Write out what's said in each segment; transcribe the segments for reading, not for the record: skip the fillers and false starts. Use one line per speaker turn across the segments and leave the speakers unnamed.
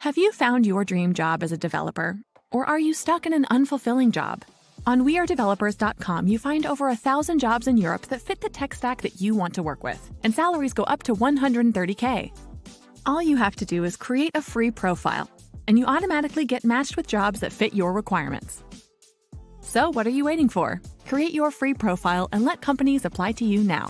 Have you found your dream job as a developer? Or are you stuck in an unfulfilling job? On WeAreDevelopers.com, you find over 1,000 jobs in Europe that fit the tech stack that you want to work with, and salaries go up to $130K. All you have to do is create a free profile, and you automatically get matched with jobs that fit your requirements. So what are you waiting for? Create your free profile and let companies apply to you now.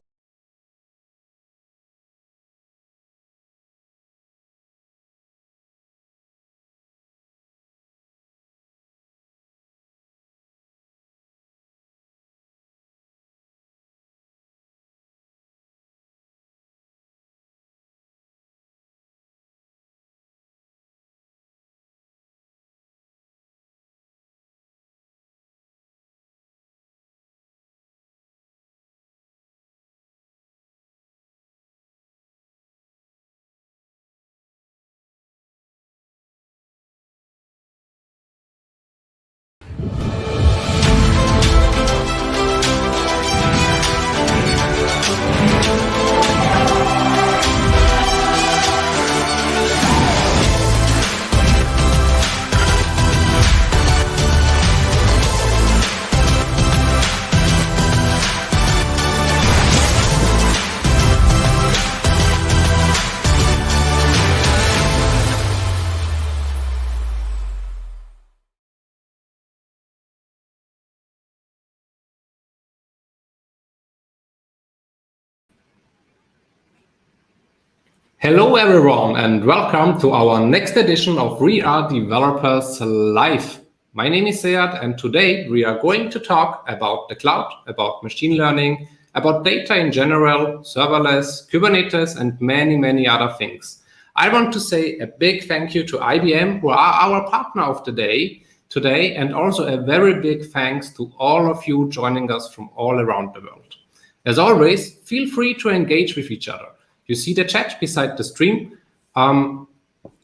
Hello everyone and welcome to our next edition of WeAreDevelopers Live. My name is Sead and today we are going to talk about the cloud, about machine learning, about data in general, serverless, Kubernetes and many other things. I want to say a big thank you to IBM, who are our partner of the day today, and also a very big thanks to all of you joining us from all around the world. As always, feel free to engage with each other. You see the chat beside the stream.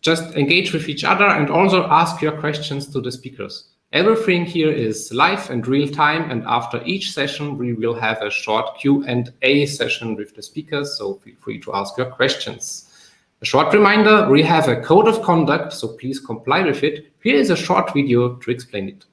Just engage with each other and also ask your questions to the speakers. Everything here is live and real time, and after each session, we will have a short Q&A session with the speakers, so feel free to ask your questions. A short reminder, we have a code of conduct, so please comply with it. Here is a short video to explain it.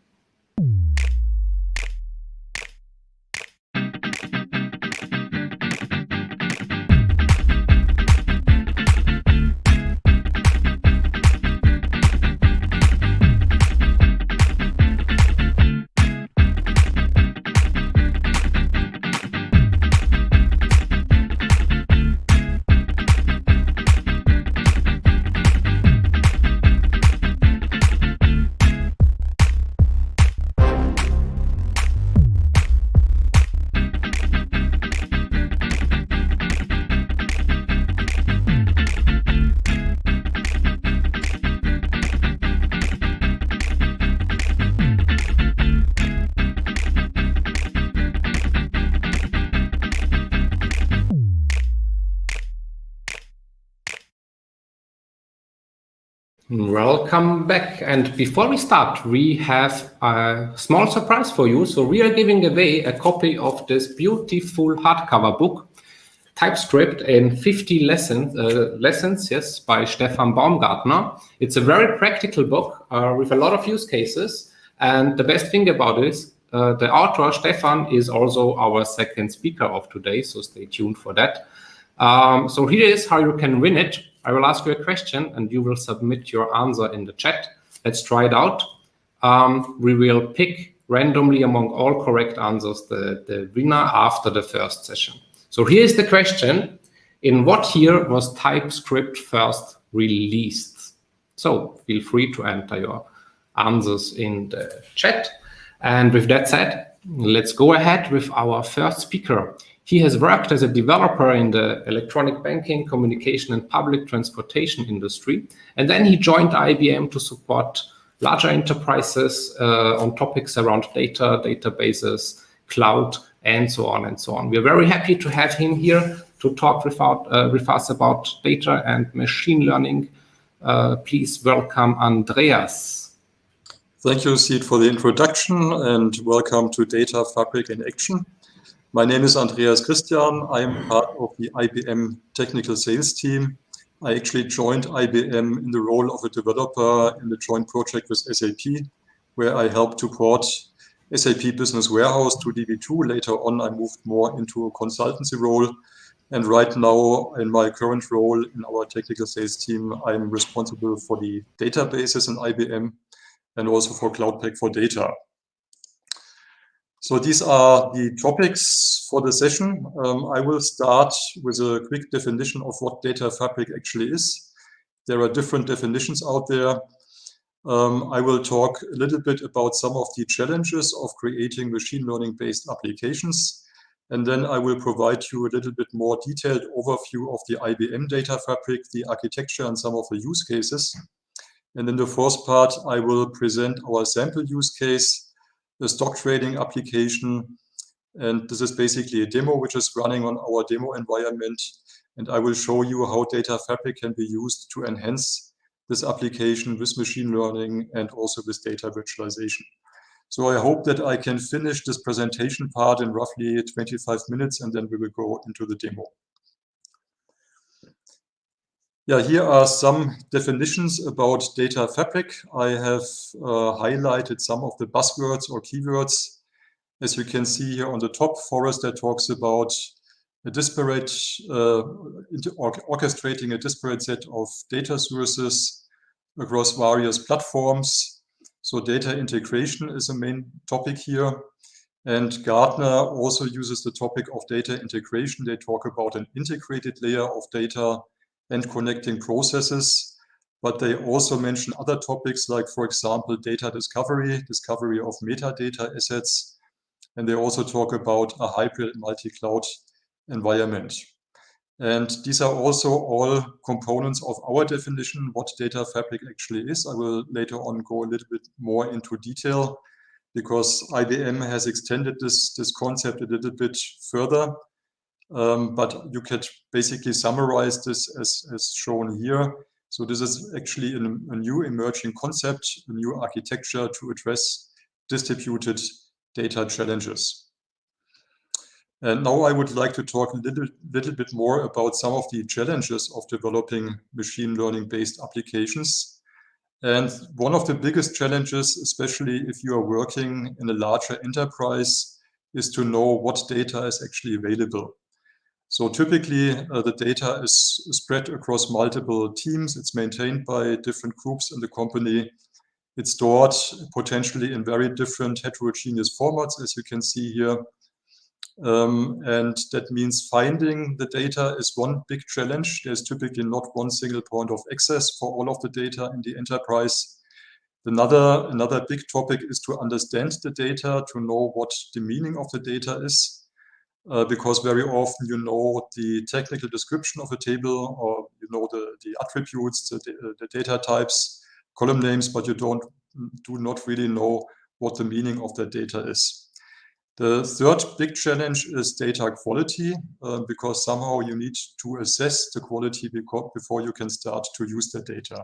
Welcome back. And before we start, we have a small surprise for you. So we are giving away a copy of this beautiful hardcover book, TypeScript in 50 lessons, yes, by Stefan Baumgartner. It's a very practical book with a lot of use cases. And the best thing about it is the author, Stefan, is also our second speaker of today. So stay tuned for that. So here is how you can win it. I will ask you a question and you will submit your answer in the chat. Let's try it out. We will pick randomly among all correct answers the winner after the first session. So here's the question. In what year was TypeScript first released? So feel free to enter your answers in the chat. And with that said, let's go ahead with our first speaker. He has worked as a developer in the electronic banking, communication, and public transportation industry. And then he joined IBM to support larger enterprises on topics around data, databases, cloud, and so on and so on. We are very happy to have him here to talk with us about data and machine learning. Please welcome Andreas.
Thank you, Sead, for the introduction, and welcome to Data Fabric in Action. My name is Andreas Christian. I am part of the IBM technical sales team, I actually joined IBM in the role of a developer in the joint project with SAP, where I helped to port SAP Business Warehouse to DB2. Later on, I moved more into a consultancy role. And right now, in my current role in our technical sales team, I'm responsible for the databases in IBM and also for Cloud Pak for Data. So these are the topics for the session. I will start with a quick definition of what data fabric actually is. There are different definitions out there. I will talk a little bit about some of the challenges of creating machine learning-based applications. And then I will provide you a little bit more detailed overview of the IBM data fabric, the architecture, and some of the use cases. And in the fourth part, I will present our sample use case, the stock trading application. And this is basically a demo which is running on our demo environment. And I will show you how data fabric can be used to enhance this application with machine learning and also with data virtualization. So I hope that I can finish this presentation part in roughly 25 minutes, and then we will go into the demo. Yeah, here are some definitions about data fabric. I have highlighted some of the buzzwords or keywords. As you can see here on the top, Forrester talks about a disparate, orchestrating a disparate set of data sources across various platforms. So data integration is a main topic here. And Gartner also uses the topic of data integration. They talk about an integrated layer of data and connecting processes, but they also mention other topics like, for example, data discovery of metadata assets, and they also talk about a hybrid multi-cloud environment. And these are also all components of our definition, what data fabric actually is. I will later on go a little bit more into detail because IBM has extended this concept a little bit further. But you can basically summarize this as shown here. So this is actually a new emerging concept, a new architecture to address distributed data challenges. And now I would like to talk a little bit more about some of the challenges of developing machine learning-based applications. And one of the biggest challenges, especially if you are working in a larger enterprise, is to know what data is actually available. So typically, the data is spread across multiple teams. It's maintained by different groups in the company. It's stored potentially in very different heterogeneous formats, as you can see here. And that means finding the data is one big challenge. There's typically not one single point of access for all of the data in the enterprise. Another big topic is to understand the data, to know what the meaning of the data is. Because very often you know the technical description of a table, or you know the attributes, the data types, column names, but you do not really know what the meaning of that data is. The third big challenge is data quality, because somehow you need to assess the quality before you can start to use the data.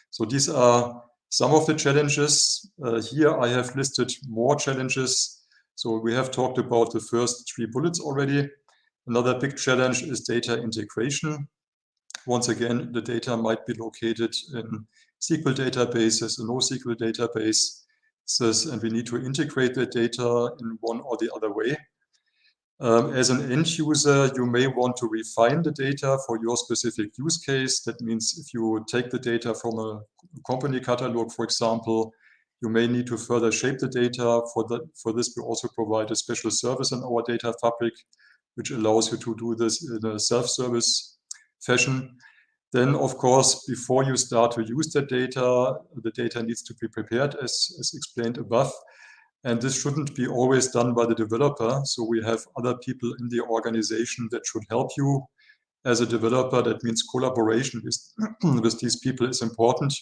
So these are some of the challenges. Here I have listed more challenges. So we have talked about the first 3 bullets already. Another big challenge is data integration. Once again, the data might be located in SQL databases, a NoSQL database, and we need to integrate the data in one or the other way. As an end user, you may want to refine the data for your specific use case. That means if you take the data from a company catalog, for example, you may need to further shape the data. For this, we also provide a special service in our data fabric, which allows you to do this in a self-service fashion. Then, of course, before you start to use the data needs to be prepared, as explained above. And this shouldn't be always done by the developer. So we have other people in the organization that should help you. As a developer, that means collaboration with these people is important.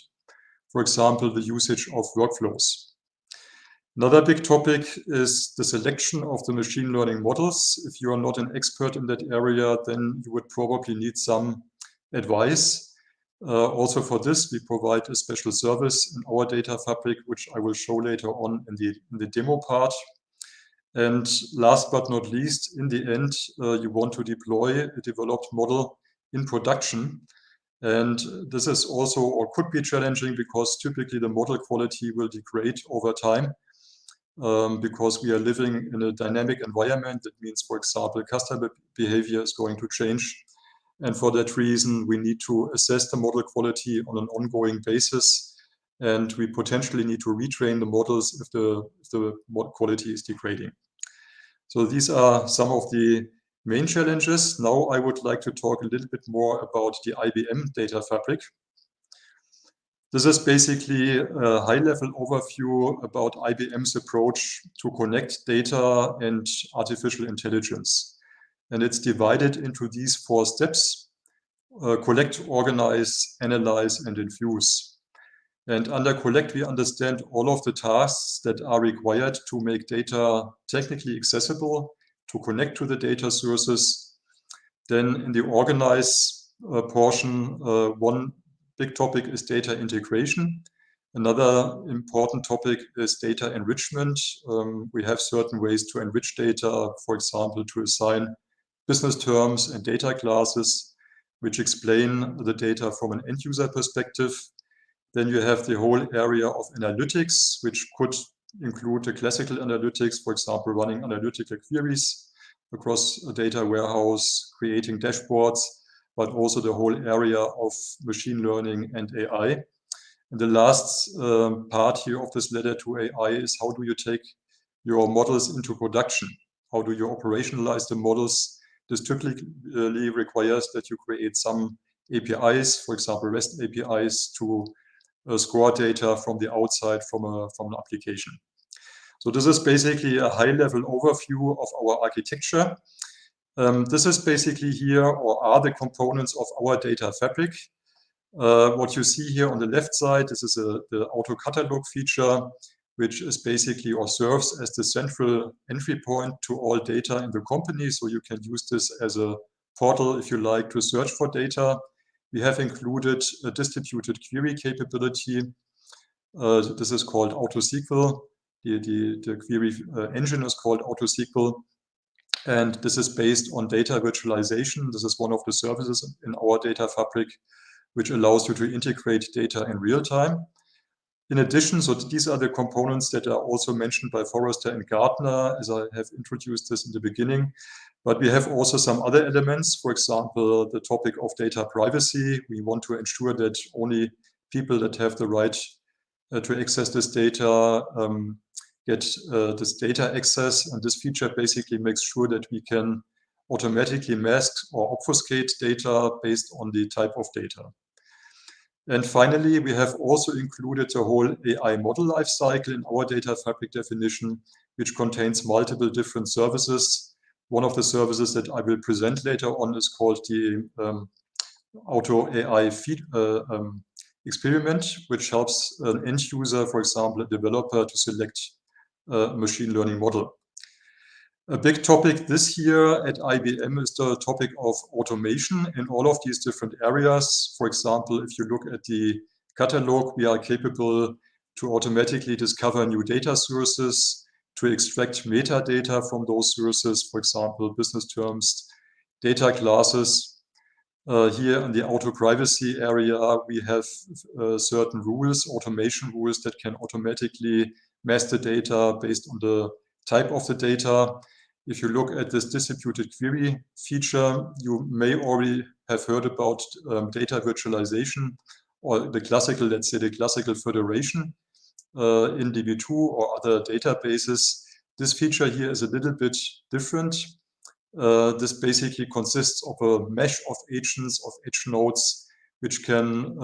For example, the usage of workflows. Another big topic is the selection of the machine learning models. If you are not an expert in that area, then you would probably need some advice. Also for this, we provide a special service in our data fabric, which I will show later on in the demo part. And last but not least, in the end, you want to deploy a developed model in production. And this is also, or could be challenging, because typically the model quality will degrade over time, because we are living in a dynamic environment. That means, for example, customer behavior is going to change. And for that reason, we need to assess the model quality on an ongoing basis. And we potentially need to retrain the models if the model quality is degrading. So these are some of the main challenges. Now I would like to talk a little bit more about the IBM data fabric. This is basically a high-level overview about IBM's approach to connect data and artificial intelligence. And it's divided into these 4 steps: collect, organize, analyze, and infuse. And under collect, we understand all of the tasks that are required to make data technically accessible, to connect to the data sources. Then in the organize portion, one big topic is data integration. Another important topic is data enrichment. We have certain ways to enrich data, for example, to assign business terms and data classes, which explain the data from an end user perspective. Then you have the whole area of analytics, which could include the classical analytics, for example, running analytical queries across a data warehouse, creating dashboards, but also the whole area of machine learning and AI. And the last part here of this letter to AI is, how do you take your models into production? How do you operationalize the models? This typically requires that you create some APIs, for example, REST APIs, to score data from the outside from an application. So this is basically a high-level overview of our architecture. This is basically here, or are the components of our data fabric. What you see here on the left side, this is the auto catalog feature, which is basically, or serves as the central entry point to all data in the company. So you can use this as a portal, if you like, to search for data. We have included a distributed query capability. This is called AutoSQL. The query engine is called AutoSQL. And this is based on data virtualization. This is one of the services in our data fabric, which allows you to integrate data in real time. In addition, so these are the components that are also mentioned by Forrester and Gartner, as I have introduced this in the beginning. But we have also some other elements, for example, the topic of data privacy. We want to ensure that only people that have the right to access this data get this data access. And this feature basically makes sure that we can automatically mask or obfuscate data based on the type of data. And finally, we have also included the whole AI model lifecycle in our data fabric definition, which contains multiple different services. One of the services that I will present later on is called the Auto AI feed experiment, which helps an end user, for example, a developer, to select a machine learning model. A big topic this year at IBM is the topic of automation in all of these different areas. For example, if you look at the catalog, we are capable to automatically discover new data sources, to extract metadata from those sources, for example, business terms, data classes. Here in the auto privacy area, we have certain rules, automation rules, that can automatically mask the data based on the type of the data. If you look at this distributed query feature, you may already have heard about data virtualization, or the classical, let's say, the classical federation in DB2 or other databases. This feature here is a little bit different. This basically consists of a mesh of agents, of edge nodes, which can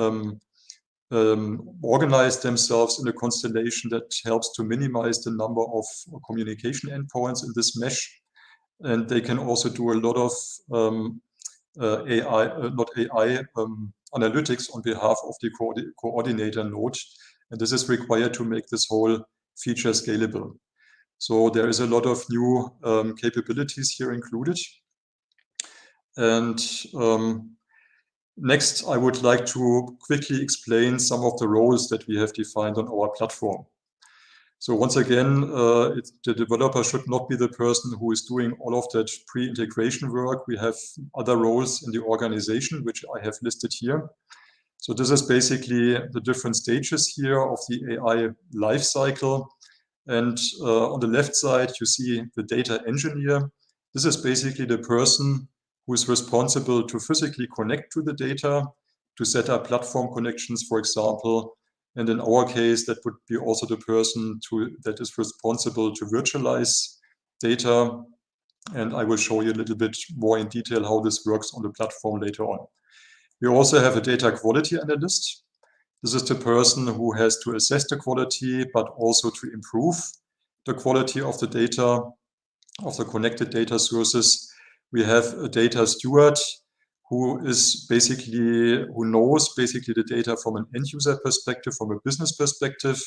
organize themselves in a constellation that helps to minimize the number of communication endpoints in this mesh. And they can also do a lot of analytics on behalf of the coordinator node. And this is required to make this whole feature scalable. So there is a lot of new capabilities here included. And next, I would like to quickly explain some of the roles that we have defined on our platform. So once again, the developer should not be the person who is doing all of that pre-integration work. We have other roles in the organization, which I have listed here. So this is basically the different stages here of the AI lifecycle. And on the left side, you see the data engineer. This is basically the person who is responsible to physically connect to the data, to set up platform connections, for example. And in our case, that would be also the person that is responsible to virtualize data. And I will show you a little bit more in detail how this works on the platform later on. We also have a data quality analyst. This is the person who has to assess the quality, but also to improve the quality of the data, of the connected data sources. We have a data steward who knows basically the data from an end user perspective, from a business perspective,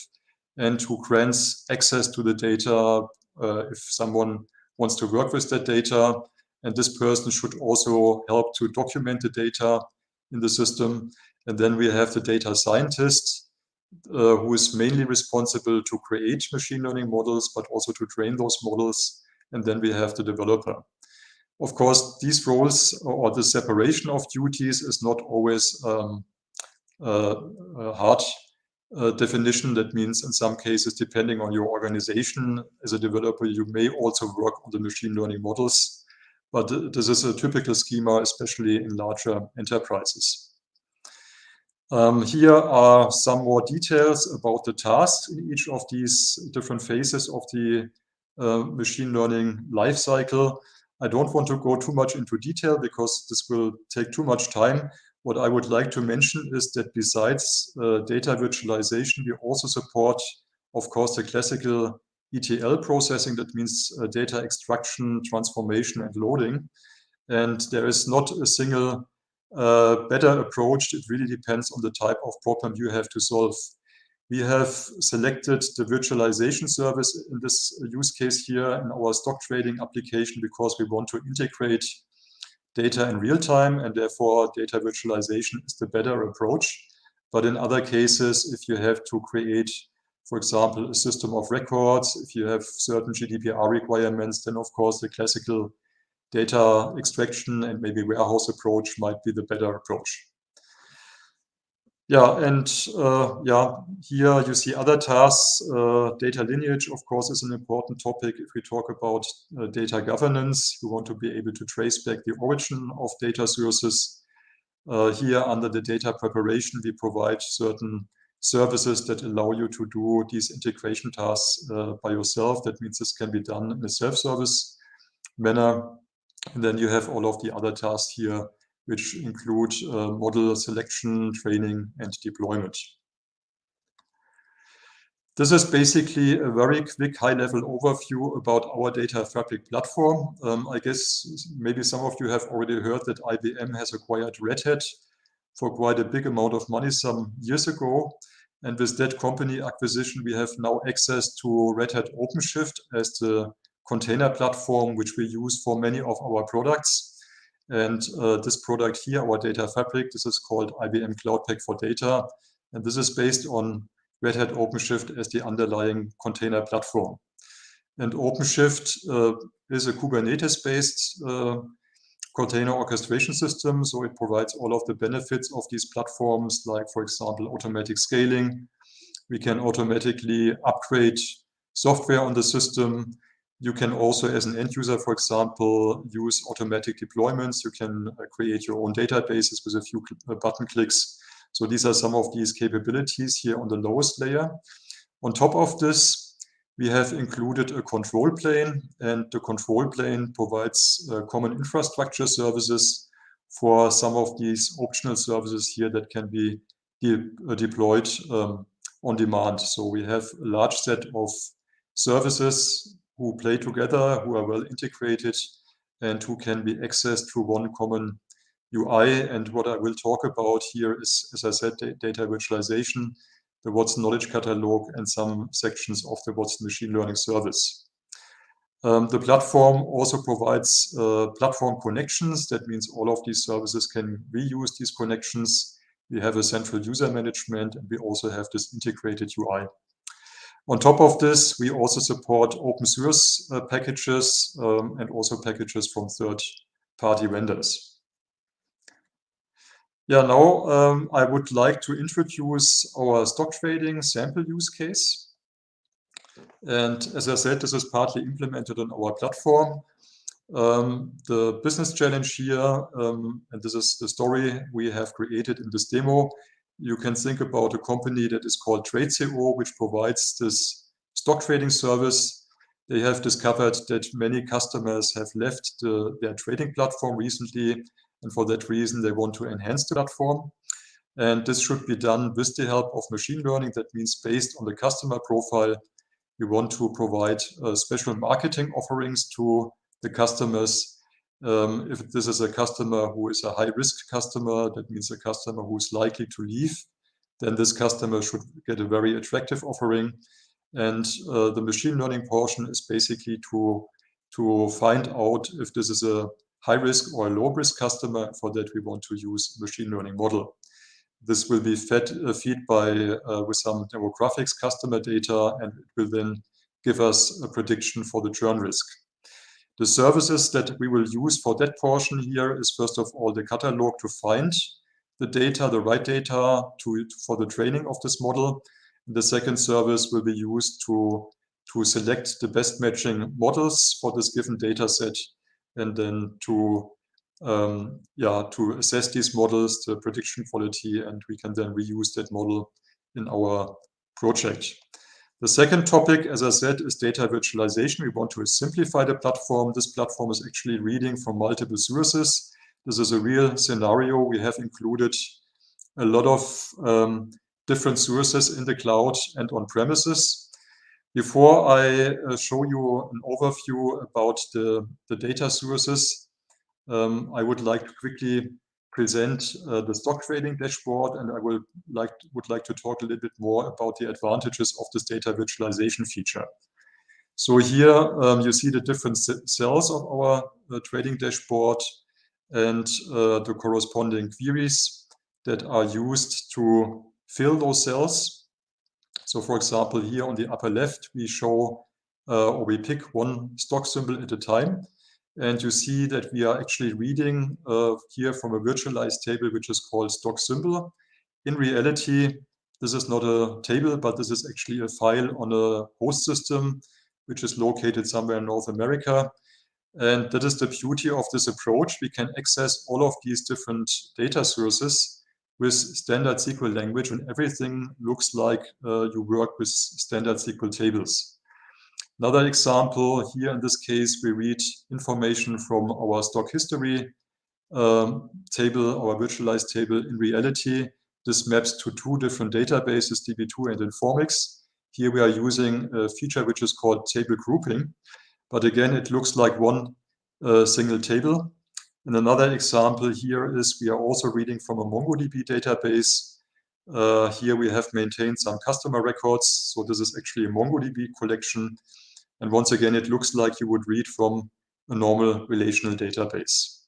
and who grants access to the data if someone wants to work with that data. And this person should also help to document the data in the system. And then we have the data scientist, who is mainly responsible to create machine learning models, but also to train those models. And then we have the developer. Of course, these roles or the separation of duties is not always a hard definition. That means in some cases, depending on your organization as a developer, you may also work on the machine learning models. But this is a typical schema, especially in larger enterprises. Here are some more details about the tasks in each of these different phases of the machine learning lifecycle. I don't want to go too much into detail because this will take too much time. What I would like to mention is that besides data virtualization, we also support, of course, the classical ETL processing. That means data extraction, transformation, and loading. And there is not a single better approach. It really depends on the type of problem you have to solve. We have selected the virtualization service in this use case here in our stock trading application because we want to integrate data in real time, and therefore data virtualization is the better approach. But in other cases, if you have to create, for example, a system of records, if you have certain GDPR requirements, then of course the classical data extraction and maybe warehouse approach might be the better approach. Yeah, and here you see other tasks. Data lineage, of course, is an important topic. If we talk about data governance, you want to be able to trace back the origin of data sources. Here, under the data preparation, we provide certain services that allow you to do these integration tasks by yourself. That means this can be done in a self-service manner. And then you have all of the other tasks here, which include model selection, training, and deployment. This is basically a very quick high-level overview about our data fabric platform. I guess maybe some of you have already heard that IBM has acquired Red Hat for quite a big amount of money some years ago. And with that company acquisition, we have now access to Red Hat OpenShift as the container platform, which we use for many of our products. And this product here, our data fabric, this is called IBM Cloud Pak for Data. And this is based on Red Hat OpenShift as the underlying container platform. And OpenShift is a Kubernetes-based container orchestration system. So it provides all of the benefits of these platforms, like, for example, automatic scaling. We can automatically upgrade software on the system. You can also, as an end user, for example, use automatic deployments. You can create your own databases with a few button clicks. So these are some of these capabilities here on the lowest layer. On top of this, we have included a control plane, and the control plane provides common infrastructure services for some of these optional services here that can be deployed on demand. So we have a large set of services who play together, who are well integrated, and who can be accessed through one common UI. And what I will talk about here is, as I said, data virtualization, the Watson knowledge catalog, and some sections of the Watson machine learning service. The platform also provides platform connections. That means all of these services can reuse these connections. We have a central user management, and we also have this integrated UI. On top of this, we also support open source packages and also packages from third-party vendors. Yeah, now I would like to introduce our stock trading sample use case. And as I said, this is partly implemented on our platform. The business challenge here, and this is the story we have created in this demo. You can think about a company that is called TradeCO, which provides this stock trading service. They have discovered that many customers have left their trading platform recently, and for that reason, they want to enhance the platform. And this should be done with the help of machine learning. That means based on the customer profile, we want to provide special marketing offerings to the customers. If this is a customer who is a high-risk customer, that means a customer who is likely to leave, then this customer should get a very attractive offering. And the machine learning portion is basically to find out if this is a high-risk or a low-risk customer. For that, we want to use a machine learning model. This will be fed by with some demographics customer data, and it will then give us a prediction for the churn risk. The services that we will use for that portion here is, first of all, the catalog to find the data, the right data for the training of this model. The second service will be used to select the best matching models for this given data set, and then to assess these models, the prediction quality, and we can then reuse that model in our project. The second topic, as I said, is data virtualization. We want to simplify the platform. This platform is actually reading from multiple sources. This is a real scenario. We have included a lot of different sources in the cloud and on premises. Before I show you an overview about the data sources, I would like to quickly present the stock trading dashboard, and I would like to talk a little bit more about the advantages of this data virtualization feature. So here you see the different cells of our trading dashboard and the corresponding queries that are used to fill those cells. So for example, here on the upper left, we show or we pick one stock symbol at a time. And you see that we are actually reading here from a virtualized table, which is called stock symbol. In reality, this is not a table, but this is actually a file on a host system, which is located somewhere in North America. And that is the beauty of this approach. We can access all of these different data sources with standard SQL language, and everything looks like you work with standard SQL tables. Another example here, in this case, we read information from our stock history table, our virtualized table. In reality, this maps to two different databases, DB2 and Informix. Here we are using a feature which is called table grouping. But again, it looks like one single table. And another example here is we are also reading from a MongoDB database. Here we have maintained some customer records. So this is actually a MongoDB collection. And once again, it looks like you would read from a normal relational database.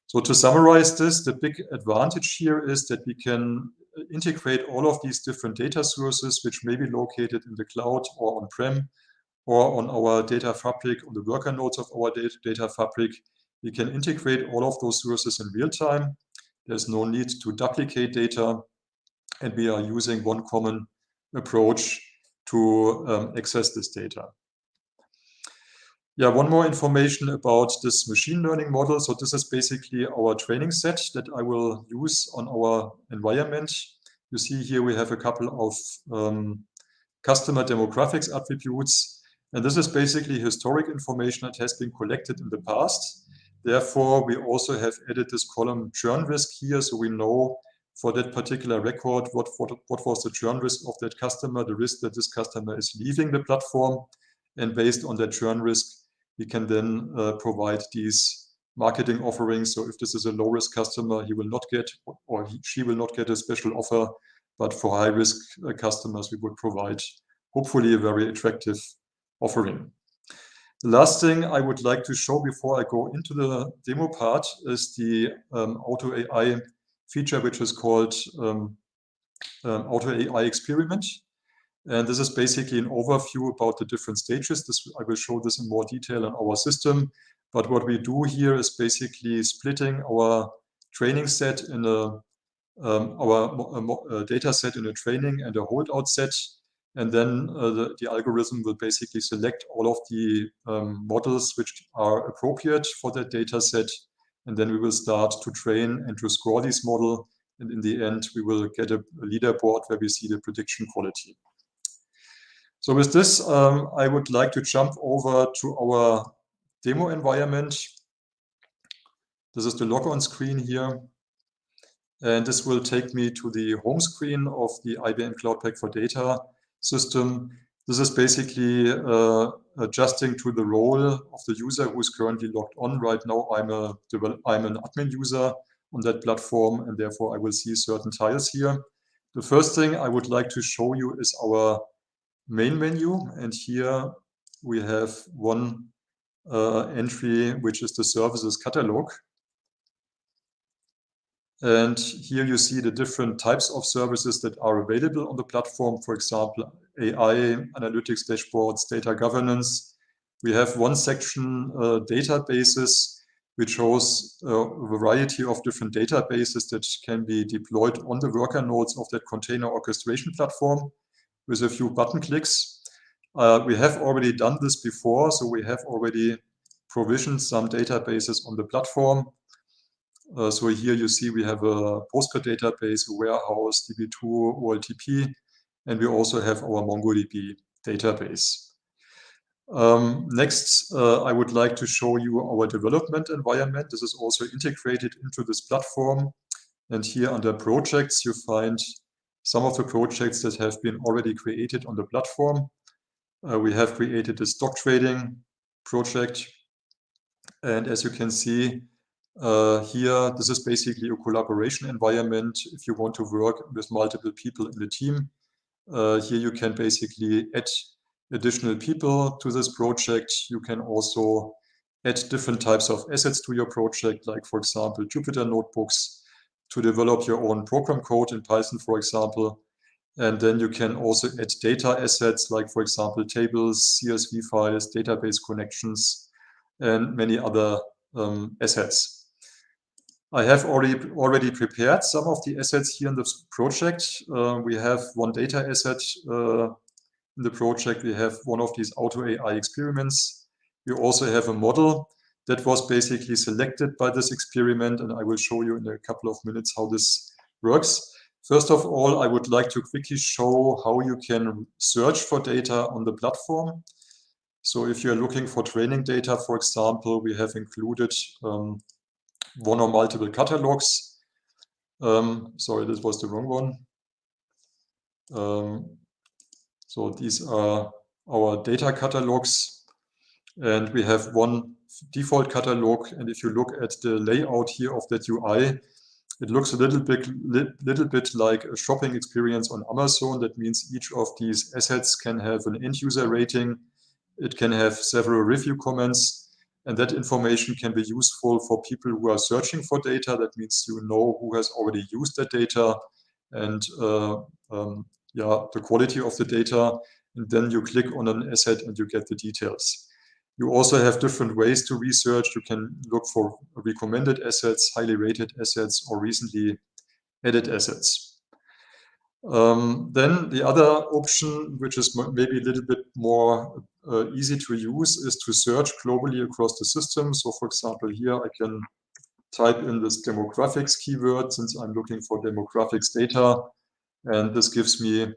So to summarize this, the big advantage here is that we can integrate all of these different data sources, which may be located in the cloud or on-prem or on our data fabric, on the worker nodes of our data fabric. We can integrate all of those sources in real time. There's no need to duplicate data. And we are using one common approach to access this data. Yeah, one more information about this machine learning model. So this is basically our training set that I will use on our environment. You see here we have a couple of customer demographics attributes. And this is basically historic information that has been collected in the past. Therefore, we also have added this column churn risk here. So we know for that particular record what was the churn risk of that customer, the risk that this customer is leaving the platform. And based on that churn risk, we can then provide these marketing offerings. So if this is a low-risk customer, he will not get, or she will not get a special offer. But for high-risk customers, we would provide hopefully a very attractive offering. The last thing I would like to show before I go into the demo part is the Auto AI feature, which is called Auto AI Experiment. And this is basically an overview about the different stages. I will show this in more detail on our system. But what we do here is basically splitting our training set in our data set in a training and a holdout set. And then the algorithm will basically select all of the models which are appropriate for that data set. And then we will start to train and to score this model. And in the end, we will get a leaderboard where we see the prediction quality. So with this, I would like to jump over to our demo environment. This is the log-on screen here. And this will take me to the home screen of the IBM Cloud Pak for Data system. This is basically adjusting to the role of the user who is currently logged on. Right now, I'm an admin user on that platform, and therefore I will see certain tiles here. The first thing I would like to show you is our main menu. And here we have one entry, which is the services catalog. And here you see the different types of services that are available on the platform. For example, AI, analytics, dashboards, data governance. We have one section, databases, which shows a variety of different databases that can be deployed on the worker nodes of that container orchestration platform with a few button clicks. We have already done this before, so we have already provisioned some databases on the platform. So here you see we have a Postgre database, a warehouse, DB2, OLTP, and we also have our MongoDB database. Next, I would like to show you our development environment. This is also integrated into this platform. And here under projects, you find some of the projects that have been already created on the platform. We have created a stock trading project. And as you can see, here, this is basically a collaboration environment. If you want to work with multiple people in the team, here you can basically add additional people to this project. You can also add different types of assets to your project, like, for example, Jupyter notebooks to develop your own program code in Python, for example. And then you can also add data assets, like, for example, tables, CSV files, database connections, and many other assets. I have already prepared some of the assets here in this project. We have one data asset in the project. We have one of these auto AI experiments. We also have a model that was basically selected by this experiment, and I will show you in a couple of minutes how this works. First of all, I would like to quickly show how you can search for data on the platform. So if you're looking for training data, for example, we have included one or multiple catalogs. Sorry, this was the wrong one. So these are our data catalogs, and we have one default catalog. And if you look at the layout here of that UI, it looks a little bit like a shopping experience on Amazon. That means each of these assets can have an end user rating. It can have several review comments. And that information can be useful for people who are searching for data. That means you know who has already used that data and the quality of the data. And then you click on an asset and you get the details. You also have different ways to research. You can look for recommended assets, highly rated assets, or recently added assets. Then the other option, which is maybe a little bit more easy to use, is to search globally across the system. So for example, here I can type in this demographics keyword since I'm looking for demographics data. And this gives me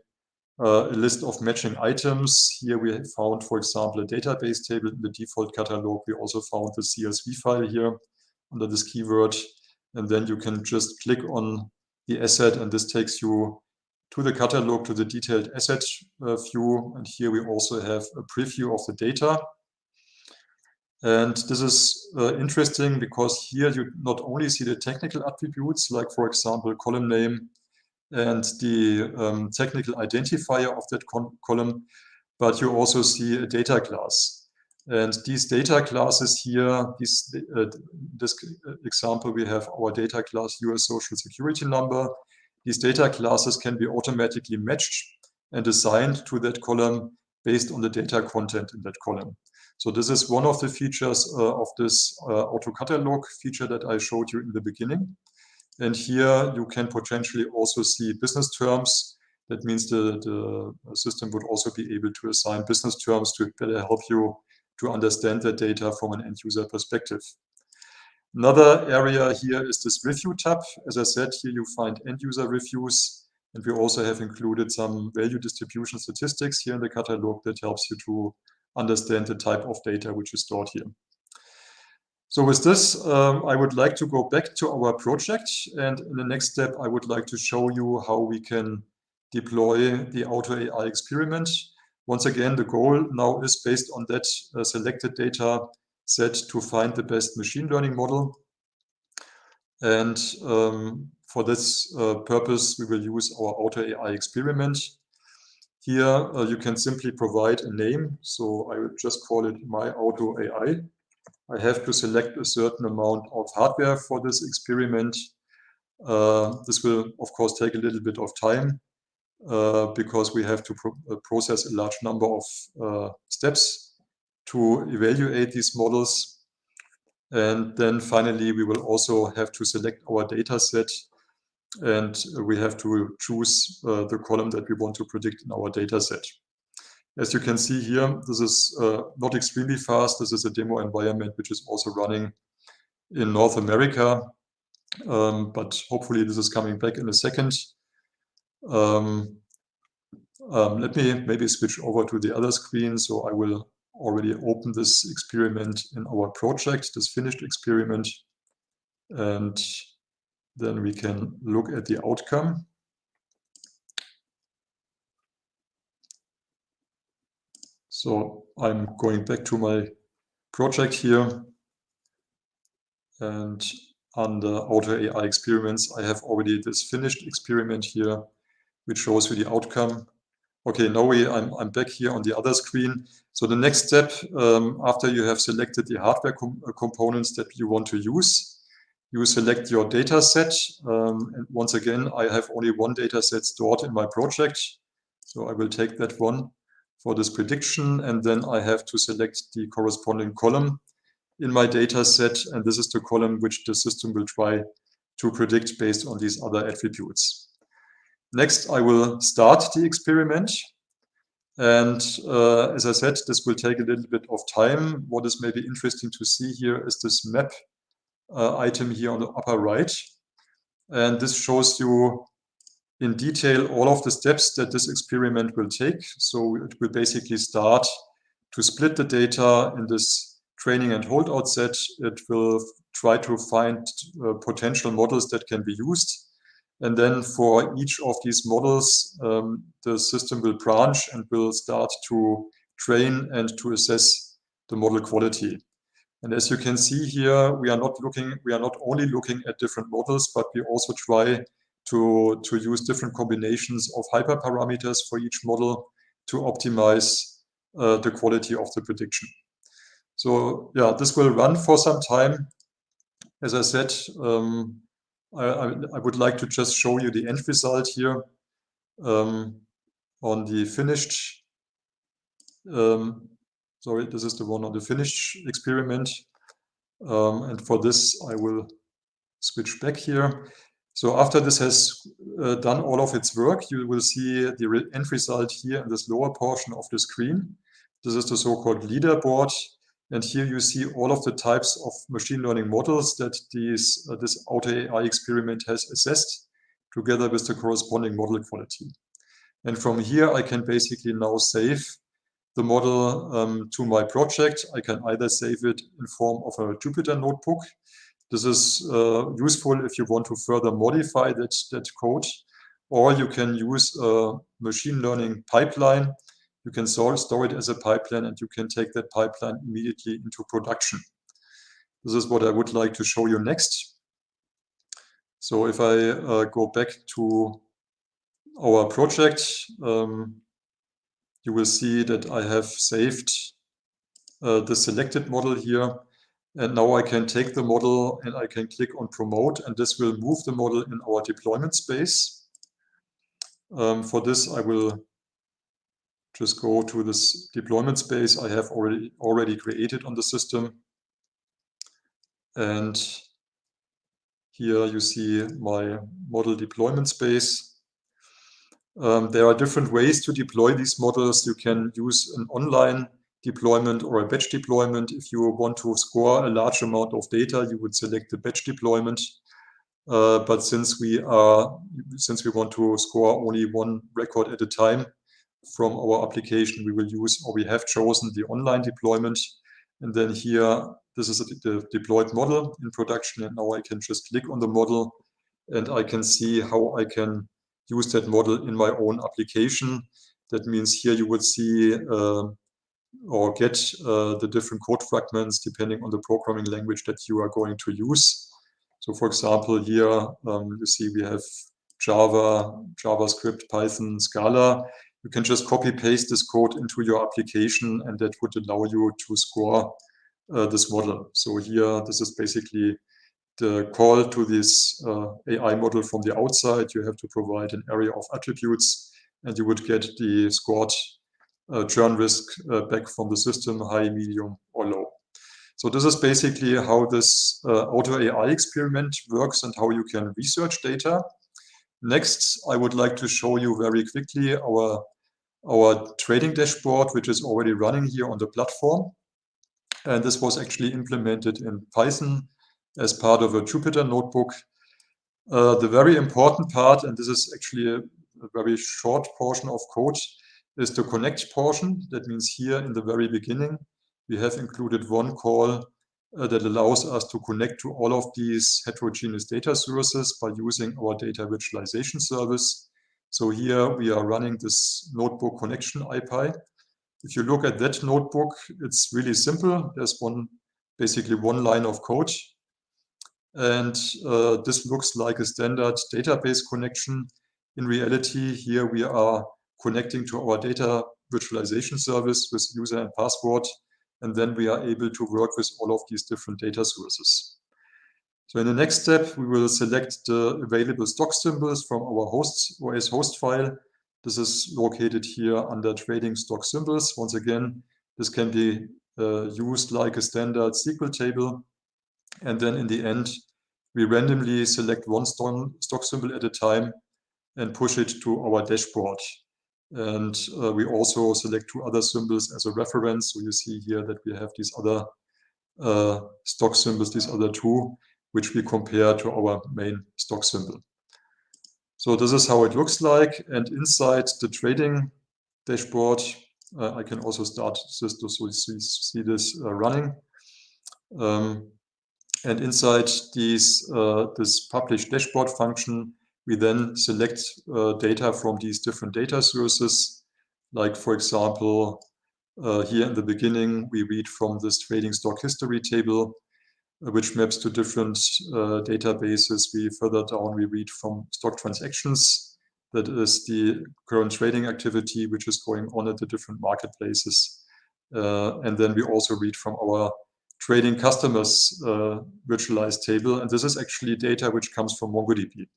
a list of matching items. Here we found, for example, a database table in the default catalog. We also found the CSV file here under this keyword. And then you can just click on the asset, and this takes you to the catalog, to the detailed asset view. And here we also have a preview of the data. And this is interesting because here you not only see the technical attributes, like, for example, column name and the technical identifier of that column, but you also see a data class. And these data classes here, this example, we have our data class US Social Security number. These data classes can be automatically matched and assigned to that column based on the data content in that column. So this is one of the features of this auto catalog feature that I showed you in the beginning. And here you can potentially also see business terms. That means the system would also be able to assign business terms to better help you to understand the data from an end user perspective. Another area here is this review tab. As I said, here you find end user reviews, and we also have included some value distribution statistics here in the catalog that helps you to understand the type of data which is stored here. So with this, I would like to go back to our project, and in the next step, I would like to show you how we can deploy the Auto AI experiment. Once again, the goal now is based on that selected data set to find the best machine learning model. And for this purpose, we will use our Auto AI experiment. Here, you can simply provide a name. So I would just call it my Auto AI. I have to select a certain amount of hardware for this experiment. This will, of course, take a little bit of time because we have to process a large number of steps to evaluate these models. And then finally, we will also have to select our data set, and we have to choose the column that we want to predict in our data set. As you can see here, this is not extremely fast. This is a demo environment which is also running in North America, but hopefully this is coming back in a second. Let me maybe switch over to the other screen. So I will already open this experiment in our project, this finished experiment, and then we can look at the outcome. So I'm going back to my project here, and under Auto AI experiments, I have already this finished experiment here, which shows you the outcome. Okay, now I'm back here on the other screen. So the next step, after you have selected the hardware components that you want to use, you select your data set. And once again, I have only one data set stored in my project. So I will take that one for this prediction, and then I have to select the corresponding column in my data set, and this is the column which the system will try to predict based on these other attributes. Next, I will start the experiment, and as I said, this will take a little bit of time. What is maybe interesting to see here is this map item here on the upper right, and this shows you in detail all of the steps that this experiment will take. So it will basically start to split the data in this training and holdout set. It will try to find potential models that can be used. And then for each of these models, the system will branch and will start to train and to assess the model quality. And as you can see here, we are not only looking at different models, but we also try to use different combinations of hyperparameters for each model to optimize the quality of the prediction. So yeah, this will run for some time. As I said, I would like to just show you the end result here on the finished. Sorry, this is the one on the finished experiment. And for this, I will switch back here. So after this has done all of its work, you will see the end result here in this lower portion of the screen. This is the so-called leaderboard. And here you see all of the types of machine learning models that this Auto AI experiment has assessed, together with the corresponding model quality. And from here, I can basically now save the model to my project. I can either save it in form of a Jupyter notebook. This is useful if you want to further modify that code, or you can use a machine learning pipeline. You can store it as a pipeline, and you can take that pipeline immediately into production. This is what I would like to show you next. So if I go back to our project, you will see that I have saved the selected model here. And now I can take the model and I can click on promote, and this will move the model in our deployment space. For this, I will just go to this deployment space I have already created on the system. And here you see my model deployment space. There are different ways to deploy these models. You can use an online deployment or a batch deployment. If you want to score a large amount of data, you would select the batch deployment. But since we want to score only one record at a time from our application, we will use, or we have chosen, the online deployment. And then here, this is the deployed model in production. And now I can just click on the model and I can see how I can use that model in my own application. That means here you would see or get the different code fragments depending on the programming language that you are going to use. So for example, here you see we have Java, JavaScript, Python, Scala. You can just copy paste this code into your application and that would allow you to score this model. So here, this is basically the call to this AI model from the outside. You have to provide an array of attributes and you would get the scored churn risk back from the system, high, medium, or low. So this is basically how this auto AI experiment works and how you can research data. Next, I would like to show you very quickly our trading dashboard, which is already running here on the platform. And this was actually implemented in Python as part of a Jupyter notebook. The very important part, and this is actually a very short portion of code, is the connect portion. That means here in the very beginning, we have included one call that allows us to connect to all of these heterogeneous data sources by using our data virtualization service. So here we are running this notebook connection IPy. If you look at that notebook, it's really simple. There's basically one line of code. And this looks like a standard database connection. In reality, here we are connecting to our data virtualization service with user and password. And then we are able to work with all of these different data sources. So in the next step, we will select the available stock symbols from our OS host file. This is located here under trading stock symbols. Once again, this can be used like a standard SQL table. And then in the end, we randomly select one stock symbol at a time and push it to our dashboard. And we also select two other symbols as a reference. So you see here that we have these other stock symbols, these other two, which we compare to our main stock symbol. So this is how it looks like. And inside the trading dashboard, I can also start this to see this running. And inside this publish dashboard function, we then select data from these different data sources. Like, for example, here in the beginning, we read from this trading stock history table, which maps to different databases. Further down, we read from stock transactions. That is the current trading activity, which is going on at the different marketplaces. And then we also read from our trading customers virtualized table. And this is actually data which comes from MongoDB.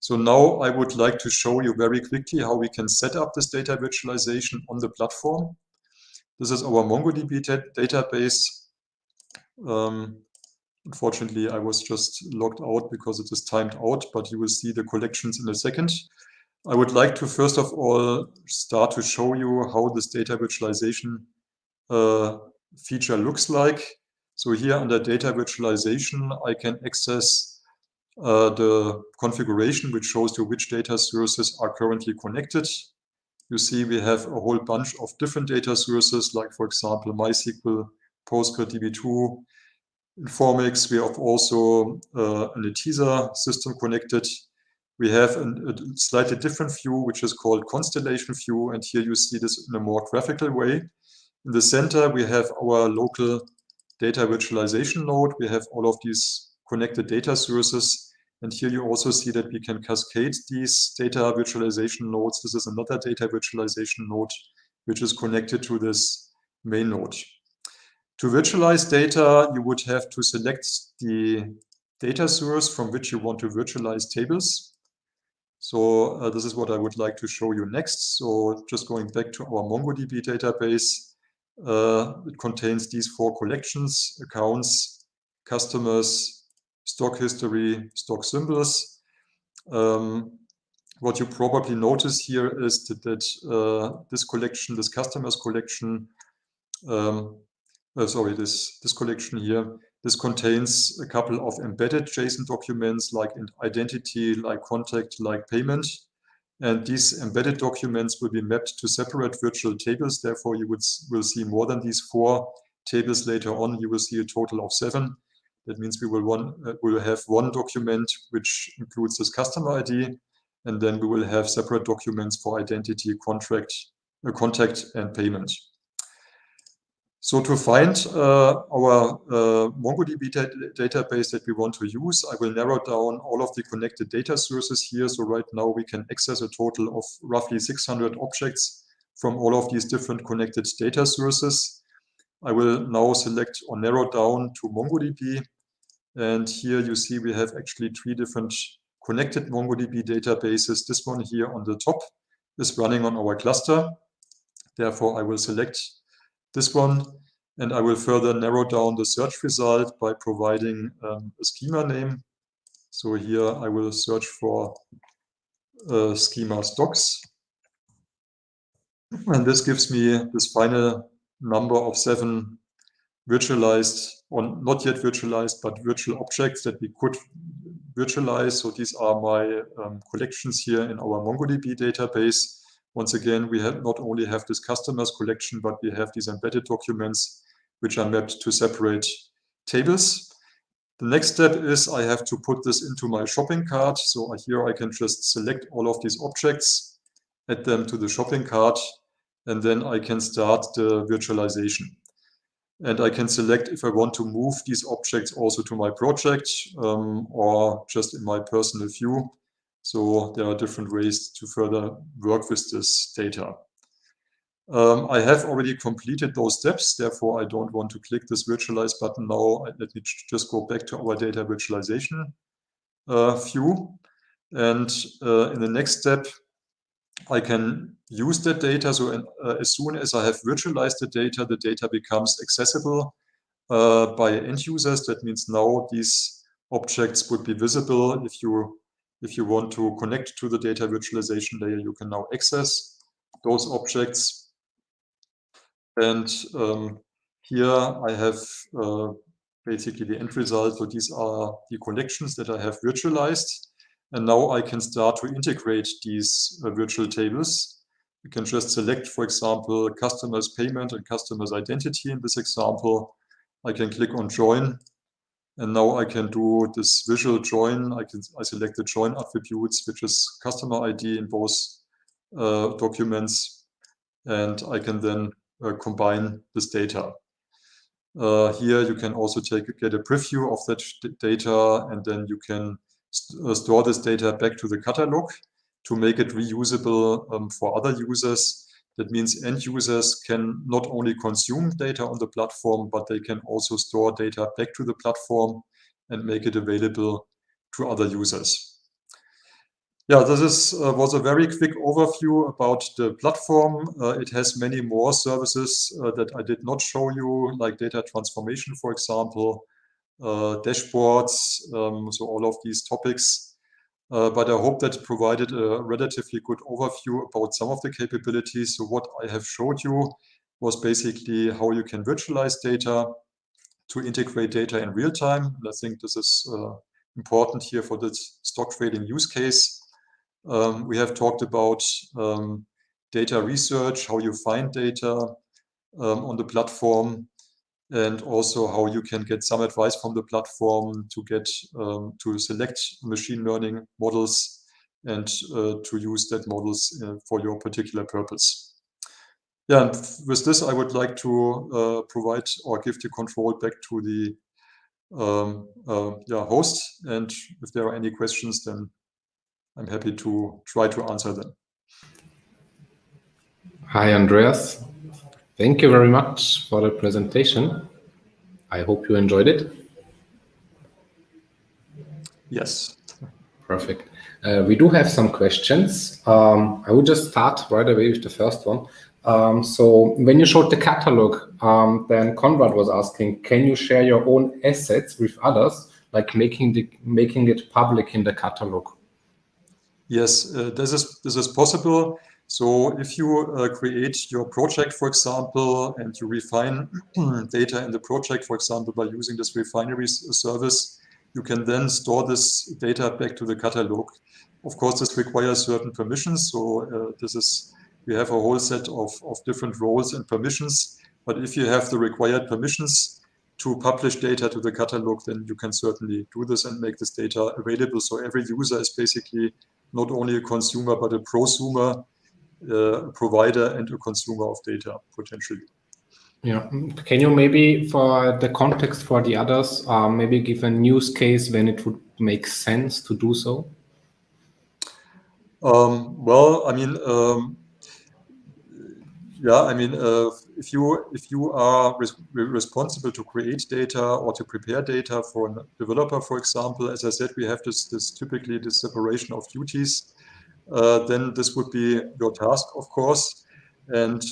So now I would like to show you very quickly how we can set up this data virtualization on the platform. This is our MongoDB database. Unfortunately, I was just logged out because it is timed out, but you will see the collections in a second. I would like to first of all start to show you how this data virtualization feature looks like. So here under data virtualization, I can access the configuration which shows you which data sources are currently connected. You see we have a whole bunch of different data sources, like for example, MySQL, PostgreDB2, Informix. We have also an Netezza system connected. We have a slightly different view, which is called Constellation view. And here you see this in a more graphical way. In the center, we have our local data virtualization node. We have all of these connected data sources. And here you also see that we can cascade these data virtualization nodes. This is another data virtualization node, which is connected to this main node. To virtualize data, you would have to select the data source from which you want to virtualize tables. So this is what I would like to show you next. So just going back to our MongoDB database, it contains these 4 collections: accounts, customers, stock history, stock symbols. What you probably notice here is that this collection, this customers collection, this collection here, this contains a couple of embedded JSON documents like identity, like contact, like payment. And these embedded documents will be mapped to separate virtual tables. Therefore, you will see more than these 4 tables later on. You will see a total of 7. That means we will have one document which includes this customer ID, and then we will have separate documents for identity, contact, and payment. So to find our MongoDB database that we want to use, I will narrow down all of the connected data sources here. So right now we can access a total of roughly 600 objects from all of these different connected data sources. I will now select or narrow down to MongoDB. And here you see we have actually 3 different connected MongoDB databases. This one here on the top is running on our cluster. Therefore, I will select this one, and I will further narrow down the search result by providing a schema name. So here I will search for schema stocks. And this gives me this final number of 7 virtualized, or not yet virtualized, but virtual objects that we could virtualize. So these are my collections here in our MongoDB database. Once again, we not only have this customers collection, but we have these embedded documents which are mapped to separate tables. The next step is I have to put this into my shopping cart. So here I can just select all of these objects, add them to the shopping cart, and then I can start the virtualization. And I can select if I want to move these objects also to my project or just in my personal view. So there are different ways to further work with this data. I have already completed those steps. Therefore, I don't want to click this virtualize button now. Let me just go back to our data virtualization view. And in the next step, I can use that data. So as soon as I have virtualized the data becomes accessible by end users. That means now these objects would be visible. If you want to connect to the data virtualization layer, you can now access those objects. And here I have basically the end result. So these are the collections that I have virtualized. And now I can start to integrate these virtual tables. You can just select, for example, customer's payment and customer's identity in this example. I can click on join. And now I can do this visual join. I select the join attributes, which is customer ID in both documents. And I can then combine this data. Here you can also get a preview of that data, and then you can store this data back to the catalog to make it reusable for other users. That means end users can not only consume data on the platform, but they can also store data back to the platform and make it available to other users. Yeah, this was a very quick overview about the platform. It has many more services that I did not show you, like data transformation, for example, dashboards, so all of these topics. But I hope that provided a relatively good overview about some of the capabilities. So what I have showed you was basically how you can virtualize data to integrate data in real time. And I think this is important here for this stock trading use case. We have talked about data research, how you find data on the platform, and also how you can get some advice from the platform to get to select machine learning models and to use that models for your particular purpose. Yeah, and with this, I would like to provide or give the control back to the host. And if there are any questions, then I'm happy to try to answer them.
Hi, Andreas. Thank you very much for the presentation. I hope you enjoyed it.
Yes.
Perfect. We do have some questions. I would just start right away with the first one. So when you showed the catalog, then Conrad was asking, can you share your own assets with others, like making it public in the catalog?
Yes, this is possible. So if you create your project, for example, and you refine data in the project, for example, by using this refinery service, you can then store this data back to the catalog. Of course, this requires certain permissions. So we have a whole set of different roles and permissions. But if you have the required permissions to publish data to the catalog, then you can certainly do this and make this data available. So every user is basically not only a consumer, but a prosumer, a provider, and a consumer of data, potentially.
Yeah. Can you maybe, for the context for the others, maybe give a use case when it would make sense to do so?
Well, I mean, yeah, I mean, if you are responsible to create data or to prepare data for a developer, for example, as I said, we have typically this separation of duties. Then this would be your task, of course. And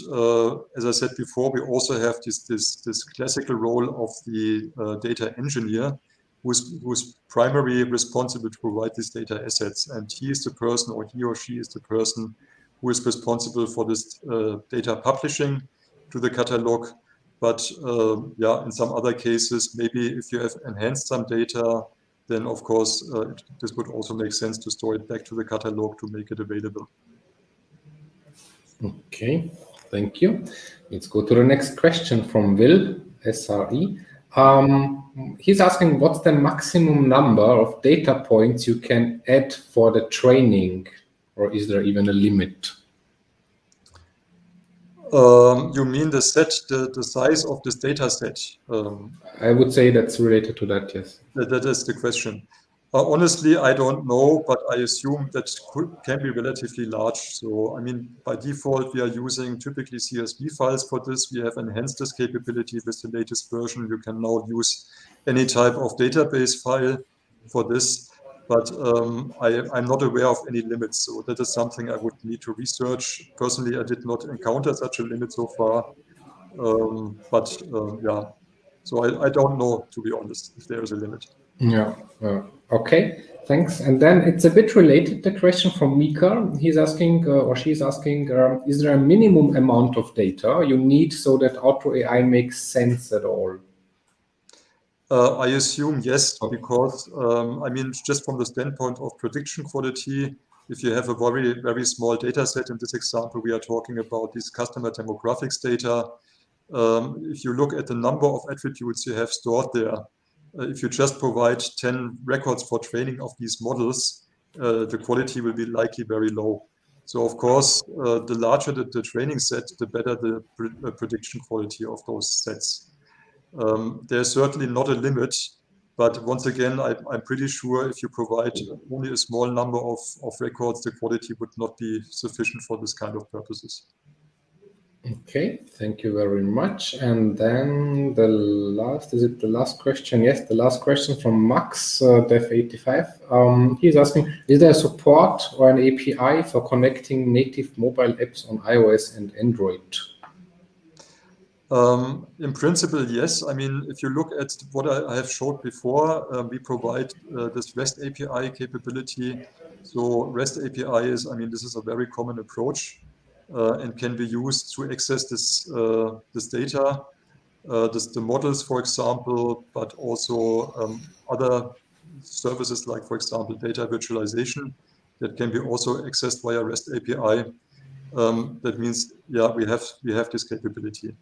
as I said before, we also have this classical role of the data engineer, who's primarily responsible to provide these data assets. And he is the person, or he or she is the person who is responsible for this data publishing to the catalog. But yeah, in some other cases, maybe if you have enhanced some data, then of course this would also make sense to store it back to the catalog to make it available.
Okay, thank you. Let's go to the next question from Will, SRE. He's asking, what's the maximum number of data points you can add for the training, or is there even a limit?
You mean the size of this data set?
I would say that's related to that, yes.
That is the question. Honestly, I don't know, but I assume that can be relatively large. So, I mean, by default, we are using typically CSV files for this. We have enhanced this capability with the latest version. You can now use any type of database file for this. But I'm not aware of any limits. So that is something I would need to research. Personally, I did not encounter such a limit so far. Yeah, so I don't know, to be honest, if there is a limit.
Yeah. Okay. Thanks. And then it's a bit related, the question from Mika. He's asking, or she's asking, is there a minimum amount of data you need so that Auto AI makes sense at all?
I assume yes, because I mean, just from the standpoint of prediction quality, if you have a very, very small data set, in this example, we are talking about these customer demographics data. If you look at the number of attributes you have stored there, if you just provide 10 records for training of these models, the quality will be likely very low. So of course, the larger the training set, the better the prediction quality of those sets. There's certainly not a limit, but once again, I'm pretty sure if you provide only a small number of records, the quality would not be sufficient for this kind of purposes.
Okay, thank you very much. And then is it the last question? Yes, the last question from Max, Dev85. He's asking, is there support or an API for connecting native mobile apps on iOS and Android?
In principle, yes. I mean, if you look at what I have showed before, we provide this REST API capability. So REST API is, I mean, this is a very common approach and can be used to access this data, the models, for example, but also other services like, for example, data virtualization that can be also accessed via REST API. That means, yeah, we have this capability.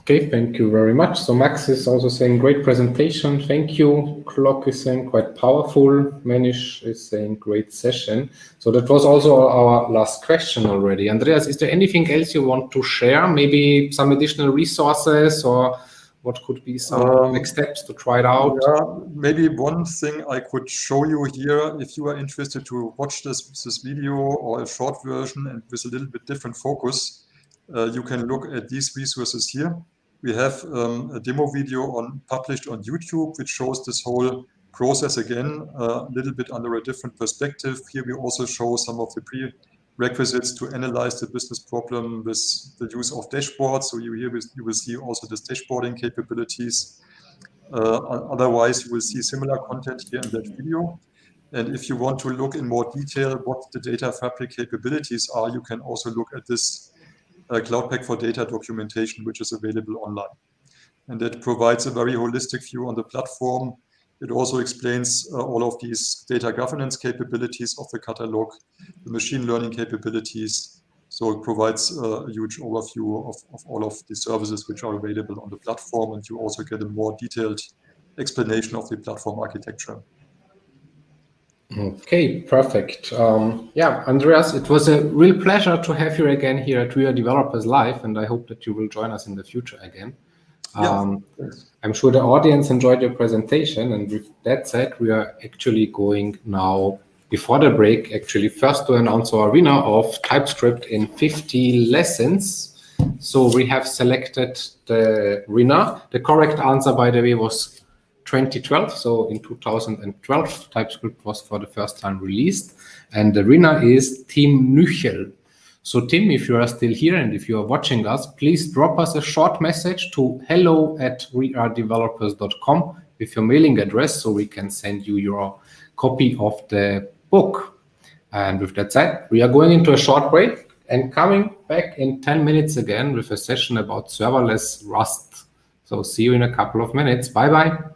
Okay, thank you very much. So Max is also saying great presentation. Thank you. Clock is saying quite powerful. Manish is saying great session. So that was also our last question already. Andreas, is there anything else you want to share? Maybe some additional resources or what could be some next steps to try it out?
Yeah, maybe one thing I could show you here, if you are interested to watch this video or a short version and with a little bit different focus, you can look at these resources here. We have a demo video published on YouTube, which shows this whole process again, a little bit under a different perspective. Here we also show some of the prerequisites to analyze the business problem with the use of dashboards. So you will see also this dashboarding capabilities. Otherwise, you will see similar content here in that video. And if you want to look in more detail what the data fabric capabilities are, you can also look at this Cloud Pak for Data documentation, which is available online. And that provides a very holistic view on the platform. It also explains all of these data governance capabilities of the catalog, the machine learning capabilities. So it provides a huge overview of all of the services which are available on the platform, and you also get a more detailed explanation of the platform architecture.
Okay, perfect. Andreas, it was a real pleasure to have you again here at WeAreDevelopers Live, and I hope that you will join us in the future again. I'm sure the audience enjoyed your presentation, and with that said, we are actually going now, before the break, actually first to announce our winner of TypeScript in 50 lessons. So we have selected the winner. The correct answer, by the way, was 2012. So in 2012, TypeScript was for the first time released. And the winner is Tim Nüchel. So Tim, if you are still here and if you are watching us, please drop us a short message to hello@wearedevelopers.com with your mailing address so we can send you your copy of the book. And with that said, we are going into a short break and coming back in 10 minutes again with a session about serverless Rust. So see you in a couple of minutes. Bye-bye.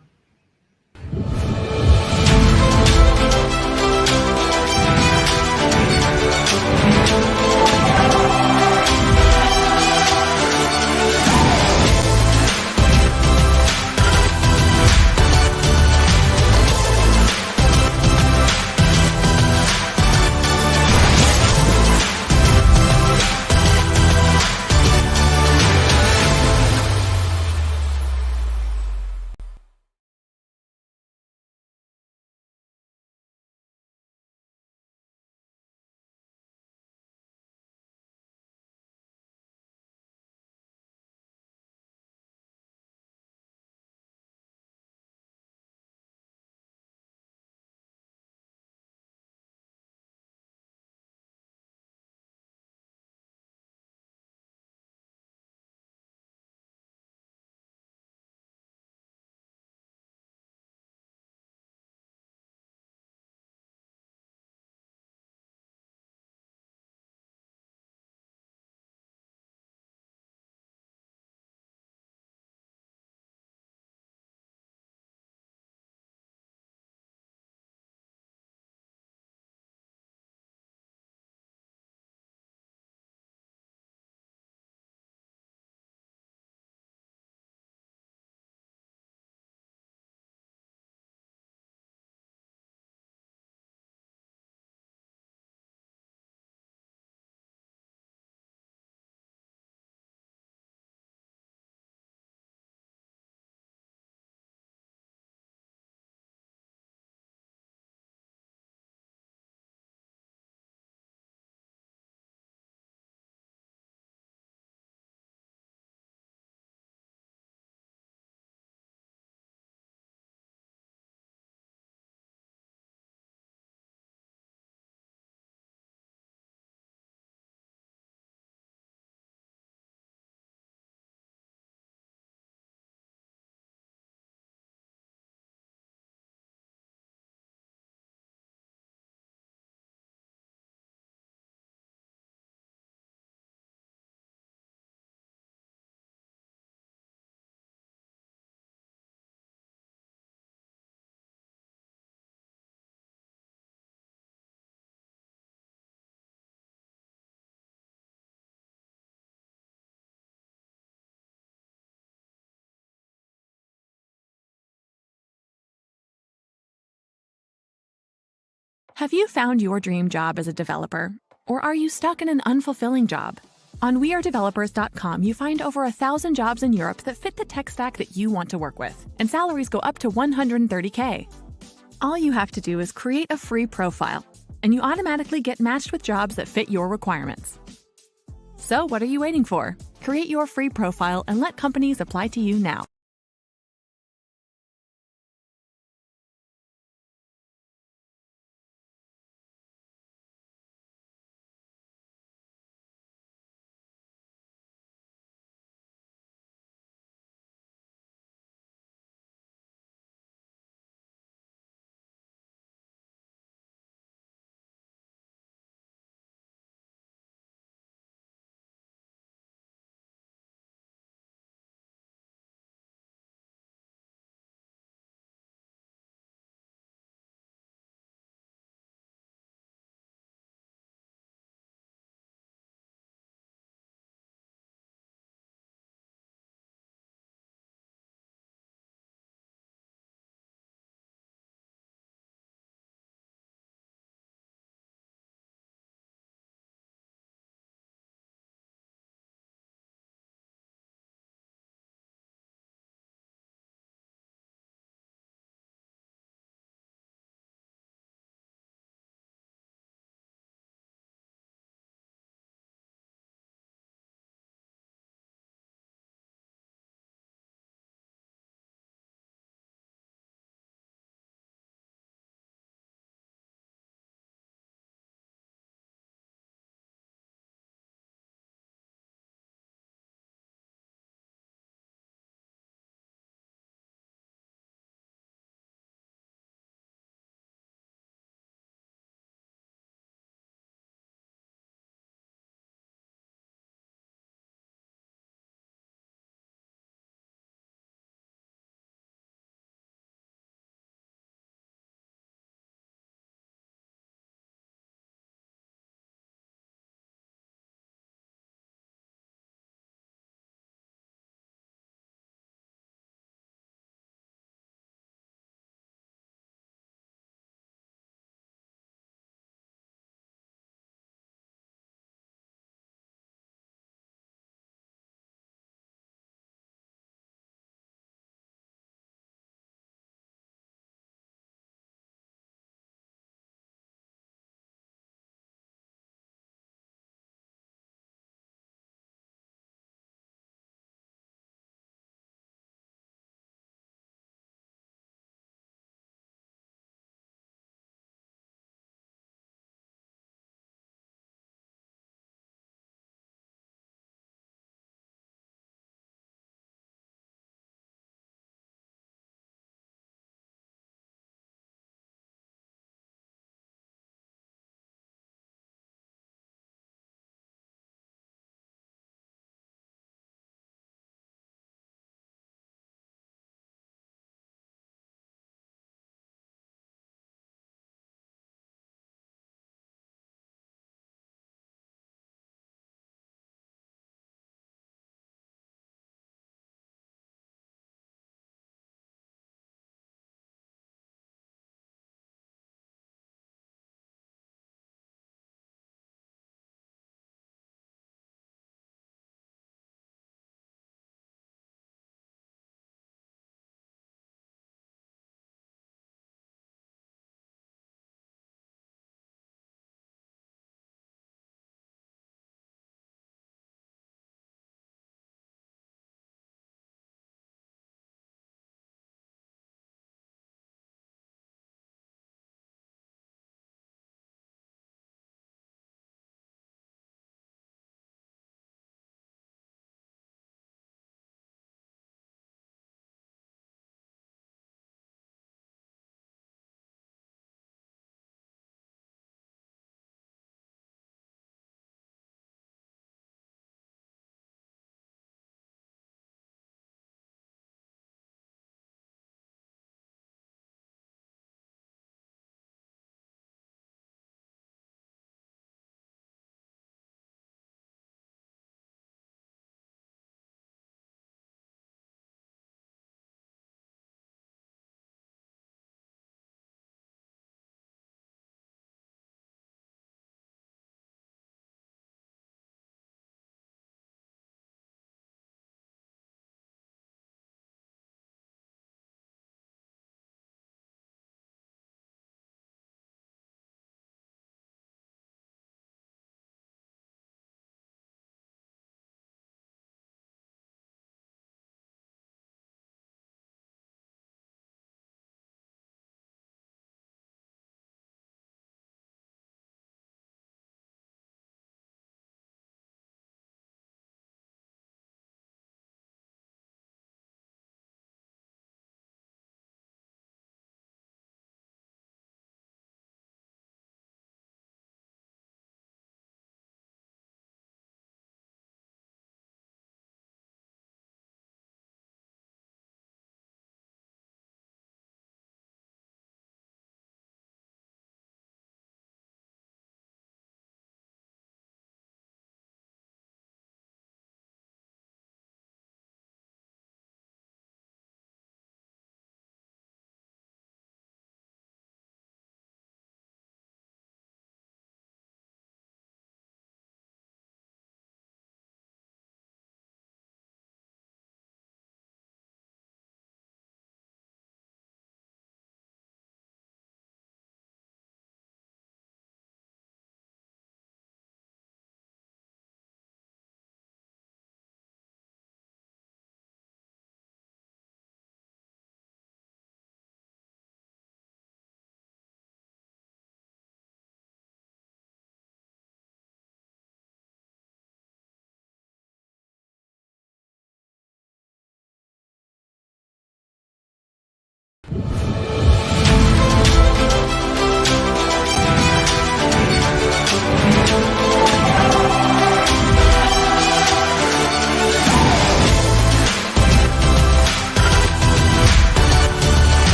Have you found your dream job as a developer? Or are you stuck in an unfulfilling job? On WeAreDevelopers.com, you find over 1,000 jobs in Europe that fit the tech stack that you want to work with, and salaries go up to $130K. All you have to do is create a free profile, and you automatically get matched with jobs that fit your requirements. So what are you waiting for? Create your free profile and let companies apply to you now.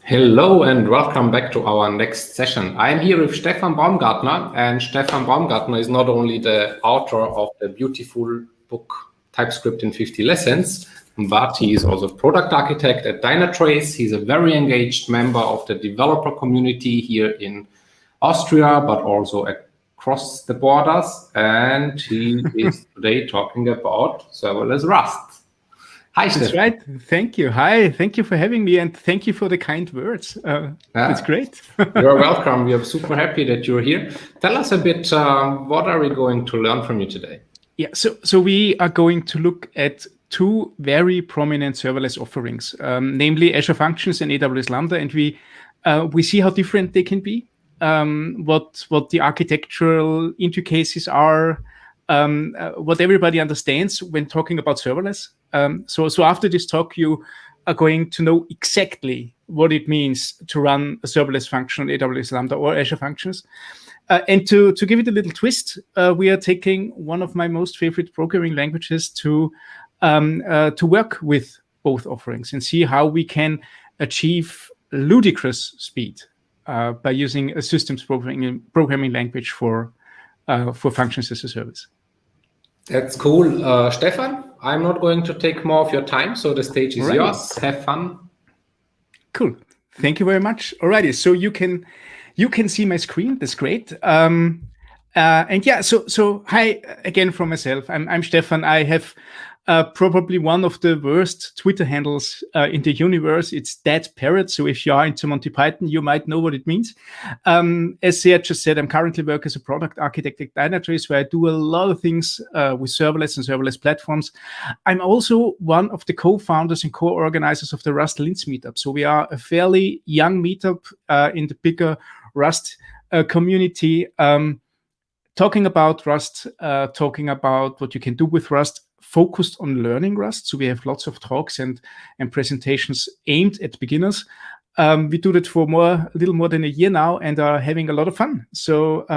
Hello and welcome back to our next session. I'm here with Stefan Baumgartner, and Stefan Baumgartner is not only the author of the beautiful book TypeScript in 50 Lessons, but he is also product architect at Dynatrace. He's a very engaged member of the developer community here in Austria, but also across the borders. And he is today talking about serverless Rust. Hi, Stefan.
That's right. Thank you. Hi. Thank you for having me, and thank you for the kind words. It's great.
You're welcome. We are super happy that you're here. Tell us a bit, what are we going to learn from you today?
Yeah. So we are going to look at two very prominent serverless offerings, namely Azure Functions and AWS Lambda, and we see how different they can be, what the architectural interfaces are, what everybody understands when talking about serverless. So after this talk, you are going to know exactly what it means to run a serverless function on AWS Lambda or Azure Functions. And to give it a little twist, we are taking one of my most favorite programming languages to work with both offerings and see how we can achieve ludicrous speed by using a systems programming language for functions as a service.
That's cool. Stefan, I'm not going to take more of your time, so the stage is yours. Have fun.
Cool. Thank you very much. Alrighty, so you can see my screen. That's great. And yeah, so hi again from myself. I'm Stefan. I have probably one of the worst Twitter handles in the universe. It's Dead Parrot. So if you are into Monty Python, you might know what it means. As Serge just said, I'm currently working as a product architect at Dynatrace, where I do a lot of things with serverless and serverless platforms. I'm also one of the co-founders and co-organizers of the Rust Linz meetup. So we are a fairly young meetup in the bigger Rust community, talking about Rust, talking about what you can do with Rust, focused on learning Rust. So we have lots of talks and presentations aimed at beginners. We do that for a little more than a year now and are having a lot of fun. So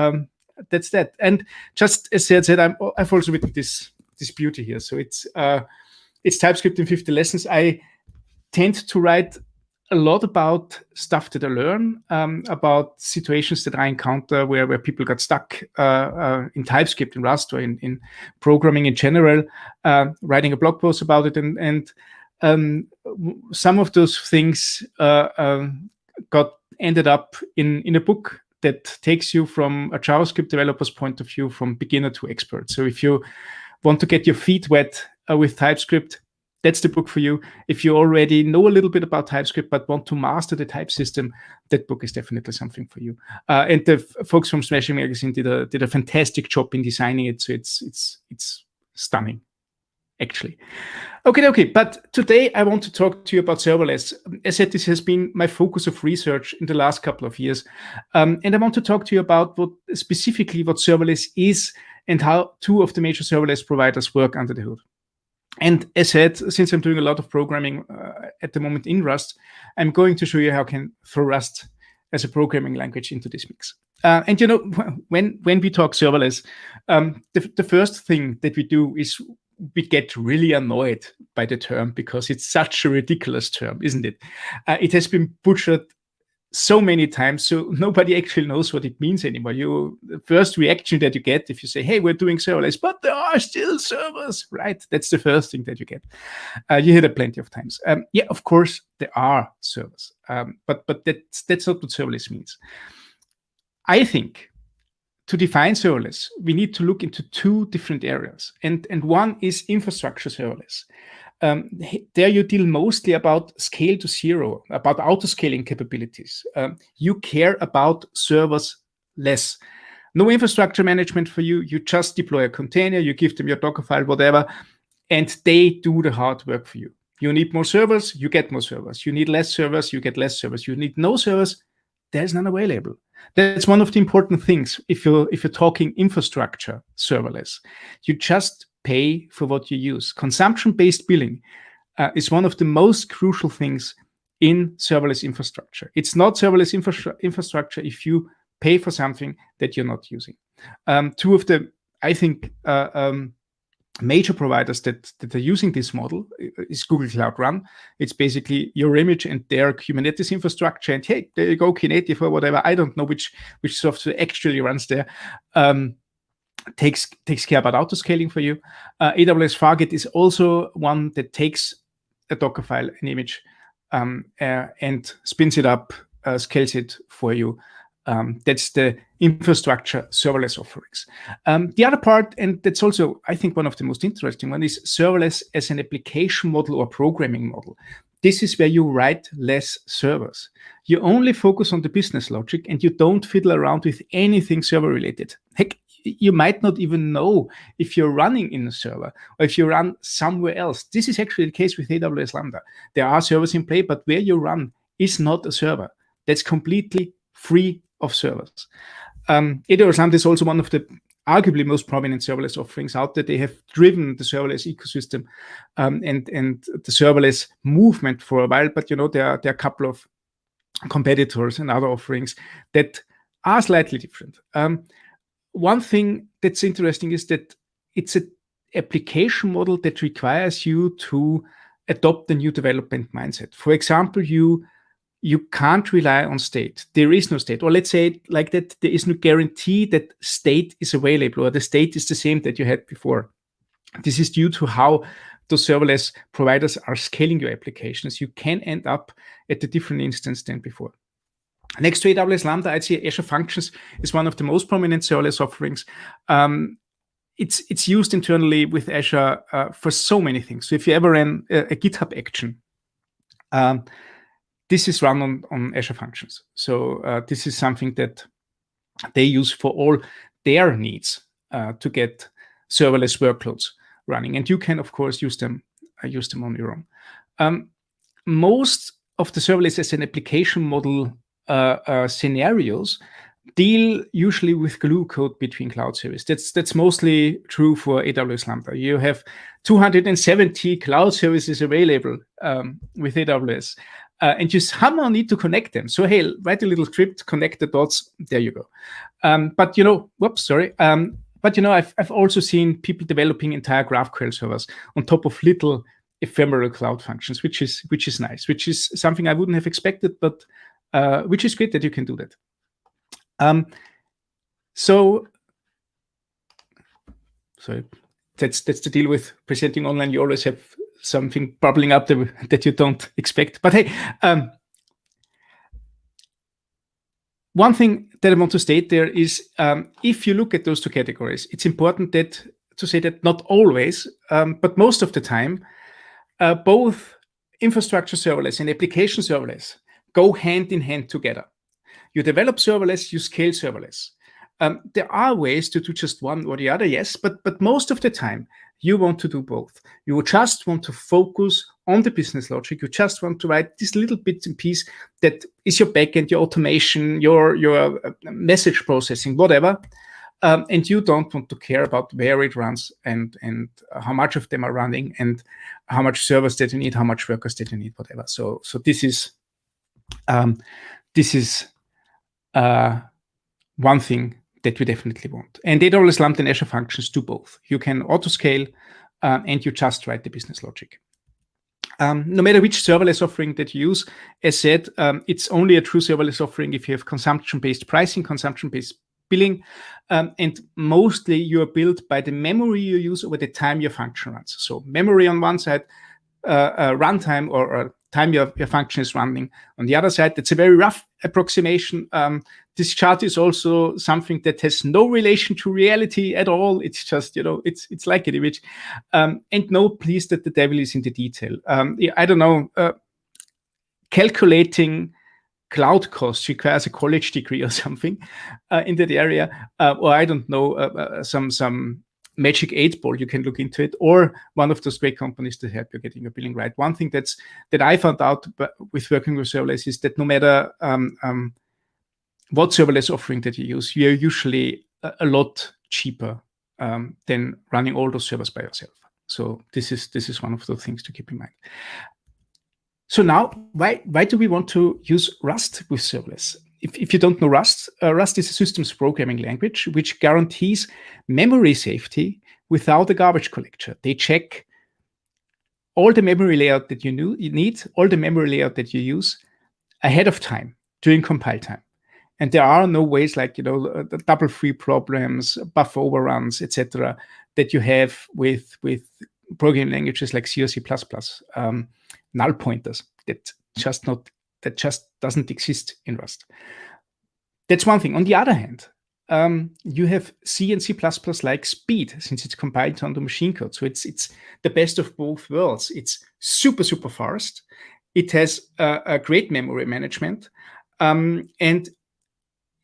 that's that. And just as Serge said, I've also written this beauty here. So it's TypeScript in 50 Lessons. I tend to write a lot about stuff that I learn, about situations that I encounter where people got stuck in TypeScript, in Rust, or in programming in general, writing a blog post about it. And some of those things ended up in a book that takes you from a JavaScript developer's point of view, from beginner to expert. So if you want to get your feet wet with TypeScript, that's the book for you. If you already know a little bit about TypeScript but want to master the type system, that book is definitely something for you. And the folks from Smashing Magazine did a fantastic job in designing it. So it's stunning, actually. Okay. But today I want to talk to you about serverless. As I said, this has been my focus of research in the last couple of years. And I want to talk to you about what serverless is and how two of the major serverless providers work under the hood. And as said, since I'm doing a lot of programming at the moment in Rust, I'm going to show you how I can throw Rust as a programming language into this mix. And when we talk serverless, the first thing that we do is we get really annoyed by the term because it's such a ridiculous term, isn't it? It has been butchered so many times, so nobody actually knows what it means anymore. The first reaction that you get if you say, hey, we're doing serverless, but there are still servers, right? That's the first thing that you get. You hear that plenty of times. Yeah, of course, there are servers, but that's not what serverless means. I think to define serverless, we need to look into two different areas. And one is infrastructure serverless. There you deal mostly about scale to zero, about auto-scaling capabilities. You care about servers less. No infrastructure management for you. You just deploy a container, you give them your Docker file, whatever, and they do the hard work for you. You need more servers, you get more servers. You need less servers, you get less servers. You need no servers, there's none available. That's one of the important things if you're talking infrastructure serverless. You just pay for what you use. Consumption-based billing is one of the most crucial things in serverless infrastructure. It's not serverless infrastructure if you pay for something that you're not using. Two of the, I think, major providers that are using this model is Google Cloud Run. It's basically your image and their Kubernetes infrastructure, and hey, there you go, Knative or whatever. I don't know which software actually runs there. Takes care about auto-scaling for you. AWS Fargate is also one that takes a Docker file, an image, and spins it up, scales it for you. That's the infrastructure serverless offerings. The other part, and that's also, I think, one of the most interesting one, is serverless as an application model or programming model. This is where you write less servers. You only focus on the business logic, and you don't fiddle around with anything server related. Heck, you might not even know if you're running in a server or if you run somewhere else. This is actually the case with AWS Lambda. There are servers in play, but where you run is not a server. That's completely free of servers. AWS Lambda is also one of the arguably most prominent serverless offerings out there. They have driven the serverless ecosystem and the serverless movement for a while, but there are a couple of competitors and other offerings that are slightly different. One thing that's interesting is that it's an application model that requires you to adopt a new development mindset. For example, you can't rely on state. There is no state. Or let's say it like that, there is no guarantee that state is available or the state is the same that you had before. This is due to how the serverless providers are scaling your applications. You can end up at a different instance than before. Next to AWS Lambda, I'd say Azure Functions is one of the most prominent serverless offerings. It's used internally with Azure for so many things. So if you ever ran a GitHub action, this is run on Azure Functions. So this is something that they use for all their needs to get serverless workloads running. And you can, of course, use them on your own. Most of the serverless as an application model scenarios deal usually with glue code between cloud services. That's mostly true for AWS Lambda. You have 270 cloud services available with AWS, and you somehow need to connect them. So hey, write a little script, connect the dots. There you go. But I've also seen people developing entire GraphQL servers on top of little ephemeral cloud functions, which is nice, which is something I wouldn't have expected, but which is great that you can do that. So that's the deal with presenting online. You always have something bubbling up there that you don't expect. But hey, one thing that I want to state there is if you look at those two categories, it's important to say that not always, but most of the time, both infrastructure serverless and application serverless go hand in hand together. You develop serverless, you scale serverless. There are ways to do just one or the other, yes, but most of the time you want to do both. You just want to focus on the business logic. You just want to write this little bits and piece that is your backend, your automation, your message processing, whatever. And you don't want to care about where it runs and how much of them are running and how much servers that you need, how much workers that you need, whatever. So this is one thing that we definitely want. And AWS Lambda and Azure Functions do both. You can auto-scale and you just write the business logic. No matter which serverless offering that you use, as said, it's only a true serverless offering if you have consumption-based pricing, consumption-based billing, and mostly you are billed by the memory you use over the time your function runs. So memory on one side, runtime or time your function is running on the other side. That's a very rough approximation. This chart is also something that has no relation to reality at all. It's just, it's like an image. And no, please, that the devil is in the detail. I don't know, calculating cloud costs requires a college degree or something in that area. Or I don't know, some magic 8-ball, you can look into it, or one of those great companies that help you getting your billing right. One thing that I found out with working with serverless is that no matter what serverless offering that you use, you're usually a lot cheaper than running all those servers by yourself. So this is one of those things to keep in mind. So now, why do we want to use Rust with serverless? If you don't know Rust, Rust is a systems programming language which guarantees memory safety without a garbage collector. They check all the memory layout that you need, all the memory layout that you use ahead of time during compile time. And there are no ways like, the double free problems, buffer overruns, etc., that you have with programming languages like C or C++, null pointers that just doesn't exist in Rust. That's one thing. On the other hand, you have C and C++ like speed, since it's compiled onto machine code. So it's the best of both worlds. It's super, super fast. It has a great memory management. And in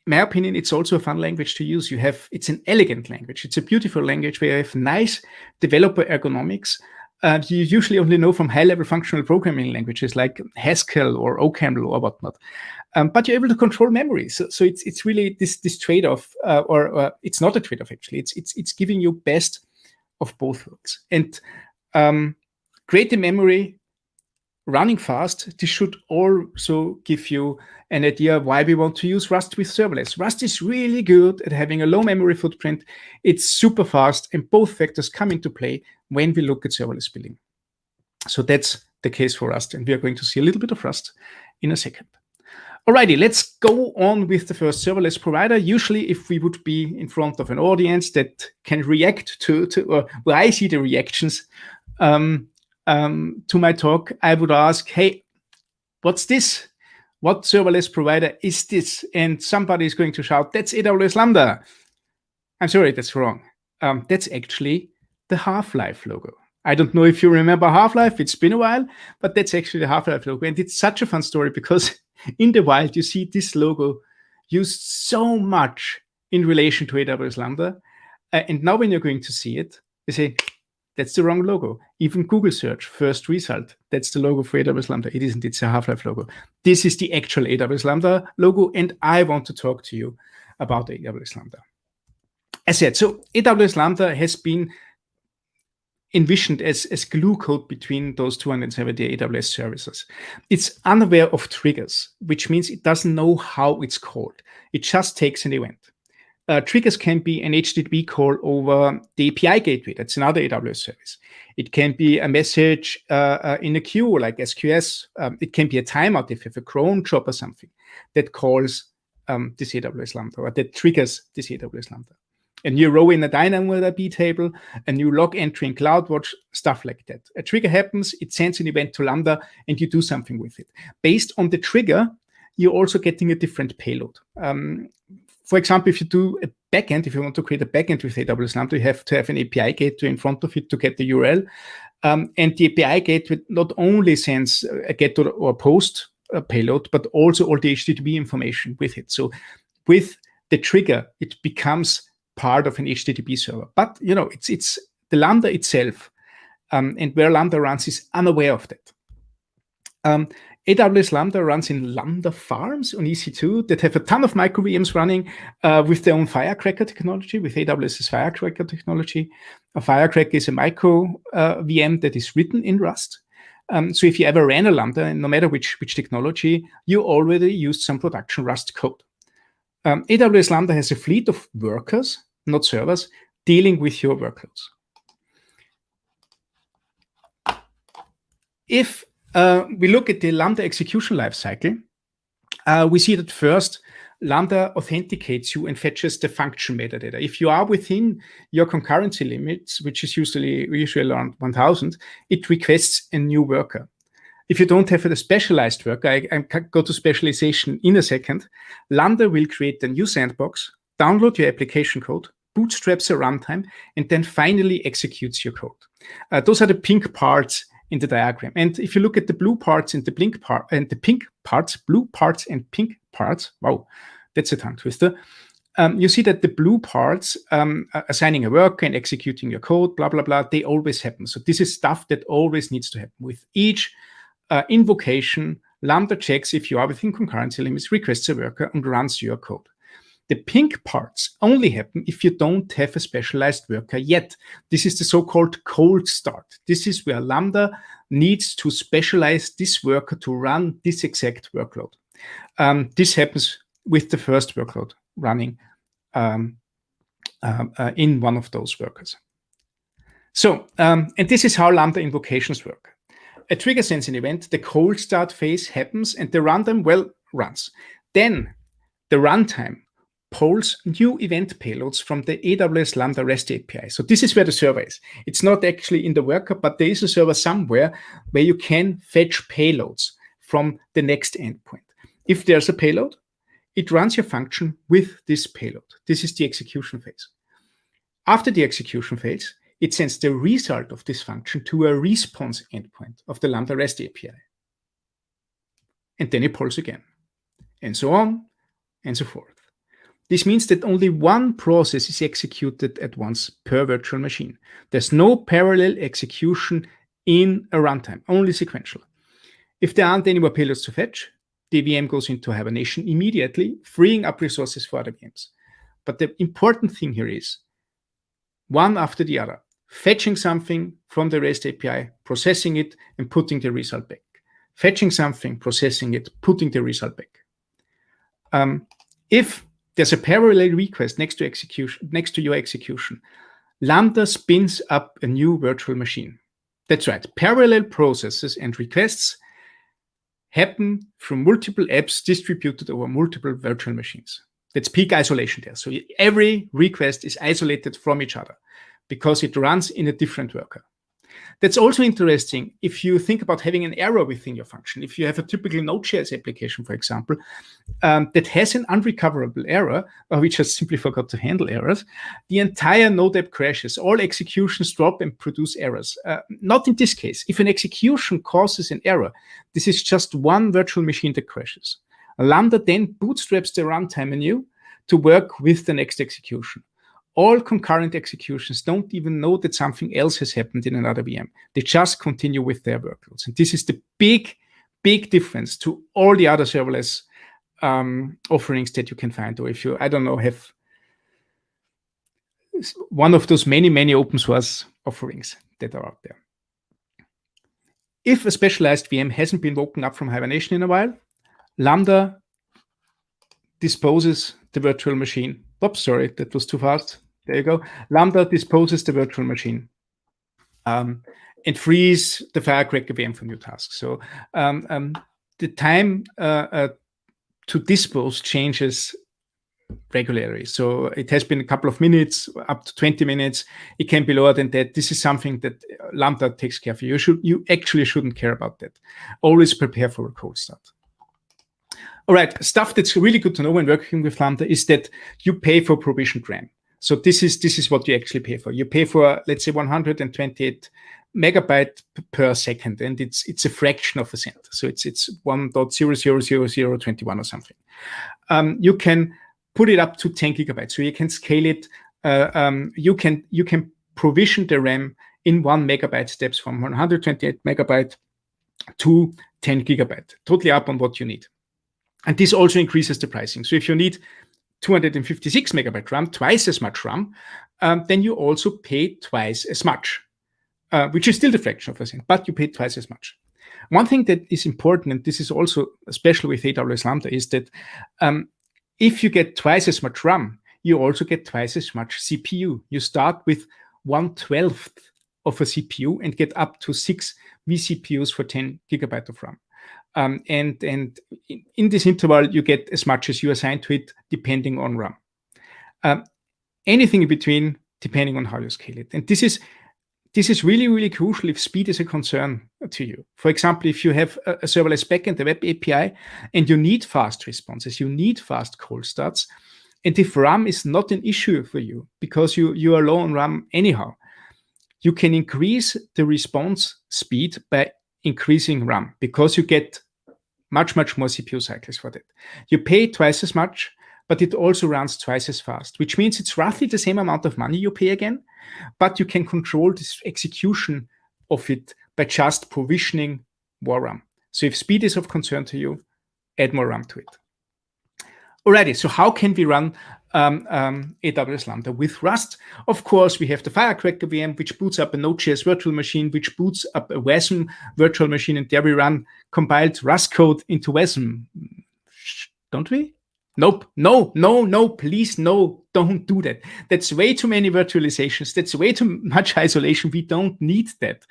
my opinion, it's also a fun language to use. It's an elegant language. It's a beautiful language where you have nice developer ergonomics. You usually only know from high-level functional programming languages like Haskell or OCaml or whatnot. But you're able to control memory. So it's really this trade-off, or it's not a trade-off actually. It's giving you best of both worlds. And great in memory, running fast. This should also give you an idea why we want to use Rust with serverless. Rust is really good at having a low memory footprint. It's super fast, and both factors come into play when we look at serverless building. So that's the case for Rust, and we are going to see a little bit of Rust in a second. Alrighty, let's go on with the first serverless provider. Usually, if we would be in front of an audience that can react to or where I see the reactions to my talk, I would ask, hey, what's this? What serverless provider is this? And somebody is going to shout, that's AWS Lambda. I'm sorry, that's wrong. That's actually the Half-Life logo. I don't know if you remember Half-Life. It's been a while, but that's actually the Half-Life logo. And it's such a fun story because in the wild, you see this logo used so much in relation to AWS Lambda. And now when you're going to see it, you say, that's the wrong logo. Even Google search, first result, that's the logo for AWS Lambda. It isn't, it's a Half-Life logo. This is the actual AWS Lambda logo, and I want to talk to you about AWS Lambda. As said, so AWS Lambda has been envisioned as glue code between those 270 AWS services. It's unaware of triggers, which means it doesn't know how it's called. It just takes an event. Triggers can be an HTTP call over the API gateway. That's another AWS service. It can be a message in a queue like SQS. It can be a timeout if you have a cron job or something that calls this AWS Lambda, or that triggers this AWS Lambda. A new row in a DynamoDB table, a new log entry in CloudWatch, stuff like that. A trigger happens, it sends an event to Lambda, and you do something with it. Based on the trigger, you're also getting a different payload. For example, if you do a backend, if you want to create a backend with AWS Lambda, you have to have an API gateway in front of it to get the URL. And the API gateway not only sends a get or post payload, but also all the HTTP information with it. So with the trigger, it becomes part of an HTTP server. But, it's the Lambda itself, and where Lambda runs is unaware of that. AWS Lambda runs in Lambda farms on EC2 that have a ton of micro VMs running with their own Firecracker technology, with AWS's Firecracker technology. A Firecracker is a micro VM that is written in Rust. So if you ever ran a Lambda, no matter which technology, you already used some production Rust code. AWS Lambda has a fleet of workers, not servers, dealing with your workloads. If we look at the Lambda execution lifecycle, we see that first, Lambda authenticates you and fetches the function metadata. If you are within your concurrency limits, which is usually around 1,000, it requests a new worker. If you don't have a specialized worker, I go to specialization in a second, Lambda will create a new sandbox, download your application code, bootstraps a runtime, and then finally executes your code. Those are the pink parts in the diagram. And if you look at the blue parts and the pink parts, blue parts and pink parts, wow, that's a tongue twister. You see that the blue parts, assigning a worker and executing your code, blah, blah, blah, they always happen. So this is stuff that always needs to happen. With each invocation, Lambda checks if you are within concurrency limits, requests a worker, and runs your code. The pink parts only happen if you don't have a specialized worker yet. This is the so-called cold start. This is where Lambda needs to specialize this worker to run this exact workload. This happens with the first workload running in one of those workers. So, and this is how Lambda invocations work. A trigger sends an event, the cold start phase happens, and the runtime, runs. Then the runtime polls new event payloads from the AWS Lambda REST API. So this is where the server is. It's not actually in the worker, but there is a server somewhere where you can fetch payloads from the next endpoint. If there's a payload, it runs your function with this payload. This is the execution phase. After the execution phase, it sends the result of this function to a response endpoint of the Lambda REST API. And then it polls again, and so on, and so forth. This means that only one process is executed at once per virtual machine. There's no parallel execution in a runtime, only sequential. If there aren't any more payloads to fetch, the VM goes into hibernation immediately, freeing up resources for other VMs. But the important thing here is one after the other, fetching something from the REST API, processing it, and putting the result back. Fetching something, processing it, putting the result back. If there's a parallel request next to your execution, Lambda spins up a new virtual machine. That's right. Parallel processes and requests happen from multiple apps distributed over multiple virtual machines. That's peak isolation there. So every request is isolated from each other because it runs in a different worker. That's also interesting if you think about having an error within your function. If you have a typical Node.js application, for example, that has an unrecoverable error, or we just simply forgot to handle errors, the entire Node app crashes. All executions drop and produce errors. Not in this case. If an execution causes an error, this is just one virtual machine that crashes. Lambda then bootstraps the runtime anew to work with the next execution. All concurrent executions don't even know that something else has happened in another VM. They just continue with their workloads. And this is the big, big difference to all the other serverless offerings that you can find. Or if you, I don't know, have one of those many, many open source offerings that are out there. If a specialized VM hasn't been woken up from hibernation in a while, Lambda disposes the virtual machine. Oops, sorry, that was too fast. There you go. Lambda disposes the virtual machine and frees the Firecracker VM for new tasks. So the time to dispose changes regularly. So it has been a couple of minutes, up to 20 minutes. It can be lower than that. This is something that Lambda takes care of. You actually shouldn't care about that. Always prepare for a cold start. All right, stuff that's really good to know when working with Lambda is that you pay for provisioned RAM. So this is what you actually pay for. You pay for, let's say, 128 megabyte per second, and it's a fraction of a cent. So it's 1.0000021 or something. You can put it up to 10 gigabytes. So you can scale it. You can provision the RAM in 1 megabyte steps from 128 megabyte to 10 gigabyte, totally up on what you need. And this also increases the pricing. So if you need 256 megabyte RAM, twice as much RAM, then you also pay twice as much, which is still the fraction of a cent, but you pay twice as much. One thing that is important, and this is also especially with AWS Lambda, is that if you get twice as much RAM, you also get twice as much CPU. You start with 1/12 of a CPU and get up to 6 vCPUs for 10 gigabyte of RAM. And in this interval, you get as much as you assign to it, depending on RAM. Anything in between, depending on how you scale it. And this is really, really crucial if speed is a concern to you. For example, if you have a serverless backend, a web API, and you need fast responses, you need fast cold starts, and if RAM is not an issue for you because you are low on RAM anyhow, you can increase the response speed by increasing RAM because you get much, much more CPU cycles for that. You pay twice as much, but it also runs twice as fast, which means it's roughly the same amount of money you pay again, but you can control this execution of it by just provisioning more RAM. So if speed is of concern to you, add more RAM to it. Alrighty, so how can we run AWS Lambda with Rust? Of course, we have the Firecracker VM, which boots up a Node.js virtual machine, which boots up a WASM virtual machine, and there we run compiled Rust code into WASM. Don't we? Nope. No, please, no. Don't do that. That's way too many virtualizations. That's way too much isolation. We don't need that.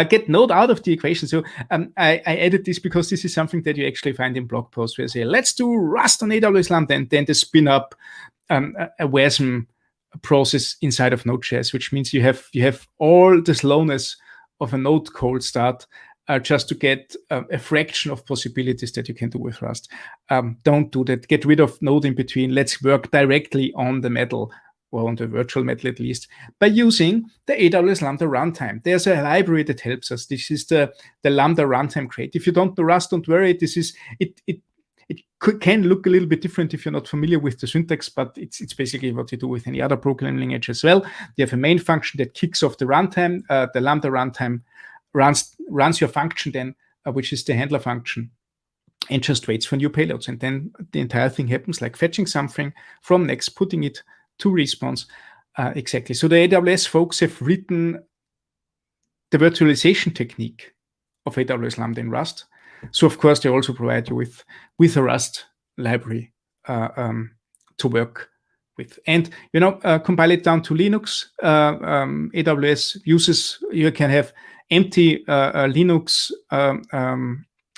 Get Node out of the equation. So I added this because this is something that you actually find in blog posts where they say, let's do Rust on AWS Lambda, and then they spin up a WASM process inside of Node.js, which means you have all the slowness of a Node cold start just to get a fraction of possibilities that you can do with Rust. Don't do that. Get rid of Node in between. Let's work directly on the metal, or on the virtual metal at least, by using the AWS Lambda runtime. There's a library that helps us. This is the Lambda runtime crate. If you don't know Rust, don't worry. It can look a little bit different if you're not familiar with the syntax, but it's basically what you do with any other programming language as well. You have a main function that kicks off the runtime. The Lambda runtime runs your function then, which is the handler function, and just waits for new payloads. And then the entire thing happens, like fetching something from Next, putting it to response. Exactly. So the AWS folks have written the virtualization technique of AWS Lambda in Rust. So of course they also provide you with a Rust library to work with, and compile it down to Linux. AWS uses, you can have empty Linux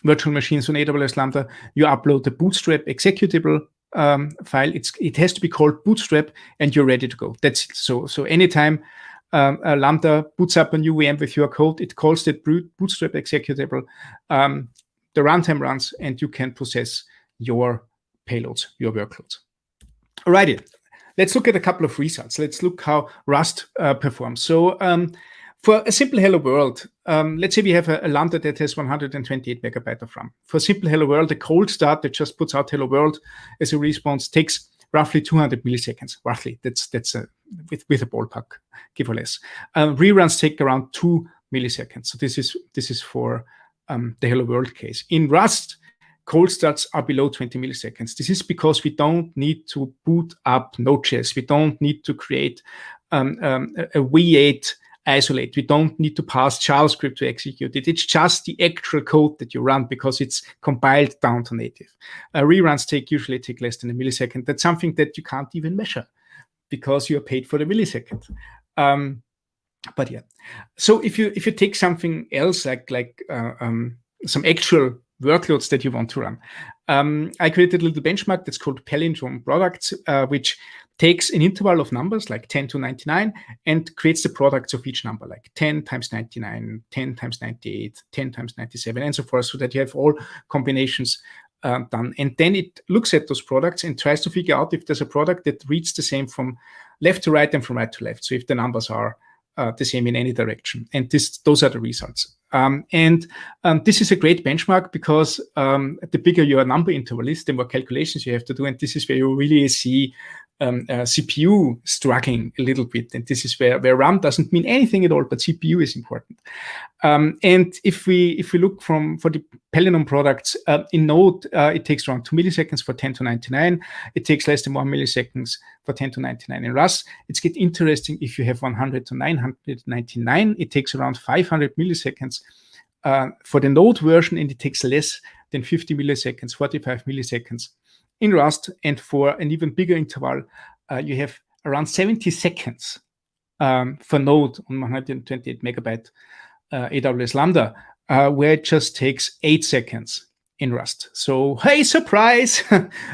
virtual machines on AWS Lambda. You upload the Bootstrap executable file. It has to be called Bootstrap, and you're ready to go. That's it. So anytime Lambda boots up a new VM with your code, it calls that Bootstrap executable. The runtime runs, and you can process your payloads, your workloads. Alrighty, let's look at a couple of results. Let's look how Rust performs. So for a simple hello world, let's say we have a Lambda that has 128 megabytes of RAM. For simple hello world, a cold start that just puts out hello world as a response takes roughly 200 milliseconds. Roughly, that's with a ballpark, give or less. Reruns take around 2 milliseconds. So this is for the hello world case. In Rust, cold starts are below 20 milliseconds. This is because we don't need to boot up Node.js. We don't need to create a V8 isolate. We don't need to pass JavaScript to execute it. It's just the actual code that you run because it's compiled down to native. Reruns usually take less than a millisecond. That's something that you can't even measure because you are paid for the millisecond. But yeah, so if you take something else like some actual workloads that you want to run, I created a little benchmark that's called palindrome products, which takes an interval of numbers like 10 to 99 and creates the products of each number, like 10 times 99, 10 times 98, 10 times 97, and so forth, so that you have all combinations done. And then it looks at those products and tries to figure out if there's a product that reads the same from left to right and from right to left. So if the numbers are the same in any direction. And those are the results. This is a great benchmark because the bigger your number interval is, the more calculations you have to do. And this is where you really see CPU struggling a little bit. And this is where RAM doesn't mean anything at all, but CPU is important. And if we look for the palindrome products in Node, it takes around 2 milliseconds for 10 to 99. It takes less than 1 milliseconds for 10 to 99. In Rust, it's get interesting if you have 100 to 999. It takes around 500 milliseconds for the Node version, and it takes less than 50 milliseconds, 45 milliseconds in Rust. And for an even bigger interval, you have around 70 seconds for Node on 128 megabyte AWS Lambda, where it just takes 8 seconds in Rust. So, hey, surprise!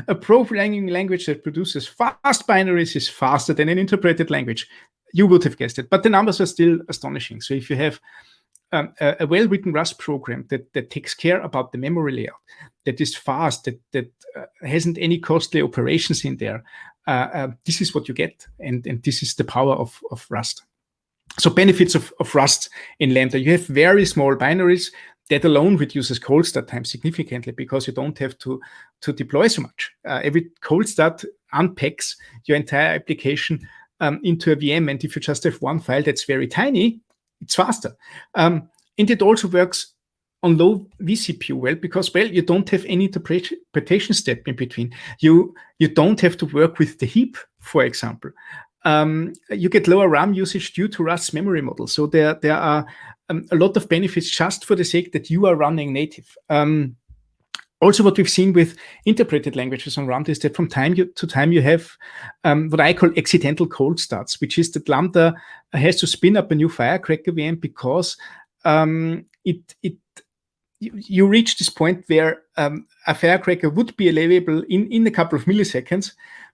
A programming language that produces fast binaries is faster than an interpreted language. You would have guessed it, but the numbers are still astonishing. So if you have a well-written Rust program that takes care about the memory layout, that is fast, that hasn't any costly operations in there, this is what you get, and this is the power of Rust. So benefits of Rust in Lambda: you have very small binaries. That alone reduces cold start time significantly because you don't have to deploy so much. Every cold start unpacks your entire application into a VM, and if you just have one file that's very tiny, it's faster. And it also works on low vCPU well because, well, you don't have any interpretation step in between. You don't have to work with the heap, for example. You get lower RAM usage due to Rust's memory model. So there are a lot of benefits just for the sake that you are running native. Also, what we've seen with interpreted languages on Lambda is that from time to time you have what I call accidental cold starts, which is that Lambda has to spin up a new Firecracker VM because you reach this point where a Firecracker would be available in a couple of milliseconds,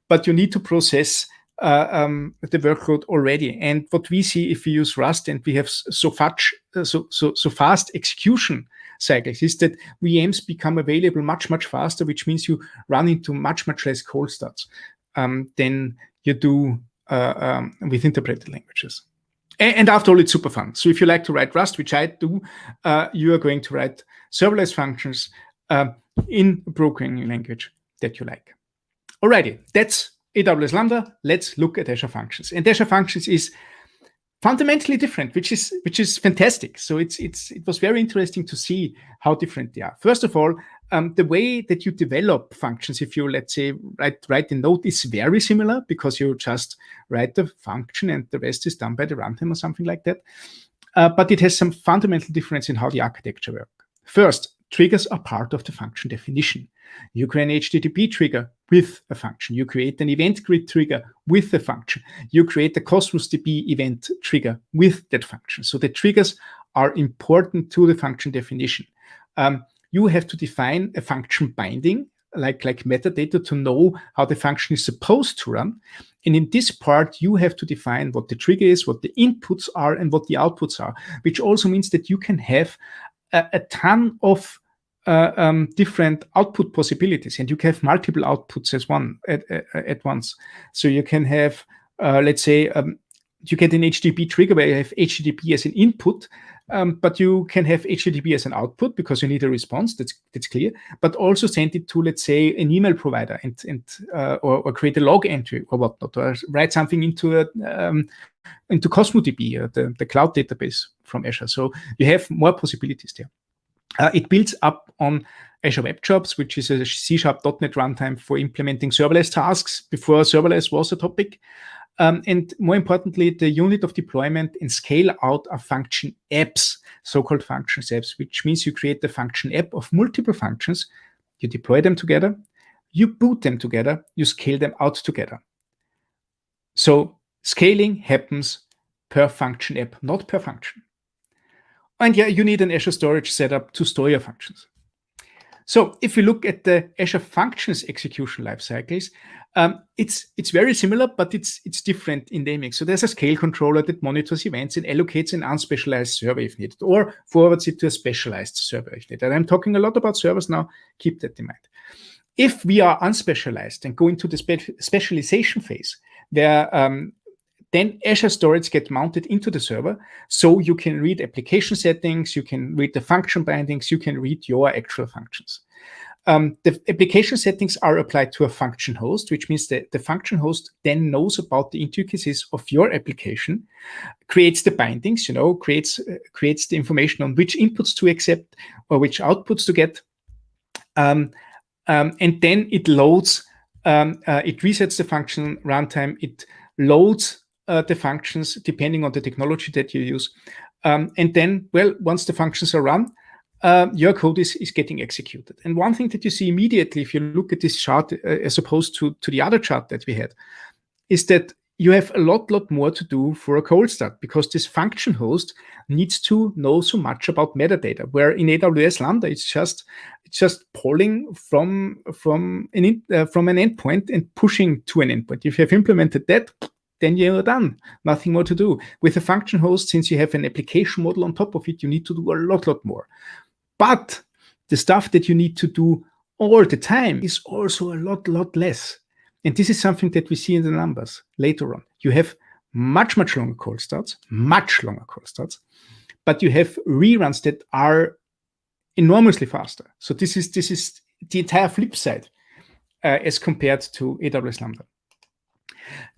but you need to process the workload already. And what we see if we use Rust and we have so fast execution cycles is that VMs become available much faster, which means you run into much less cold starts than you do with interpreted languages. And after all, it's super fun. So if you like to write Rust, which I do, you are going to write serverless functions in a programming language that you like. Alrighty, that's AWS Lambda. Let's look at Azure Functions. And Azure Functions is fundamentally different, which is fantastic. So it was very interesting to see how different they are. First of all, the way that you develop functions, if you, let's say, write a node, is very similar because you just write the function and the rest is done by the runtime or something like that. But it has some fundamental difference in how the architecture works. First, triggers are part of the function definition. You create an HTTP trigger with a function. You create an event grid trigger with a function. You create a Cosmos DB event trigger with that function. So the triggers are important to the function definition. You have to define a function binding, like metadata, to know how the function is supposed to run. And in this part, you have to define what the trigger is, what the inputs are, and what the outputs are, which also means that you can have a ton of different output possibilities, and you can have multiple outputs at once. So you can have, let's say, you get an HTTP trigger where you have HTTP as an input, but you can have HTTP as an output because you need a response. That's clear. But also send it to, let's say, an email provider or create a log entry or whatnot, or write something into Cosmos DB, the cloud database from Azure. So you have more possibilities there. It builds up on Azure Web Jobs, which is a C#.NET runtime for implementing serverless tasks before serverless was a topic. And more importantly, the unit of deployment and scale out are function apps, so-called function apps, which means you create the function app of multiple functions, you deploy them together, you boot them together, you scale them out together. So scaling happens per function app, not per function. And yeah, you need an Azure storage setup to store your functions. So if we look at the Azure Functions execution lifecycles, it's very similar, but it's different in naming. So there's a scale controller that monitors events and allocates an unspecialized server if needed, or forwards it to a specialized server if needed. And I'm talking a lot about servers now. Keep that in mind. If we are unspecialized and go into the specialization phase, then Azure storage gets mounted into the server, so you can read application settings, you can read the function bindings, you can read your actual functions. The application settings are applied to a function host, which means that the function host then knows about the intricacies of your application, creates the bindings, creates the information on which inputs to accept or which outputs to get, and then it loads, it resets the function runtime, it loads the functions depending on the technology that you use. And then, once the functions are run, your code is getting executed. And one thing that you see immediately, if you look at this chart as opposed to the other chart that we had, is that you have a lot more to do for a cold start, because this function host needs to know so much about metadata, where in AWS Lambda, it's just polling from an endpoint and pushing to an endpoint. If you have implemented that, then you're done. Nothing more to do. With a function host, since you have an application model on top of it, you need to do a lot more. But the stuff that you need to do all the time is also a lot less. And this is something that we see in the numbers later on. You have much longer cold starts, but you have reruns that are enormously faster. So this is the entire flip side as compared to AWS Lambda.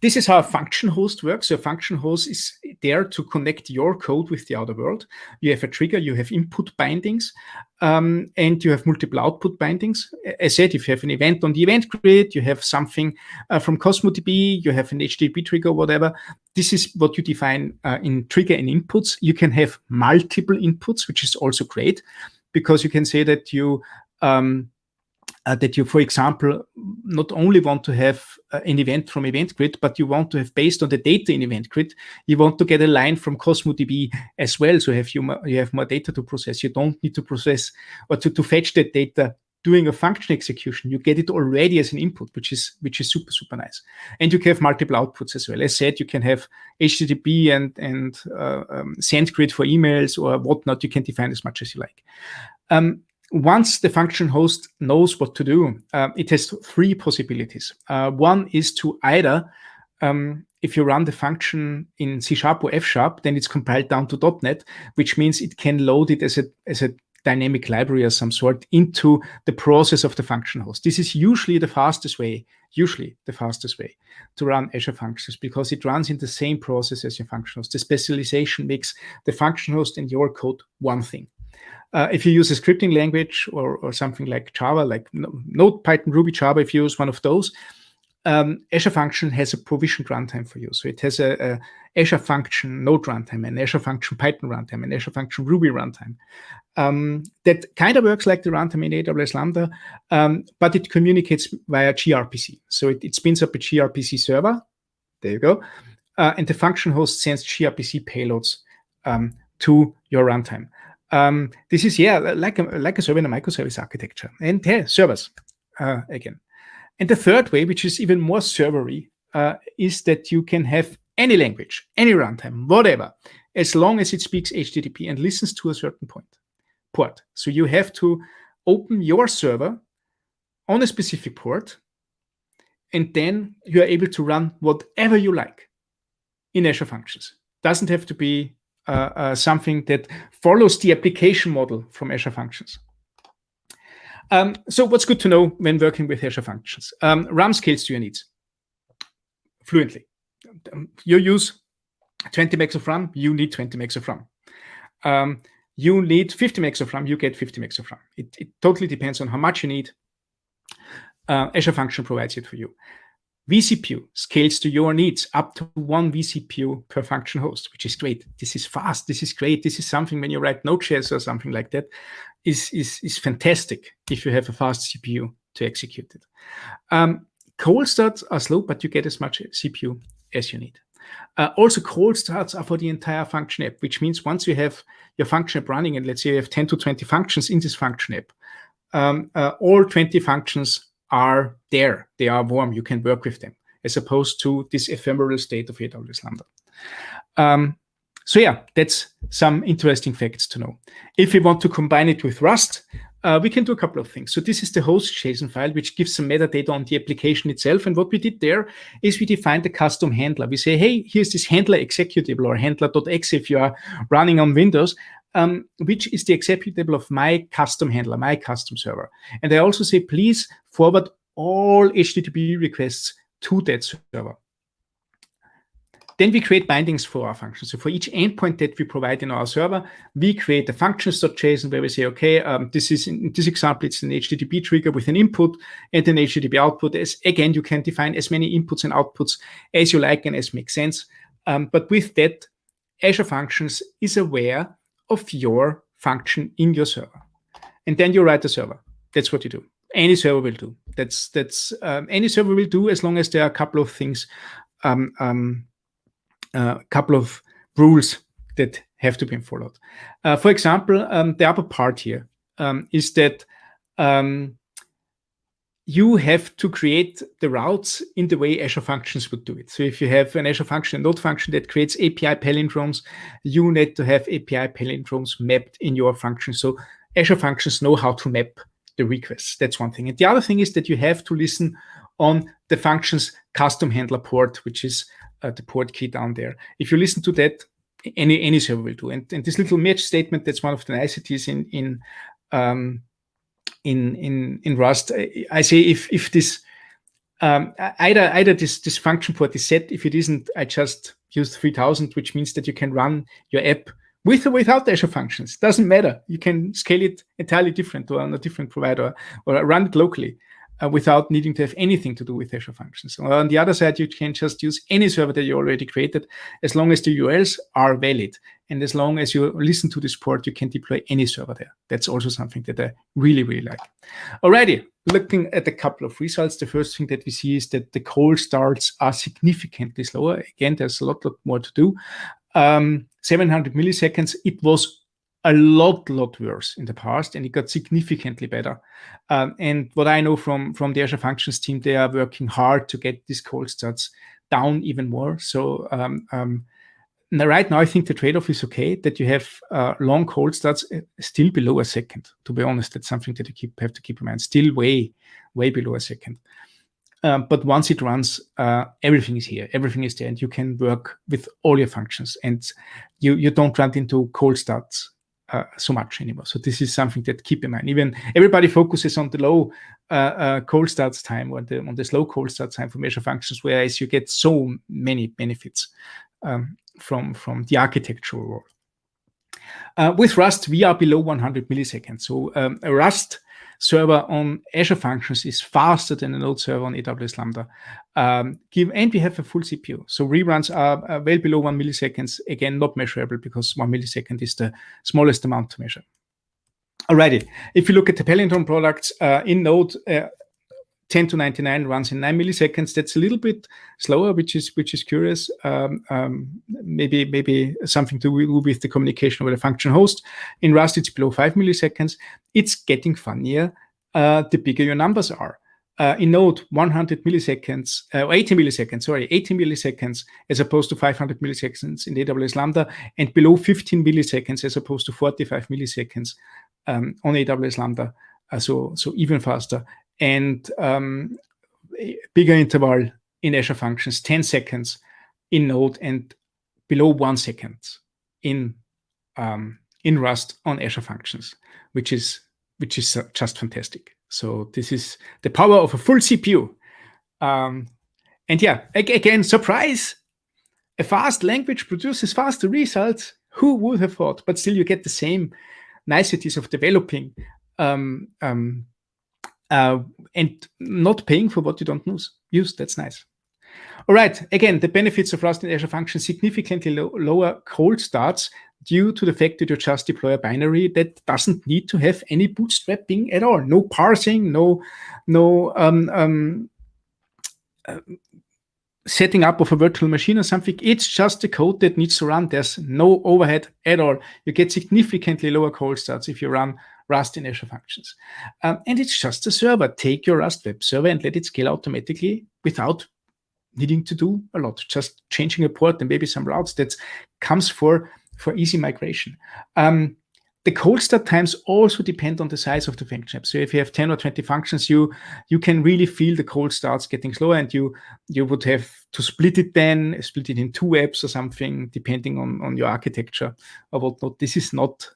This is how a function host works. So a function host is there to connect your code with the outer world. You have a trigger, you have input bindings, and you have multiple output bindings. As I said, if you have an event on the event grid, you have something from Cosmos DB, you have an HTTP trigger, whatever. This is what you define in trigger and inputs. You can have multiple inputs, which is also great, because you can say that you that you, for example, not only want to have an event from Event Grid, but you want to have, based on the data in Event Grid, you want to get a line from CosmoDB as well. So you have more data to process. You don't need to process or to fetch that data doing a function execution. You get it already as an input, which is super, super nice. And you can have multiple outputs as well. As said, you can have HTTP and SendGrid for emails or whatnot. You can define as much as you like. Once the function host knows what to do, it has three possibilities. One is to either, if you run the function in C# or F#, then it's compiled down to .NET, which means it can load it as a dynamic library of some sort into the process of the function host. This is usually the fastest way to run Azure Functions, because it runs in the same process as your function host. The specialization makes the function host and your code one thing. If you use a scripting language or something like Java, like Node, Python, Ruby, Java, if you use one of those, Azure Function has a provisioned runtime for you. So it has a Azure Function Node runtime, an Azure Function Python runtime, an Azure Function Ruby runtime. That kind of works like the runtime in AWS Lambda, but it communicates via gRPC. So it spins up a gRPC server. There you go. And the function host sends gRPC payloads to your runtime. This is, like a server in a microservice architecture. And servers, again. And the third way, which is even more servery, is that you can have any language, any runtime, whatever, as long as it speaks HTTP and listens to a certain port. So you have to open your server on a specific port, and then you are able to run whatever you like in Azure Functions. Doesn't have to be something that follows the application model from Azure Functions. So what's good to know when working with Azure Functions? RAM scales to your needs fluently. You use 20 megs of RAM, you need 20 megs of RAM. You need 50 megs of RAM, you get 50 megs of RAM. It totally depends on how much you need. Azure Function provides it for you. vCPU scales to your needs, up to 1 vCPU per function host, which is great. This is fast. This is great. This is something when you write Node.js or something like that is fantastic if you have a fast CPU to execute it. Cold starts are slow, but you get as much CPU as you need. Also, cold starts are for the entire function app, which means once you have your function app running, and let's say you have 10 to 20 functions in this function app, all 20 functions are there. They are warm. You can work with them, as opposed to this ephemeral state of AWS Lambda. So that's some interesting facts to know. If we want to combine it with Rust, we can do a couple of things. So this is the host JSON file, which gives some metadata on the application itself. And what we did there is we defined a custom handler. We say, hey, here's this handler executable, or handler.exe if you are running on Windows, which is the executable of my custom handler, my custom server. And I also say, please forward all HTTP requests to that server. Then we create bindings for our functions. So for each endpoint that we provide in our server, we create a functions.json where we say, okay, this is, in this example, it's an HTTP trigger with an input and an HTTP output. Again, you can define as many inputs and outputs as you like and as makes sense. But with that, Azure Functions is aware of your function in your server. And then you write the server. That's what you do. Any server will do. That's any server will do, as long as there are a couple of things, couple of rules that have to be followed. For example, the upper part here is that you have to create the routes in the way Azure Functions would do it. So if you have an Azure Function, a Node function that creates API palindromes, you need to have API palindromes mapped in your function. So Azure Functions know how to map the requests. That's one thing. And the other thing is that you have to listen on the function's custom handler port, which is the port key down there. If you listen to that, any server will do. And this little match statement, that's one of the niceties in Rust. I say if this either this function port is set. If it isn't, I just use 3000, which means that you can run your app with or without Azure Functions. Doesn't matter. You can scale it entirely different or on a different provider or run it locally. without needing to have anything to do with Azure Functions. On the other side, you can just use any server that you already created, as long as the URLs are valid. And as long as you listen to this port, you can deploy any server there. That's also something that I really, really like. Alrighty, looking at a couple of results, the first thing that we see is that the cold starts are significantly slower. Again, there's a lot more to do. 700 milliseconds, it was a lot worse in the past, and it got significantly better. And what I know from the Azure Functions team, they are working hard to get these cold starts down even more. So right now, I think the trade-off is okay, that you have long cold starts still below a second. To be honest, that's something that you have to keep in mind. Still way below a second. But once it runs, everything is here. Everything is there, and you can work with all your functions, and you don't run into cold starts so much anymore. So this is something that keep in mind. Even everybody focuses on the low cold starts time, or on the slow cold start time for Azure Functions, whereas you get so many benefits from the architectural role. With Rust, we are below 100 milliseconds. So a Rust server on Azure Functions is faster than a node server on AWS Lambda. And we have a full CPU. So reruns are well below 1 milliseconds. Again, not measurable because 1 millisecond is the smallest amount to measure. Alrighty, if you look at the Palindrome products in Node, 10 to 99 runs in 9 milliseconds. That's a little bit slower, which is curious. Maybe something to do with the communication over the function host. In Rust, it's below 5 milliseconds. It's getting funnier the bigger your numbers are. In Node, 100 milliseconds, 80 milliseconds as opposed to 500 milliseconds in AWS Lambda, and below 15 milliseconds as opposed to 45 milliseconds on AWS Lambda. So even faster. And bigger interval in Azure Functions, 10 seconds in Node, and below 1 second in Rust on Azure Functions, which is just fantastic. So this is the power of a full CPU. And yeah, again, surprise! A fast language produces faster results. Who would have thought? But still, you get the same niceties of developing and not paying for what you don't use. That's nice. All right. Again, the benefits of Rust in Azure Functions: significantly lower cold starts due to the fact that you just deploy a binary that doesn't need to have any bootstrapping at all. No parsing, no setting up of a virtual machine or something. It's just the code that needs to run. There's no overhead at all. You get significantly lower cold starts if you run Rust in Azure Functions. And it's just a server. Take your Rust web server and let it scale automatically without needing to do a lot. Just changing a port and maybe some routes. That comes for easy migration. The cold start times also depend on the size of the function. So if you have 10 or 20 functions, you can really feel the cold starts getting slower, and you would have to split it in 2 apps or something, depending on your architecture or whatnot. This is not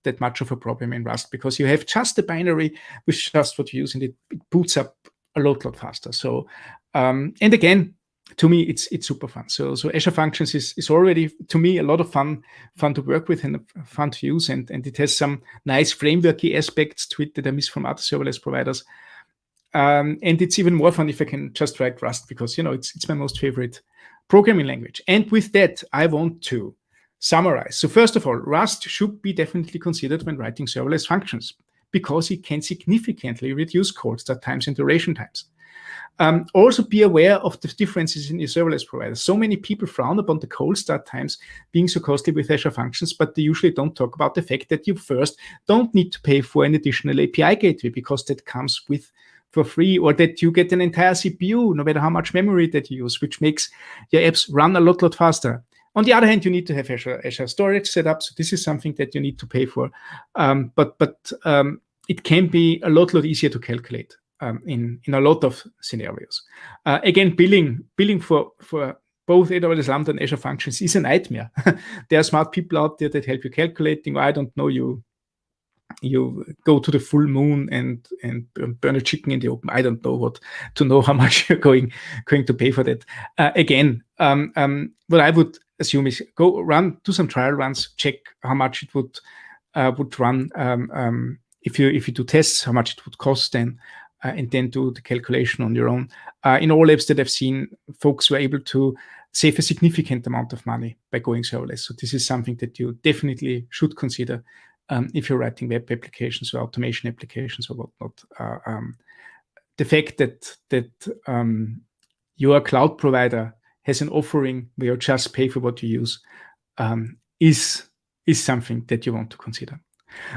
that much of a problem in Rust, because you have just the binary with just what you use, and it boots up a lot faster. So, and again, to me, it's super fun. So Azure Functions is already, to me, a lot of fun to work with and fun to use, and it has some nice frameworky aspects to it that I miss from other serverless providers. And it's even more fun if I can just write Rust, because it's my most favorite programming language. And with that, I want to summarize. So first of all, Rust should be definitely considered when writing serverless functions, because it can significantly reduce cold start times and duration times. Also be aware of the differences in your serverless providers. So many people frown upon the cold start times being so costly with Azure Functions, but they usually don't talk about the fact that you first don't need to pay for an additional API gateway, because that comes with for free, or that you get an entire CPU, no matter how much memory that you use, which makes your apps run a lot faster. On the other hand, you need to have Azure storage set up, so this is something that you need to pay for. But it can be a lot easier to calculate in a lot of scenarios. Again, billing for both AWS Lambda and Azure Functions is a nightmare. There are smart people out there that help you calculating. I don't know, you go to the full moon and burn a chicken in the open. I don't know to know how much you're going to pay for that. Again, what I would assume is do some trial runs, check how much it would run if you do tests, how much it would cost then. and then do the calculation on your own. In all labs that I've seen, folks were able to save a significant amount of money by going serverless. So this is something that you definitely should consider if you're writing web applications or automation applications or whatnot. The fact that your cloud provider has an offering where you just pay for what you use is something that you want to consider.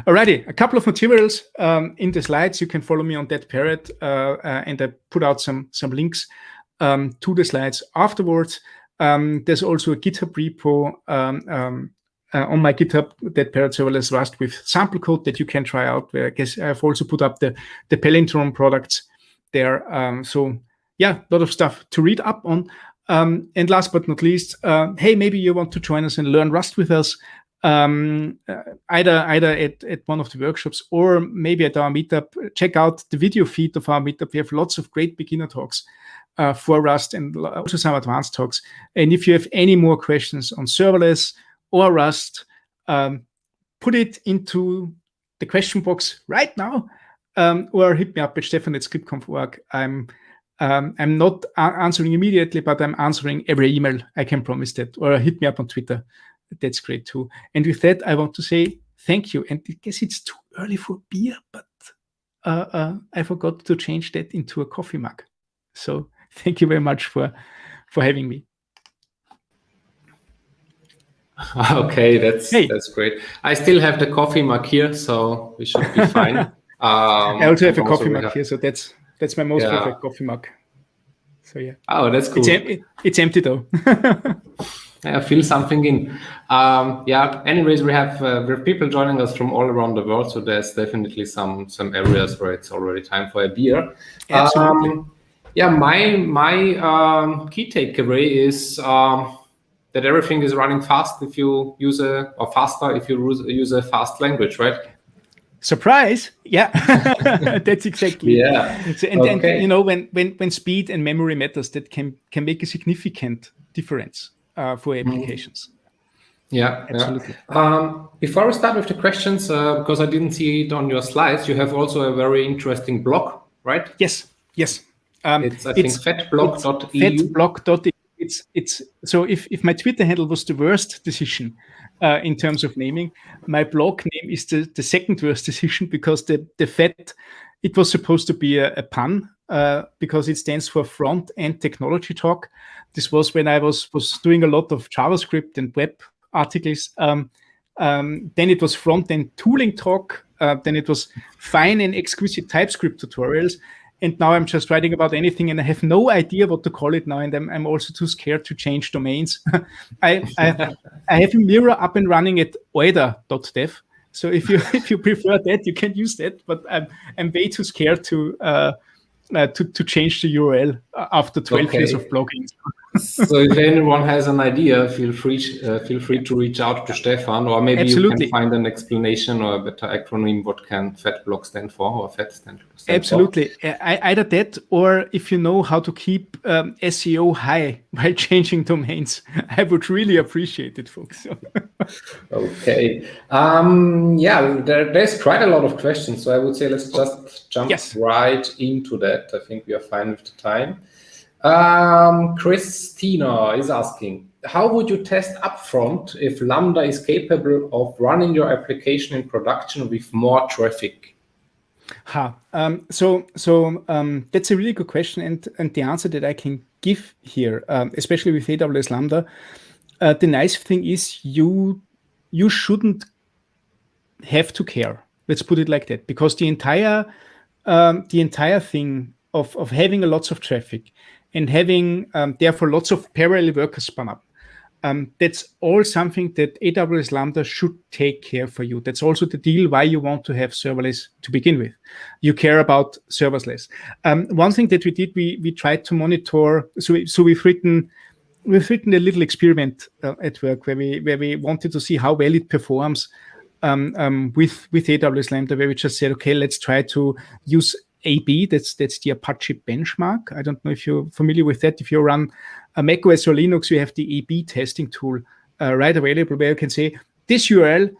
Alrighty, a couple of materials in the slides. You can follow me on that parrot, and I put out some links to the slides afterwards. There's also a GitHub repo on my GitHub, that parrot Serverless Rust with sample code that you can try out. Where I guess I've also put up the Palindrome products there. So yeah, a lot of stuff to read up on. And last but not least, hey, maybe you want to join us and learn Rust with us. Either at one of the workshops or maybe at our meetup. Check out the video feed of our meetup. We have lots of great beginner talks for Rust and also some advanced talks. And if you have any more questions on serverless or Rust, put it into the question box right now, or hit me up at Stefan@scriptconf.org. I'm not answering immediately, but I'm answering every email. I can promise that. Or hit me up on Twitter. That's great too. And with that, I want to say thank you. And I guess it's too early for beer, but I forgot to change that into a coffee mug. So thank you very much for having me.
Okay, that's great. I still have the coffee mug here, so we should be fine.
I also have a coffee mug here, so that's my most perfect coffee mug. So yeah.
Oh, that's cool.
It's empty though.
I feel something in. Anyways, we have people joining us from all around the world, so there's definitely some areas where it's already time for a beer.
Absolutely.
My key takeaway is that everything is running fast if you use faster if you use a fast language, right?
Surprise! Yeah, that's exactly.
Yeah.
So, and you know, when speed and memory matters, that can make a significant difference for applications.
Yeah,
absolutely.
Before we start with the questions, because I didn't see it on your slides, you have also a very interesting blog, right?
Yes.
It's fatblog.eu.
Fatblog.eu. It's so if my Twitter handle was the worst decision in terms of naming, my blog name is the second worst decision, because the fat, it was supposed to be a pun because it stands for Front End Technology Talk. This was when I was doing a lot of JavaScript and web articles. Then it was Front End Tooling Talk. Then it was Fine and Exquisite TypeScript Tutorials. And now I'm just writing about anything, and I have no idea what to call it now. And I'm also too scared to change domains. I have a mirror up and running at oida.dev. So if you prefer that, you can use that. But I'm way too scared to change the URL after 12 years of blogging.
So if anyone has an idea, feel free to reach out to Stefan, or maybe
Absolutely.
You can find an explanation or a better acronym what can fatblog stand for, or FAT stand for.
Absolutely. Either that, or if you know how to keep SEO high while changing domains, I would really appreciate it, folks.
Okay. There's quite a lot of questions, so I would say let's just jump right into that. I think we are fine with the time. Christina is asking, how would you test upfront if Lambda is capable of running your application in production with more traffic?
So that's a really good question, and the answer that I can give here, especially with AWS Lambda, the nice thing is you shouldn't have to care. Let's put it like that, because the entire thing of having lots of traffic and having therefore lots of parallel workers spun up, that's all something that AWS Lambda should take care for you. That's also the deal why you want to have serverless to begin with. You care about serverless. One thing that we did, we tried to monitor. So we've written a little experiment at work where we wanted to see how well it performs with AWS Lambda, where we just said, okay, let's try to use AB. That's the Apache benchmark. I don't know if you're familiar with that. If you run a macOS or Linux, you have the AB testing tool right available, where you can say this URL,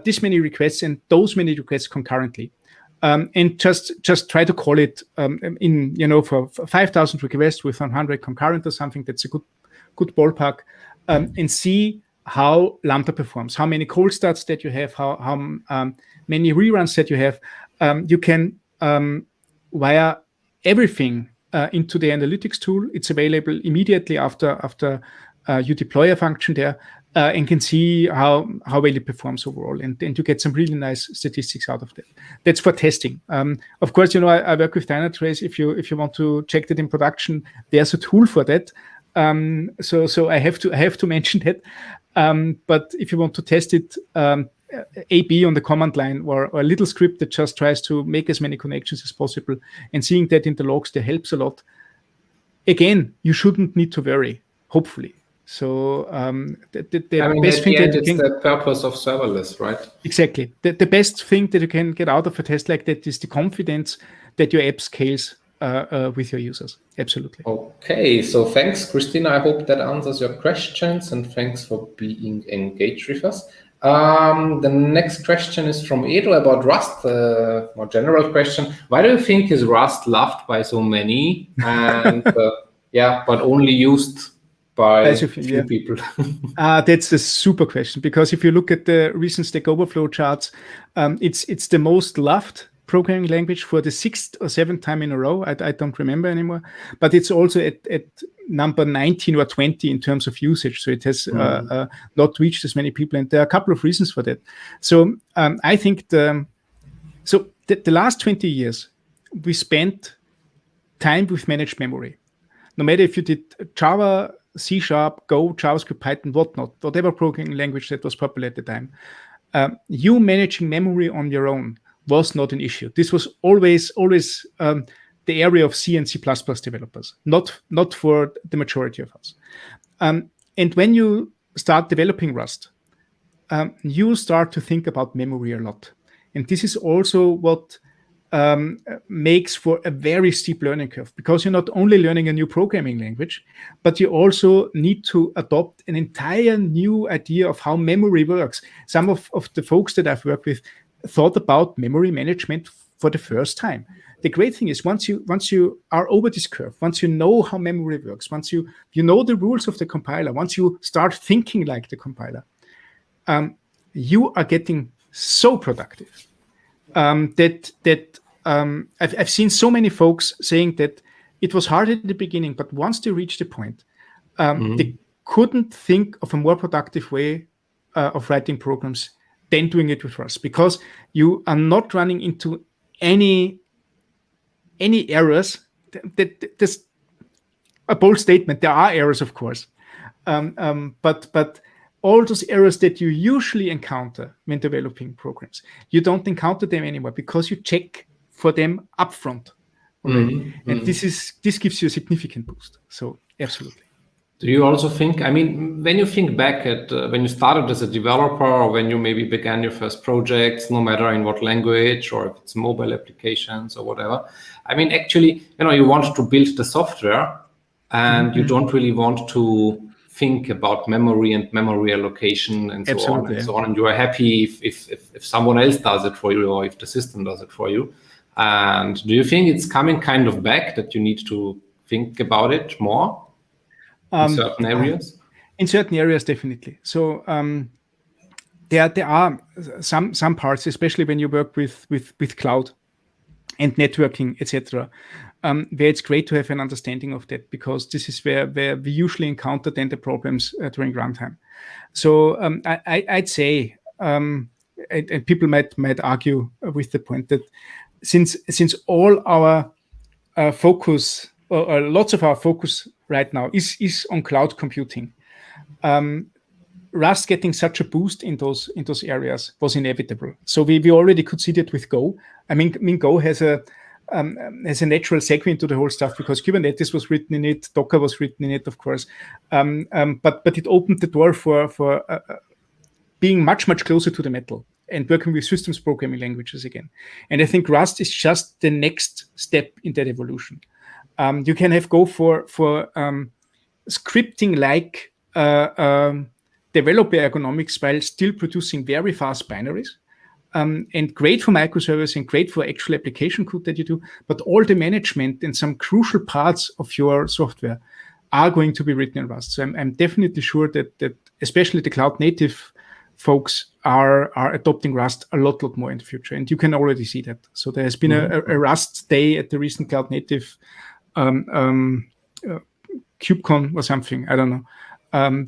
this many requests, and those many requests concurrently. and just try to call it for 5,000 requests with 100 concurrent or something. That's a good ballpark, and see how Lambda performs, how many cold starts that you have, how many reruns that you have. You can wire everything into the analytics tool. It's available immediately after you deploy a function there, and can see how well it performs overall, and you get some really nice statistics out of that. That's for testing. Of course, I work with Dynatrace. If you want to check that in production, there's a tool for that. So I have to mention that. But if you want to test it, AB on the command line, or a little script that just tries to make as many connections as possible, and seeing that in the logs, that helps a lot. Again, you shouldn't need to worry, hopefully. So the best thing that
it's the purpose of serverless, right?
Exactly. The best thing that you can get out of a test like that is the confidence that your app scales with your users. Absolutely.
Okay, so thanks, Christina. I hope that answers your questions, and thanks for being engaged with us. The next question is from Edo about Rust, more general question. Why do you think is Rust loved by so many, and but only used by a few people?
That's a super question, because if you look at the recent Stack Overflow charts, it's the most loved programming language for the 6th or 7th time in a row. I don't remember anymore, but it's also at number 19 or 20 in terms of usage. So it has not reached as many people, and there are a couple of reasons for that. So I think the last 20 years we spent time with managed memory. No matter if you did Java, C#, Go, JavaScript, Python, whatnot, whatever programming language that was popular at the time, you managing memory on your own was not an issue. This was always the area of C and C++ developers, not for the majority of us. And when you start developing Rust, you start to think about memory a lot. And this is also what makes for a very steep learning curve, because you're not only learning a new programming language, but you also need to adopt an entire new idea of how memory works. Some of the folks that I've worked with thought about memory management for the first time. The great thing is once you are over this curve, once you know how memory works, once you know the rules of the compiler, once you start thinking like the compiler, you are getting so productive that I've seen so many folks saying that it was hard at the beginning, but once they reached the point, they couldn't think of a more productive way of writing programs than doing it with Rust, because you are not running into any errors. There's a bold statement. There are errors, of course, but all those errors that you usually encounter when developing programs, you don't encounter them anymore because you check for them upfront already, and this gives you a significant boost. So absolutely.
Do you also think, when you think back at when you started as a developer, or when you maybe began your first projects, no matter in what language, or if it's mobile applications or whatever, actually, you want to build the software, and you don't really want to think about memory and memory allocation and so on and so on. And you are happy if someone else does it for you, or if the system does it for you. And do you think it's coming kind of back, that you need to think about it more? In certain areas?
In certain areas, definitely. So there are some parts, especially when you work with cloud and networking, etc., where it's great to have an understanding of that, because this is where we usually encounter then the problems during runtime. So I'd say, and people might argue with the point that since all our focus, or lots of our focus right now is on cloud computing, Rust getting such a boost in those areas was inevitable. So we already could see that with Go. Go has a natural segue into the whole stuff, because Kubernetes was written in it, Docker was written in it, of course, but it opened the door for being much closer to the metal and working with systems programming languages again. And I think Rust is just the next step in that evolution. You can have Go for scripting like developer ergonomics, while still producing very fast binaries. and great for microservice and great for actual application code that you do, but all the management and some crucial parts of your software are going to be written in Rust. So I'm definitely sure that especially the cloud native folks are adopting Rust a lot more in the future, and you can already see that. So there has been a Rust day at the recent cloud native KubeCon or something, I don't know,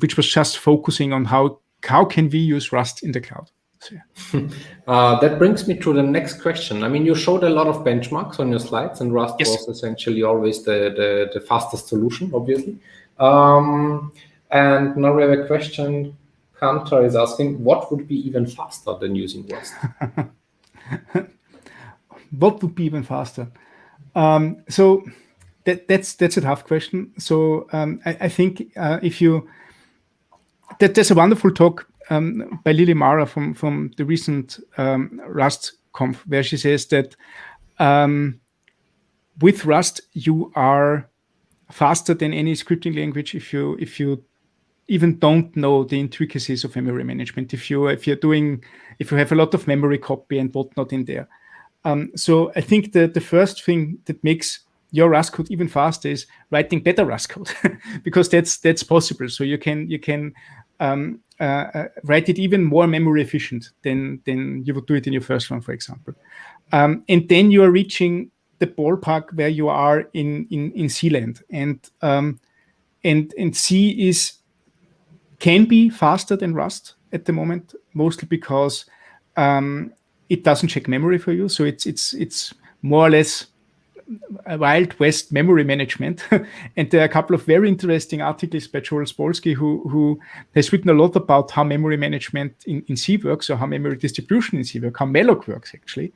which was just focusing on how can we use Rust in the cloud. So, yeah.
That brings me to the next question. I mean, you showed a lot of benchmarks on your slides, and Rust was essentially always the fastest solution, obviously. And now we have a question. Kantar is asking, what would be even faster than using Rust?
What would be even faster? So that's a tough question. So I think there's a wonderful talk by Lily Mara from the recent Rust conf, where she says that with Rust you are faster than any scripting language if you even don't know the intricacies of memory management. If you have a lot of memory copy and whatnot in there. So I think that the first thing that makes your Rust code even faster is writing better Rust code, because that's possible. So you can write it even more memory efficient than you would do it in your first one, for example. And then you are reaching the ballpark where you are in C land, and C can be faster than Rust at the moment, mostly because it doesn't check memory for you. So it's more or less a Wild West memory management. And there are a couple of very interesting articles by Joel Spolsky, who has written a lot about how memory management in C works, or how memory distribution in C works, how malloc works actually.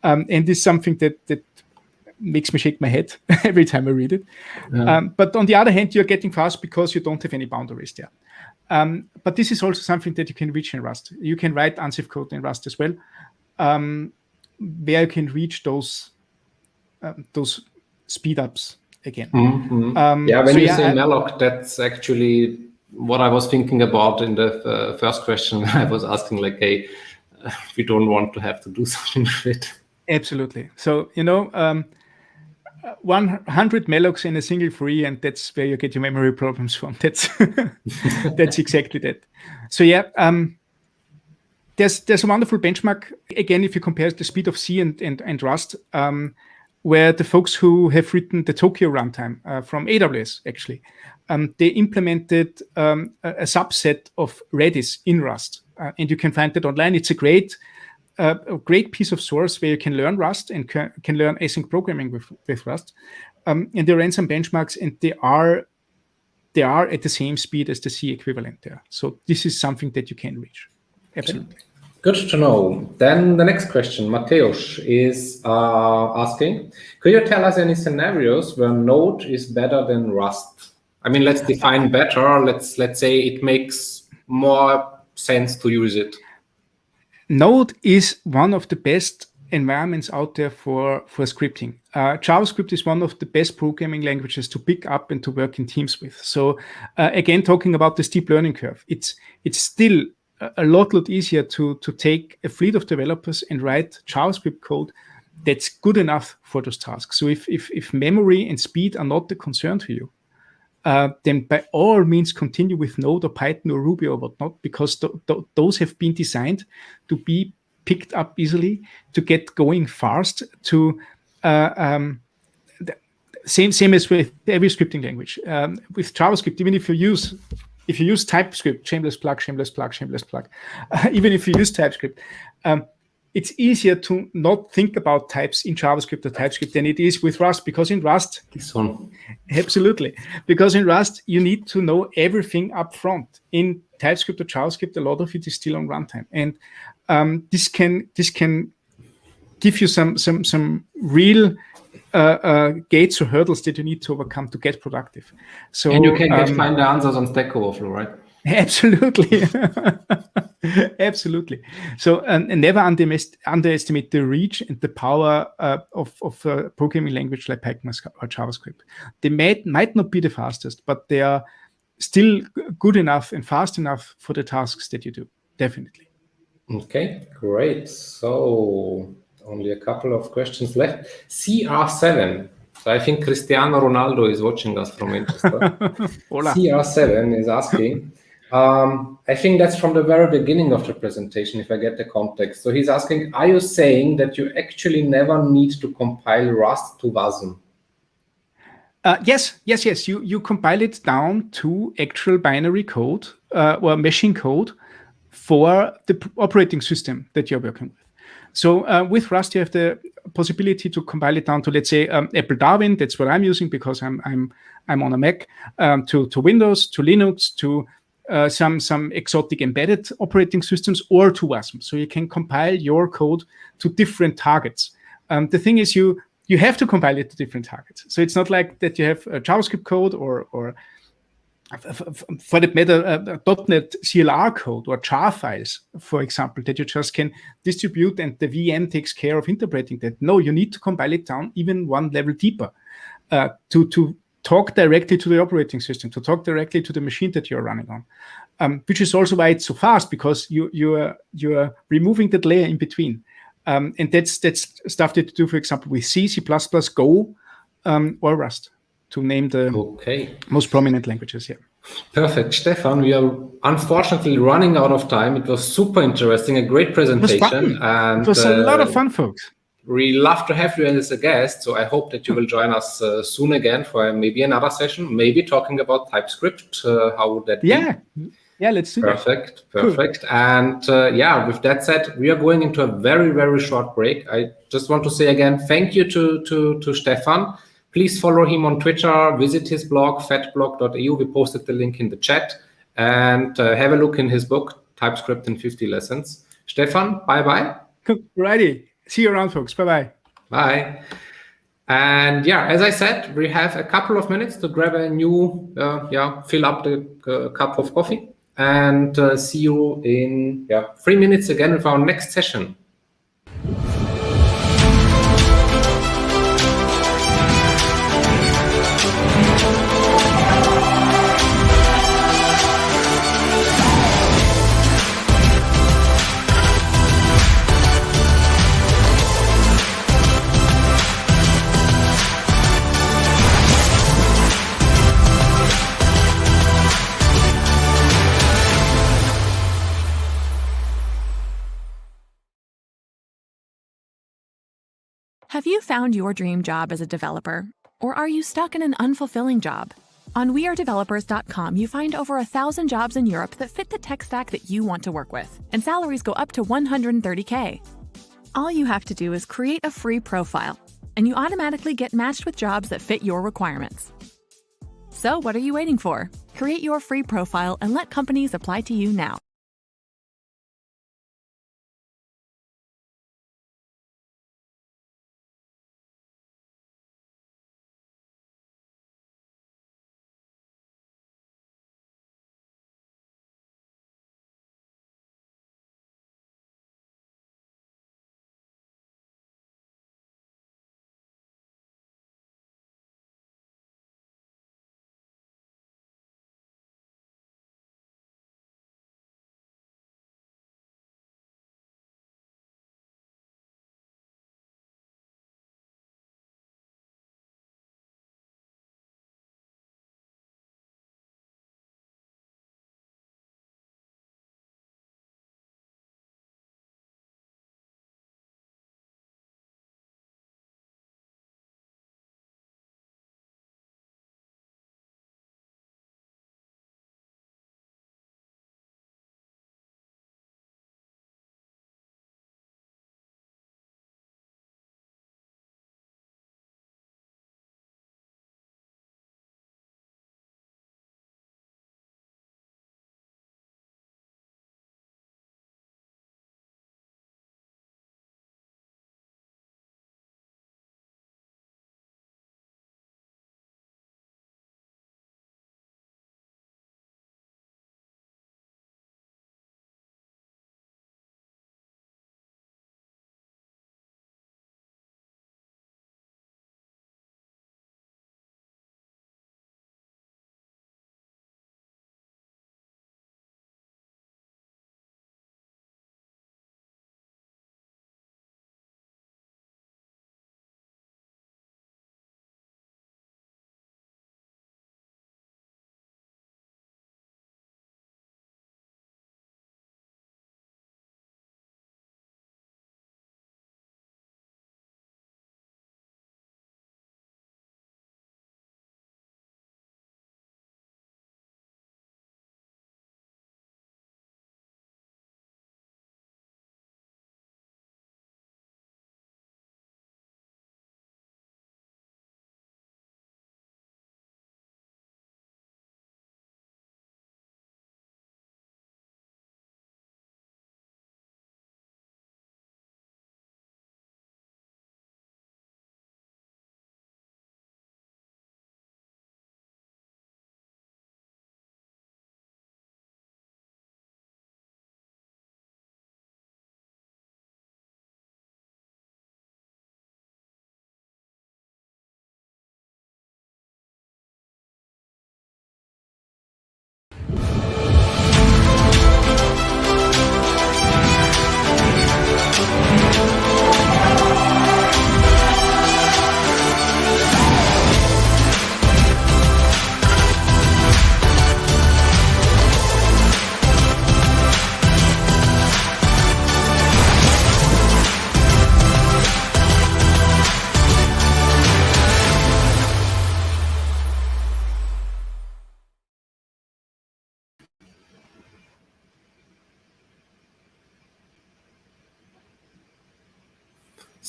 And it's something that makes me shake my head every time I read it. Yeah. But on the other hand, you're getting fast because you don't have any boundaries there. But this is also something that you can reach in Rust. You can write unsafe code in Rust as well, where you can reach those speed ups again.
When you say malloc, that's actually what I was thinking about in the first question. I was asking, like, hey, we don't want to have to do something with it.
Absolutely. So 100 mallocs in a single free, and that's where you get your memory problems from. That's that's exactly that. So there's a wonderful benchmark again if you compare the speed of C and Rust, where the folks who have written the Tokyo runtime from AWS actually, they implemented a subset of Redis in Rust, and you can find that online. It's a great piece of source where you can learn Rust and can learn async programming with Rust. And they ran some benchmarks, and they are at the same speed as the C equivalent there. So this is something that you can reach. Absolutely.
Okay. Good to know. Then the next question, Mateusz is asking, could you tell us any scenarios where Node is better than Rust? I mean, let's define better. Let's say it makes more sense to use it.
Node is one of the best environments out there for scripting. JavaScript is one of the best programming languages to pick up and to work in teams with. So again, talking about the steep learning curve, it's still a lot easier to take a fleet of developers and write JavaScript code that's good enough for those tasks. So if memory and speed are not the concern to you, then by all means continue with Node or Python or Ruby or whatnot, because those have been designed to be picked up easily, to get going fast, to same as with every scripting language. With JavaScript, even if you use TypeScript, shameless plug, even if you use TypeScript, it's easier to not think about types in JavaScript or TypeScript than it is with Rust, because in Rust, absolutely, because in Rust, you need to know everything up front. In TypeScript or JavaScript, a lot of it is still on runtime. And this can give you some real gates or hurdles that you need to overcome to get productive. So,
and you can find the answers on Stack Overflow, right?
Absolutely. Absolutely. So, and never underestimate the reach and the power of a programming language like Python or JavaScript. They might not be the fastest, but they are still good enough and fast enough for the tasks that you do. Definitely.
Okay, great. So only a couple of questions left. CR7. So I think Cristiano Ronaldo is watching us from Manchester.
Hola.
CR7 is asking, I think that's from the very beginning of the presentation, if I get the context. So he's asking, are you saying that you actually never need to compile Rust to WASM?
Yes. You compile it down to actual binary code or machine code for the operating system that you're working with. So with Rust, you have the possibility to compile it down to, let's say, Apple Darwin. That's what I'm using because I'm on a Mac. To Windows, to Linux, to some exotic embedded operating systems, or to WASM. So you can compile your code to different targets. The thing is, you have to compile it to different targets. So it's not like that you have a JavaScript code or for that matter, .NET CLR code or jar files, for example, that you just can distribute and the VM takes care of interpreting that. No, you need to compile it down even one level deeper to talk directly to the operating system, to talk directly to the machine that you're running on, which is also why it's so fast, because you are removing that layer in between. And that's stuff that you do, for example, with C, C++, Go, or Rust, to name the most prominent languages here.
Perfect. Stefan, we are unfortunately running out of time. It was super interesting, a great presentation.
It was a lot of fun, folks.
We love to have you as a guest, so I hope that you will join us soon again for maybe another session, maybe talking about TypeScript. How would that be?
Yeah, let's do that.
Perfect. Cool. And with that said, we are going into a very, very short break. I just want to say again, thank you to Stefan. Please follow him on Twitter, visit his blog, fatblog.eu. We posted the link in the chat, and have a look in his book, TypeScript in 50 Lessons. Stefan, bye-bye.
Righty. See you around, folks. Bye-bye.
Bye. And as I said, we have a couple of minutes to grab a new, fill up the cup of coffee, and see you in 3 minutes again with our next session.
Have you found your dream job as a developer? Or are you stuck in an unfulfilling job? On WeAreDevelopers.com, you find over 1,000 jobs in Europe that fit the tech stack that you want to work with, and salaries go up to $130K. All you have to do is create a free profile, and you automatically get matched with jobs that fit your requirements. So what are you waiting for? Create your free profile and let companies apply to you now.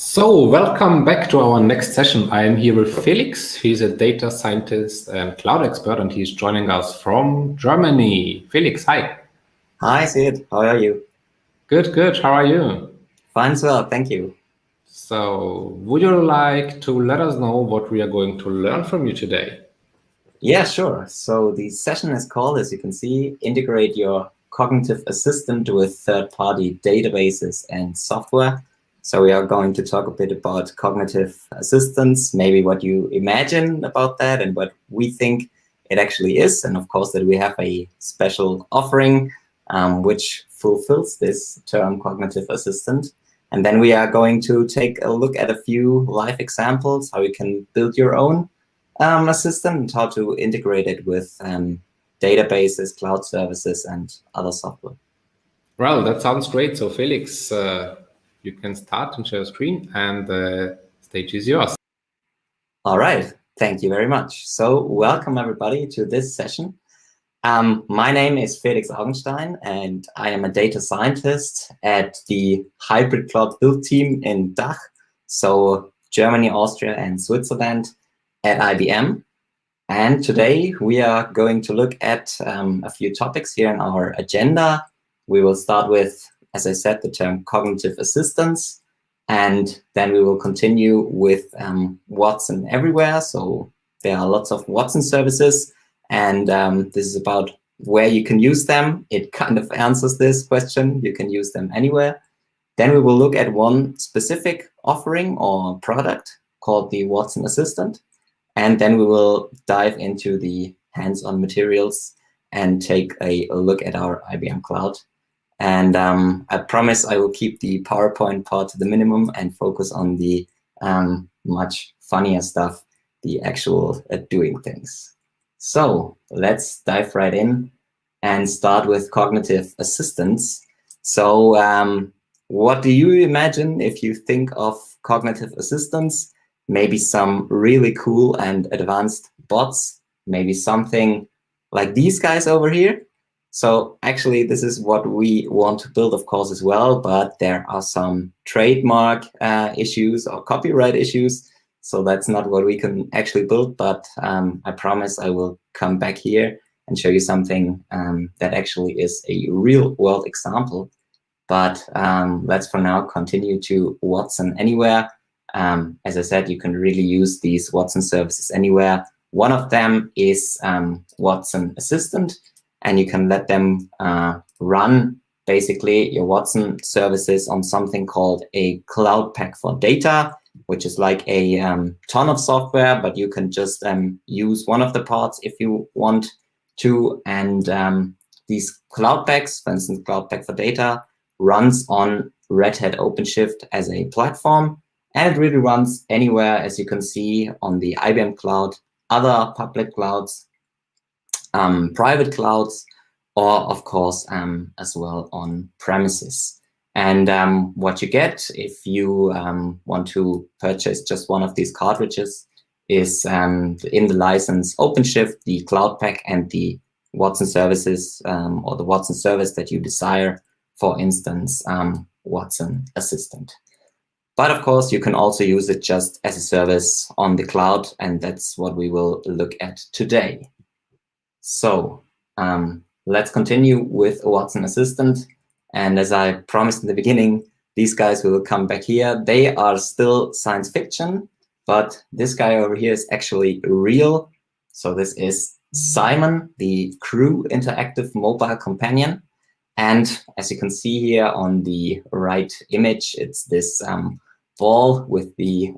So, welcome back to our next session. I am here with Felix. He's a data scientist and cloud expert, and he's joining us from Germany. Felix, hi.
Hi, Sid. How are you?
Good, good. How are you?
Fine as well, thank you.
So, would you like to let us know what we are going to learn from you today?
Yeah, sure. So the session is called, as you can see, Integrate Your Cognitive Assistant with Third-Party Databases and Software. So we are going to talk a bit about cognitive assistance, maybe what you imagine about that and what we think it actually is. And of course, that we have a special offering which fulfills this term cognitive assistant. And then we are going to take a look at a few live examples, how you can build your own assistant and how to integrate it with databases, cloud services, and other software.
Well, that sounds great. So, Felix, you can start and share your screen, and the stage is yours.
All right. Thank you very much. So welcome, everybody, to this session. My name is Felix Augenstein, and I am a data scientist at the hybrid cloud build team in DACH, so Germany, Austria, and Switzerland at IBM. And today we are going to look at a few topics here in our agenda. We will start with, as I said, the term cognitive assistance, and then we will continue with Watson everywhere. So there are lots of Watson services, and this is about where you can use them. It kind of answers this question. You can use them anywhere. Then we will look at one specific offering or product called the Watson Assistant. And then we will dive into the hands-on materials and take a look at our IBM Cloud. And I promise I will keep the PowerPoint part to the minimum and focus on the much funnier stuff, the actual doing things. So let's dive right in and start with cognitive assistance. So what do you imagine if you think of cognitive assistance? Maybe some really cool and advanced bots, maybe something like these guys over here. So actually, this is what we want to build, of course, as well, but there are some trademark issues or copyright issues. So that's not what we can actually build, but I promise I will come back here and show you something that actually is a real world example. But let's for now continue to Watson Anywhere. As I said, you can really use these Watson services anywhere. One of them is Watson Assistant, and you can let them run basically your Watson services on something called a cloud pack for data, which is like a ton of software, but you can just use one of the parts if you want to. And these cloud packs, for instance, Cloud Pack for Data, runs on Red Hat OpenShift as a platform. And it really runs anywhere, as you can see, on the IBM Cloud, other public clouds, private clouds, or of course, as well on premises. And what you get if you want to purchase just one of these cartridges is in the license OpenShift, the Cloud Pack, and the Watson services, or the Watson service that you desire, for instance, Watson Assistant. But of course, you can also use it just as a service on the cloud, and that's what we will look at today. So let's continue with Watson Assistant. And as I promised in the beginning, these guys will come back here. They are still science fiction, but this guy over here is actually real. So this is Simon, the Crew Interactive Mobile Companion. And as you can see here on the right image, it's this ball with the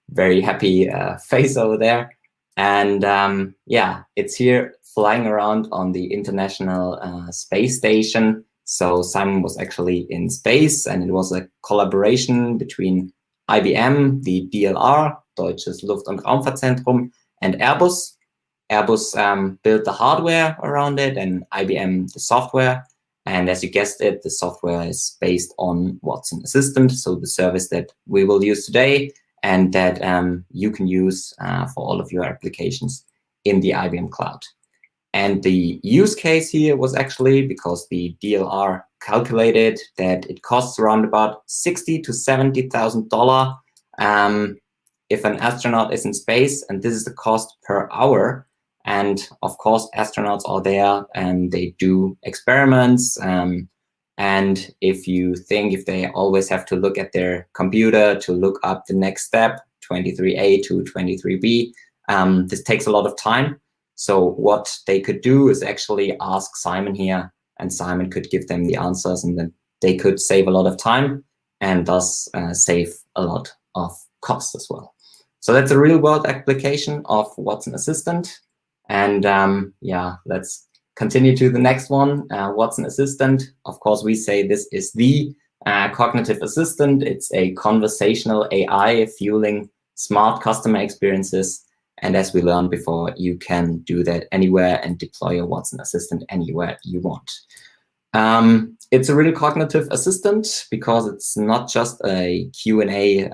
very happy face over there. And yeah, it's here flying around on the International Space Station. So Simon was actually in space, and it was a collaboration between IBM, the DLR, Deutsches Luft- und Raumfahrtzentrum, and Airbus. Airbus built the hardware around it, and IBM the software. And as you guessed it, the software is based on Watson Assistant, so the service that we will use today and that you can use for all of your applications in the IBM Cloud. And the use case here was actually because the DLR calculated that it costs around about $60,000 to $70,000 if an astronaut is in space, and this is the cost per hour. And of course, astronauts are there and they do experiments. And if they always have to look at their computer to look up the next step, 23A to 23B, this takes a lot of time. So what they could do is actually ask Simon here, and Simon could give them the answers, and then they could save a lot of time and thus save a lot of cost as well. So that's a real world application of Watson Assistant. And yeah, let's continue to the next one. Watson Assistant, of course, we say this is the cognitive assistant. It's a conversational AI fueling smart customer experiences. And as we learned before, you can do that anywhere and deploy your Watson Assistant anywhere you want. It's a real cognitive assistant because it's not just a Q&A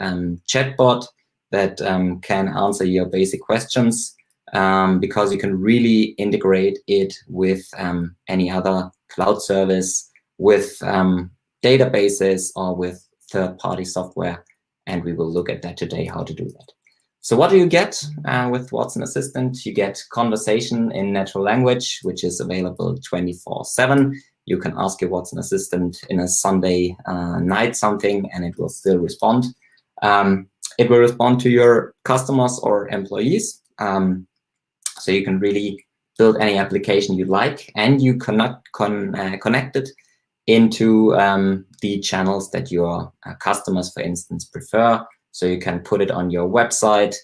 chatbot that can answer your basic questions, because you can really integrate it with any other cloud service, with databases, or with third-party software. And we will look at that today, how to do that. So what do you get with Watson Assistant? You get conversation in natural language, which is available 24/7. You can ask your Watson Assistant in a Sunday night something, and it will still respond. It will respond to your customers or employees. So you can really build any application you like, and you connect it into the channels that your customers, for instance, prefer. So you can put it on your website.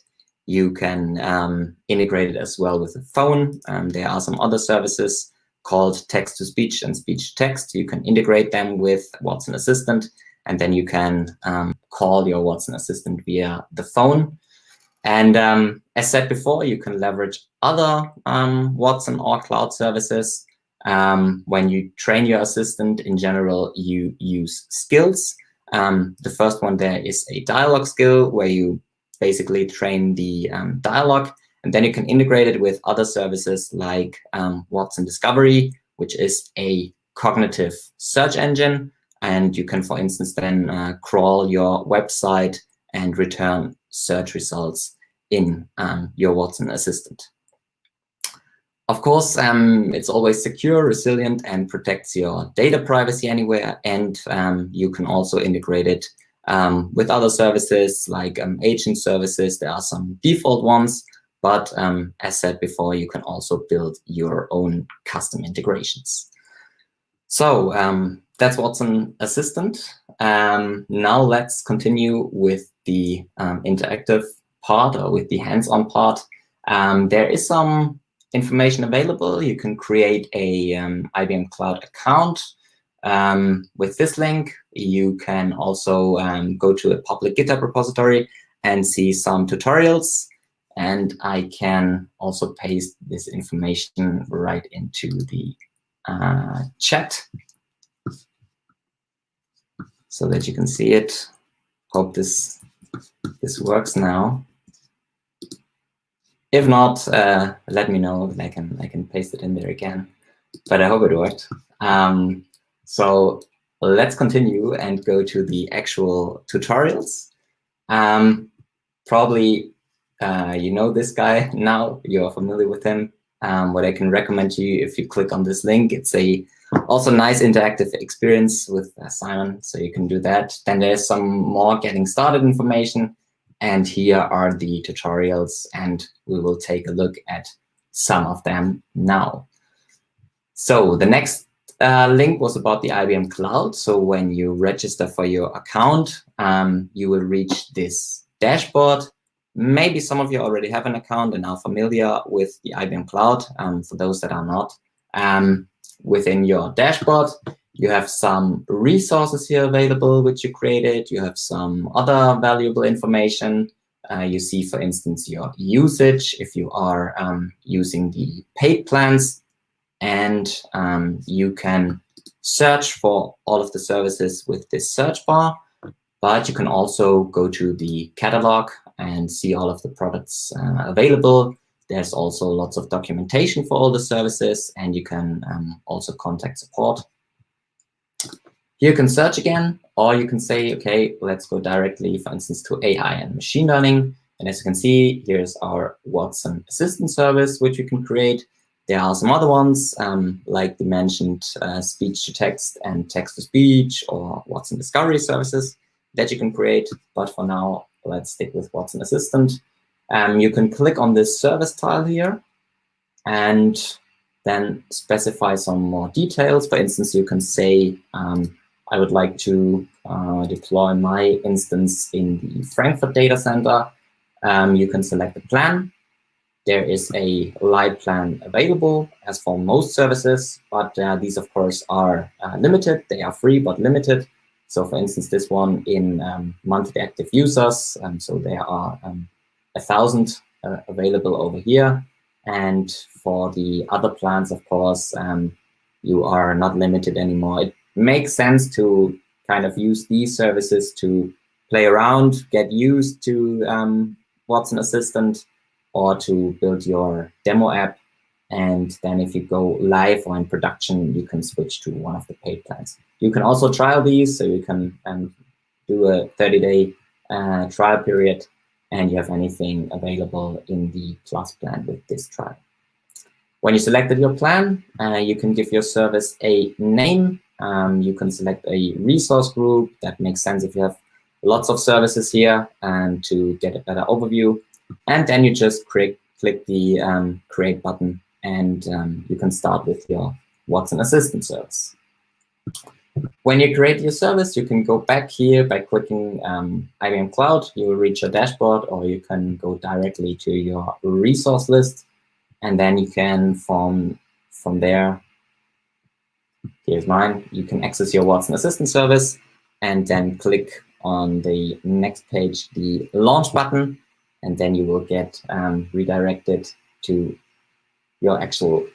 You can integrate it as well with the phone. There are some other services called text-to-speech and speech-to-text. You can integrate them with Watson Assistant, and then you can call your Watson Assistant via the phone. And as said before, you can leverage other Watson or cloud services. When you train your assistant, in general, you use skills. The first one there is a dialogue skill, where you basically train the dialogue, and then you can integrate it with other services like Watson Discovery, which is a cognitive search engine. And you can, for instance, then crawl your website and return search results in your Watson Assistant. Of course, it's always secure, resilient, and protects your data privacy anywhere. And you can also integrate it with other services like agent services. There are some default ones, but as said before, you can also build your own custom integrations. So that's Watson Assistant. Now let's continue with the interactive part, or with the hands-on part. There is some information available. You can create a IBM Cloud account with this link. You can also go to a public GitHub repository and see some tutorials. And I can also paste this information right into the chat so that you can see it. Hope this works now. If not, let me know, and I can paste it in there again. But I hope it worked. So let's continue and go to the actual tutorials. Probably you know this guy now. You're familiar with him. What I can recommend to you, if you click on this link, it's a also nice interactive experience with Simon, so you can do that. Then there's some more getting started information. And here are the tutorials, and we will take a look at some of them now. So the next link was about the IBM Cloud. So when you register for your account, you will reach this dashboard. Maybe some of you already have an account and are familiar with the IBM Cloud. For those that are not, within your dashboard, you have some resources here available, which you created. You have some other valuable information. You see, for instance, your usage, if you are using the paid plans. And you can search for all of the services with this search bar. But you can also go to the catalog and see all of the products available. There's also lots of documentation for all the services, and you can also contact support. Here you can search again, or you can say, okay, let's go directly, for instance, to AI and machine learning. And as you can see, here's our Watson Assistant service, which you can create. There are some other ones, like the mentioned speech-to-text and text-to-speech, or Watson Discovery services that you can create. But for now, let's stick with Watson Assistant. You can click on this service tile here and then specify some more details. For instance, you can say, I would like to deploy my instance in the Frankfurt data center. You can select a plan. There is a light plan available, as for most services, but these, of course, are limited. They are free, but limited. So, for instance, this one in monthly active users. So there are 1,000 available over here. And for the other plans, of course, you are not limited anymore. It makes sense to kind of use these services to play around, get used to Watson Assistant, or to build your demo app. And then if you go live or in production, you can switch to one of the paid plans. You can also trial these, so you can do a 30-day trial period, and you have anything available in the Plus plan with this trial. When you selected your plan, you can give your service a name. You can select a resource group. That makes sense if you have lots of services here, and to get a better overview. And then you just click the create button, and you can start with your Watson Assistant service. When you create your service, you can go back here by clicking IBM Cloud. You will reach your dashboard, or you can go directly to your resource list, and then you can from there. Here's mine. You can access your Watson Assistant service, and then click on the next page, the launch button, and then you will get redirected to your actual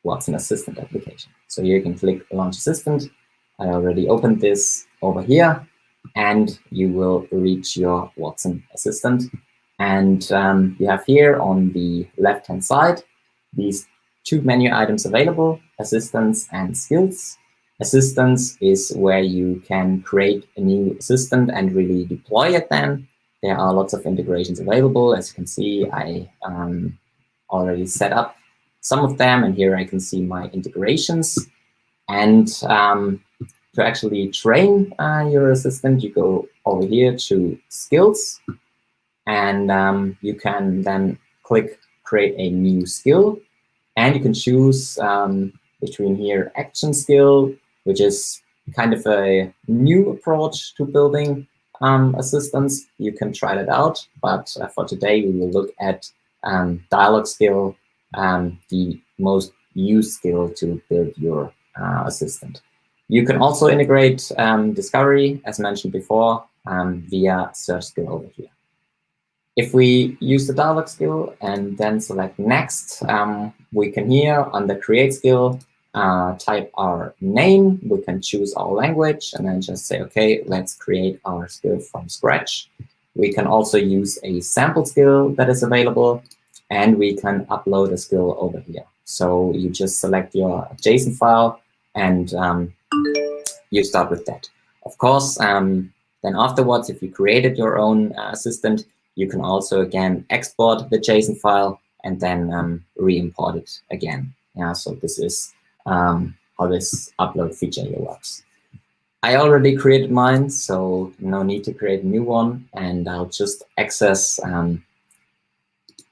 Watson Assistant application. So here you can click Launch Assistant. I already opened this over here, and you will reach your Watson Assistant. And you have here on the left-hand side these two menu items available, Assistants and Skills. Assistants is where you can create a new assistant and really deploy it then. There are lots of integrations available. As you can see, I already set up some of them, and here I can see my integrations. And to actually train your assistant, you go over here to Skills, and you can then click Create a New Skill, and you can choose between here Action Skill, which is kind of a new approach to building assistants. You can try that out, but for today we will look at Dialog Skill, the most used skill to build your assistant. You can also integrate Discovery, as mentioned before, via Search Skill over here. If we use the Dialog Skill and then select Next, we can here under Create Skill type our name. We can choose our language and then just say, okay, let's create our skill from scratch. We can also use a sample skill that is available, and we can upload a skill over here. So you just select your JSON file, and you start with that. Of course, then afterwards, if you created your own assistant, you can also again export the JSON file and then re-import it again. Yeah, so this is how this upload feature here works. I already created mine, so no need to create a new one, and I'll just access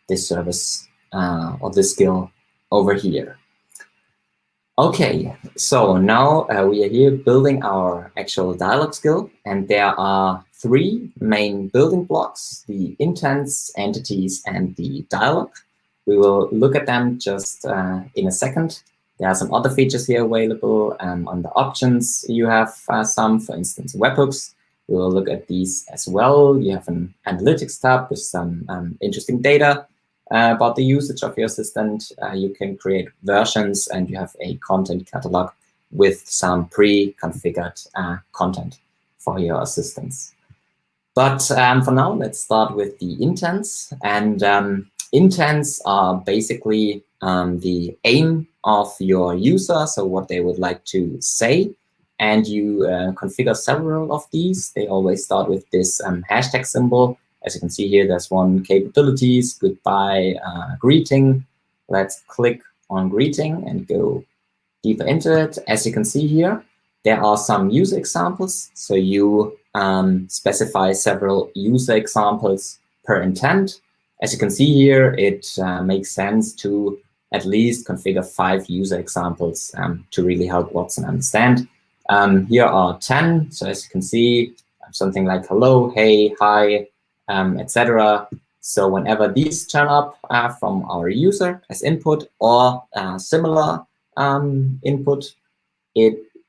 this service or this skill over here. Okay, so now we are here building our actual dialog skill, and there are three main building blocks: the intents, entities, and the dialog. We will look at them just in a second. There are some other features here available. Under options, you have some, for instance, webhooks. We will look at these as well. You have an analytics tab with some interesting data about the usage of your assistant. You can create versions, and you have a content catalog with some pre-configured content for your assistants. But for now, let's start with the intents. And intents are basically the aim of your user, so what they would like to say. and you configure several of these. They always start with this hashtag symbol. As you can see here, there's one capabilities, goodbye, greeting. Let's click on greeting and go deeper into it. As you can see here, there are some user examples. So you specify several user examples per intent. As you can see here, it makes sense to at least configure 5 user examples to really help Watson understand. Here are 10. So as you can see, something like hello, hey, hi, etc. So whenever these turn up from our user as input or similar input,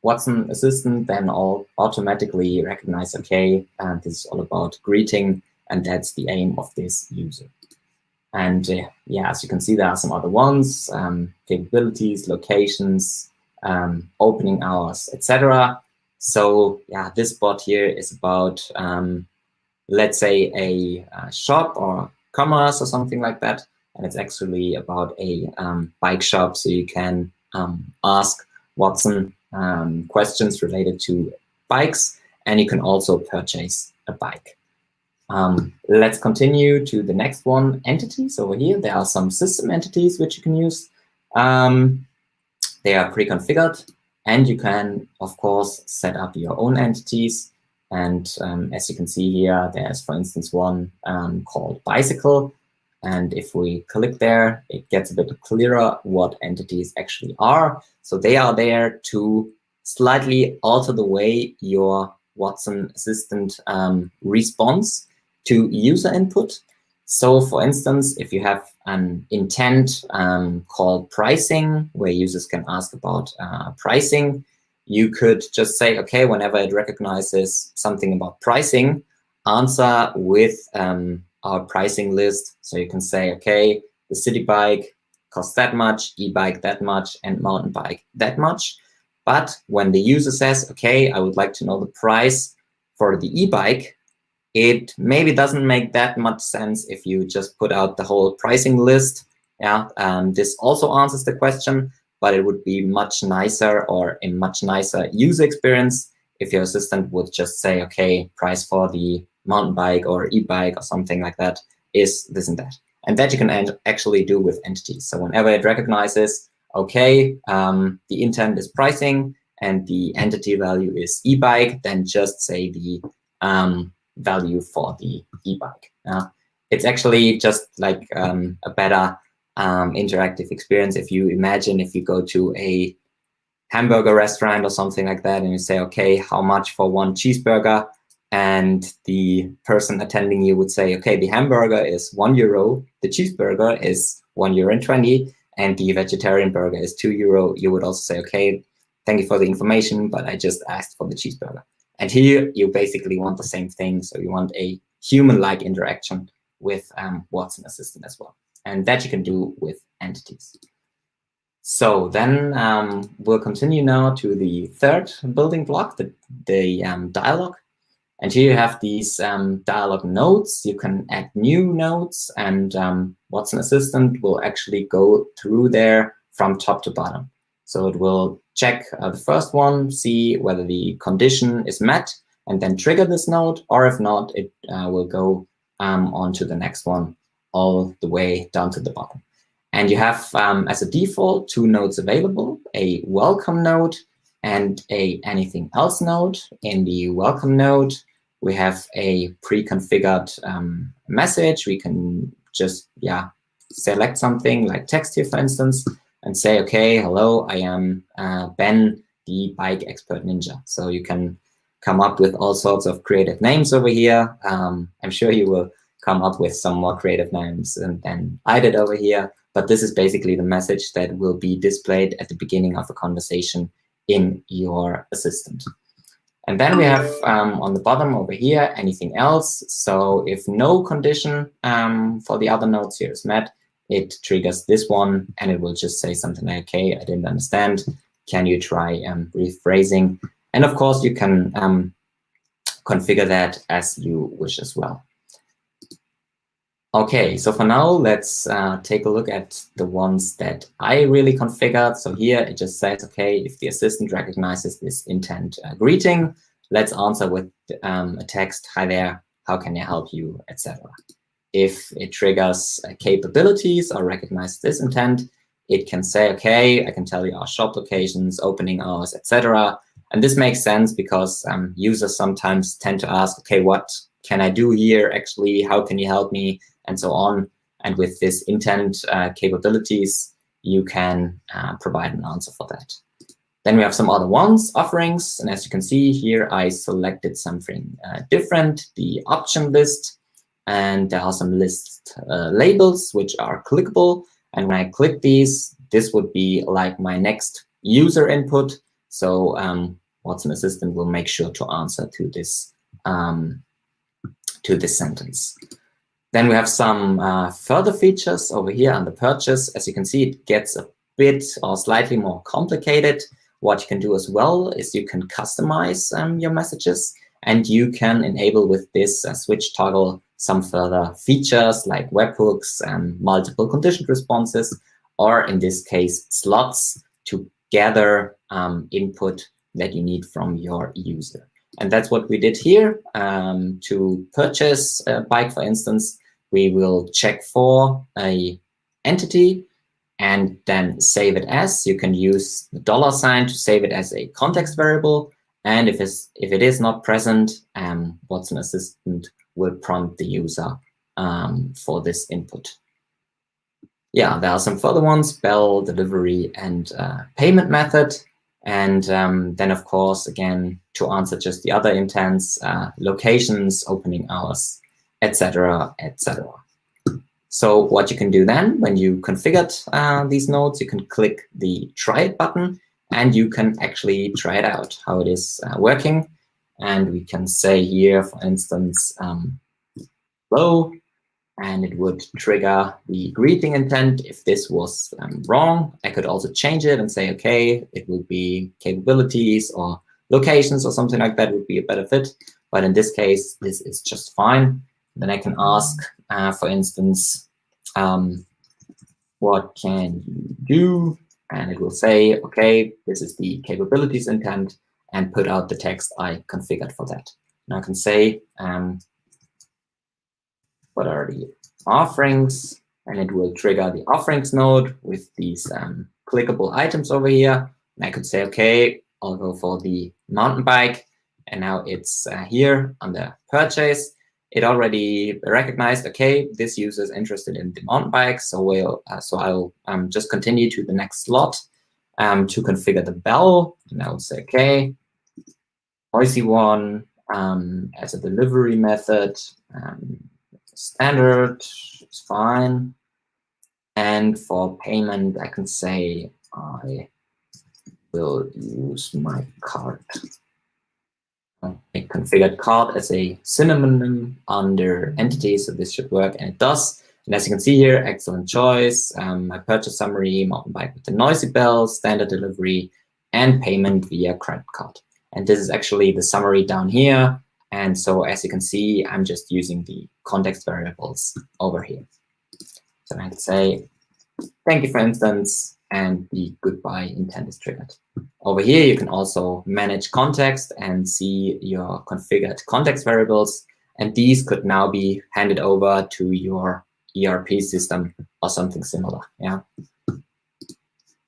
Watson Assistant then automatically recognize, okay, this is all about greeting, and that's the aim of this user. And yeah, as you can see, there are some other ones, capabilities, locations, opening hours, etc. So yeah, this bot here is about, let's say, a shop or commerce or something like that. And it's actually about a bike shop. So you can ask Watson questions related to bikes, and you can also purchase a bike. Let's continue to the next one, entities. Over here, there are some system entities which you can use. They are pre-configured, and you can, of course, set up your own entities. And as you can see here, there's, for instance, one called bicycle. And if we click there, it gets a bit clearer what entities actually are. So they are there to slightly alter the way your Watson Assistant responds to user input. So for instance, if you have an intent called pricing, where users can ask about pricing, you could just say, okay, whenever it recognizes something about pricing, answer with our pricing list. So you can say, okay, the city bike costs that much, e-bike that much, and mountain bike that much. But when the user says, okay, I would like to know the price for the e-bike, it maybe doesn't make that much sense if you just put out the whole pricing list. Yeah, this also answers the question, but it would be much nicer, or a much nicer user experience, if your assistant would just say, okay, price for the mountain bike or e-bike or something like that is this and that. And that you can actually do with entities. So whenever it recognizes, okay, the intent is pricing and the entity value is e-bike, then just say the value for the e-bike. It's actually just like a better interactive experience. If you imagine, if you go to a hamburger restaurant or something like that, and you say, okay, how much for one cheeseburger? And the person attending you would say, okay, the hamburger is €1, the cheeseburger is €1.20, and the vegetarian burger is €2. You would also say, okay, thank you for the information, but I just asked for the cheeseburger. And here you basically want the same thing. So you want a human-like interaction with Watson Assistant as well. And that you can do with entities. So then we'll continue now to the third building block, the dialog. And here you have these dialog nodes. You can add new nodes, and Watson Assistant will actually go through there from top to bottom. So it will check the first one, see whether the condition is met, and then trigger this node. Or if not, it will go on to the next one all the way down to the bottom. And you have, as a default, 2 nodes available, a welcome node and a anything else node. In the welcome node, we have a pre-configured message. We can just, select something like text here, for instance, and say, okay, hello, I am Ben, the bike expert ninja. So you can come up with all sorts of creative names over here. I'm sure you will come up with some more creative names than I did over here. But this is basically the message that will be displayed at the beginning of a conversation in your assistant. And then we have on the bottom over here, anything else. So if no condition for the other nodes here is met, it triggers this one, and it will just say something like, okay, I didn't understand. Can you try rephrasing? And of course, you can configure that as you wish as well. Okay, so for now, let's take a look at the ones that I really configured. So here it just says, okay, if the assistant recognizes this intent greeting, let's answer with a text, hi there, how can I help you, etc. If it triggers capabilities or recognizes this intent, it can say, okay, I can tell you our shop locations, opening hours, etc. And this makes sense because users sometimes tend to ask, okay, what can I do here actually? How can you help me? And so on. And with this intent capabilities, you can provide an answer for that. Then we have some other ones, offerings. And as you can see here, I selected something different, the option list. And there are some list labels which are clickable. And when I click these, this would be like my next user input. So Watson Assistant will make sure to answer to this sentence. Then we have some further features over here on the purchase. As you can see, it gets a bit or slightly more complicated. What you can do as well is you can customize your messages, and you can enable with this switch toggle some further features like webhooks and multiple conditioned responses, or in this case, slots to gather input that you need from your user. And that's what we did here. To purchase a bike, for instance, we will check for an entity and then save it as. You can use the $sign to save it as a context variable. And if it is not present, Watson Assistant will prompt the user for this input. Yeah, there are some further ones, bell, delivery, and payment method. And then, of course, again, to answer just the other intents, locations, opening hours, etc., etc. So what you can do then, when you configured these nodes, you can click the try it button, and you can actually try it out, how it is working. And we can say here, for instance, hello, and it would trigger the greeting intent. If this was wrong, I could also change it and say, okay, it would be capabilities or locations or something like that would be a better fit. But in this case, this is just fine. Then I can ask, for instance, what can you do? And it will say, okay, this is the capabilities intent, and put out the text I configured for that. Now I can say, what are the offerings? And it will trigger the offerings node with these clickable items over here. And I could say, okay, I'll go for the mountain bike. And now it's here on the purchase. It already recognized, okay, this user is interested in the mountain bike. So I'll just continue to the next slot to configure the bell. And I'll say, okay, noisy one as a delivery method. Standard is fine. And for payment, I can say I will use my card. A configured card as a synonym under entity, so this should work, and it does. And as you can see here, excellent choice. My purchase summary, mountain bike with the noisy bell, standard delivery, and payment via credit card. And this is actually the summary down here. And so as you can see, I'm just using the context variables over here. So I can say, thank you, for instance, and the goodbye intent is triggered. Over here, you can also manage context and see your configured context variables. And these could now be handed over to your ERP system or something similar. Yeah.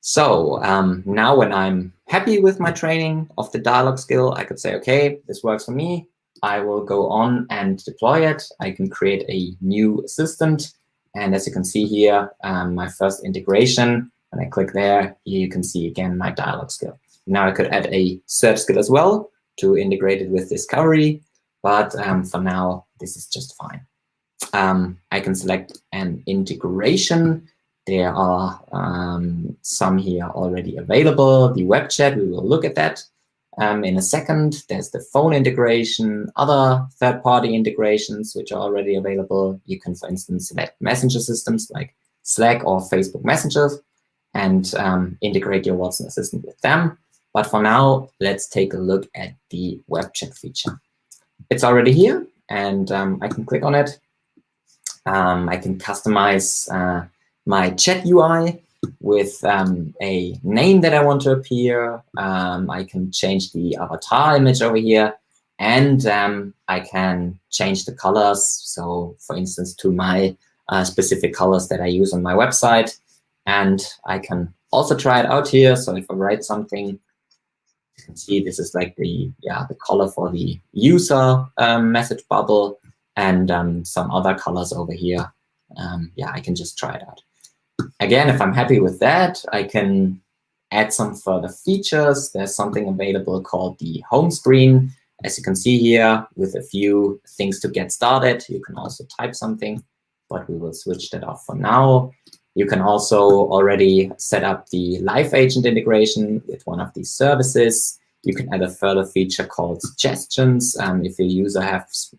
So now when I'm happy with my training of the dialogue skill, I could say, okay, this works for me. I will go on and deploy it. I can create a new assistant. And as you can see here, my first integration, when I click there, here you can see again my dialogue skill. Now I could add a search skill as well to integrate it with discovery. But for now, this is just fine. I can select an integration. There are some here already available. The web chat, we will look at that. In a second, there's the phone integration, other third-party integrations, which are already available. You can, for instance, select messenger systems like Slack or Facebook Messenger and integrate your Watson Assistant with them. But for now, let's take a look at the web chat feature. It's already here, and I can click on it. I can customize my chat UI with a name that I want to appear. I can change the avatar image over here, and I can change the colors. So, for instance, to my specific colors that I use on my website. And I can also try it out here. So if I write something, you can see this is like the color for the user message bubble, and some other colors over here. I can just try it out. Again, if I'm happy with that, I can add some further features. There's something available called the home screen, as you can see here, with a few things to get started. You can also type something, but we will switch that off for now. You can also already set up the live agent integration with one of these services. You can add a further feature called suggestions. If your user has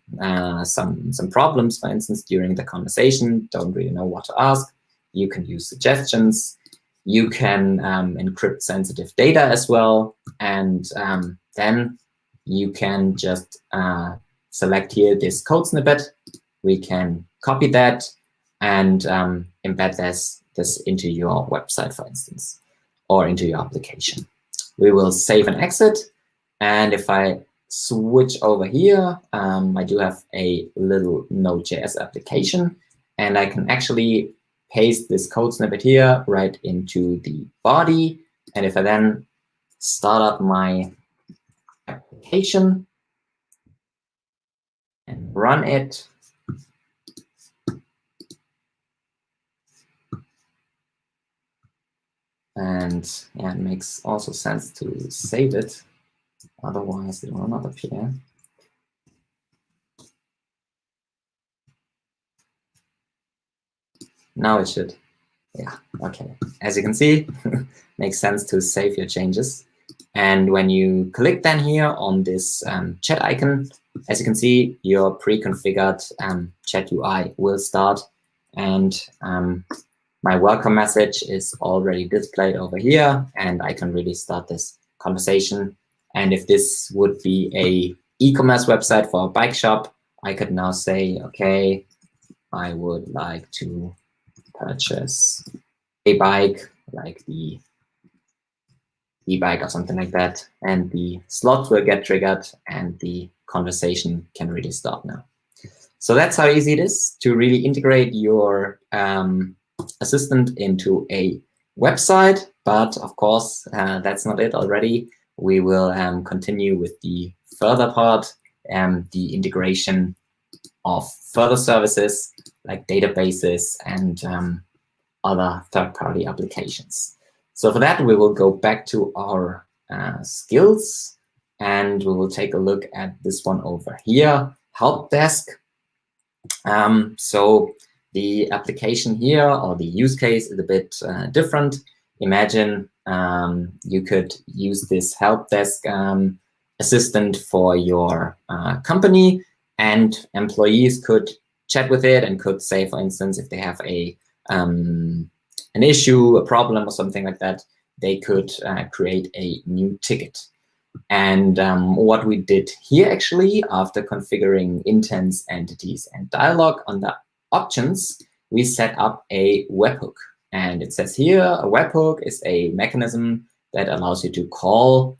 some problems, for instance, during the conversation, don't really know what to ask, you can use suggestions. You can encrypt sensitive data as well. And then you can just select here this code snippet. We can copy that and embed this into your website, for instance, or into your application. We will save and exit. And if I switch over here, I do have a little Node.js application, and I can actually paste this code snippet here right into the body. And if I then start up my application and run it, and yeah, it makes also sense to save it. Otherwise, it will not appear. Now it should. Yeah, okay. As you can see, makes sense to save your changes. And when you click then here on this chat icon, as you can see, your pre-configured chat UI will start. And my welcome message is already displayed over here, and I can really start this conversation. And if this would be a e-commerce website for a bike shop, I could now say, okay, I would like to purchase a bike, like the e-bike or something like that, and the slots will get triggered, and the conversation can really start now. So that's how easy it is to really integrate your assistant into a website. But of course, that's not it already. We will continue with the further part, the integration of further services like databases and other third-party applications. So for that, we will go back to our skills, and we will take a look at this one over here, help desk. So the application here, or the use case, is a bit different. Imagine you could use this help desk assistant for your company, and employees could chat with it and could say, for instance, if they have an issue, a problem, or something like that, they could create a new ticket. And what we did here, actually, after configuring intents, entities, and dialog under options, we set up a webhook. And it says here, a webhook is a mechanism that allows you to call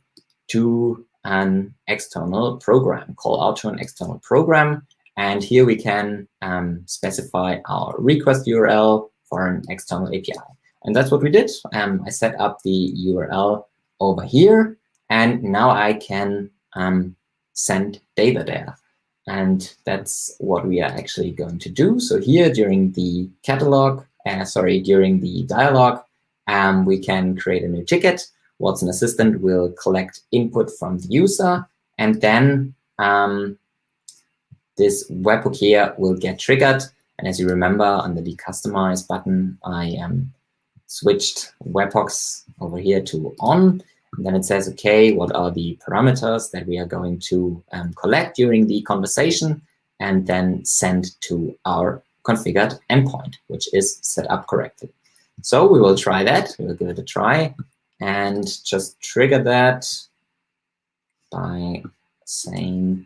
to an external program, call out to an external program. And here we can specify our request URL for an external API. And that's what we did. I set up the URL over here, and now I can send data there. And that's what we are actually going to do. So here during the during the dialog, we can create a new ticket. Watson Assistant will collect input from the user, and then this webhook here will get triggered. And as you remember, under the Customize button, I switched webhooks over here to on. And then it says, okay, what are the parameters that we are going to collect during the conversation, and then send to our configured endpoint, which is set up correctly. So we will try that. We'll give it a try and just trigger that by saying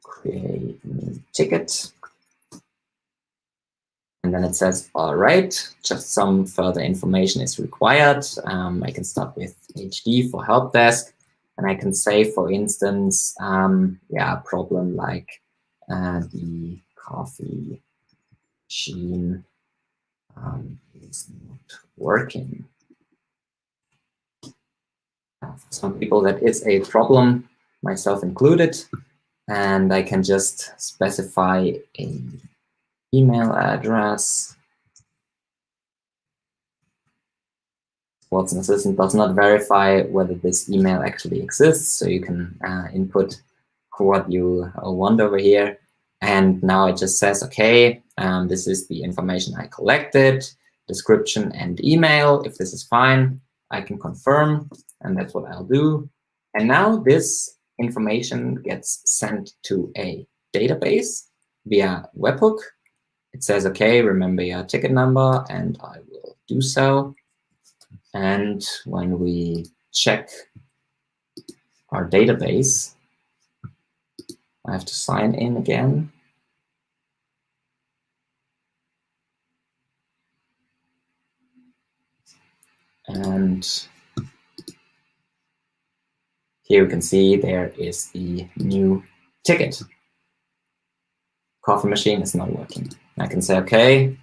create new ticket. And then it says, all right, just some further information is required. I can start with HD for help desk. And I can say, for instance, a problem like the coffee machine is not working. For some people, that is a problem, myself included. And I can just specify an email address. Watson Assistant does not verify whether this email actually exists, so you can input what you want over here. And now it just says, okay, this is the information I collected, description and email. If this is fine, I can confirm, and that's what I'll do. And now this information gets sent to a database via webhook. It says, okay, remember your ticket number, and I will do so. And when we check our database, I have to sign in again. And here you can see there is the new ticket. Coffee machine is not working. I can say, okay,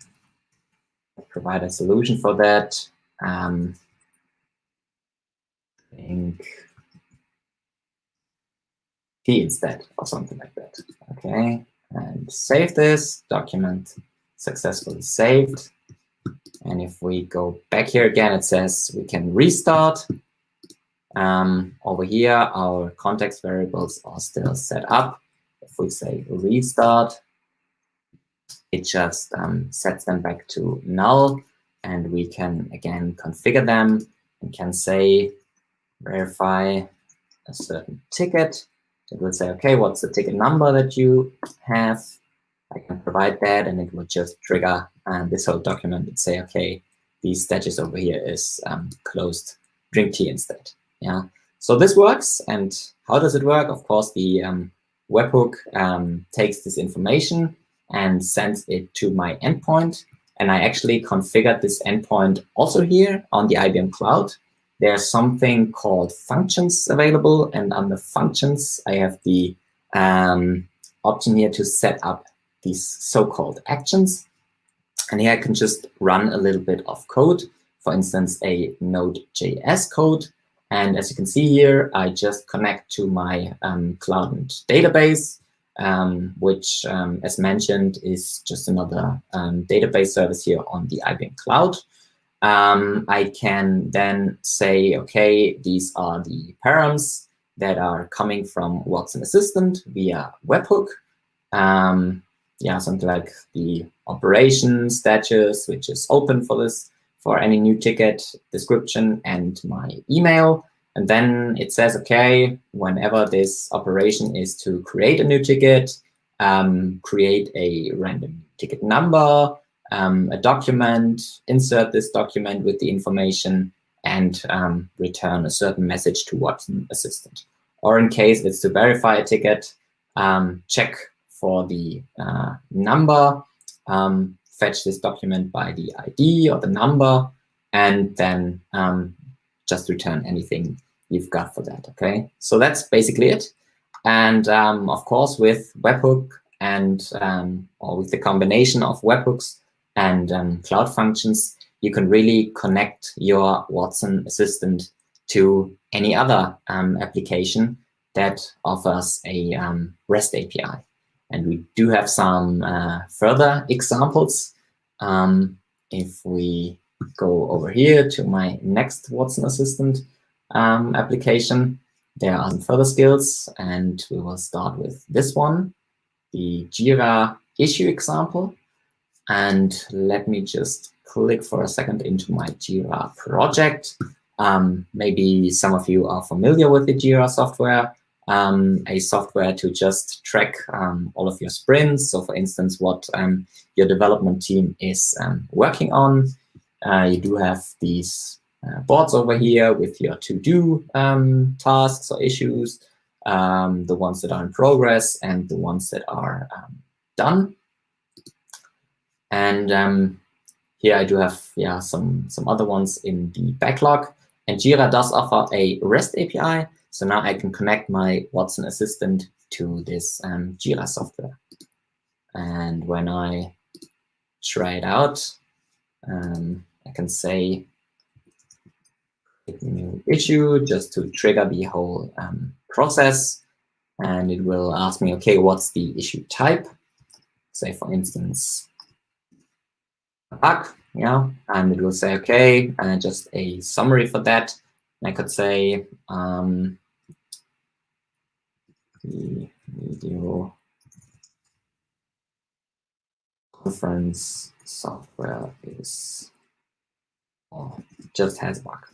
provide a solution for that. I think T instead, or something like that. Okay, and save this document, successfully saved. And if we go back here again, it says we can restart. Over here, our context variables are still set up. If we say restart, it just sets them back to null, and we can again configure them and can say verify a certain ticket. It will say, okay, what's the ticket number that you have? I can provide that, and it will just trigger this whole document and say, okay, the status over here is closed, drink tea instead. Yeah. So this works. And how does it work? Of course, the webhook takes this information and sends it to my endpoint. And I actually configured this endpoint also here on the IBM Cloud. There's something called functions available. And under functions, I have the option here to set up these so-called actions. And here I can just run a little bit of code, for instance, a Node.js code. And as you can see here, I just connect to my cloud database, which, as mentioned, is just another database service here on the IBM Cloud. I can then say, okay, these are the params that are coming from Watson Assistant via webhook. Something like the operation status, which is open for this, for any new ticket, description, and my email. And then it says, okay, whenever this operation is to create a new ticket, create a random ticket number, a document, insert this document with the information, and return a certain message to Watson Assistant. Or in case it's to verify a ticket, check for the number, fetch this document by the ID or the number, and then just return anything you've got for that, okay? So that's basically it. And of course, with webhook and or with the combination of webhooks and cloud functions, you can really connect your Watson Assistant to any other application that offers a REST API. And we do have some further examples. If we go over here to my next Watson Assistant application, there are some further skills, and we will start with this one, the Jira issue example. And let me just click for a second into my Jira project. Maybe some of you are familiar with the Jira software, a software to just track all of your sprints. So for instance, what your development team is working on. You do have these boards over here with your to-do tasks or issues, the ones that are in progress and the ones that are done. And here I do have some other ones in the backlog. And Jira does offer a REST API. So now I can connect my Watson Assistant to this Jira software. And when I try it out, I can say new issue just to trigger the whole process. And it will ask me, okay, what's the issue type? Say, for instance, a bug, and it will say, okay, just a summary for that. And I could say, the video conference software is, just has a bug.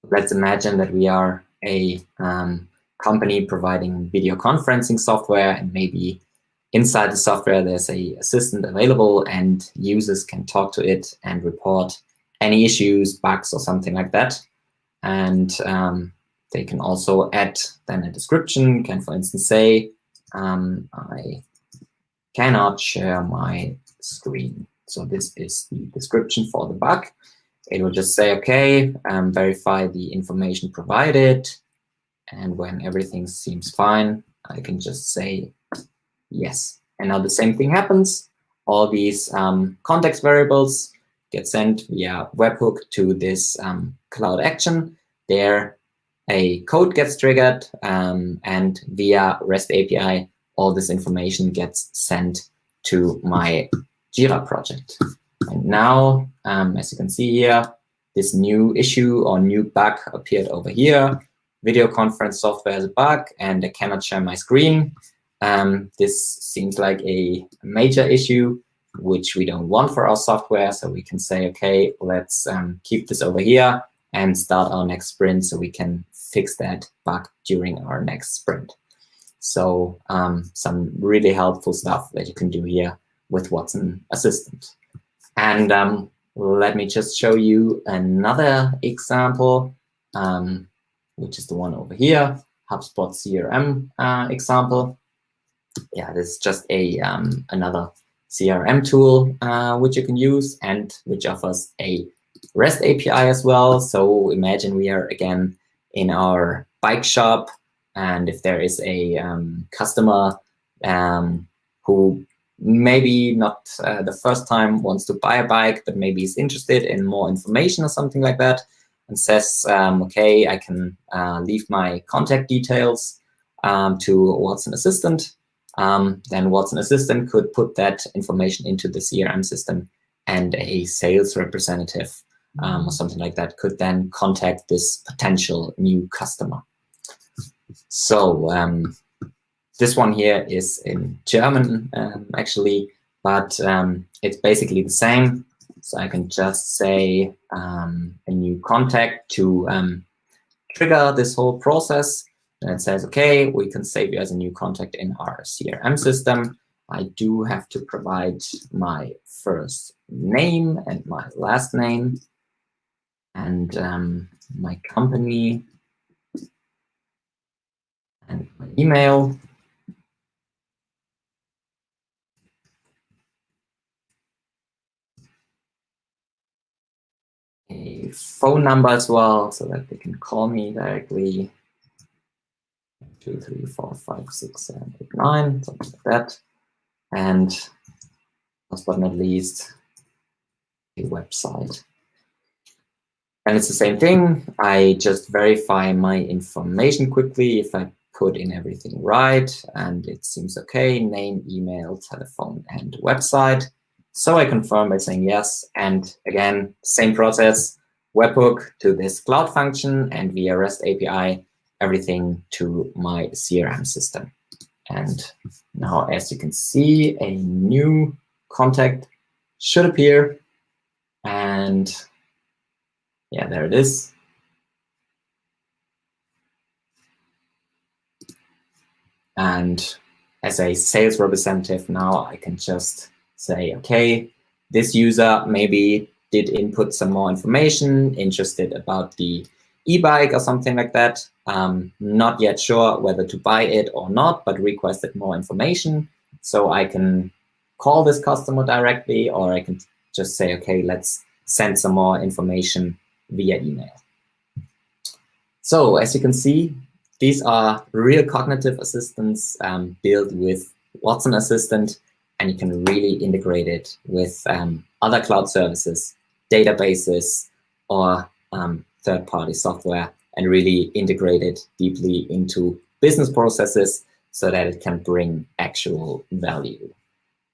Let's imagine that we are a company providing video conferencing software, and maybe inside the software there's a assistant available and users can talk to it and report any issues, bugs, or something like that. And they can also add then a description, can for instance say, I cannot share my screen. So this is the description for the bug. It will just say, okay, verify the information provided. And when everything seems fine, I can just say yes. And now the same thing happens. All these context variables get sent via webhook to this cloud action. There, a code gets triggered, and via REST API, all this information gets sent to my Jira project. And now, as you can see here, this new issue or new bug appeared over here. Video conference software has a bug, and I cannot share my screen. This seems like a major issue, which we don't want for our software. So we can say, okay, let's keep this over here and start our next sprint so we can fix that bug during our next sprint. So some really helpful stuff that you can do here with Watson Assistant. And let me just show you another example, which is the one over here, HubSpot CRM example. Yeah, this is just a another CRM tool which you can use and which offers a REST API as well. So imagine we are again in our bike shop, and if there is a customer who maybe not the first time wants to buy a bike, but maybe is interested in more information or something like that, and says, okay, I can leave my contact details to Watson Assistant. Then Watson Assistant could put that information into the CRM system, and a sales representative or something like that could then contact this potential new customer. So this one here is in German, actually, but it's basically the same. So I can just say a new contact to trigger this whole process. And it says, okay, we can save you as a new contact in our CRM system. I do have to provide my first name and my last name and my company and my email. A phone number as well, so that they can call me directly. 2, 3, 4, 5, 6, 7, 8, 9, something like that. And last but not least, a website. And it's the same thing. I just verify my information quickly if I put in everything right and it seems okay, name, email, telephone, and website. So I confirm by saying yes. And again, same process, webhook to this cloud function and via REST API, everything to my CRM system. And now, as you can see, a new contact should appear. And yeah, there it is. And as a sales representative, now I can just say, okay, this user maybe did input some more information, interested about the e-bike or something like that. Not yet sure whether to buy it or not, but requested more information. So I can call this customer directly, or I can just say, okay, let's send some more information via email. So as you can see, these are real cognitive assistants built with Watson Assistant, and you can really integrate it with other cloud services, databases, or third-party software, and really integrate it deeply into business processes so that it can bring actual value.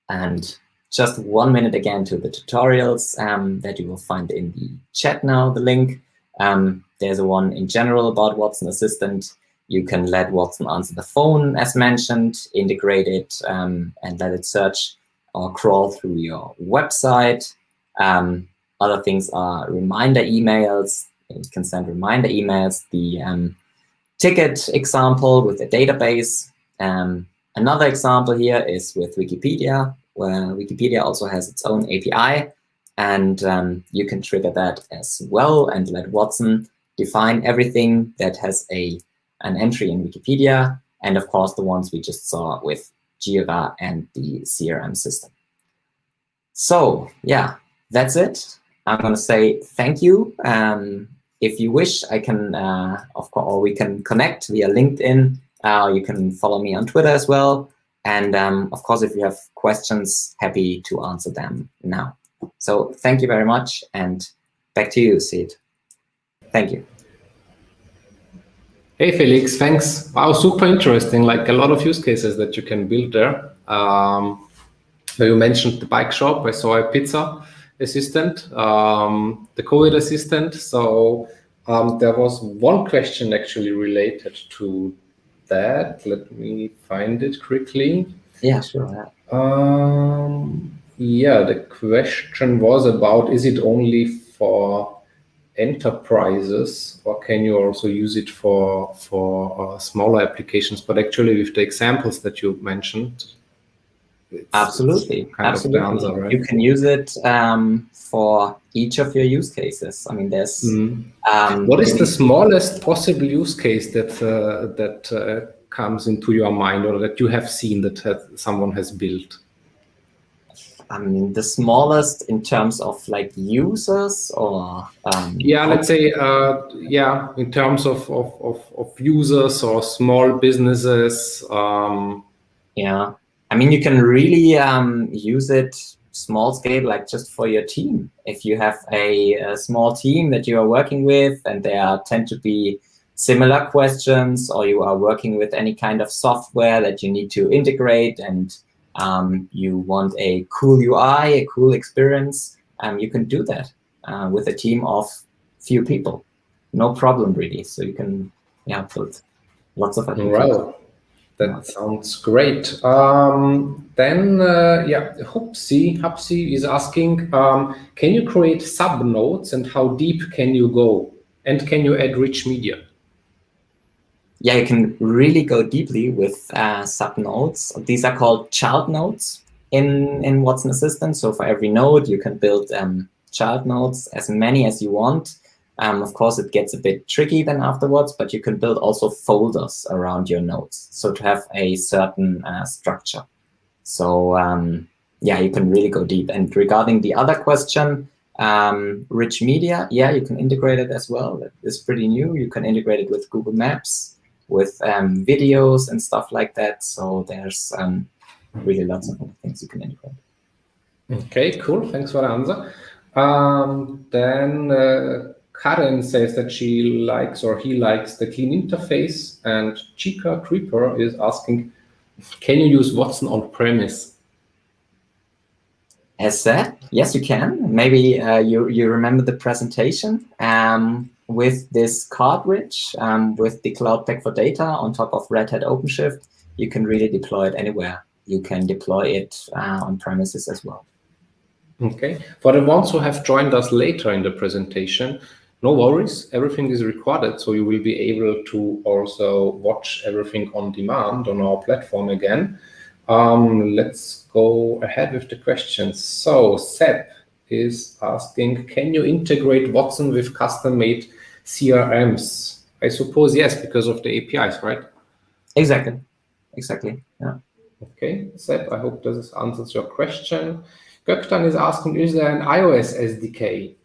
And just 1 minute again to the tutorials that you will find in the chat now, the link. There's a one in general about Watson Assistant. You can let Watson answer the phone, as mentioned, integrate it, and let it search or crawl through your website. Other things are reminder emails. You can send reminder emails. The ticket example with a database. Another example here is with Wikipedia, where Wikipedia also has its own API. And you can trigger that as well and let Watson define everything that has an entry in Wikipedia. And of course, the ones we just saw with Jira and the CRM system. So yeah, that's it. I'm going to say thank you. If you wish, I can, of course, or we can connect via LinkedIn. You can follow me on Twitter as well. And of course, if you have questions, happy to answer them now. So thank you very much. And back to you, Sid. Thank you.
Hey, Felix, thanks. Wow, super interesting. Like a lot of use cases that you can build there. You mentioned the bike shop. I saw a pizza assistant, the COVID assistant. So there was one question actually related to that. Let me find it quickly.
Yeah, sure.
Yeah, the question was about, is it only for enterprises, or can you also use it for smaller applications? But actually, with the examples that you mentioned,
absolutely, absolutely.
Answer, right?
You can use it for each of your use cases. I mean, there's.
What is the smallest possible use case that comes into your mind, or that you have seen that someone has built?
I mean, the smallest in terms of like users, or
yeah, let's say yeah, in terms of users or small businesses.
Yeah, I mean, you can really use it small scale, like just for your team. If you have a small team that you are working with, and there tend to be similar questions, or you are working with any kind of software that you need to integrate, and you want a cool UI, a cool experience, you can do that with a team of few people. No problem, really. So you can, yeah, put lots of applications.
Wow, that sounds great. Then, yeah, Hupsi is asking, can you create subnodes, and how deep can you go? And can you add rich media?
Yeah, you can really go deeply with subnodes. These are called child nodes in Watson Assistant. So for every node, you can build child nodes, as many as you want. Of course, it gets a bit tricky then afterwards, but you can build also folders around your nodes, so to have a certain structure. So yeah, you can really go deep. And regarding the other question, rich media, yeah, you can integrate it as well. It's pretty new. You can integrate it with Google Maps, with videos and stuff like that. So there's really lots of things you can integrate.
Okay, cool. Thanks for the answer. Then Karen says that she likes, or he likes, the clean interface, and Chica Creeper is asking, can you use Watson on premise?
As said, yes, you can. Maybe you remember the presentation with this cartridge, with the Cloud Pack for Data on top of Red Hat OpenShift. You can really deploy it anywhere. You can deploy it on premises as well.
Okay. For the ones who have joined us later in the presentation, no worries. Everything is recorded, so you will be able to also watch everything on demand on our platform again. Let's go ahead with the questions. So Seb is asking, can you integrate Watson with custom-made CRMs? I suppose yes, because of the APIs, right?
Exactly. Yeah.
Okay, Seb, I hope this answers your question. Göktan is asking, is there an iOS SDK?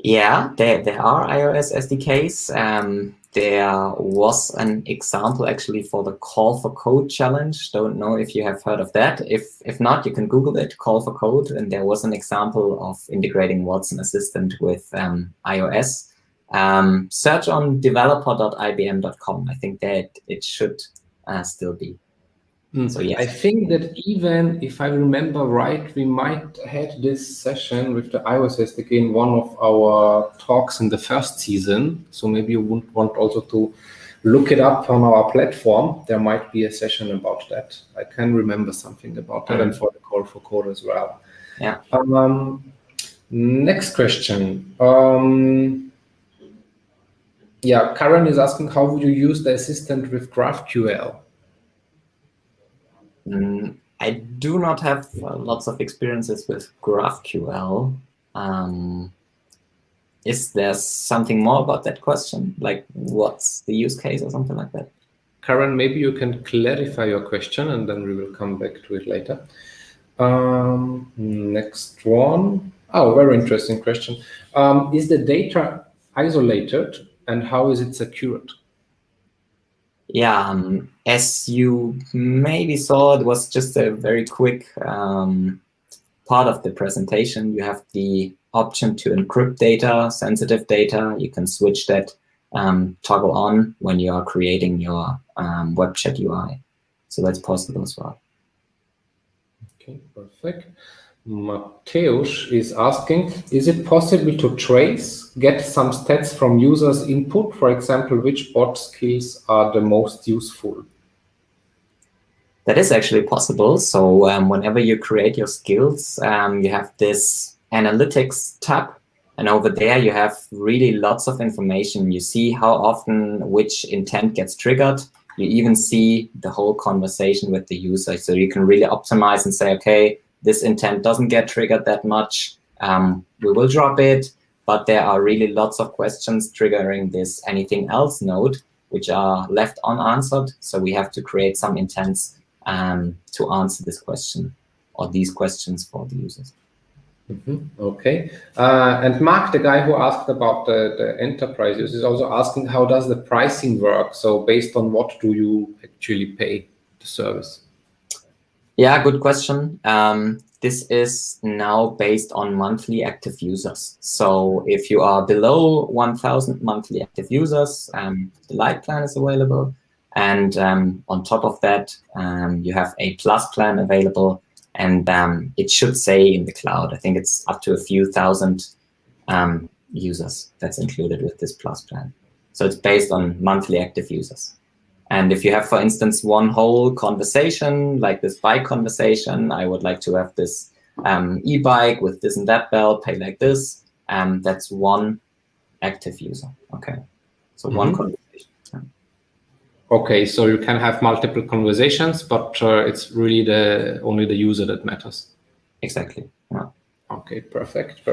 Yeah, there are iOS SDKs. There was an example actually for the Call for Code challenge. Don't know if you have heard of that. If not, you can Google it, Call for Code. And there was an example of integrating Watson Assistant with iOS. Search on developer.ibm.com. I think that it should still be. So yes.
I think that even if I remember right, we might had this session with the iOS SDK in one of our talks in the first season. So maybe you would want also to look it up on our platform. There might be a session about that. I can remember something about that, and for the Call for Code as well.
Yeah.
Next question. Karen is asking, how would you use the assistant with GraphQL?
I do not have lots of experiences with GraphQL. Is there something more about that question? Like what's the use case or something like that?
Karen, maybe you can clarify your question and then we will come back to it later. Next one. Oh, very interesting question. Is the data isolated and how is it secured?
Yeah, as you maybe saw, it was just a very quick part of the presentation. You have the option to encrypt data, sensitive data. You can switch that toggle on when you are creating your web chat UI. So that's possible as well.
Okay, perfect. Mateusz is asking, is it possible to get some stats from users' input? For example, which bot skills are the most useful?
That is actually possible. So whenever you create your skills, you have this analytics tab. And over there, you have really lots of information. You see how often which intent gets triggered. You even see the whole conversation with the user. So you can really optimize and say, okay, this intent doesn't get triggered that much. We will drop it. But there are really lots of questions triggering this anything else node, which are left unanswered. So we have to create some intents to answer this question or these questions for the users.
Okay. And Mark, the guy who asked about the enterprise use, is also asking, how does the pricing work? So based on what do you actually pay the service?
Yeah, good question. This is now based on monthly active users. So if you are below 1,000 monthly active users, the Lite plan is available. And on top of that, you have a Plus plan available. And it should say in the cloud, I think it's up to a few thousand users that's included with this Plus plan. So it's based on monthly active users. And if you have, for instance, one whole conversation, like this bike conversation, I would like to have this e-bike with this and that bell, pay like this, that's one active user. Okay, so one conversation.
Okay, so you can have multiple conversations, but it's really only the user that matters.
Exactly. Yeah.
Okay, perfect.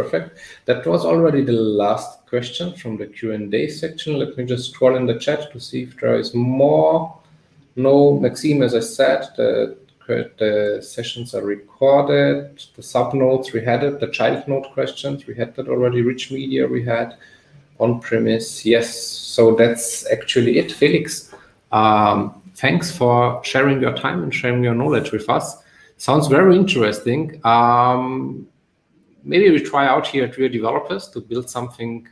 That was already the last question from the Q&A section. Let me just scroll in the chat to see if there is more. No, Maxime, as I said, the sessions are recorded. The subnodes, we had it. The child node questions, we had that already. Rich media, we had. On-premise, yes. So that's actually it. Felix, thanks for sharing your time and sharing your knowledge with us. Sounds very interesting. Maybe we try out here at WeAreDevelopers to build something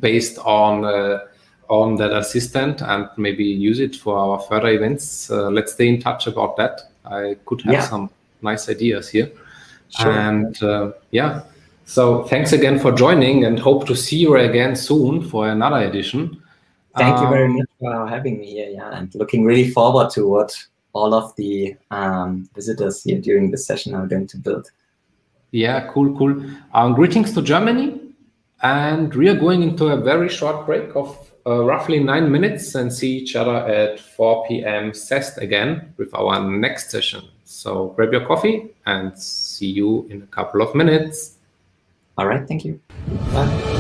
based on that assistant and maybe use it for our further events. Let's stay in touch about that. I could have some nice ideas here.
Sure.
And so thanks again for joining and hope to see you again soon for another edition.
Thank you very much for having me here. Yeah, and looking really forward to what all of the visitors here during this session are going to build.
Yeah, cool. Greetings to Germany. And we are going into a very short break of roughly 9 minutes and see each other at 4 p.m. CEST again with our next session. So grab your coffee and see you in a couple of minutes.
All right, thank you. Bye.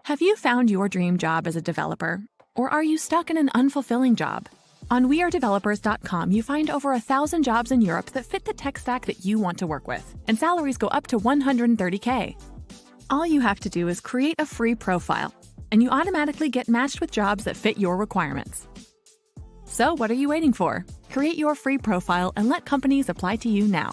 Have you found your dream job as a developer? Or are you stuck in an unfulfilling job? On WeAreDevelopers.com, you find over 1,000 jobs in Europe that fit the tech stack that you want to work with, and salaries go up to $130K. All you have to do is create a free profile, and you automatically get matched with jobs that fit your requirements. So what are you waiting for? Create your free profile and let companies apply to you now.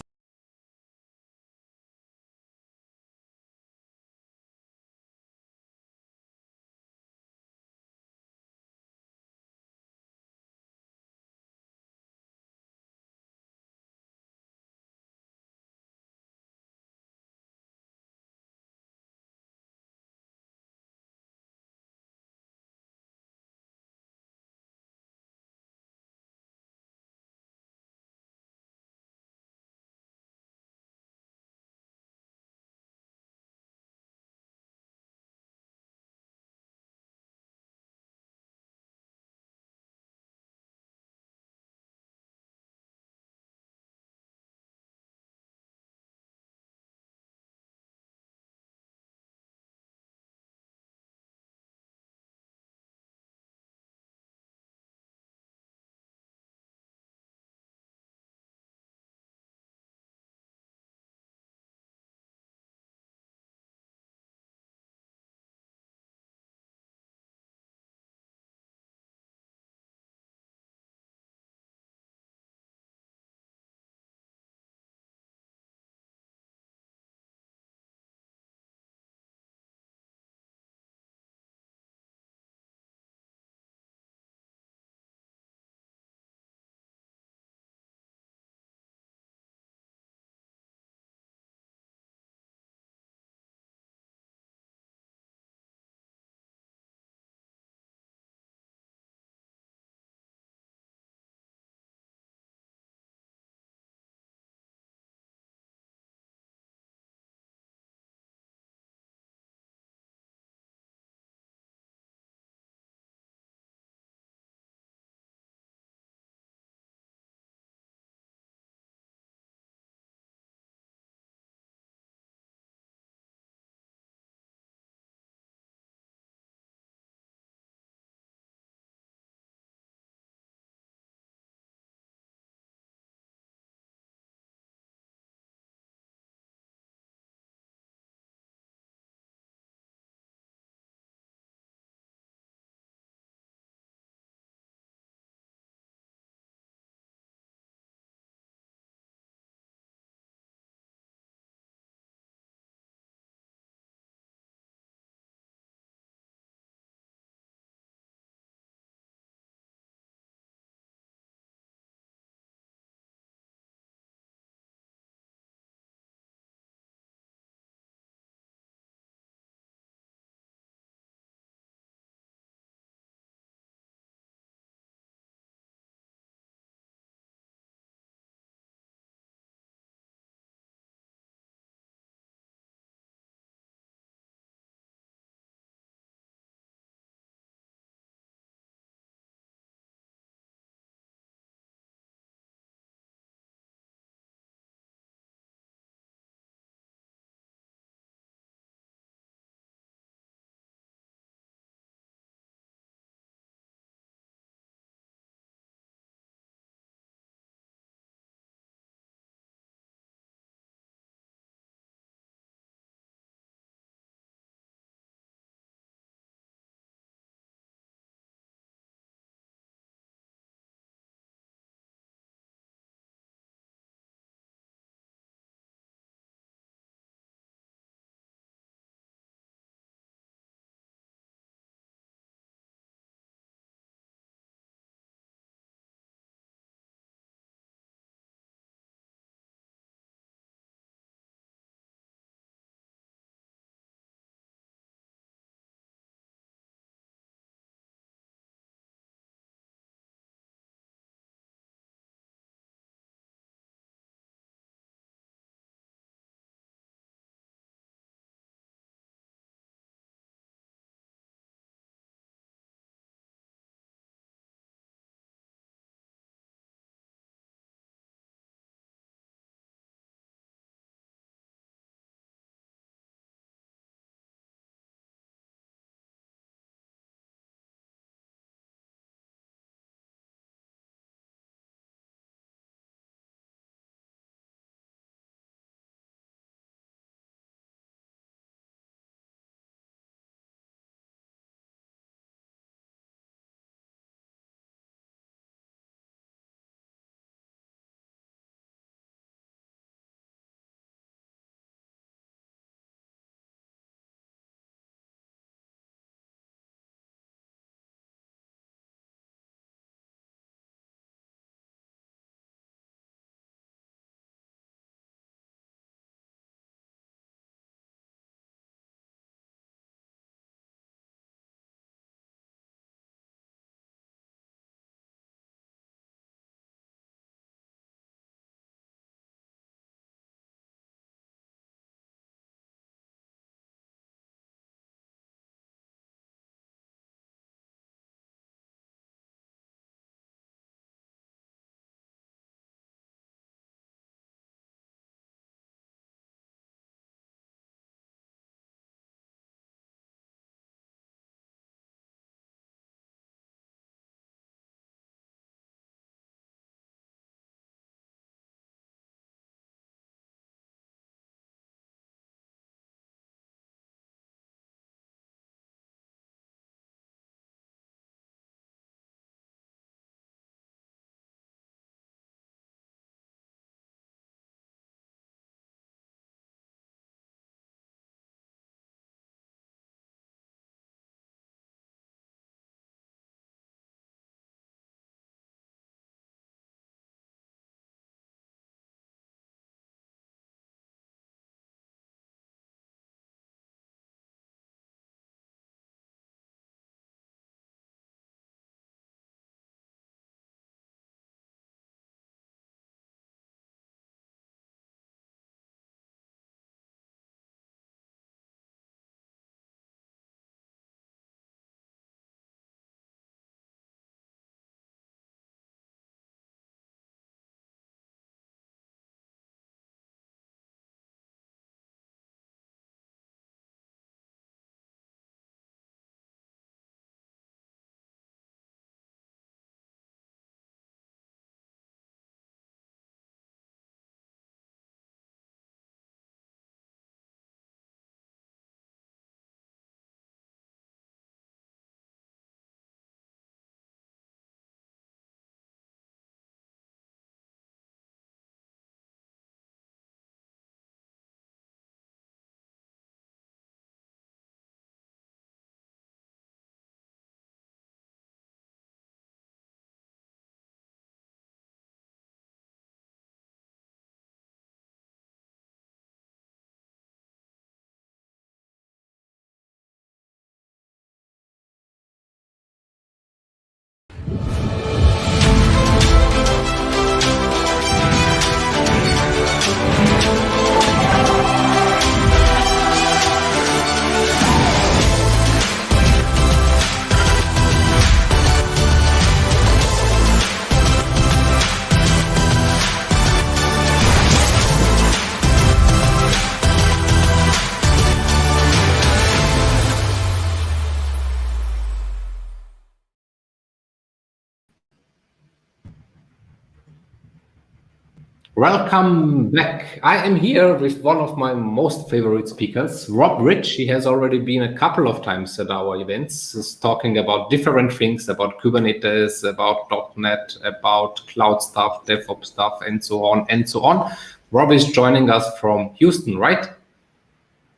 Welcome back. I am here with one of my most favorite speakers, Rob Rich. He has already been a couple of times at our events. He's talking about different things, about Kubernetes, about .NET, about cloud stuff, DevOps stuff, and so on and so on. Rob is joining us from Houston, right?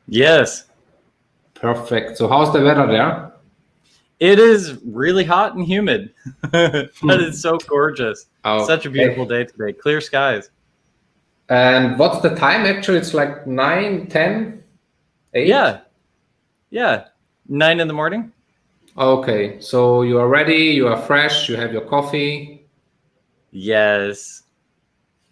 Yes.
Perfect. So how's the weather there?
It is really hot and humid, but it's so gorgeous.
Okay.
Such a beautiful day today. Clear skies.
And what's the time actually? It's like 9, 10, 8?
Yeah. 9 in the morning.
Okay. So you are ready, you are fresh, you have your coffee.
Yes.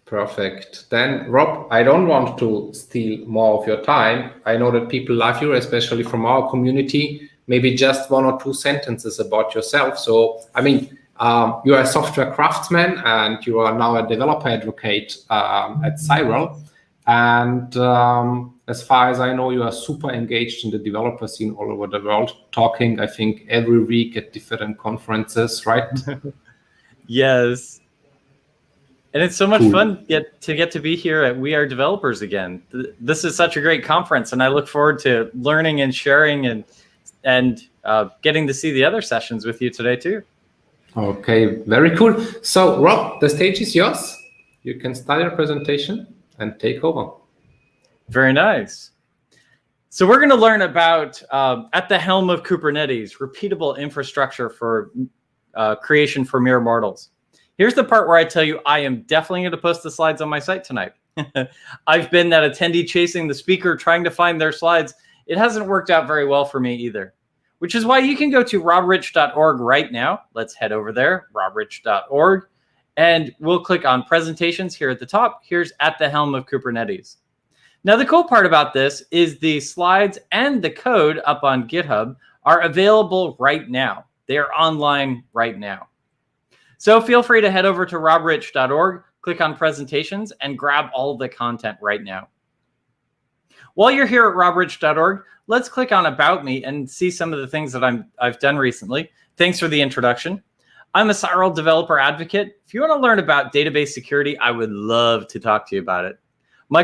Perfect. Then, Rob, I don't want to steal more of your time. I know that people love you, especially from our community. Maybe just 1 or 2 sentences about yourself. So, I mean, you are a software craftsman and you are now a developer advocate at Cyril. And as far as I know, you are super engaged in the developer scene all over the world, talking, I think, every week at different conferences, right?
Yes. And it's so much fun to get to be here at WeAreDevelopers again. This is such a great conference, and I look forward to learning and sharing and getting to see the other sessions with you today too.
Okay, very cool. So, Rob, the stage is yours. You can start your presentation and take over.
Very nice. So we're going to learn about, at the helm of Kubernetes, repeatable infrastructure for creation for mere mortals. Here's the part where I tell you I am definitely going to post the slides on my site tonight. I've been that attendee chasing the speaker, trying to find their slides. It hasn't worked out very well for me either, which is why you can go to robrich.org right now. Let's head over there, robrich.org, and we'll click on presentations here at the top. Here's at the helm of Kubernetes. Now, the cool part about this is the slides and the code up on GitHub are available right now. They are online right now. So feel free to head over to robrich.org, click on presentations, and grab all the content right now. While you're here at robrich.org, let's click on About Me and see some of the things that I've done recently. Thanks for the introduction. I'm a Cyril developer advocate. If you want to learn about database security, I would love to talk to you about it. I'm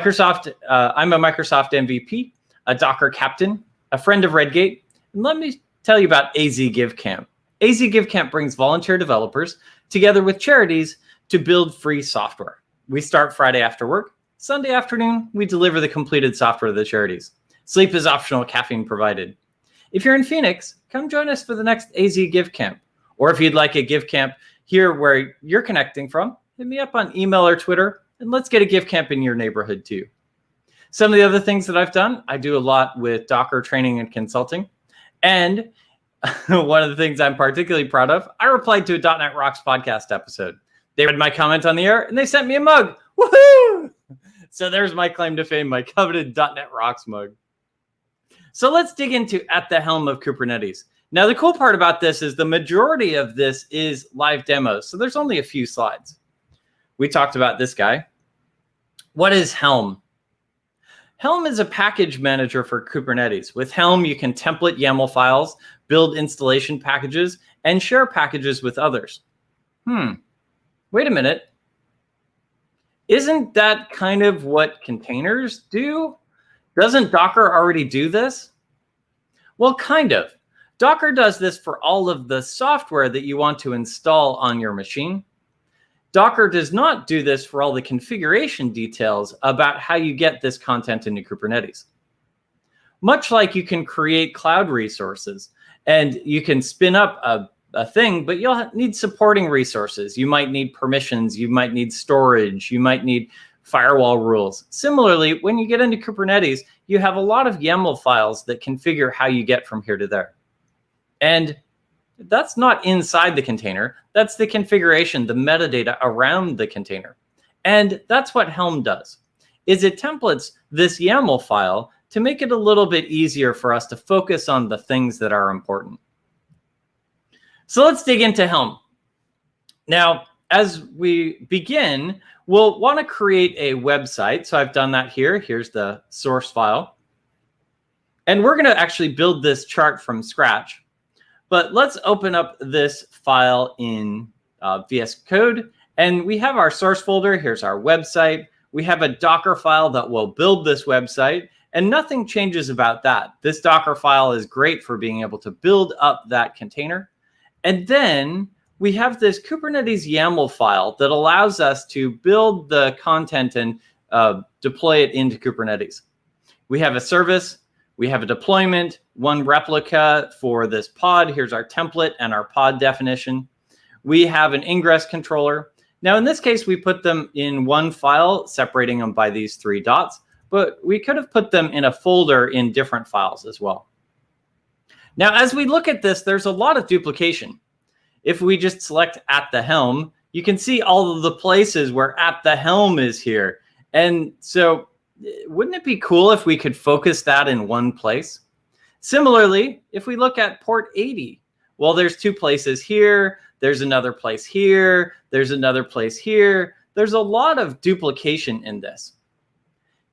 a Microsoft MVP, a Docker captain, a friend of Redgate, and let me tell you about AZ Give Camp. AZ Give Camp brings volunteer developers together with charities to build free software. We start Friday after work. Sunday afternoon, we deliver the completed software to the charities. Sleep is optional, caffeine provided. If you're in Phoenix, come join us for the next AZ Give Camp. Or if you'd like a Give Camp here where you're connecting from, hit me up on email or Twitter, and let's get a Give Camp in your neighborhood too. Some of the other things that I've done, I do a lot with Docker training and consulting. And one of the things I'm particularly proud of, I replied to a .NET Rocks podcast episode. They read my comment on the air and they sent me a mug. Woohoo! So there's my claim to fame, my coveted .NET Rocks mug. So let's dig into at the helm of Kubernetes. Now, the cool part about this is the majority of this is live demos. So there's only a few slides. We talked about this guy. What is Helm? Helm is a package manager for Kubernetes. With Helm, you can template YAML files, build installation packages, and share packages with others. Wait a minute. Isn't that kind of what containers do? Doesn't Docker already do this? Well, kind of. Docker does this for all of the software that you want to install on your machine. Docker does not do this for all the configuration details about how you get this content into Kubernetes. Much like you can create cloud resources and you can spin up a thing, but you'll need supporting resources. You might need permissions, you might need storage, you might need firewall rules. Similarly, when you get into Kubernetes, you have a lot of YAML files that configure how you get from here to there. And that's not inside the container. That's the configuration, the metadata around the container. And that's what Helm does, is it templates this YAML file to make it a little bit easier for us to focus on the things that are important. So let's dig into Helm. Now, as we begin, we'll want to create a website. So I've done that here. Here's the source file. And we're going to actually build this chart from scratch. But let's open up this file in VS Code. And we have our source folder. Here's our website. we have a Docker file that will build this website, and nothing changes about that. This Docker file is great for being able to build up that container. And then we have this Kubernetes YAML file that allows us to build the content and deploy it into Kubernetes. We have a service, we have a deployment, one replica for this pod. Here's our template and our pod definition. We have an ingress controller. Now, in this case, we put them in one file, separating them by these 3 dots, but we could have put them in a folder in different files as well. Now, as we look at this, there's a lot of duplication. If we just select at the helm, you can see all of the places where at the helm is here. And so wouldn't it be cool if we could focus that in one place? Similarly, if we look at port 80, well, there's 2 places here. There's another place here. There's another place here. There's a lot of duplication in this.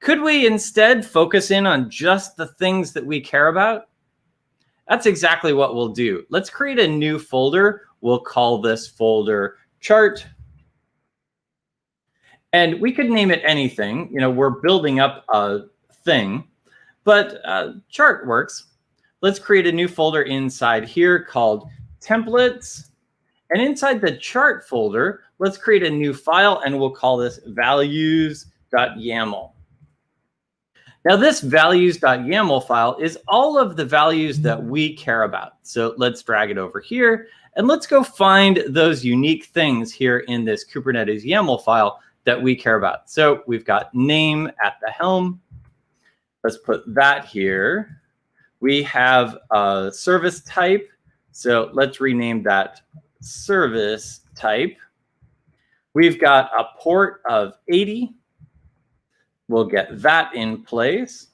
Could we instead focus in on just the things that we care about? That's exactly what we'll do. Let's create a new folder. We'll call this folder chart. And we could name it anything. You know, we're building up a thing, but chart works. Let's create a new folder inside here called templates. And inside the chart folder, let's create a new file, and we'll call this values.yaml. Now, this values.yaml file is all of the values that we care about. So let's drag it over here, and let's go find those unique things here in this Kubernetes YAML file that we care about. So we've got name at the helm. Let's put that here. We have a service type. So let's rename that service type. We've got a port of 80. We'll get that in place.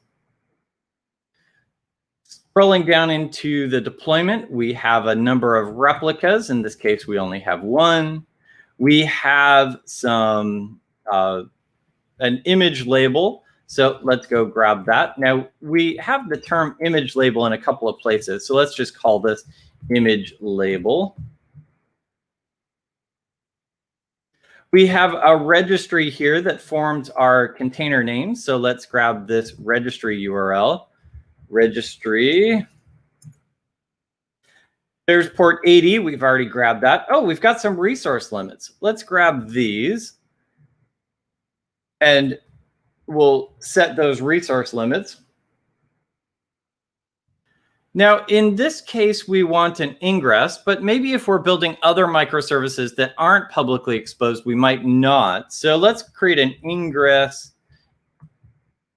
Scrolling down into the deployment, we have a number of replicas. In this case, we only have 1. We have some an image label. So let's go grab that. Now, we have the term image label in a couple of places. So let's just call this image label. We have a registry here that forms our container name. So let's grab this registry URL. Registry. There's port 80. We've already grabbed that. Oh, we've got some resource limits. Let's grab these. And we'll set those resource limits. Now, in this case, we want an ingress, but maybe if we're building other microservices that aren't publicly exposed, we might not. So let's create an ingress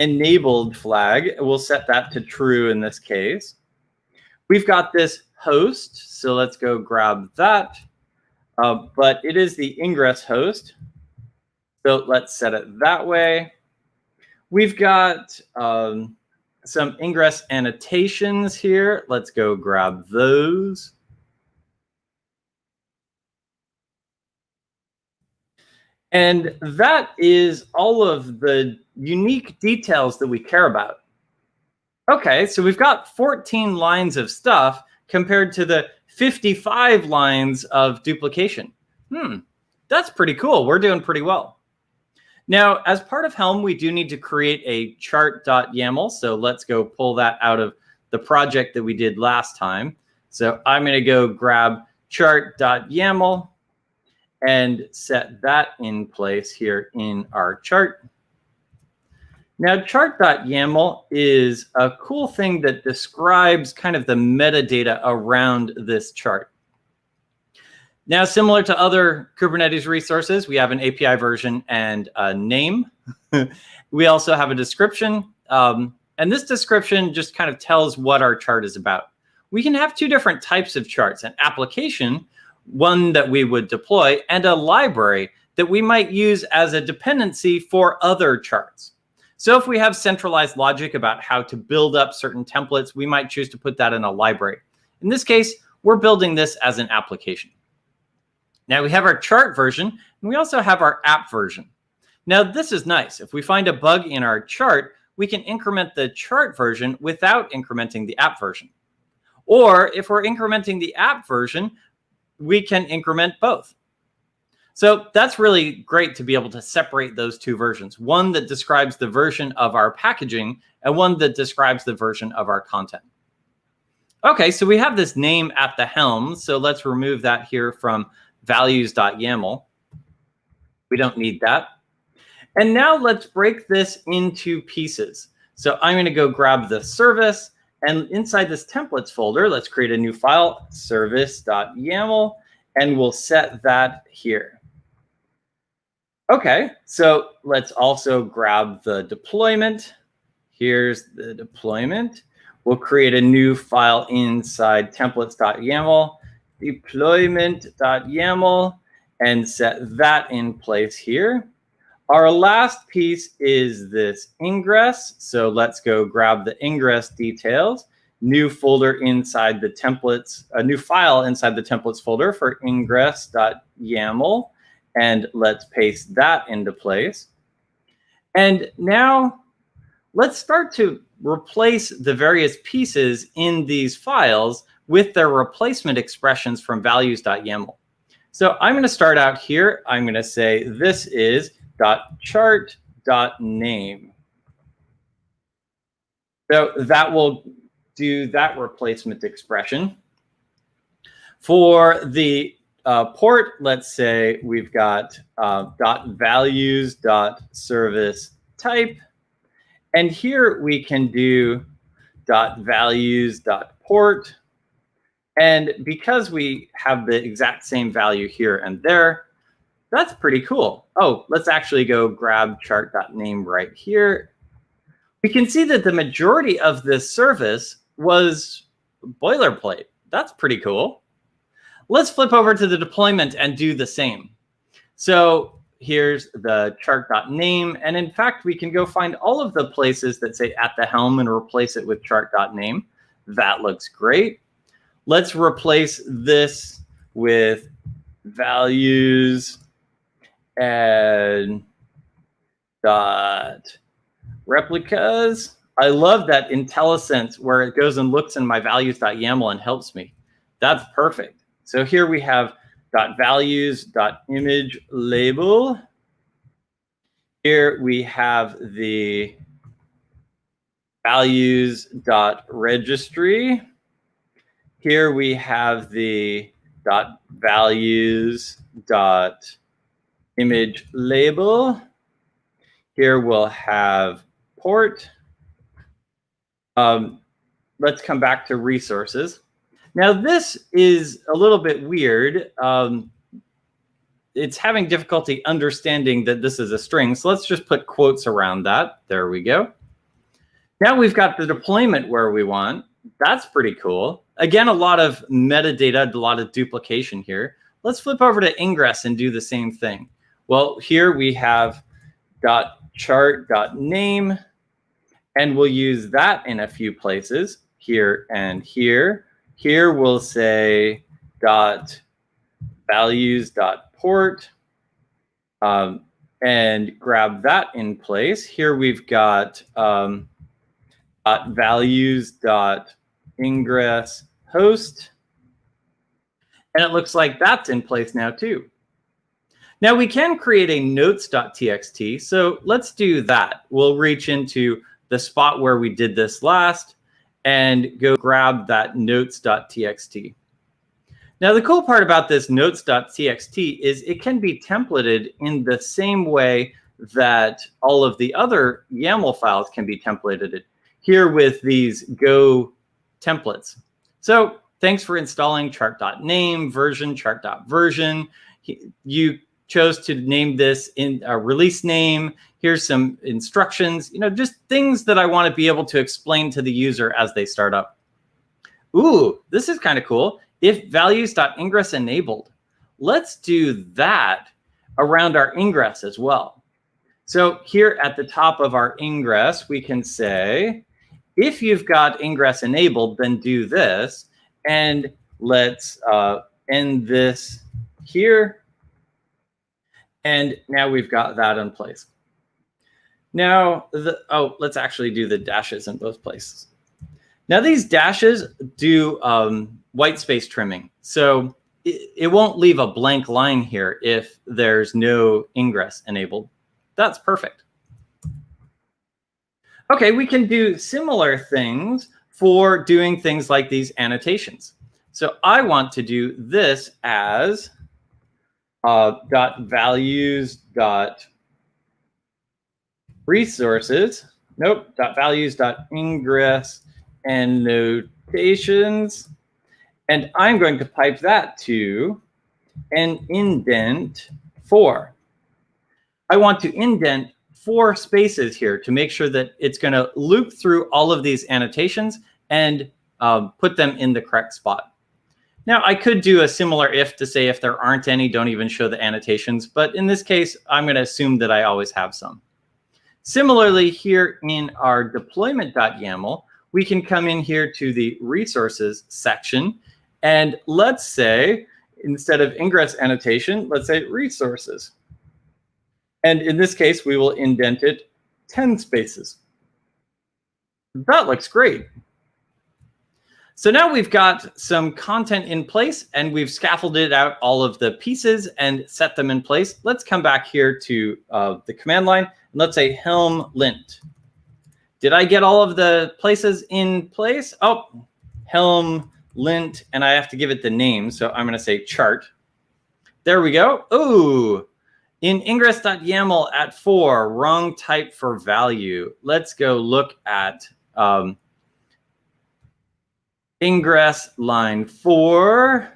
enabled flag. We'll set that to true in this case. We've got this host, so let's go grab that. But it is the ingress host. So let's set it that way. We've got some ingress annotations here. Let's go grab those. And that is all of the unique details that we care about. Okay, so we've got 14 lines of stuff compared to the 55 lines of duplication. That's pretty cool. We're doing pretty well. Now, as part of Helm, we do need to create a chart.yaml. So let's go pull that out of the project that we did last time. So I'm going to go grab chart.yaml and set that in place here in our chart. Now, chart.yaml is a cool thing that describes kind of the metadata around this chart. Now, similar to other Kubernetes resources, we have an API version and a name. We also have a description. And this description just kind of tells what our chart is about. We can have 2 different types of charts, an application, one that we would deploy, and a library that we might use as a dependency for other charts. So if we have centralized logic about how to build up certain templates, we might choose to put that in a library. In this case, we're building this as an application. Now we have our chart version, and we also have our app version. Now this is nice. If we find a bug in our chart, we can increment the chart version without incrementing the app version. Or if we're incrementing the app version, we can increment both. So that's really great to be able to separate those two versions, one that describes the version of our packaging and one that describes the version of our content. Okay, so we have this name at the helm. So let's remove that here from values.yaml. We don't need that. And now let's break this into pieces. So I'm going to go grab the service, and inside this templates folder, let's create a new file, service.yaml, and we'll set that here. Okay, so let's also grab the deployment. Here's the deployment. We'll create a new file inside templates.yaml, deployment.yaml, and set that in place here. Our last piece is this ingress. So let's go grab the ingress details, new folder inside the templates, a new file inside the templates folder for ingress.yaml. And let's paste that into place. And now let's start to replace the various pieces in these files with their replacement expressions from values.yaml. So I'm going to start out here. I'm going to say this is .chart.name. So that will do that replacement expression. For the port, let's say we've got .values.service type. And here we can do .values.port. And because we have the exact same value here and there, that's pretty cool. Oh, let's actually go grab chart.name right here. We can see that the majority of this service was boilerplate. That's pretty cool. Let's flip over to the deployment and do the same. So here's the chart.name. And in fact, we can go find all of the places that say at the helm and replace it with chart.name. That looks great. Let's replace this with values and replicas. I love that IntelliSense where it goes and looks in my values.yaml and helps me. That's perfect. So here we have .values.image label. Here we have the values.registry. Here we have the .values.image label. Here we'll have port. Let's come back to resources. Now this is a little bit weird. It's having difficulty understanding that this is a string. So let's just put quotes around that. There we go. Now we've got the deployment where we want. That's pretty cool. Again, a lot of metadata, a lot of duplication here. Let's flip over to ingress and do the same thing. Well, here we have .chart.name, and we'll use that in a few places, here and here. Here we'll say .values.port, and grab that in place. Here we've got .values.ingress host, and it looks like that's in place now too. Now we can create a notes.txt, so let's do that. We'll reach into the spot where we did this last and go grab that notes.txt. Now the cool part about this notes.txt is it can be templated in the same way that all of the other YAML files can be templated here with these Go templates. So thanks for installing chart.name, version, chart.version. You chose to name this in a release name. Here's some instructions, just things that I want to be able to explain to the user as they start up. Ooh, this is kind of cool. If values.ingress enabled, let's do that around our ingress as well. So here at the top of our ingress, we can say, if you've got ingress enabled, then do this. And let's end this here. And now we've got that in place. Now, let's actually do the dashes in both places. Now these dashes do white space trimming. So it won't leave a blank line here if there's no ingress enabled. That's perfect. Okay, we can do similar things for doing things like these annotations. So I want to do this as .values.resources. Nope, .values.ingress and notations. And I'm going to pipe that to an indent 4. I want to indent 4 spaces here to make sure that it's going to loop through all of these annotations and put them in the correct spot. Now, I could do a similar if to say if there aren't any, don't even show the annotations. But in this case, I'm going to assume that I always have some. Similarly, here in our deployment.yaml, we can come in here to the resources section. And let's say, instead of ingress annotation, let's say resources. And in this case, we will indent it 10 spaces. That looks great. So now we've got some content in place and we've scaffolded out all of the pieces and set them in place. Let's come back here to the command line and let's say Helm lint. Did I get all of the places in place? Oh, Helm lint, and I have to give it the name. So I'm going to say chart. There we go. Ooh, in ingress.yaml at 4, wrong type for value. Let's go look at ingress line 4,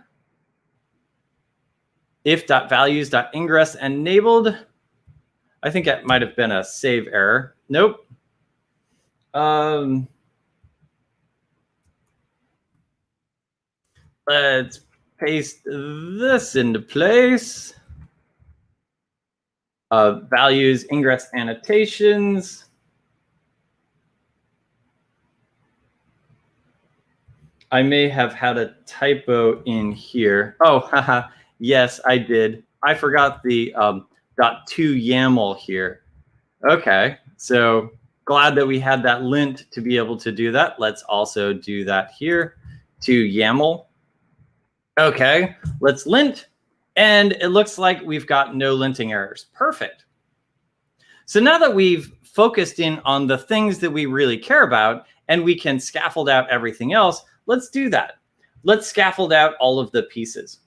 if.values.ingress enabled. I think that might have been a save error. Nope. Let's paste this into place. Values, ingress annotations. I may have had a typo in here. Oh, haha, yes, I did. I forgot the .to_YAML here. Okay, so glad that we had that lint to be able to do that. Let's also do that here, to_YAML. Okay, let's lint. And it looks like we've got no linting errors. Perfect. So now that we've focused in on the things that we really care about and we can scaffold out everything else, let's do that. Let's scaffold out all of the pieces.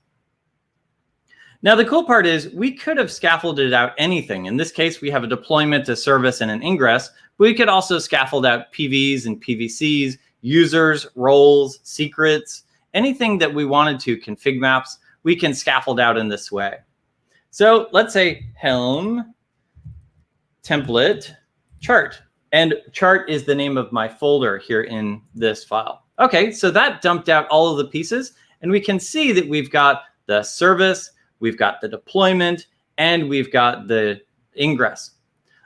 Now, the cool part is we could have scaffolded out anything. In this case, we have a deployment, a service, and an ingress. But we could also scaffold out PVs and PVCs, users, roles, secrets, anything that we wanted to, config maps, we can scaffold out in this way. So let's say Helm template chart. And chart is the name of my folder here in this file. Okay, so that dumped out all of the pieces. And we can see that we've got the service, we've got the deployment, and we've got the ingress.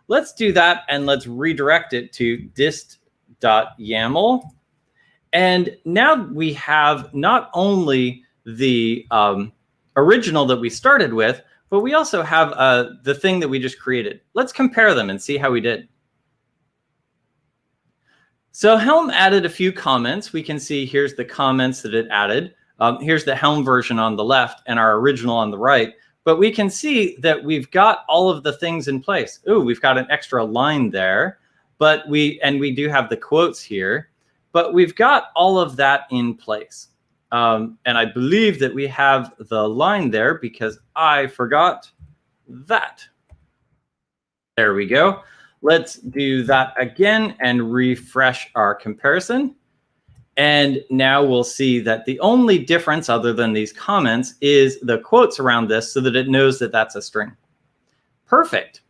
Let's do that and let's redirect it to dist.yaml. And now we have not only the original that we started with, but we also have the thing that we just created. Let's compare them and see how we did. So Helm added a few comments. We can see here's the comments that it added. Here's the Helm version on the left and our original on the right. But we can see that we've got all of the things in place. Ooh, we've got an extra line there, but we do have the quotes here, but we've got all of that in place. And I believe that we have the line there because I forgot that. There we go. Let's do that again and refresh our comparison. And now we'll see that the only difference other than these comments is the quotes around this so that it knows that that's a string. Perfect.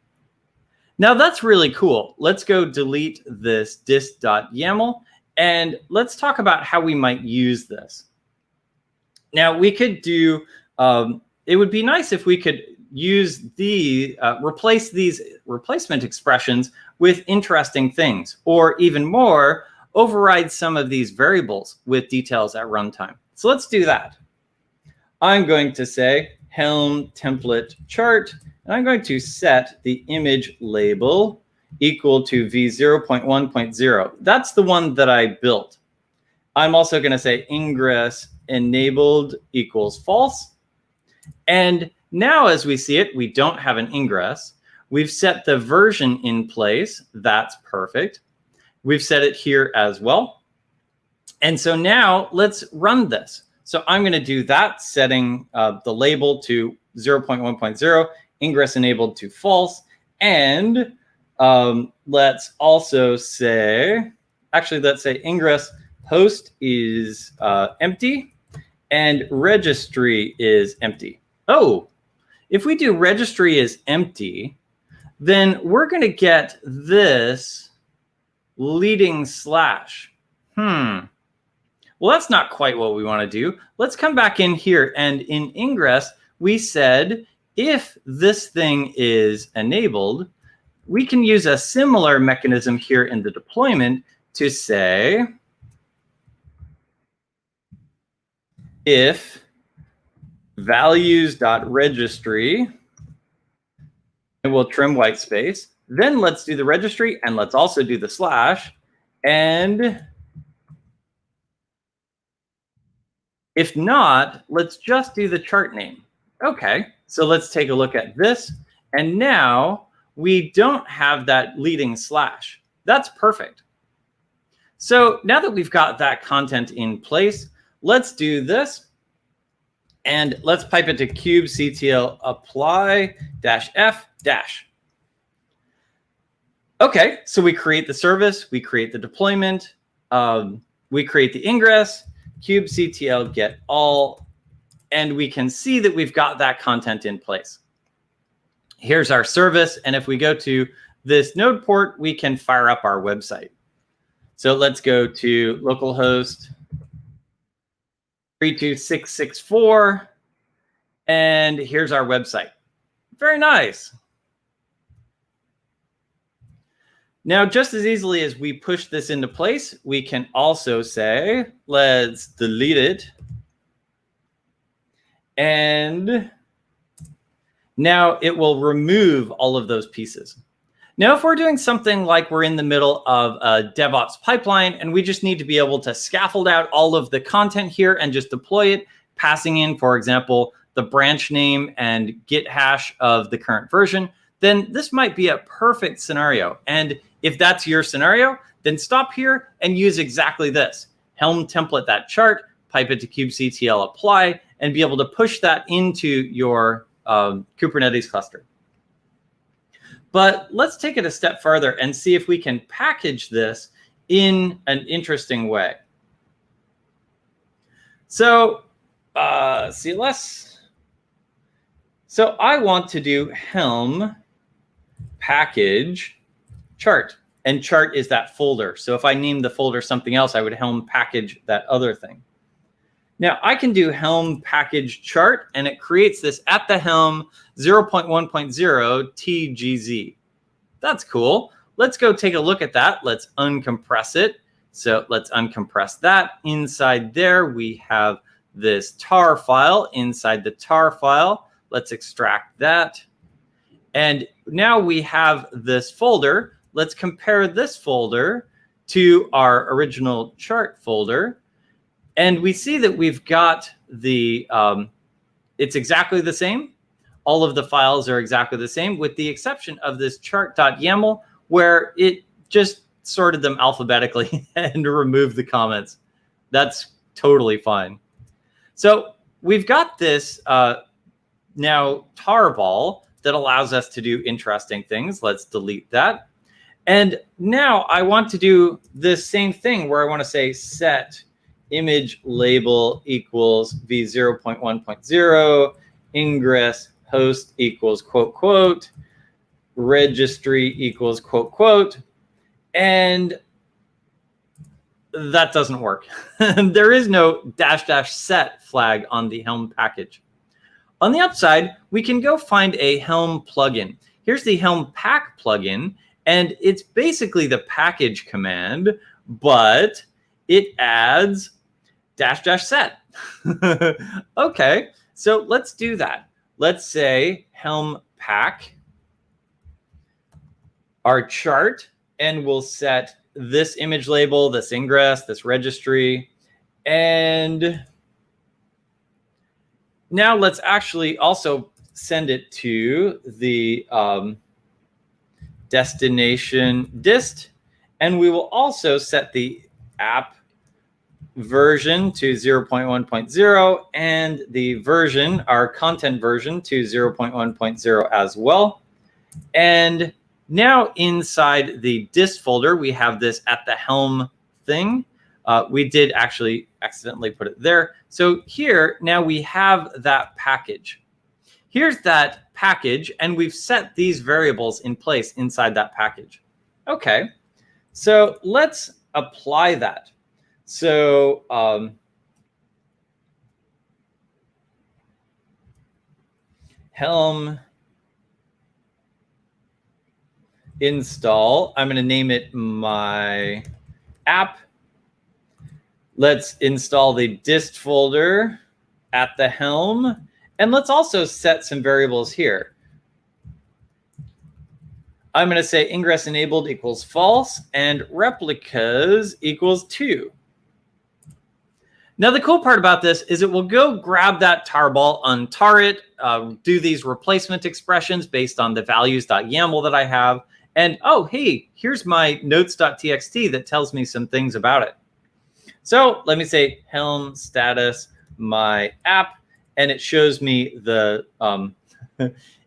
Now that's really cool. Let's go delete this dist.yaml and let's talk about how we might use this. Now we could do, it would be nice if we could use replace these replacement expressions with interesting things, or even more, override some of these variables with details at runtime. So let's do that. I'm going to say Helm template chart, and I'm going to set the image label equal to v0.1.0. That's the one that I built. I'm also going to say ingress enabled equals false. And now as we see it, we don't have an ingress. We've set the version in place. That's perfect. We've set it here as well. And so now let's run this. So I'm going to do that, setting the label to 0.1.0, ingress enabled to false. And let's also say, actually, let's say ingress host is empty and registry is empty. Oh, if we do registry is empty, then we're going to get this leading slash. Well, that's not quite what we want to do. Let's come back in here. And in ingress, we said if this thing is enabled, we can use a similar mechanism here in the deployment to say if values.registry, and we'll trim white space. Then let's do the registry, and let's also do the slash. And if not, let's just do the chart name. Okay, so let's take a look at this. And now we don't have that leading slash. That's perfect. So now that we've got that content in place, let's do this. And let's pipe it to kubectl apply -f -. Okay, so we create the service, we create the deployment, we create the ingress, kubectl get all, and we can see that we've got that content in place. Here's our service, and if we go to this node port, we can fire up our website. So let's go to localhost 32664, and here's our website. Very nice. Now, just as easily as we push this into place, we can also say, let's delete it. And now it will remove all of those pieces. Now, if we're doing something like we're in the middle of a DevOps pipeline and we just need to be able to scaffold out all of the content here and just deploy it, passing in, for example, the branch name and git hash of the current version, then this might be a perfect scenario. And if that's your scenario, then stop here and use exactly this. Helm template that chart, pipe it to kubectl apply, and be able to push that into your Kubernetes cluster. But let's take it a step further and see if we can package this in an interesting way. So CLS. So I want to do Helm package chart, and chart is that folder. So if I name the folder something else, I would Helm package that other thing. Now I can do Helm package chart, and it creates this at the Helm 0.1.0 TGZ. That's cool. Let's go take a look at that. Let's uncompress it. So let's uncompress that. Inside there, we have this tar file. Inside the tar file, let's extract that. And now we have this folder. Let's compare this folder to our original chart folder. And we see that we've got the, it's exactly the same. All of the files are exactly the same with the exception of this chart.yaml where it just sorted them alphabetically and removed the comments. That's totally fine. So we've got this now tarball that allows us to do interesting things. Let's delete that. And now I want to do this same thing where I want to say set image label equals v0.1.0, ingress host equals quote, quote, registry equals quote, quote, and that doesn't work. There is no -- set flag on the Helm package. On the upside, we can go find a Helm plugin. Here's the Helm pack plugin, and it's basically the package command, but it adds -- set. Okay, so let's do that. Let's say Helm pack our chart, and we'll set this image label, this ingress, this registry, and now let's actually also send it to the destination dist, and we will also set the app version to 0.1.0 and the version, our content version, to 0.1.0 as well. And now inside the dist folder, we have this at the Helm thing. We did actually accidentally put it there. So here, now we have that package. Here's that package, and we've set these variables in place inside that package. Okay, so let's apply that. So Helm install, I'm going to name it my app. Let's install the dist folder at the Helm. And let's also set some variables here. I'm going to say ingress enabled equals false and replicas equals 2. Now, the cool part about this is it will go grab that tarball, untar it, do these replacement expressions based on the values.yaml that I have. And, oh, hey, here's my notes.txt that tells me some things about it. So let me say Helm status my app, and it shows me the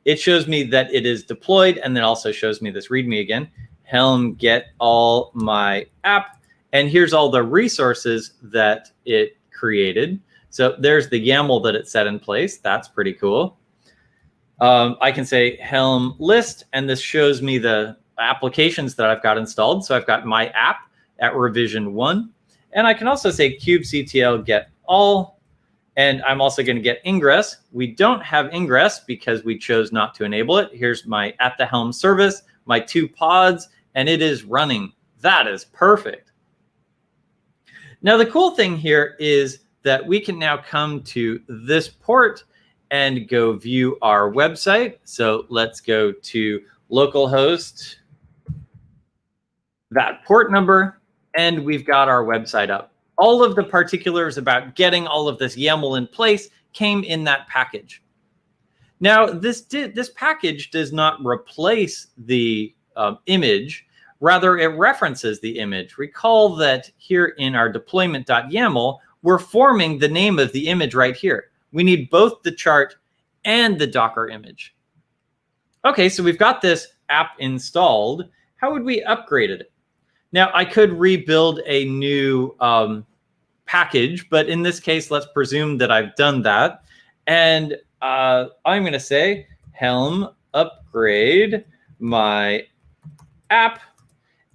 it shows me that it is deployed, and then also shows me this README again. Helm get all my app, and here's all the resources that it created. So there's the YAML that it set in place. That's pretty cool. I can say Helm list, and this shows me the applications that I've got installed. So I've got my app at revision 1. And I can also say kubectl get all, and I'm also going to get ingress. We don't have ingress because we chose not to enable it. Here's my at the Helm service, my 2 pods, and it is running. That is perfect. Now, the cool thing here is that we can now come to this port and go view our website. So let's go to localhost, that port number, and we've got our website up. All of the particulars about getting all of this YAML in place came in that package. Now, this package does not replace the image. Rather, it references the image. Recall that here in our deployment.yaml, we're forming the name of the image right here. We need both the chart and the Docker image. Okay, so we've got this app installed. How would we upgrade it? Now, I could rebuild a new package, but in this case, let's presume that I've done that. And I'm going to say Helm upgrade my app,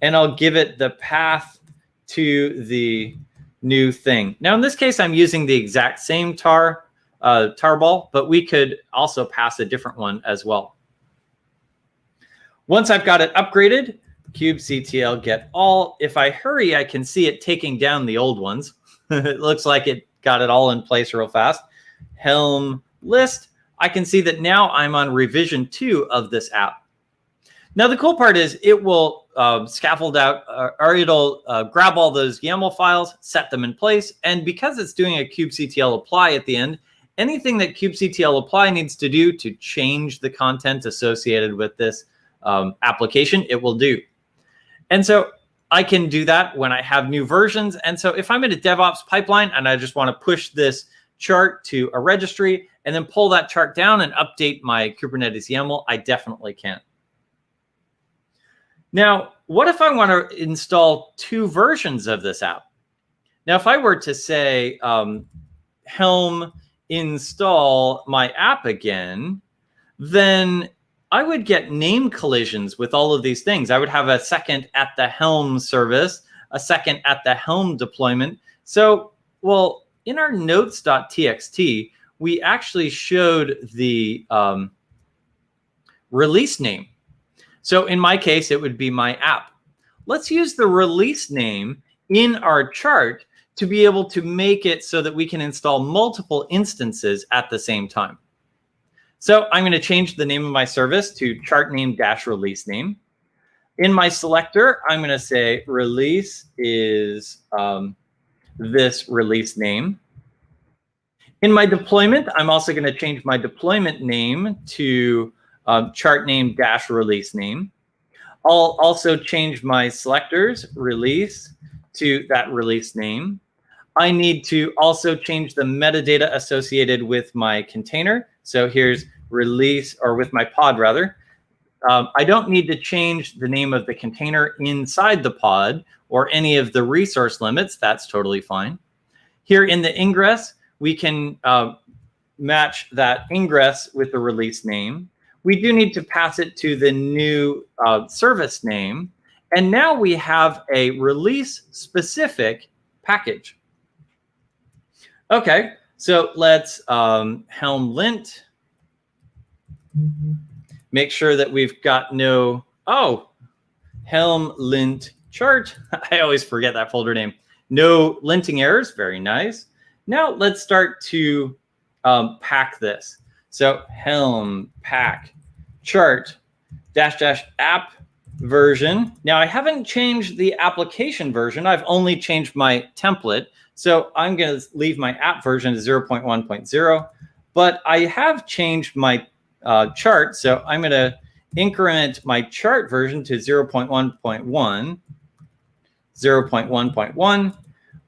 and I'll give it the path to the new thing. Now, in this case, I'm using the exact same tarball, but we could also pass a different one as well. Once I've got it upgraded, kubectl get all. If I hurry, I can see it taking down the old ones. It looks like it got it all in place real fast. Helm list. I can see that now I'm on revision 2 of this app. Now, the cool part is it will scaffold out, or it'll grab all those YAML files, set them in place. And because it's doing a kubectl apply at the end, anything that kubectl apply needs to do to change the content associated with this application, it will do. And so I can do that when I have new versions. And so if I'm in a DevOps pipeline and I just want to push this chart to a registry and then pull that chart down and update my Kubernetes YAML, I definitely can. Now, what if I want to install 2 versions of this app? Now, if I were to say Helm install my app again, then I would get name collisions with all of these things. I would have a second at the Helm service, a second at the Helm deployment. So, well, in our notes.txt, we actually showed the release name. So in my case, it would be my app. Let's use the release name in our chart to be able to make it so that we can install multiple instances at the same time. So I'm going to change the name of my service to chart name dash release name. In my selector, I'm going to say release is this release name. In my deployment, I'm also going to change my deployment name to chart name dash release name. I'll also change my selectors release to that release name. I need to also change the metadata associated with my container. So here's release, or with my pod rather. I don't need to change the name of the container inside the pod or any of the resource limits. That's totally fine. Here in the ingress, we can match that ingress with the release name. We do need to pass it to the new service name. And now we have a release-specific package. Okay, so let's Helm lint. Make sure that we've got no, Helm lint chart. I always forget that folder name. No linting errors, very nice. Now let's start to pack this. So Helm pack chart -- app version. Now I haven't changed the application version. I've only changed my template. So I'm going to leave my app version to 0.1.0, but I have changed my chart. So I'm going to increment my chart version to 0.1.1, 0.1.1.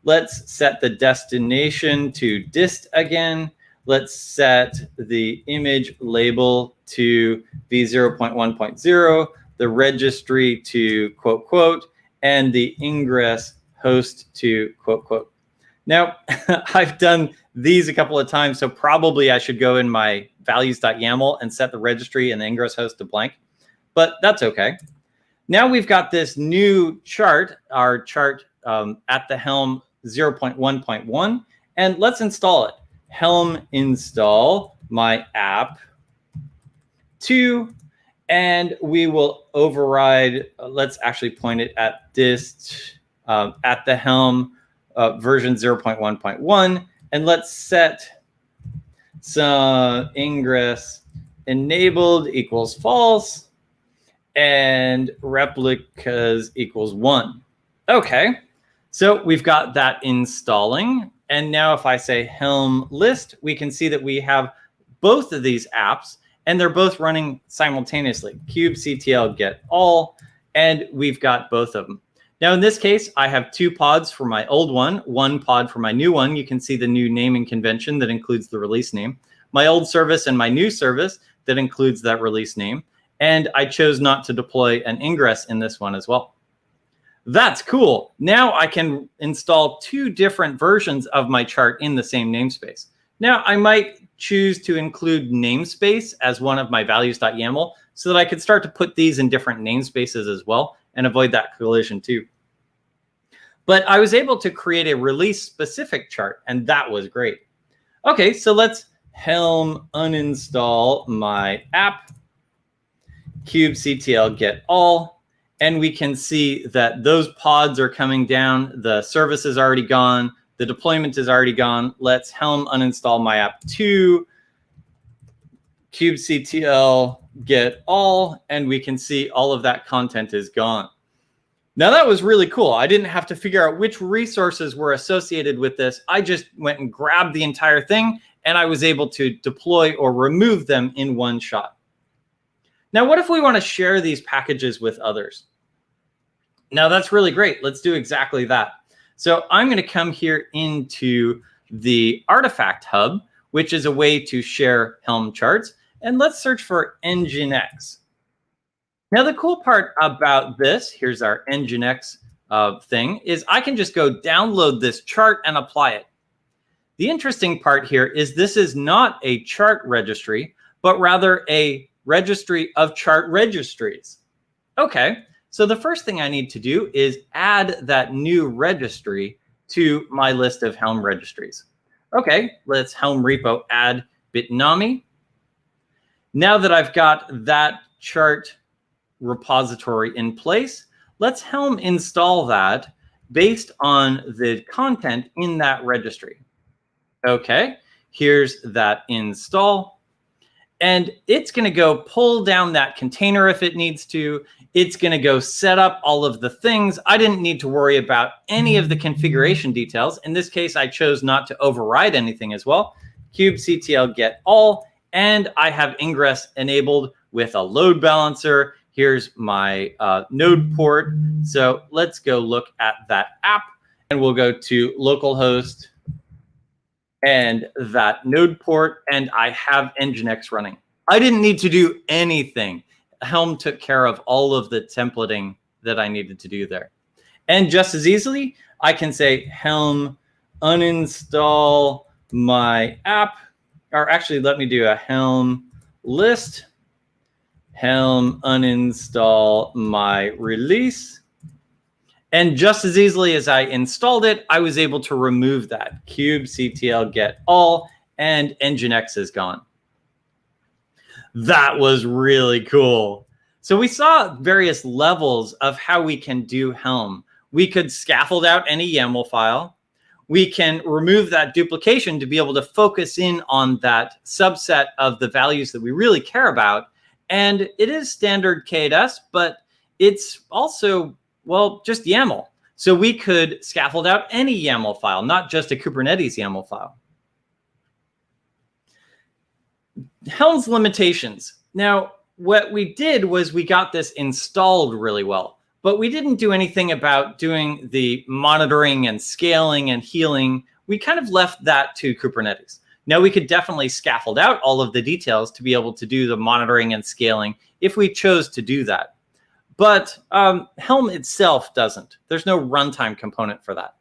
Let's set the destination to dist again. Let's set the image label to be 0.1.0, the registry to quote, quote, and the ingress host to quote, quote. Now, I've done these a couple of times, so probably I should go in my values.yaml and set the registry and the ingress host to blank, but that's okay. Now we've got this new chart, our chart at the Helm 0.1.1, and let's install it. Helm install my app 2, and we will override, let's actually point it at dist at the Helm version 0.1.1, and let's set some ingress enabled equals false and replicas equals 1. Okay, so we've got that installing. And now if I say Helm list, we can see that we have both of these apps and they're both running simultaneously. kubectl get all, and we've got both of them. Now in this case, I have 2 pods for my old one pod for my new one. You can see the new naming convention that includes the release name, my old service and my new service that includes that release name. And I chose not to deploy an ingress in this one as well. That's cool. Now I can install 2 different versions of my chart in the same namespace. Now I might choose to include namespace as one of my values.yaml so that I could start to put these in different namespaces as well and avoid that collision too. But I was able to create a release specific chart, and that was great. Okay, so let's Helm uninstall my app, kubectl get all, and we can see that those pods are coming down. The service is already gone. The deployment is already gone. Let's Helm uninstall my app 2, kubectl get all, and we can see all of that content is gone. Now that was really cool. I didn't have to figure out which resources were associated with this. I just went and grabbed the entire thing, and I was able to deploy or remove them in one shot. Now, what if we want to share these packages with others? Now that's really great. Let's do exactly that. So I'm going to come here into the artifact hub, which is a way to share Helm charts. And let's search for Nginx. Now the cool part about this, here's our Nginx thing, is I can just go download this chart and apply it. The interesting part here is this is not a chart registry, but rather a registry of chart registries. Okay. So the first thing I need to do is add that new registry to my list of Helm registries. Okay, let's Helm repo add bitnami. Now that I've got that chart repository in place, let's Helm install that based on the content in that registry. Okay, here's that install. And it's going to go pull down that container if it needs to. It's going to go set up all of the things. I didn't need to worry about any of the configuration details. In this case, I chose not to override anything as well. kubectl get all, and I have ingress enabled with a load balancer. Here's my node port. So let's go look at that app, and we'll go to localhost and that node port, and I have Nginx running. I didn't need to do anything. Helm took care of all of the templating that I needed to do there. And just as easily, I can say Helm uninstall my app, or actually let me do a Helm list, Helm uninstall my release. And just as easily as I installed it, I was able to remove that kubectl get all, and Nginx is gone. That was really cool. So we saw various levels of how we can do Helm. We could scaffold out any YAML file. We can remove that duplication to be able to focus in on that subset of the values that we really care about. And it is standard K8s, but it's also, well, just YAML. So we could scaffold out any YAML file, not just a Kubernetes YAML file. Helm's limitations. Now, what we did was we got this installed really well, but we didn't do anything about doing the monitoring and scaling and healing. We kind of left that to Kubernetes. Now, we could definitely scaffold out all of the details to be able to do the monitoring and scaling if we chose to do that. But Helm itself doesn't. There's no runtime component for that.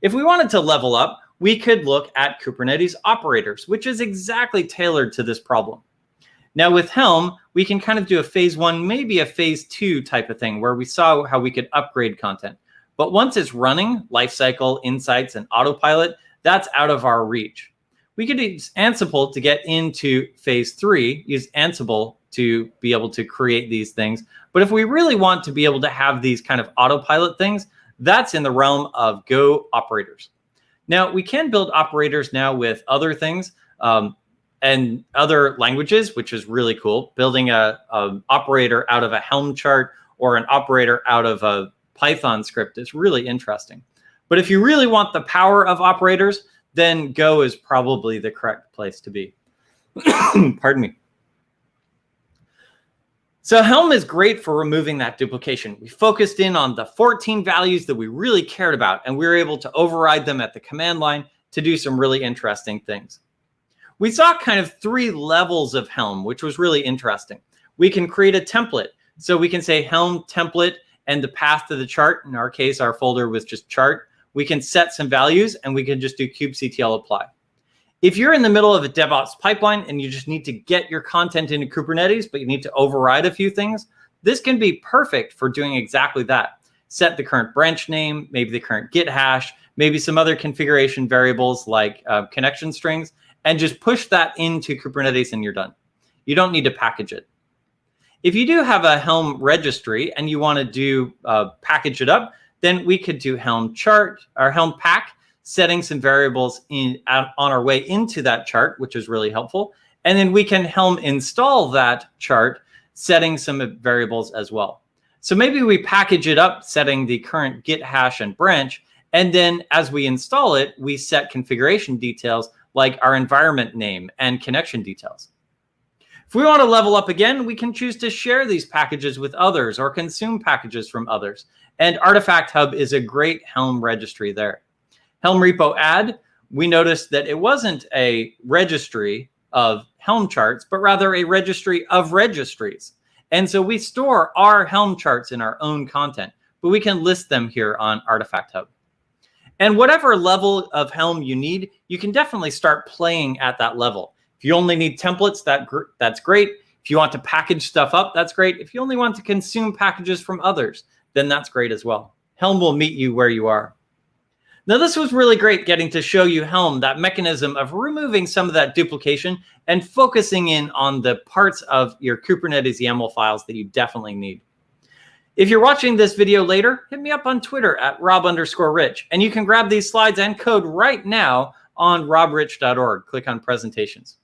If we wanted to level up, we could look at Kubernetes operators, which is exactly tailored to this problem. Now with Helm, we can kind of do a phase 1, maybe a phase 2 type of thing where we saw how we could upgrade content. But once it's running, lifecycle, insights, and autopilot, that's out of our reach. We could use Ansible to get into phase 3, use Ansible to be able to create these things. But if we really want to be able to have these kind of autopilot things, that's in the realm of Go operators. Now, we can build operators now with other things and other languages, which is really cool. Building a operator out of a Helm chart or an operator out of a Python script is really interesting. But if you really want the power of operators, then Go is probably the correct place to be. Pardon me. So Helm is great for removing that duplication. We focused in on the 14 values that we really cared about, and we were able to override them at the command line to do some really interesting things. We saw kind of 3 levels of Helm, which was really interesting. We can create a template. So we can say Helm template and the path to the chart. In our case, our folder was just chart. We can set some values, and we can just do kubectl apply. If you're in the middle of a DevOps pipeline and you just need to get your content into Kubernetes, but you need to override a few things, this can be perfect for doing exactly that. Set the current branch name, maybe the current Git hash, maybe some other configuration variables like connection strings, and just push that into Kubernetes and you're done. You don't need to package it. If you do have a Helm registry and you want to do package it up, then we could do Helm chart or Helm pack, setting some variables on our way into that chart, which is really helpful. And then we can Helm install that chart, setting some variables as well. So maybe we package it up, setting the current Git hash and branch. And then as we install it, we set configuration details like our environment name and connection details. If we want to level up again, we can choose to share these packages with others or consume packages from others. And Artifact Hub is a great Helm registry there. Helm repo add, we noticed that it wasn't a registry of Helm charts, but rather a registry of registries. And so we store our Helm charts in our own content, but we can list them here on Artifact Hub. And whatever level of Helm you need, you can definitely start playing at that level. If you only need templates, that's great. If you want to package stuff up, that's great. If you only want to consume packages from others, then that's great as well. Helm will meet you where you are. Now, this was really great getting to show you Helm, that mechanism of removing some of that duplication and focusing in on the parts of your Kubernetes YAML files that you definitely need. If you're watching this video later, hit me up on Twitter at Rob_Rich, and you can grab these slides and code right now on robrich.org. Click on presentations.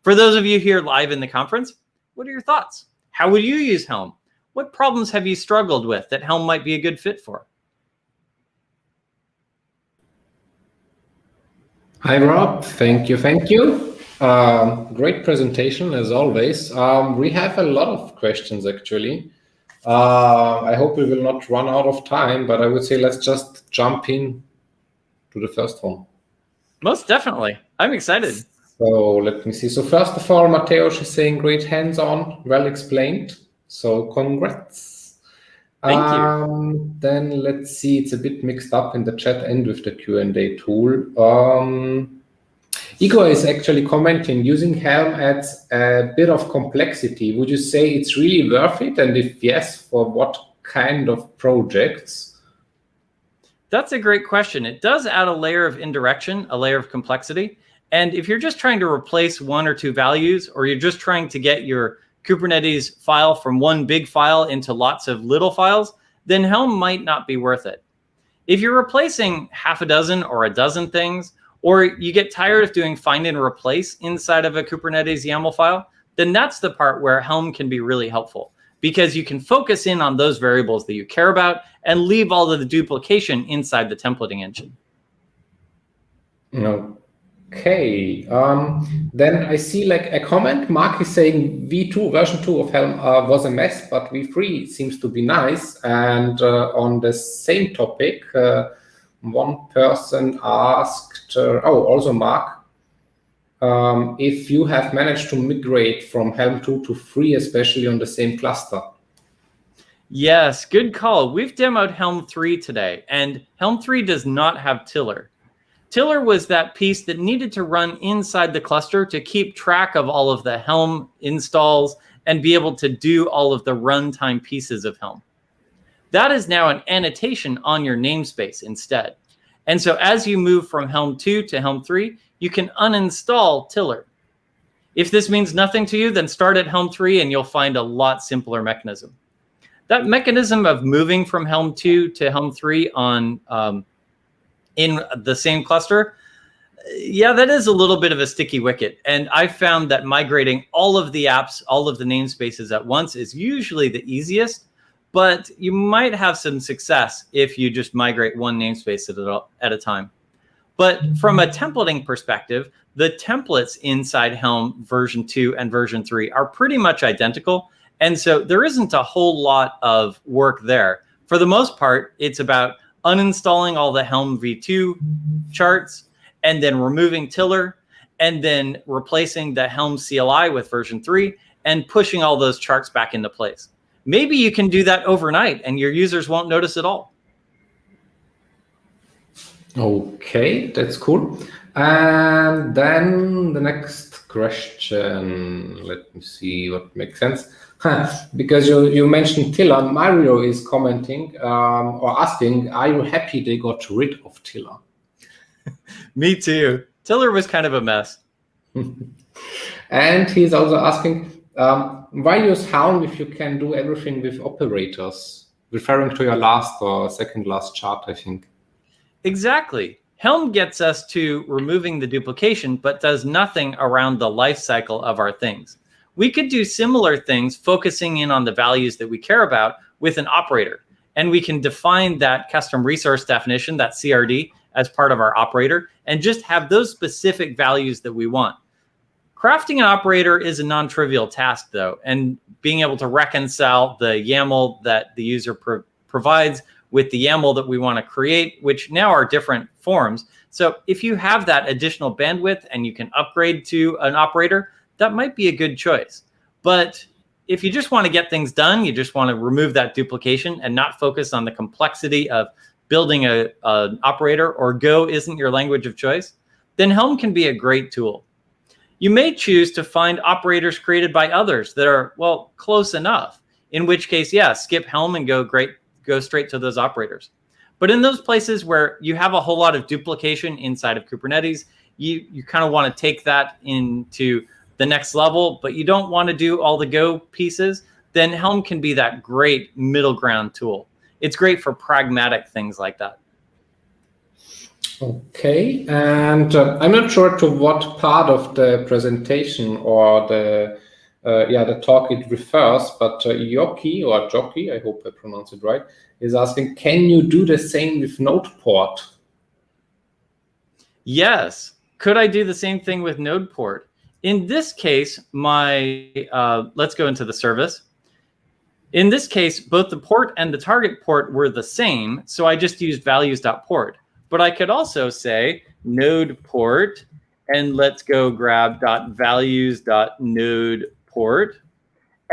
For those of you here live in the conference, what are your thoughts? How would you use Helm? What problems have you struggled with that Helm might be a good fit for?
Hi, Rob. Thank you. Thank you. Great presentation, as always. We have a lot of questions, actually. I hope we will not run out of time, but I would say let's just jump in to the first one.
Most definitely. I'm excited.
So let me see. So first of all, Mateusz is saying great hands-on, well explained. So congrats.
Thank you.
Then let's see. It's a bit mixed up in the chat and with the Q&A tool. Igor is actually commenting, using Helm adds a bit of complexity. Would you say it's really worth it? And if yes, for what kind of projects?
That's a great question. It does add a layer of indirection, a layer of complexity. And if you're just trying to replace one or two values, or you're just trying to get your Kubernetes file from one big file into lots of little files, then Helm might not be worth it. If you're replacing half a dozen or a dozen things, or you get tired of doing find and replace inside of a Kubernetes YAML file, then that's the part where Helm can be really helpful, because you can focus in on those variables that you care about and leave all of the duplication inside the templating engine.
Okay. Then I see like a comment. Mark is saying V2, version 2 of Helm was a mess, but V3 seems to be nice. And on the same topic, one person asked, also Mark, if you have managed to migrate from Helm 2 to 3, especially on the same cluster.
Yes, good call. We've demoed Helm 3 today, and Helm 3 does not have Tiller. Tiller was that piece that needed to run inside the cluster to keep track of all of the Helm installs and be able to do all of the runtime pieces of Helm. That is now an annotation on your namespace instead. And so as you move from Helm 2 to Helm 3, you can uninstall Tiller. If this means nothing to you, then start at Helm 3 and you'll find a lot simpler mechanism. That mechanism of moving from Helm 2 to Helm 3 in the same cluster, yeah, that is a little bit of a sticky wicket. And I found that migrating all of the apps, all of the namespaces at once is usually the easiest, but you might have some success if you just migrate one namespace at a time. But from a templating perspective, the templates inside Helm version 2 and version 3 are pretty much identical. And so there isn't a whole lot of work there. For the most part, it's about uninstalling all the Helm v2 charts and then removing Tiller and then replacing the Helm CLI with version 3 and pushing all those charts back into place. Maybe you can do that overnight and your users won't notice at all.
Okay, that's cool. And then the next question, let me see what makes sense. Because you mentioned Tiller, Mario is commenting or asking, are you happy they got rid of Tiller?
Me too. Tiller was kind of a mess.
And he's also asking, why use Helm if you can do everything with operators? Referring to your last or second last chart, I think.
Exactly. Helm gets us to removing the duplication, but does nothing around the life cycle of our things. We could do similar things, focusing in on the values that we care about with an operator. And we can define that custom resource definition, that CRD, as part of our operator, and just have those specific values that we want. Crafting an operator is a non-trivial task, though, and being able to reconcile the YAML that the user provides with the YAML that we want to create, which now are different forms. So if you have that additional bandwidth and you can upgrade to an operator, that might be a good choice. But if you just want to get things done, you just want to remove that duplication and not focus on the complexity of building an operator, or Go isn't your language of choice, then Helm can be a great tool. You may choose to find operators created by others that are, well, close enough, in which case, yeah, skip Helm and go straight to those operators. But in those places where you have a whole lot of duplication inside of Kubernetes, you kind of want to take that into the next level, but you don't want to do all the Go pieces, then Helm can be that great middle ground tool. It's great for pragmatic things like that.
Okay, and I'm not sure to what part of the presentation or the talk it refers, but Yoki, or Jockey, I hope I pronounce it right, is asking, can you do the same with Node port?
Yes. could I do the same thing with node port? In this case, let's go into the service. In this case, both the port and the target port were the same, so I just used values.port. But I could also say node port, and let's go grab .values.node port.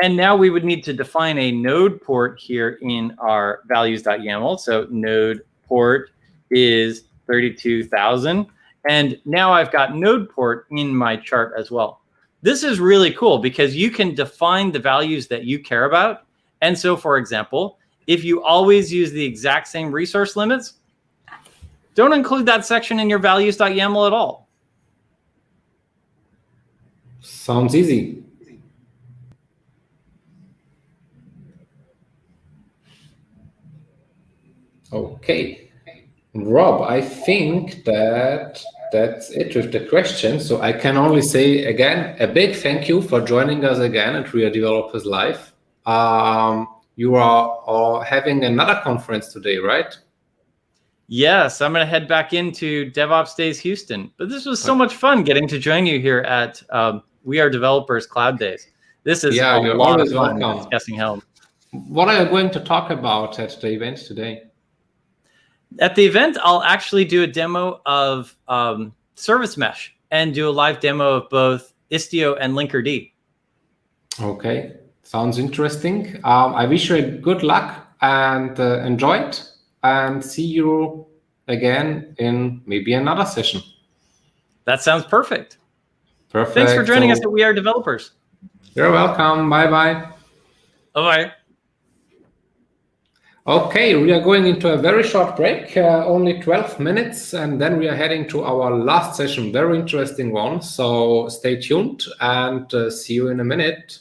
And now we would need to define a node port here in our values.yaml. So node port is 32,000. And now I've got node port in my chart as well. This is really cool because you can define the values that you care about. And so, for example, if you always use the exact same resource limits, don't include that section in your values.yaml at all.
Sounds easy. Okay. Rob, I think that's it with the questions. So I can only say again, a big thank you for joining us again at WeAreDevelopers Live. You are having another conference today, right?
Yes, I'm going to head back into DevOps Days Houston. But this was so much fun getting to join you here at WeAreDevelopers Cloud Days. This is a lot of fun discussing Helm.
What are you going to talk about at the event today?
At the event, I'll actually do a demo of Service Mesh and do a live demo of both Istio and Linkerd.
Okay, sounds interesting. I wish you good luck and enjoy it, and see you again in maybe another session.
That sounds perfect.
Perfect.
Thanks for joining us at WeAreDevelopers.
You're welcome. Bye-bye.
Bye-bye.
Okay, we are going into a very short break, only 12 minutes, and then we are heading to our last session, very interesting one. So stay tuned and see you in a minute.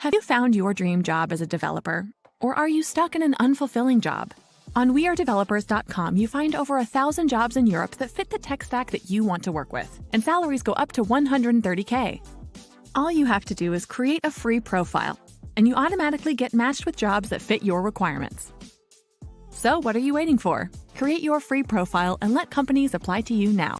Have you found your dream job as a developer? Or are you stuck in an unfulfilling job? On WeAreDevelopers.com, you find over 1,000 jobs in Europe that fit the tech stack that you want to work with, and salaries go up to $130K. All you have to do is create a free profile, and you automatically get matched with jobs that fit your requirements. So what are you waiting for? Create your free profile and let companies apply to you now.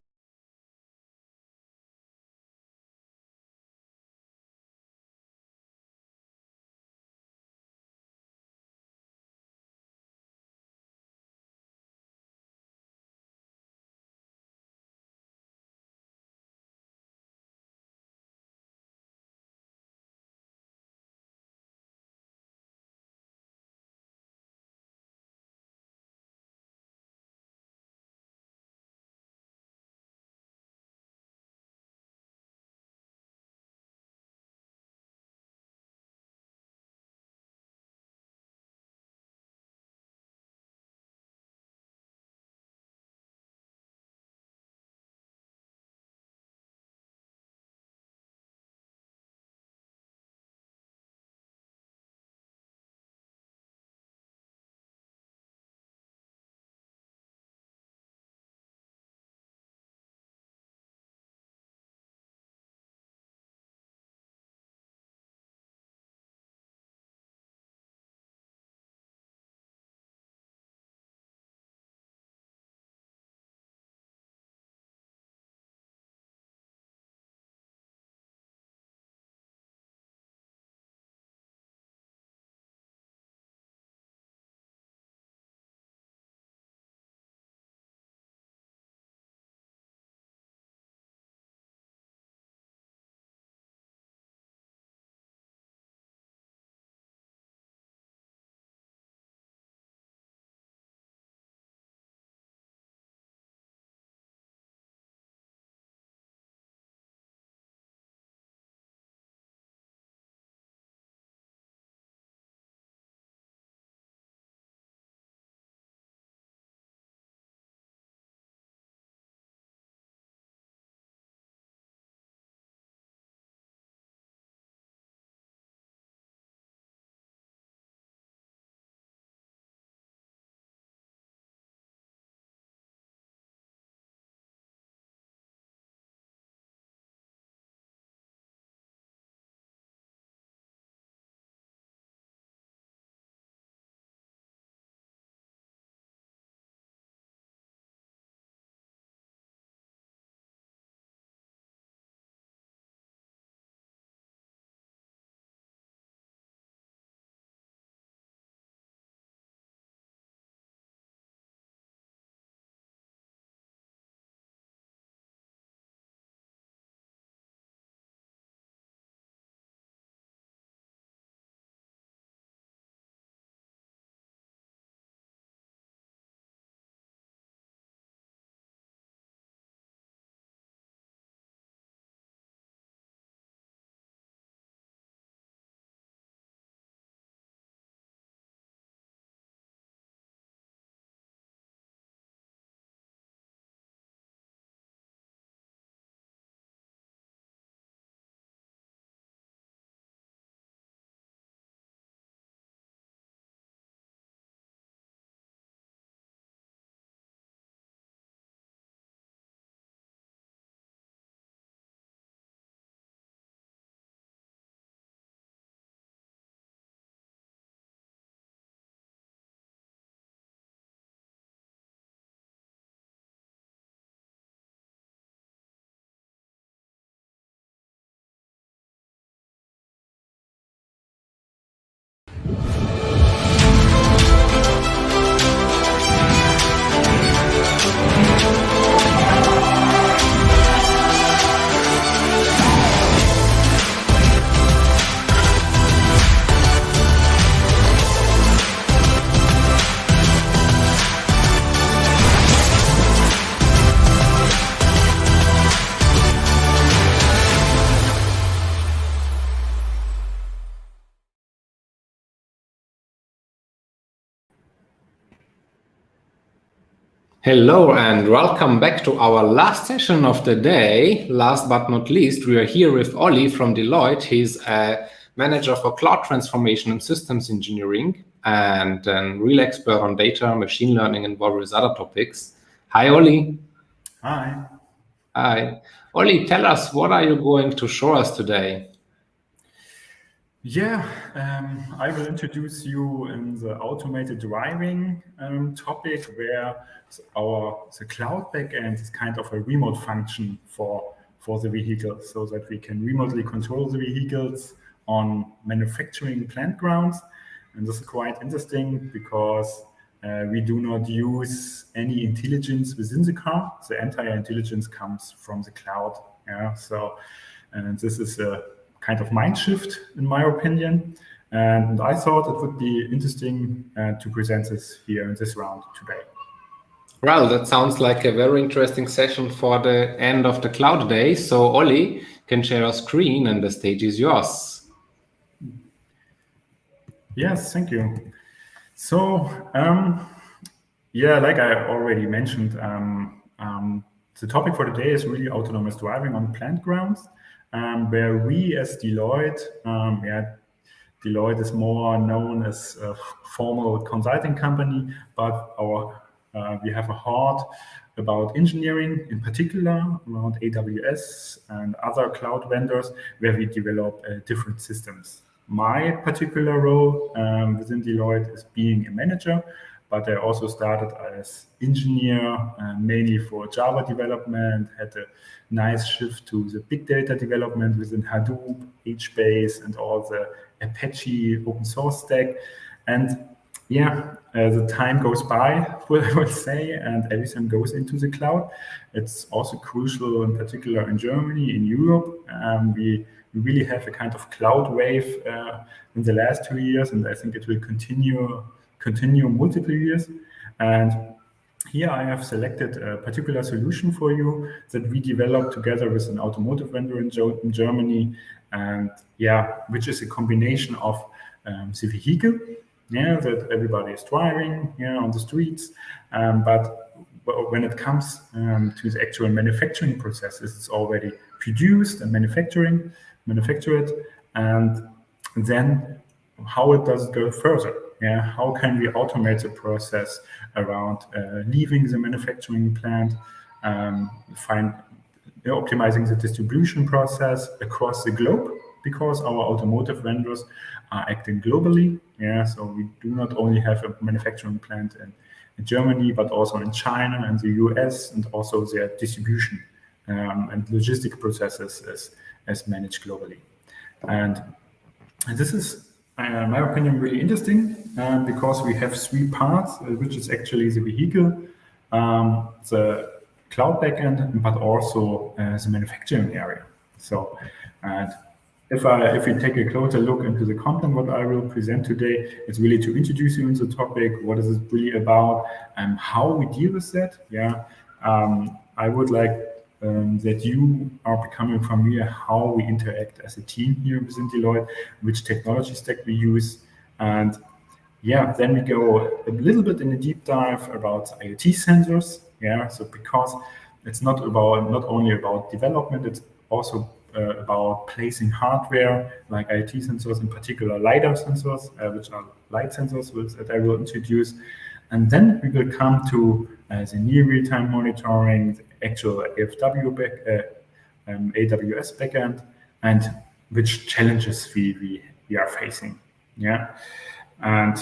Hello and welcome back to our last session of the day. Last but not least, we are here with Olli from Deloitte. He's a manager for cloud transformation and systems engineering, and a real expert on data, machine learning, and various other topics. Hi, Olli.
Hi.
Hi. Olli, tell us, what are you going to show us today?
Yeah, I will introduce you in the automated driving topic, where the cloud backend is kind of a remote function for the vehicle, so that we can remotely control the vehicles on manufacturing plant grounds. And this is quite interesting because we do not use any intelligence within the car. The entire intelligence comes from the cloud. Yeah, so this is a kind of mind shift, in my opinion. And I thought it would be interesting to present this here in this round today.
Well, that sounds like a very interesting session for the end of the cloud day. So Olli can share your screen and the stage is yours.
Yes, thank you. So, yeah, like I already mentioned, the topic for today is really autonomous driving on plant grounds, where we as Deloitte, Deloitte is more known as a formal consulting company, but we have a heart about engineering, in particular around AWS and other cloud vendors, where we develop different systems. My particular role within Deloitte is being a manager, but I also started as engineer, mainly for Java development, had a nice shift to the big data development within Hadoop, HBase, and all the Apache open source stack. And yeah, the time goes by, I would say, and everything goes into the cloud. It's also crucial, in particular in Germany, in Europe. We really have a kind of cloud wave in the last 2 years, and I think it will continue multiple years. And here I have selected a particular solution for you that we developed together with an automotive vendor in Germany, and yeah, which is a combination of the vehicle, yeah, that everybody is driving, yeah, on the streets, but when it comes to the actual manufacturing processes, it's already produced and manufactured, and then how does it go further? Yeah, how can we automate the process around leaving the manufacturing plant, optimizing the distribution process across the globe, because our automotive vendors are acting globally. Yeah, so we do not only have a manufacturing plant in Germany, but also in China and the US, and also their distribution and logistic processes as managed globally. And this is, in my opinion, really interesting because we have 3 parts, which is actually the vehicle, the cloud backend, but also the manufacturing area. So, and if we take a closer look into the content, what I will present today, it's really to introduce you into the topic, what is it really about, and how we deal with that. Yeah, I would like that you are becoming familiar how we interact as a team here within Deloitte, which technology stack we use, and yeah, then we go a little bit in a deep dive about IoT sensors. Yeah, so because it's not only about development, it's also about placing hardware like IoT sensors, in particular LiDAR sensors, which are light sensors that I will introduce. And then we will come to the near real-time monitoring, the actual AWS backend, and which challenges we are facing. Yeah, and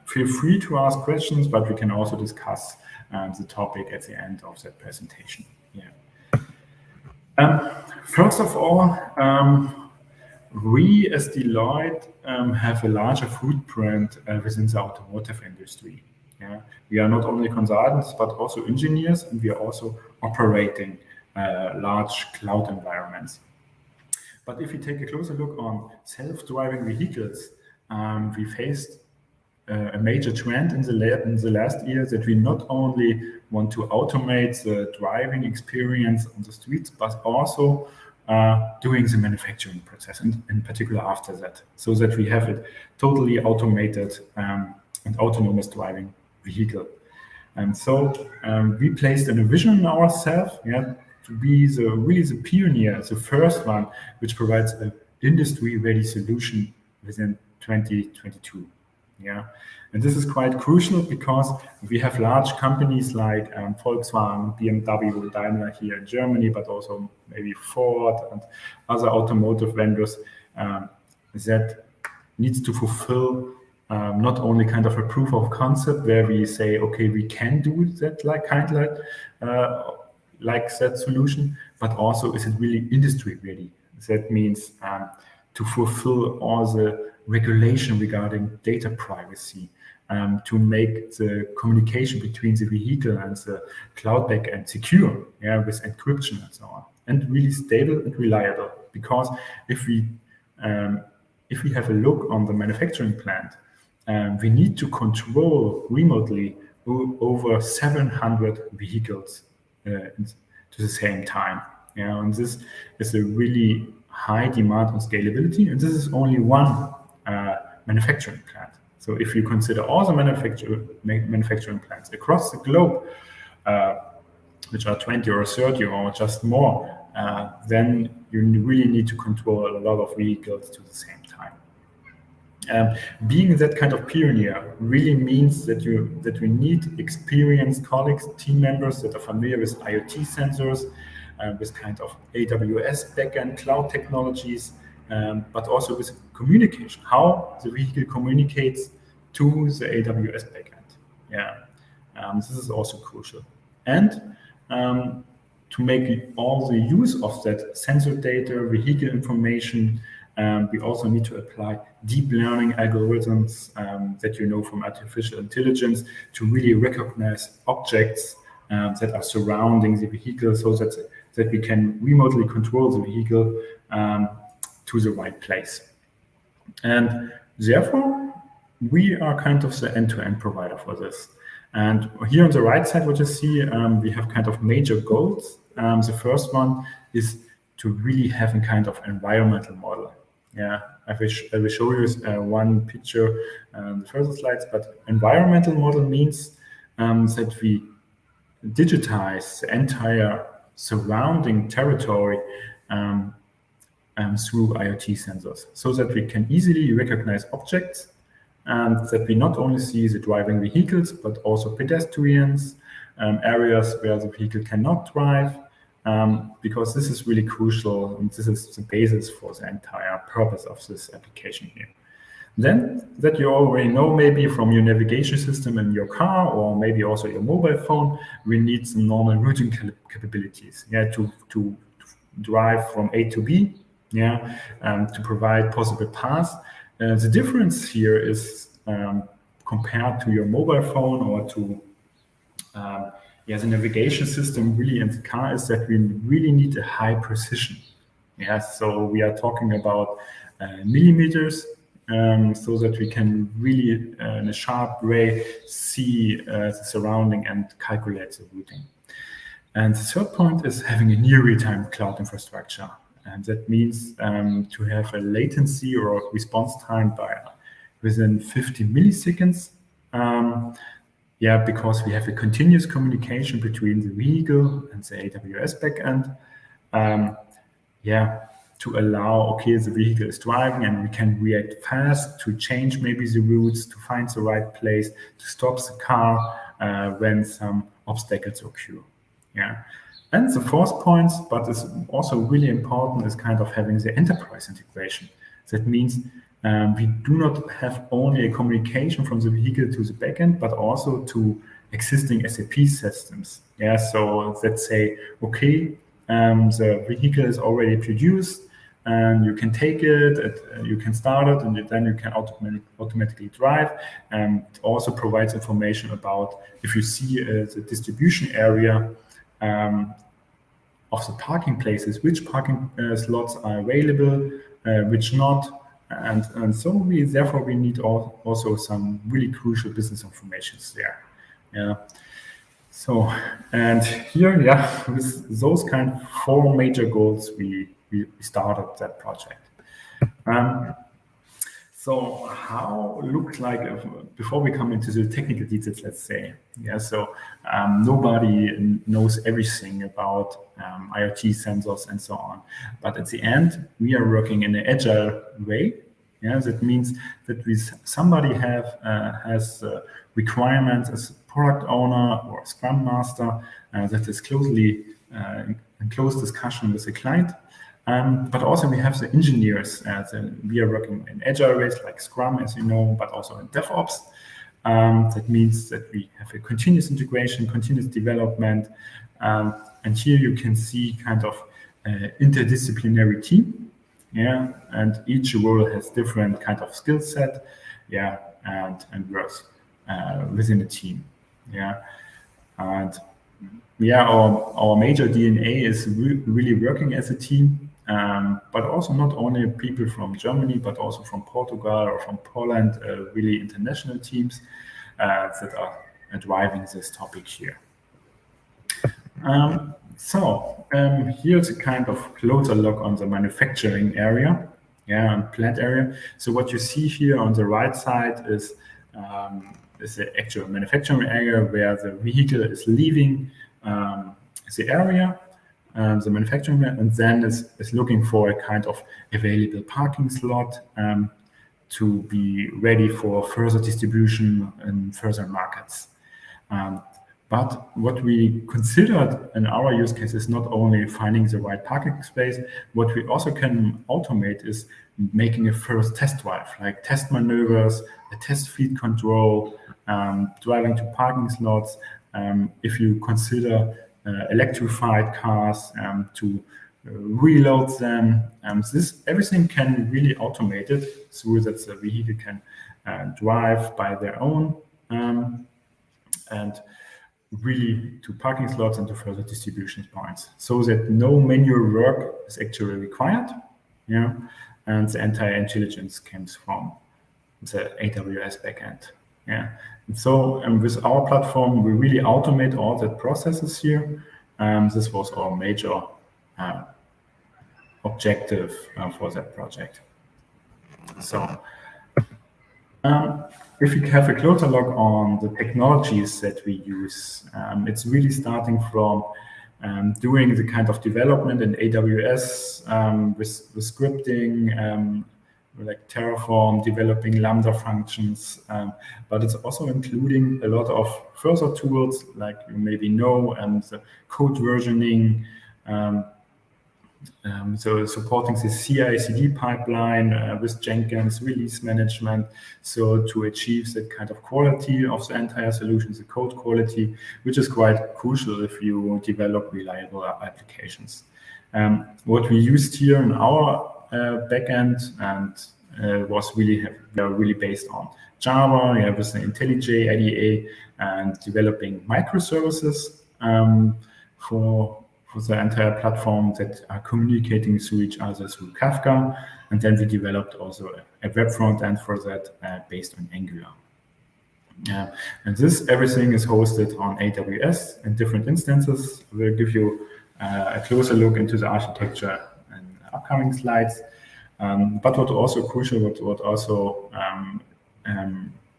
feel free to ask questions, but we can also discuss the topic at the end of that presentation. Yeah. First of all, we as Deloitte have a larger footprint within the automotive industry. Yeah? We are not only consultants, but also engineers, and we are also operating large cloud environments. But if you take a closer look on self-driving vehicles, we faced a major trend in the last year that we not only want to automate the driving experience on the streets, but also doing the manufacturing process, and in particular after that, so that we have it totally automated and autonomous driving vehicle. And so we placed a vision in ourselves, yeah, to be really the pioneer, the first one, which provides a industry-ready solution within 2022. Yeah, and this is quite crucial because we have large companies like Volkswagen, BMW, Daimler here in Germany, but also maybe Ford and other automotive vendors that needs to fulfill not only kind of a proof of concept where we say, okay, we can do that like that solution, but also is it really industry ready? That means to fulfill all the regulation regarding data privacy, to make the communication between the vehicle and the cloud backend secure, with encryption and so on, and really stable and reliable. Because if we have a look on the manufacturing plant, we need to control remotely over 700 vehicles to the same time. And this is a really high demand on scalability, and this is only one manufacturing plant. So if you consider all the manufacturing plants across the globe, which are 20 or 30 or just more, then you really need to control a lot of vehicles to the same time. Being that kind of pioneer really means that we need experienced colleagues, team members that are familiar with IoT sensors, with kind of AWS backend cloud technologies, but also with communication, how the vehicle communicates to the AWS backend. This is also crucial. And to make all the use of that sensor data, vehicle information, we also need to apply deep learning algorithms that you know from artificial intelligence to really recognize objects that are surrounding the vehicle, so that we can remotely control the vehicle to the right place. And therefore, we are kind of the end-to-end provider for this. And here on the right side, what you see, we have kind of major goals. The first one is to really have a kind of environmental model. I will show you one picture in the further slides, but environmental model means that we digitize the entire surrounding territory through IoT sensors, so that we can easily recognize objects, and that we not only see the driving vehicles, but also pedestrians, areas where the vehicle cannot drive, because this is really crucial, and this is the basis for the entire purpose of this application here. Then, that you already know maybe from your navigation system in your car, or maybe also your mobile phone, we need some normal routing capabilities, to drive from A to B, to provide possible paths. The difference here is compared to your mobile phone or to the navigation system really in the car, is that we really need a high precision. So we are talking about millimeters, so that we can really in a sharp way see the surrounding and calculate the routing. And the third point is having a near real-time cloud infrastructure. And that means to have a latency or a response time within 50 milliseconds. Because we have a continuous communication between the vehicle and the AWS backend. To allow, the vehicle is driving and we can react fast to change maybe the routes, to find the right place, to stop the car when some obstacles occur. And the fourth point, but is also really important, is kind of having the enterprise integration. That means we do not have only a communication from the vehicle to the backend, but also to existing SAP systems. So let's say, the vehicle is already produced, and you can take it, you can start it, and then you can automatically drive. It also provides information about if you see the distribution area of the parking places, which parking slots are available, which not. And so we need also some really crucial business information there. So, and here, with those kind of 4 major goals, we started that project. So how looks like before we come into the technical details, let's say, yeah. So nobody knows everything about IoT sensors and so on, but at the end we are working in an agile way. Yeah, that means that somebody has requirements as a product owner or a Scrum Master that is closely in close discussion with the client. But also we have the engineers. We are working in agile ways like Scrum, as you know, but also in DevOps. That means that we have a continuous integration, continuous development. And here you can see kind of interdisciplinary team. Yeah, and each role has different kind of skill set. Yeah, and works within the team. Yeah, and yeah, our major DNA is really working as a team, but also not only people from Germany, but also from Portugal or from Poland, really international teams that are driving this topic here. Here's a kind of closer look on the manufacturing area, yeah, and plant area. So what you see here on the right side is the actual manufacturing area where the vehicle is leaving the area, the manufacturing, and then is looking for a kind of available parking slot to be ready for further distribution in further markets. But what we considered in our use case is not only finding the right parking space, what we also can automate is making a first test drive, like test maneuvers, a test feed control, driving to parking slots. If you consider electrified cars, to reload them, everything can really automate it so that the vehicle can drive by their own and really to parking slots and to further distribution points, so that no manual work is actually required. Yeah, and the entire intelligence comes from the AWS backend. Yeah, and so with our platform, we really automate all the processes here. This was our major objective for that project. So if we have a closer look on the technologies that we use, it's really starting from doing the kind of development in AWS with scripting, like Terraform, developing Lambda functions, but it's also including a lot of further tools, like you maybe know, the code versioning, so supporting the CI/CD pipeline with Jenkins, release management, so to achieve that kind of quality of the entire solution, the code quality, which is quite crucial if you develop reliable applications. What we used here in our backend and was really based on Java, with the IntelliJ IDE, and developing microservices for the entire platform that are communicating to each other through Kafka. And then we developed also a web front end for that based on Angular. And everything is hosted on AWS in different instances. We'll give you a closer look into the architecture in upcoming slides. But what also crucial, what also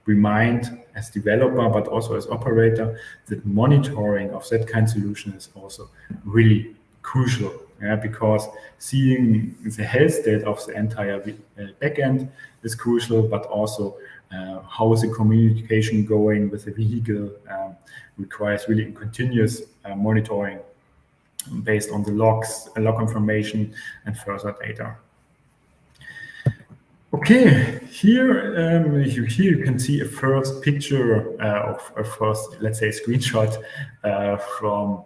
remind as developer, but also as operator, that monitoring of that kind of solution is also really crucial. Yeah, because seeing the health state of the entire backend is crucial, but also how is the communication going with the vehicle requires really continuous monitoring based on the logs, log information, and further data. Okay, here you can see a first picture of a first, let's say, screenshot from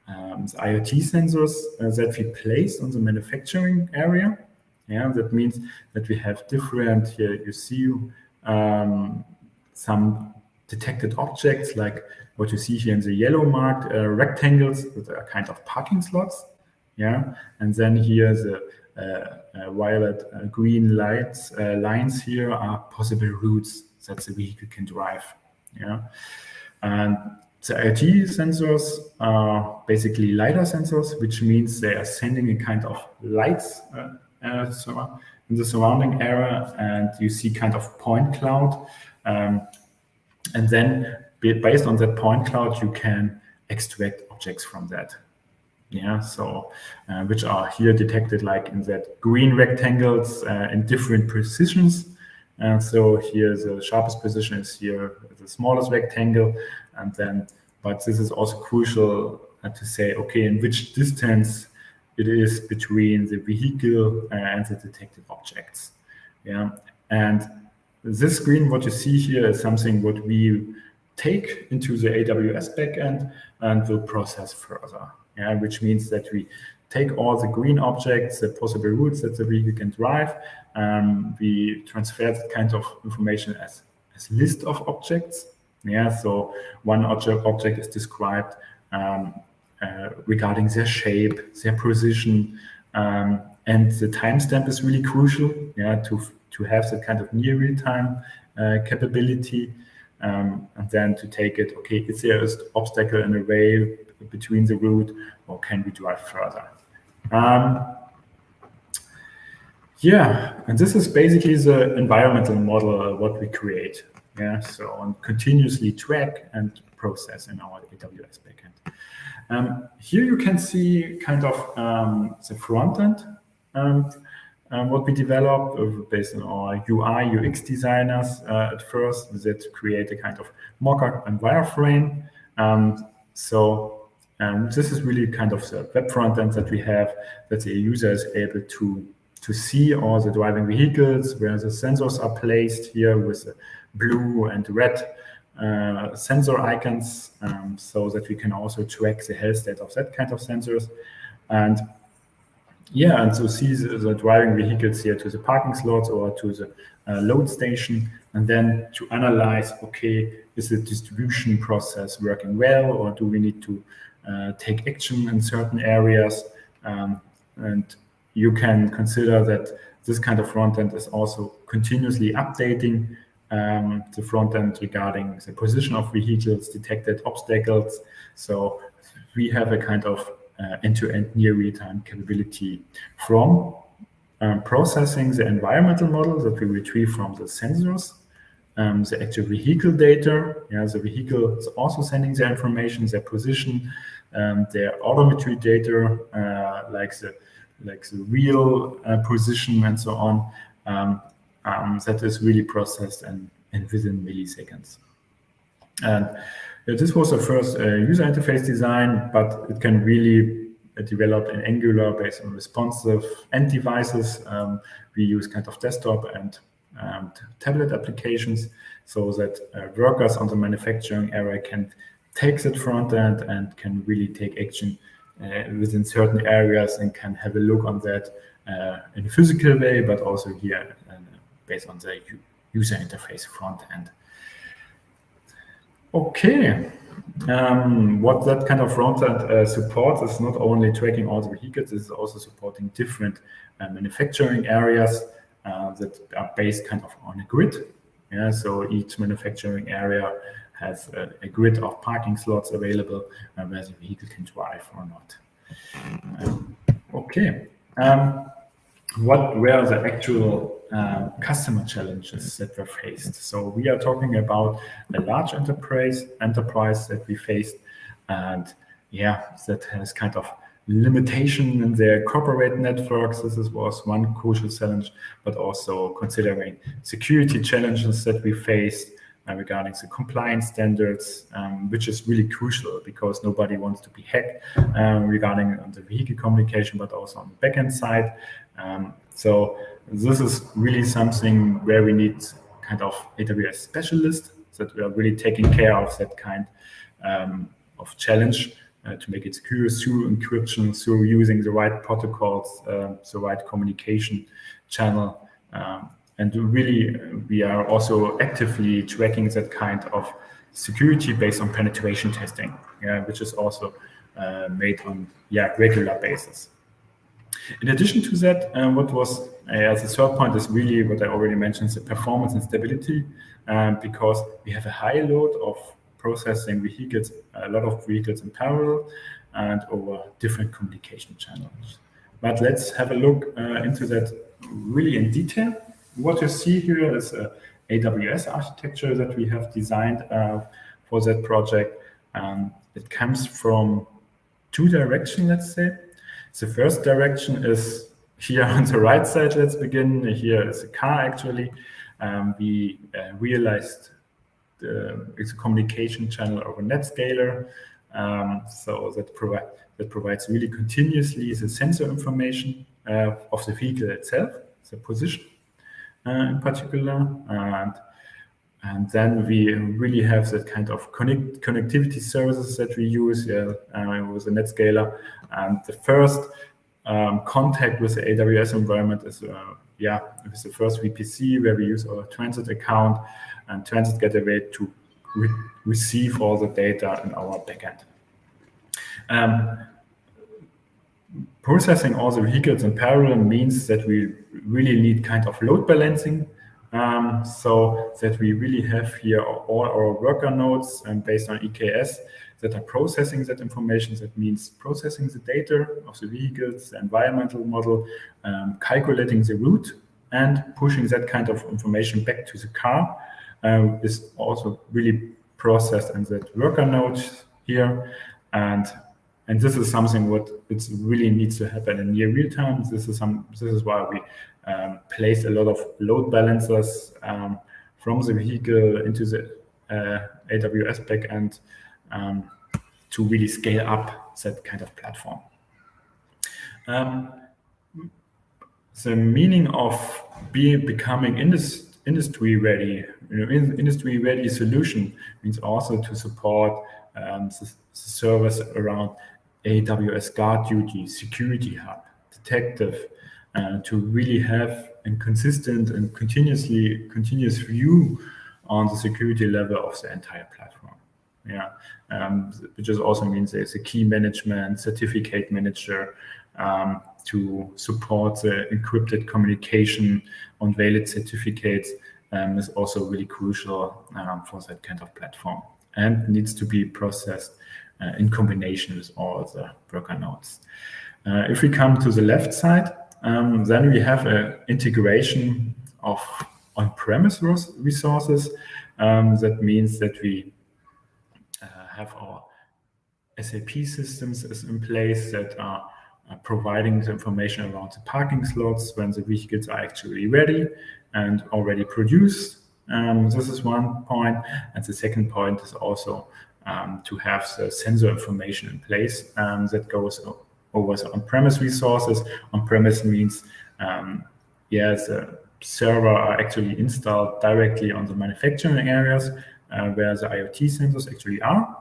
the IoT sensors that we placed on the manufacturing area. Yeah, that means that we have different, here you see some detected objects, like what you see here in the yellow marked rectangles that are kind of parking slots. Yeah, and then here the violet green lines here are possible routes that the vehicle can drive. Yeah, and the IoT sensors are basically LiDAR sensors, which means they are sending a kind of lights in the surrounding area, and you see kind of point cloud. And then based on that point cloud, you can extract objects from that. Yeah, so which are here detected like in that green rectangles in different positions. And so here the sharpest position is here, the smallest rectangle. And then, but this is also crucial to say, okay, in which distance it is between the vehicle and the detected objects. Yeah, and this screen, what you see here, is something what we take into the AWS backend and will process further. Yeah, which means that we take all the green objects, the possible routes that the vehicle can drive. We transfer that kind of information as list of objects. Yeah, so one object is described regarding their shape, their position, and the timestamp is really crucial. Yeah, to have that kind of near real-time capability, and then to take it. Okay, is there an obstacle in the way between the route, or can we drive further? Yeah, and this is basically the environmental model what we create. Yeah, so on continuously track and process in our AWS backend. Here you can see kind of the front end, what we developed based on our UI, UX designers at first that create a kind of mock-up and wireframe. This is really kind of the web front end that we have, that the user is able to see all the driving vehicles, where the sensors are placed here with the blue and red sensor icons, so that we can also track the health state of that kind of sensors. And yeah, and so see the driving vehicles here to the parking slots or to the load station, and then to analyze, okay, is the distribution process working well, or do we need to take action in certain areas? And you can consider that this kind of front end is also continuously updating the front end regarding the position of vehicles, detected obstacles. So we have a kind of end-to-end near real-time capability from processing the environmental model that we retrieve from the sensors, the actual vehicle data. Yeah, the vehicle is also sending their information, their position, their odometry data, like the wheel position and so on. That is really processed and within milliseconds. And this was the first user interface design, but it can really develop in Angular based on responsive end devices. We use kind of desktop and tablet applications, so that workers on the manufacturing area can take that front end and can really take action within certain areas and can have a look on that in a physical way, but also here based on the user interface front end. Okay, what that kind of front end supports is not only tracking all the vehicles, it's also supporting different manufacturing areas that are based kind of on a grid. Yeah, so each manufacturing area has a grid of parking slots available where the vehicle can drive or not. Okay, what were the actual customer challenges that were faced? So we are talking about a large enterprise that we faced, and yeah, that has kind of limitation in their corporate networks. This was one crucial challenge, but also considering security challenges that we faced regarding the compliance standards, which is really crucial because nobody wants to be hacked regarding the vehicle communication, but also on the backend side. So this is really something where we need kind of AWS specialists that we are really taking care of that kind of challenge to make it secure through encryption, through using the right protocols, the right communication channel. And really, we are also actively tracking that kind of security based on penetration testing, which is also made on regular basis. In addition to that, what was as a third point is really what I already mentioned, the performance and stability, because we have a high load of processing vehicles, a lot of vehicles in parallel and over different communication channels. But let's have a look into that really in detail. What you see here is a AWS architecture that we have designed for that project. It comes from two directions, let's say. The first direction is here on the right side. Let's begin. Here is a car, actually. We realized it's a communication channel over NetScaler. So that provides really continuously the sensor information of the vehicle itself, the position in particular. And then we really have that kind of connectivity services that we use with the NetScaler. And the first contact with the AWS environment is with the first VPC, where we use our transit account and transit gateway to receive all the data in our backend. Processing all the vehicles in parallel means that we really need kind of load balancing, so that we really have here all our worker nodes based on EKS that are processing that information. That means processing the data of the vehicles, the environmental model, calculating the route, and pushing that kind of information back to the car is also really processed in that worker node here. And this is something what it really needs to happen in near real time. This is why we place a lot of load balancers from the vehicle into the AWS backend to really scale up that kind of platform. The meaning of becoming industry ready, industry ready solution means also to support the service around AWS Guard Duty, Security Hub, Detective, to really have a consistent and continuous view on the security level of the entire platform. Which just also means there's a key management, certificate manager to support the encrypted communication on valid certificates is also really crucial for that kind of platform, and needs to be processed in combination with all the worker nodes. If we come to the left side, then we have an integration of on-premise resources. That means that we have our SAP systems is in place that are providing the information around the parking slots when the vehicles are actually ready and already produced. This is one point. And the second point is also to have the sensor information in place that goes over the on-premise resources. On-premise means, the server are actually installed directly on the manufacturing areas where the IoT sensors actually are.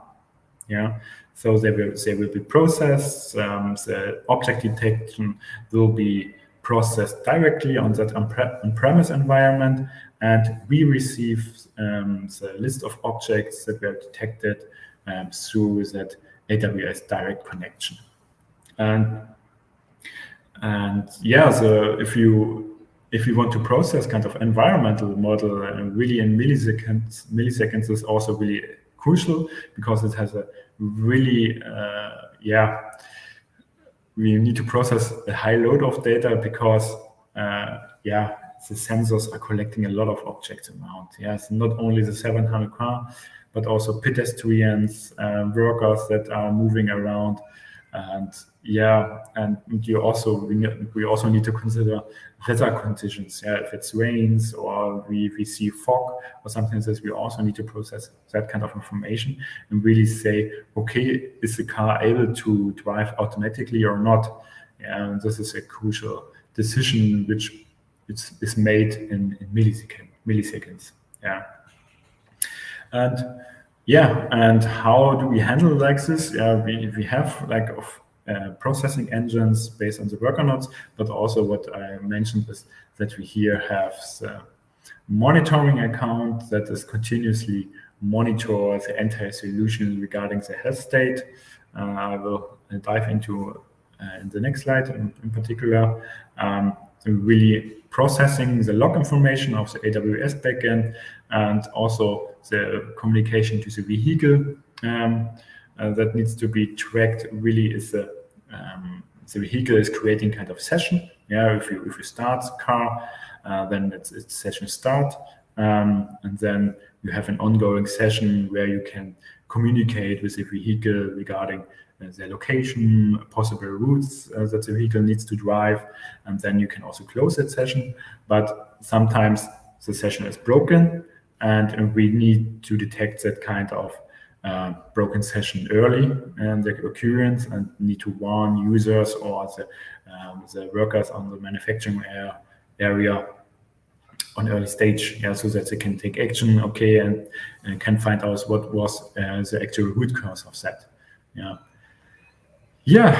So they will be processed. The object detection will be processed directly on that on-premise environment, and we receive the list of objects that were detected through that AWS direct connection. So if you want to process kind of environmental model really in milliseconds is also really crucial, because it has a really we need to process a high load of data, because the sensors are collecting a lot of objects around. It's not only the 700 car, but also pedestrians, workers that are moving around, and we also need to consider weather conditions. If it's rains or we see fog or something like this, we also need to process that kind of information and really say, okay, is the car able to drive automatically or not? And this is a crucial decision which is made in milliseconds. And how do we handle like this? We have processing engines based on the worker nodes, but also what I mentioned is that we here have the monitoring account that is continuously monitor the entire solution regarding the health state. I will dive into in the next slide in particular, really processing the log information of the AWS backend, and also the communication to the vehicle that needs to be tracked really is the vehicle is creating kind of session. Yeah, if you start the car, then it's session start, and then you have an ongoing session where you can communicate with the vehicle regarding their location, possible routes that the vehicle needs to drive, and then you can also close that session. But sometimes the session is broken, and we need to detect that kind of broken session early and the occurrence, and need to warn users or the workers on the manufacturing area on early stage, so that they can take action, and can find out what was the actual root cause of that. Here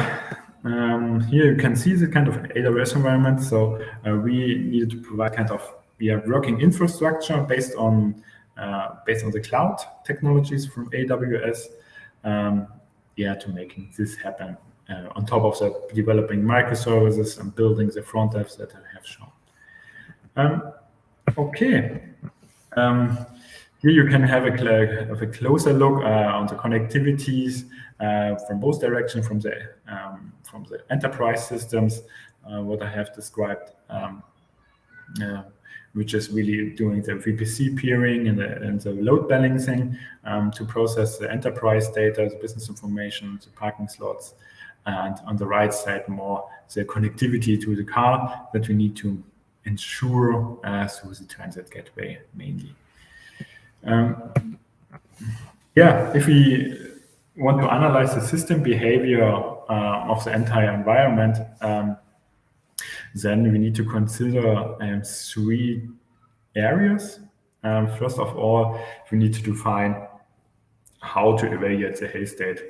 you can see the kind of AWS environment. So we needed to provide kind of working infrastructure based on the cloud technologies from AWS, to making this happen. On top of that, developing microservices and building the front ends that I have shown. Here you can have a closer look on the connectivities from both directions, from the enterprise systems, what I have described, which is really doing the VPC peering and the load balancing to process the enterprise data, the business information, the parking slots, and on the right side more the connectivity to the car that we need to ensure through the transit gateway mainly. If we want to analyze the system behavior of the entire environment, then we need to consider 3 areas. First of all, we need to define how to evaluate the health state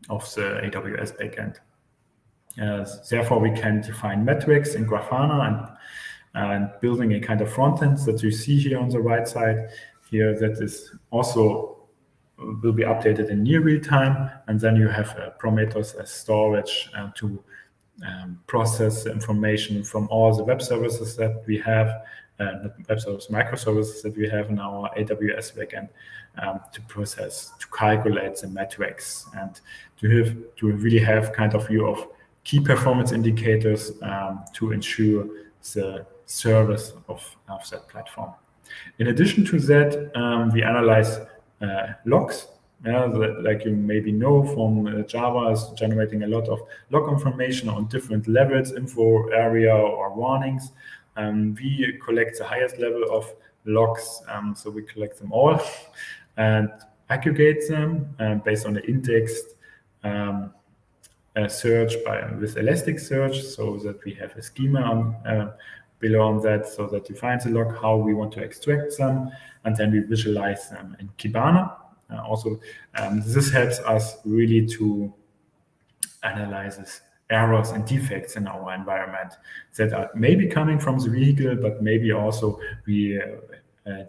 of the AWS backend. Therefore, we can define metrics in Grafana and building a kind of front end that you see here on the right side here, that is also will be updated in near real time. And then you have Prometheus as storage to process the information from all the web services that we have, web service microservices that we have in our AWS backend, to calculate the metrics and to really have kind of view of key performance indicators to ensure the service of that platform. In addition to that, we analyze logs. Like you maybe know from Java is generating a lot of log information on different levels, info area or warnings. We collect the highest level of logs, so we collect them all and aggregate them based on the indexed search with Elasticsearch, so that we have a schema below on that, so that defines the log, how we want to extract them, and then we visualize them in Kibana. This helps us really to analyze errors and defects in our environment that are maybe coming from the vehicle, but maybe also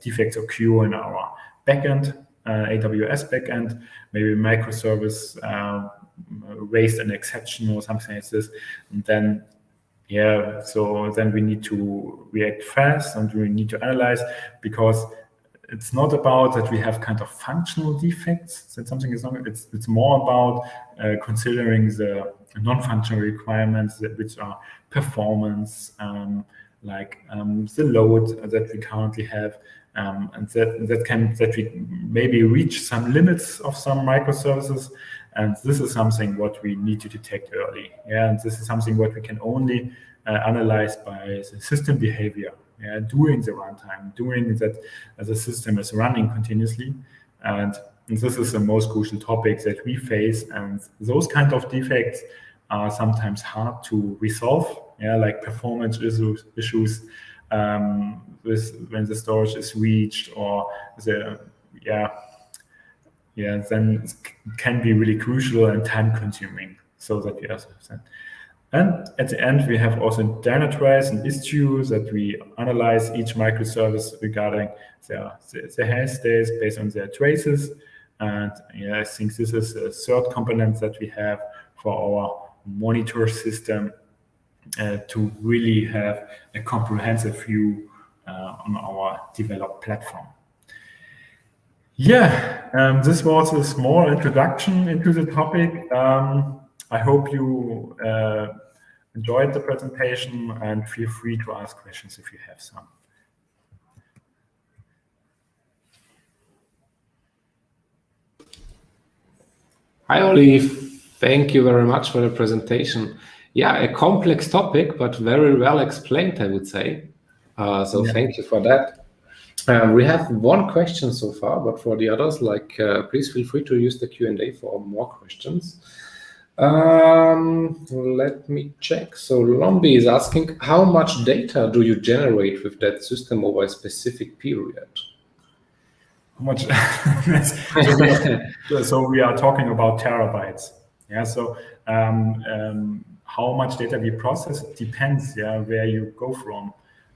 defects occur in our backend, AWS backend, maybe microservice raised an exception or something like this. And then, so then we need to react fast and we need to analyze, because it's not about that we have kind of functional defects, that something is wrong. It's more about considering the non-functional requirements which are performance, like the load that we currently have, and that we maybe reach some limits of some microservices. And this is something what we need to detect early. And this is something what we can only analyze by the system behavior. During the runtime, doing that as a system is running continuously. And this is the most crucial topic that we face. And those kind of defects are sometimes hard to resolve, like performance issues with when the storage is reached, or then it can be really crucial and time consuming, so that we also have that. And at the end, we have also Dynatrace and Istio that we analyze each microservice regarding their health states based on their traces. And I think this is a third component that we have for our monitor system to really have a comprehensive view on our developed platform. This was a small introduction into the topic. I hope you enjoyed the presentation, and feel free to ask questions if you have some.
Hi, Oli. Thank you very much for the presentation. Yeah, a complex topic, but very well explained, I would say. So thank you for that. We have one question so far, but for the others, please feel free to use the Q&A for more questions. Let me check. So Lombi is asking, how much data do you generate with that system over a specific period?
How much? So we are talking about terabytes. Yeah. So how much data we process depends. Yeah, where you go from.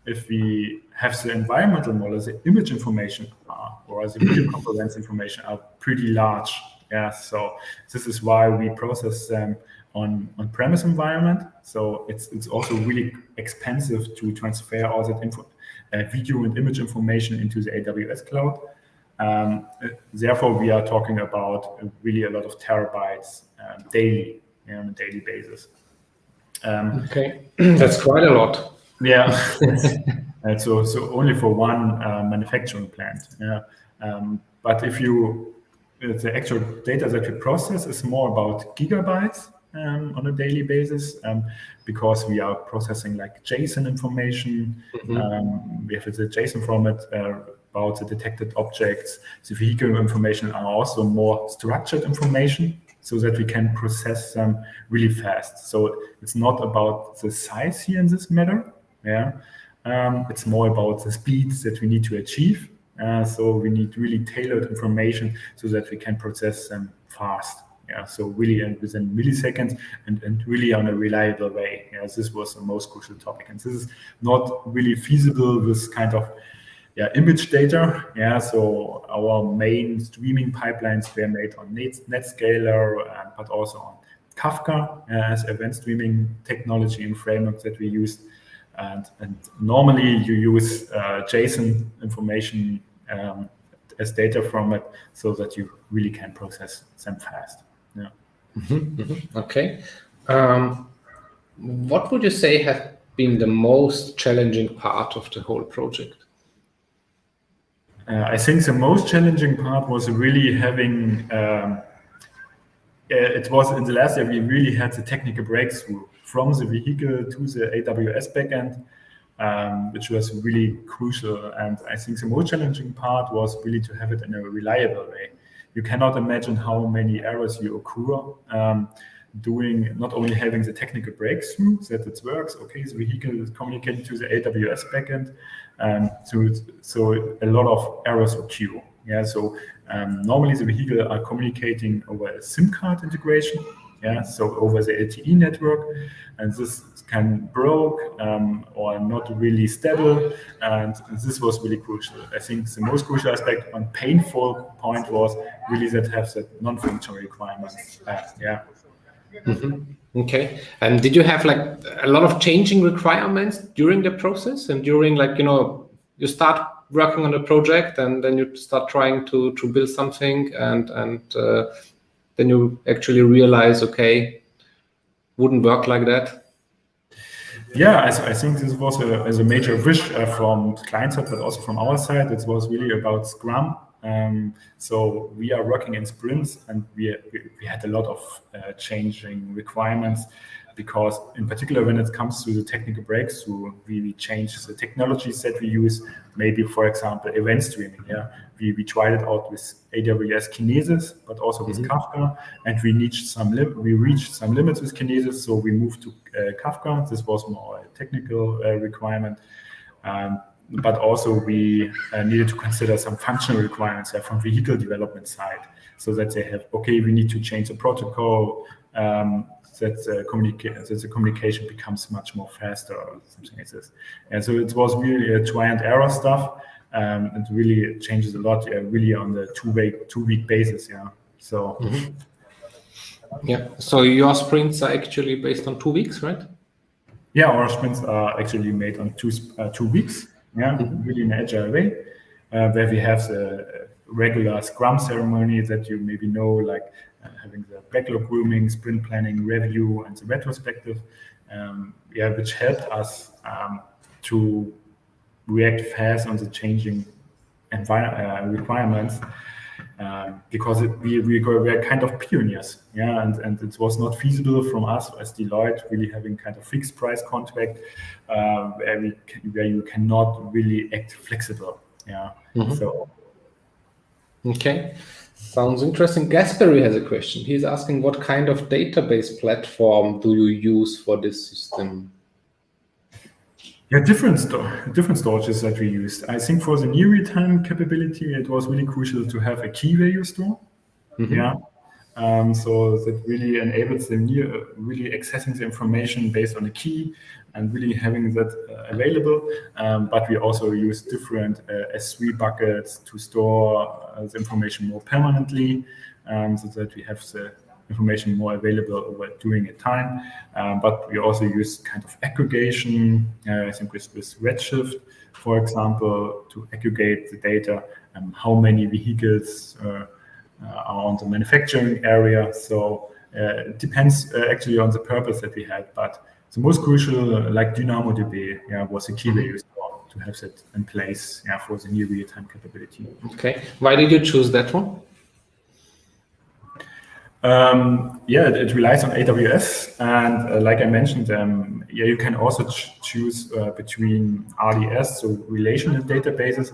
If we have the environmental models, the image information or the video conference information are pretty large. Yeah, so this is why we process them on-premise environment. So it's also really expensive to transfer all that video and image information into the AWS cloud. Therefore, we are talking about really a lot of terabytes daily, on a daily basis.
Okay, that's quite a lot.
Yeah. So only for one manufacturing plant. Yeah. But if the actual data that we process is more about gigabytes on a daily basis, because we are processing like JSON information. We have the JSON format about the detected objects. The vehicle information are also more structured information, so that we can process them really fast. So it's not about the size here in this matter. Yeah, it's more about the speeds that we need to achieve. So we need really tailored information so that we can process them fast. Yeah, so really within milliseconds and really on a reliable way. Yeah, this was the most crucial topic, and this is not really feasible with kind of image data. Yeah, so our main streaming pipelines were made on NetScaler, but also on Kafka as event streaming technology and framework that we used. And normally you use JSON information as data from it, so that you really can process them fast. Yeah.
Okay. What would you say have been the most challenging part of the whole project?
I think the most challenging part was really having. It was in the last year we really had the technical breakthrough from the vehicle to the AWS backend, which was really crucial. And I think the most challenging part was really to have it in a reliable way. You cannot imagine how many errors you occur doing not only having the technical breakthrough that it works. Okay, the vehicle is communicating to the AWS backend, so a lot of errors occur. Yeah, so normally the vehicle are communicating over a SIM card integration. Yeah, so over the LTE network, and this can broke or not really stable, and this was really crucial. I think the most crucial aspect and painful point was really that have the non-functional requirements. Yeah.
Okay. And did you have like a lot of changing requirements during the process and during you start working on a project and then you start trying to build something and then you actually realize, okay, wouldn't work like that?
Yeah, I think this was a major wish from client side, but also from our side. It was really about Scrum. So we are working in sprints, and we had a lot of changing requirements, because in particular when it comes to the technical breakthrough, we changed the technologies that we use. Maybe, for example, event streaming. Yeah, we tried it out with AWS Kinesis, but also with Kafka, and we reached some limits with Kinesis, so we moved to Kafka. This was more a technical requirement. But also we needed to consider some functional requirements from vehicle development side, so that they have, okay, we need to change the protocol, that the communication becomes much more faster or something like this. And so it was really a try and error stuff. It really changes a lot, really on the two-week basis. Yeah. So.
Yeah. So your sprints are actually based on 2 weeks, right?
Yeah, our sprints are actually made on 2 weeks. Yeah, really in an agile way, where we have the regular Scrum ceremony that you maybe know, like having the backlog grooming, sprint planning, review, and the retrospective, which helped us to react fast on the changing requirements, because we were kind of pioneers, and it was not feasible from us as Deloitte really having kind of fixed price contract where you cannot really act flexible. So.
Okay, sounds interesting. Gasperi has a question. He's asking, what kind of database platform do you use for this system?
Yeah, different storages that we used. I think for the near real-time capability, it was really crucial to have a key value store. So that really enables them really accessing the information based on a key and really having that available. But we also use different S3 buckets to store the information more permanently, so that we have the information more available during a time. But we also use kind of aggregation, I think with Redshift, for example, to aggregate the data, how many vehicles are on the manufacturing area. So it depends actually on the purpose that we had. But the most crucial, like DynamoDB, was a key value store to have that in place for the near real-time capability.
Okay. Why did you choose that one?
It relies on AWS, and like I mentioned, you can also choose between RDS, so relational databases,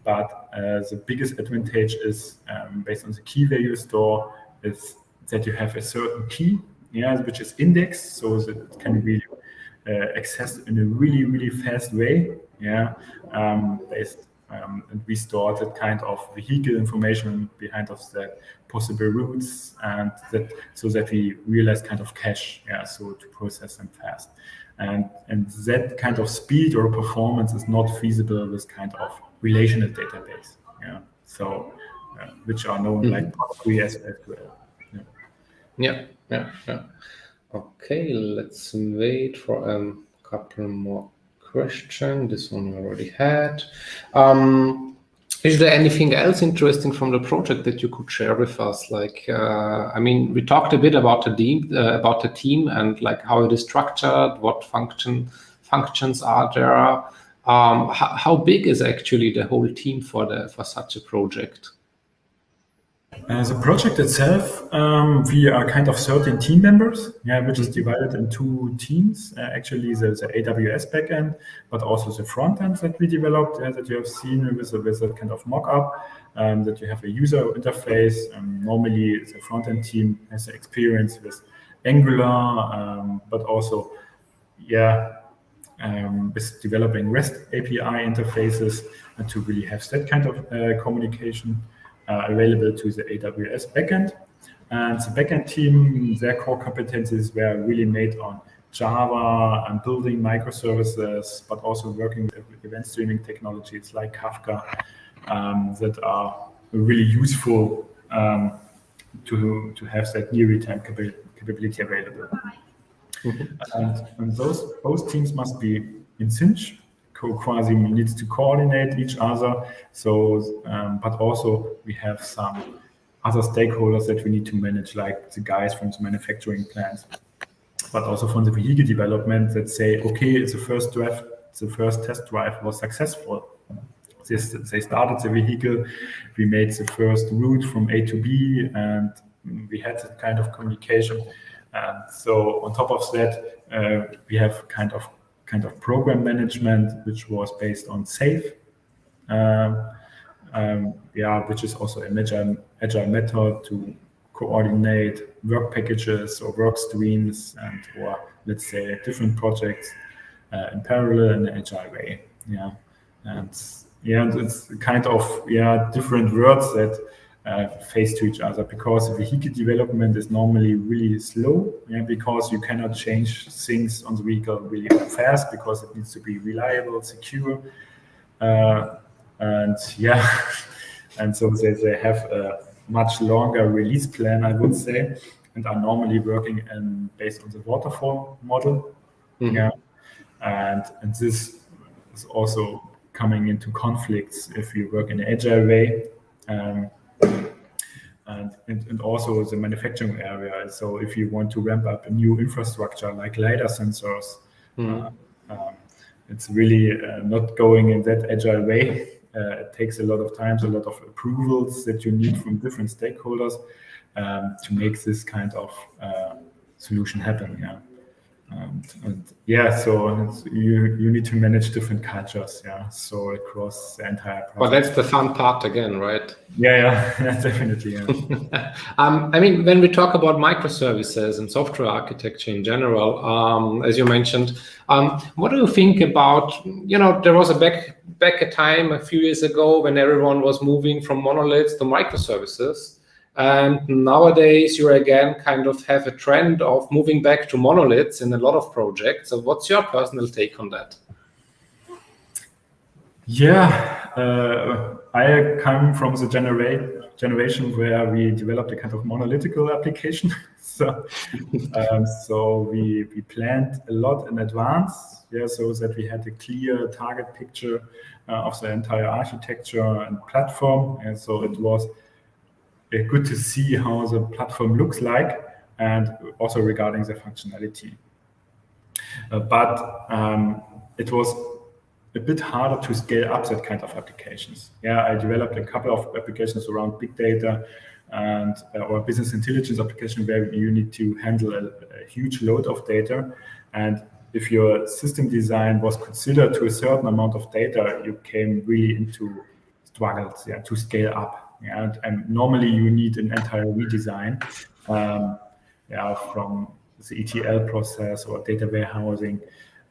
but the biggest advantage is based on the key value store is that you have a certain key, which is indexed, so that it can be accessed in a really, really fast way, and we stored that kind of vehicle information behind of the possible routes, and that so that we realize kind of cache, so to process them fast, and that kind of speed or performance is not feasible with kind of relational database, so which are known like PostgreSQL as well.
Okay, let's wait for a couple more question. This one we already had. Is there anything else interesting from the project that you could share with us? Like, we talked a bit about the team and like how it is structured, what functions are there. How big is actually the whole team for such a project?
The project itself, we are kind of 13 team members, which is divided in 2 teams. Actually, the AWS backend, but also the front end that we developed, that you have seen with a kind of mock-up, that you have a user interface. Normally, the front end team has experience with Angular, but also, with developing REST API interfaces to really have that kind of communication available to the AWS backend. And the backend team, their core competencies were really made on Java and building microservices, but also working with event streaming technologies like Kafka that are really useful to have that near real-time capability available. And both teams must be in sync. Quasi needs to coordinate each other. So, but also we have some other stakeholders that we need to manage, like the guys from the manufacturing plants, but also from the vehicle development that say, okay, the first test drive was successful. They started the vehicle, we made the first route from A to B, and we had that kind of communication. And so on top of that, we have kind of program management, which was based on SAFe, which is also an agile method to coordinate work packages or work streams or let's say different projects in parallel in an agile way. And it's kind of different words that face to each other, because vehicle development is normally really slow, because you cannot change things on the vehicle really fast because it needs to be reliable, secure, and so they have a much longer release plan, I would say, and are normally working based on the waterfall model. And this is also coming into conflicts if you work in an agile way. and also the manufacturing area. So if you want to ramp up a new infrastructure like LiDAR sensors, it's really not going in that agile way. It takes a lot of time, a lot of approvals that you need from different stakeholders to make this kind of solution happen. Yeah. So you need to manage different cultures, so across the entire project.
Well, that's the fun part again, right?
Yeah, definitely. Yeah.
I mean, when we talk about microservices and software architecture in general, as you mentioned, what do you think about, there was back a time a few years ago when everyone was moving from monoliths to microservices. And nowadays, you again kind of have a trend of moving back to monoliths in a lot of projects. So what's your personal take on that?
Yeah, I come from the generation where we developed a kind of monolithical application. So we planned a lot in advance, so that we had a clear target picture of the entire architecture and platform. And so it was good to see how the platform looks like, and also regarding the functionality. But it was a bit harder to scale up that kind of applications. I developed a couple of applications around big data and or business intelligence application where you need to handle a huge load of data. And if your system design was considered to a certain amount of data, you came really into struggles to scale up. And normally you need an entire redesign from the ETL process or data warehousing.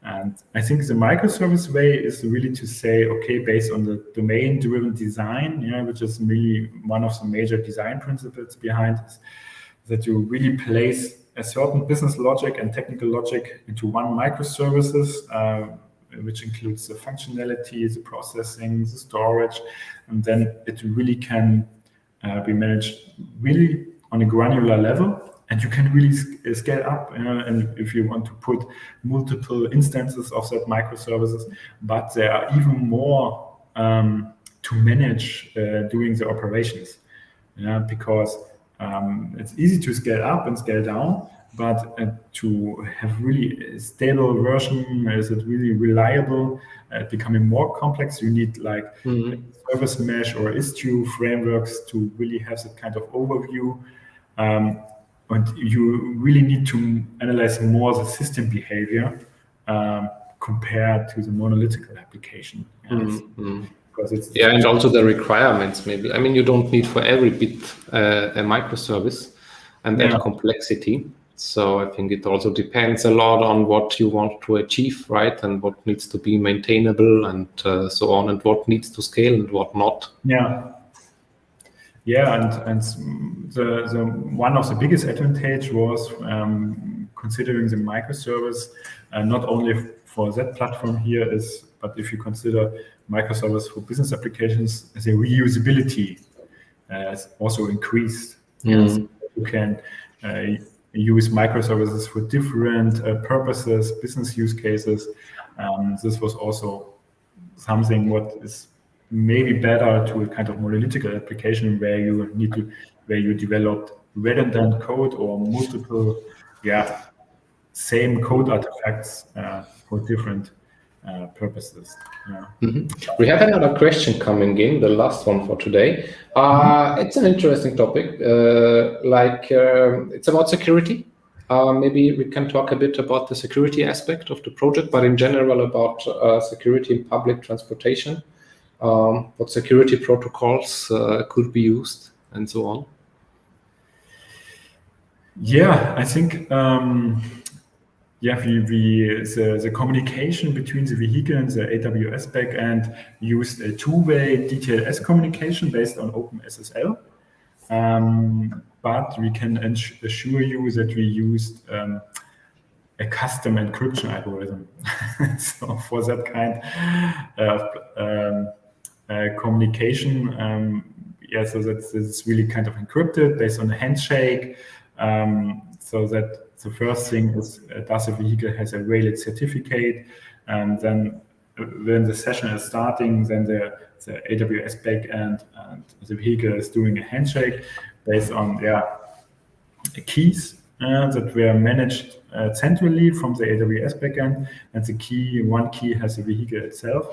And I think the microservice way is really to say, okay, based on the domain-driven design, which is really one of the major design principles behind this, that you really place a certain business logic and technical logic into one microservices, which includes the functionality, the processing, the storage, and then it really can be managed really on a granular level, and you can really scale up. And if you want to put multiple instances of that microservices, but there are even more to manage during the operations, because it's easy to scale up and scale down. But to have really a stable version, is it really reliable? Becoming more complex, you need like service mesh or Istio frameworks to really have that kind of overview. And you really need to analyze more the system behavior compared to the monolithic application. Because it's
and also the requirements maybe. I mean, you don't need for every bit a microservice and that complexity. So I think it also depends a lot on what you want to achieve, right? And what needs to be maintainable and so on, and what needs to scale and what not.
And the one of the biggest advantage was considering the microservice, not only for that platform here but if you consider microservice for business applications, the reusability has also increased. You can use microservices for different purposes, business use cases. This was also something what is maybe better to a kind of monolithic application where you developed redundant code or multiple same code artifacts for different purposes.
We have another question coming in, the last one for today. It's an interesting topic, it's about security. Maybe we can talk a bit about the security aspect of the project, but in general about security in public transportation, what security protocols could be used and so on.
I think the communication between the vehicle and the AWS backend used a two-way DTLS communication based on OpenSSL. But we can assure you that we used a custom encryption algorithm. So for that kind of communication, so that this is really kind of encrypted based on a handshake. So that the first thing is, does the vehicle has a valid certificate? And then when the session is starting, then the AWS backend, and the vehicle is doing a handshake based on keys that were managed centrally from the AWS backend, and one key has the vehicle itself.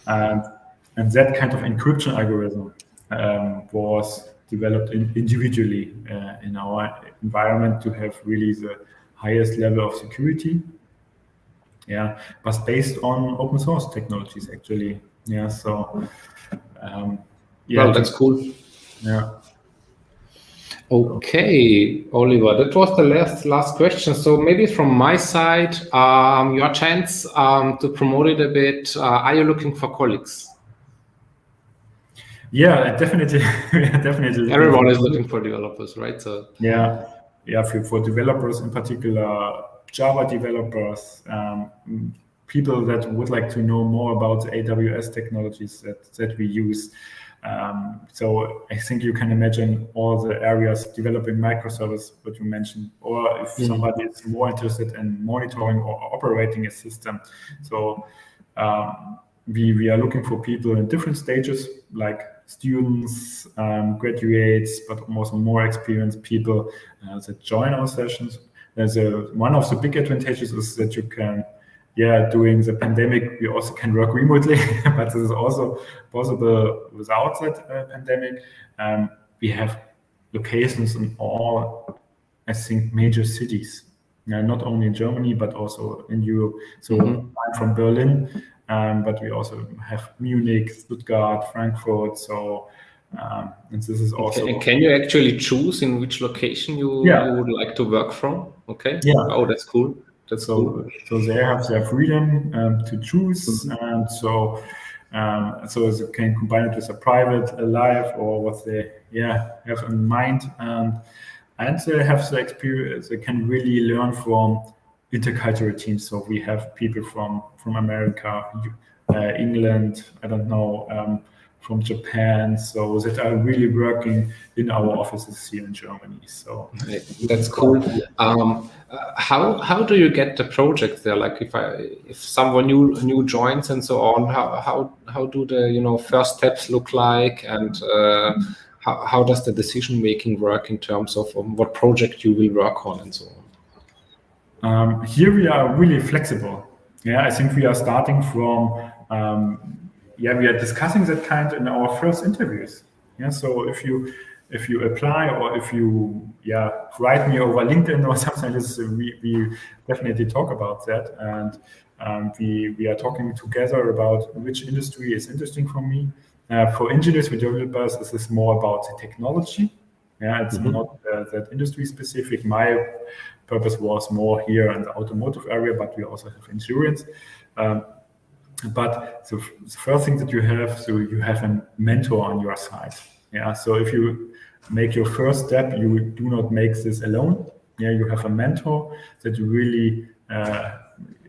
And that kind of encryption algorithm was developed individually in our environment to have really the highest level of security. Yeah, but based on open source technologies, actually. Yeah, so
well, that's cool.
Yeah.
Okay, Oliver, that was the last question. So maybe from my side, your chance to promote it a bit. Are you looking for colleagues?
Yeah, definitely.
Everyone is looking for developers, right? So
for developers in particular, Java developers, people that would like to know more about the AWS technologies that we use. So I think you can imagine all the areas developing microservice, what you mentioned, or if somebody is more interested in monitoring or operating a system. So we are looking for people in different stages, like students, graduates, but also more experienced people that join our sessions. One of the big advantages is that you can, during the pandemic, we also can work remotely, but this is also possible without that pandemic. We have locations in all, I think, major cities, not only in Germany, but also in Europe. So I'm from Berlin, but we also have Munich, Stuttgart, Frankfurt. So, and this is also...
Okay. And can you actually choose in which location you would like to work from? Okay.
Yeah.
Oh, that's cool.
So they have their freedom to choose, and so they can combine it with a private life or what they have in mind, and they have the experience. They can really learn from intercultural teams. So we have people from America, England, I don't know, from Japan, so that are really working in our offices here in Germany. So
that's cool. How do you get the projects there? Like if someone new joins and so on, how do the first steps look like, and how does the decision making work in terms of what project you will work on and so on?
Here we are really flexible. I think we are starting from we are discussing that kind in our first interviews. So if you apply, or if you write me over LinkedIn or something like this, we definitely talk about that, and we are talking together about which industry is interesting for me. For engineers, for developers, this is more about the technology. It's not that industry specific. My purpose was more here in the automotive area, but we also have insurance. But the first thing that you have a mentor on your side. So if you make your first step, you do not make this alone. You have a mentor that really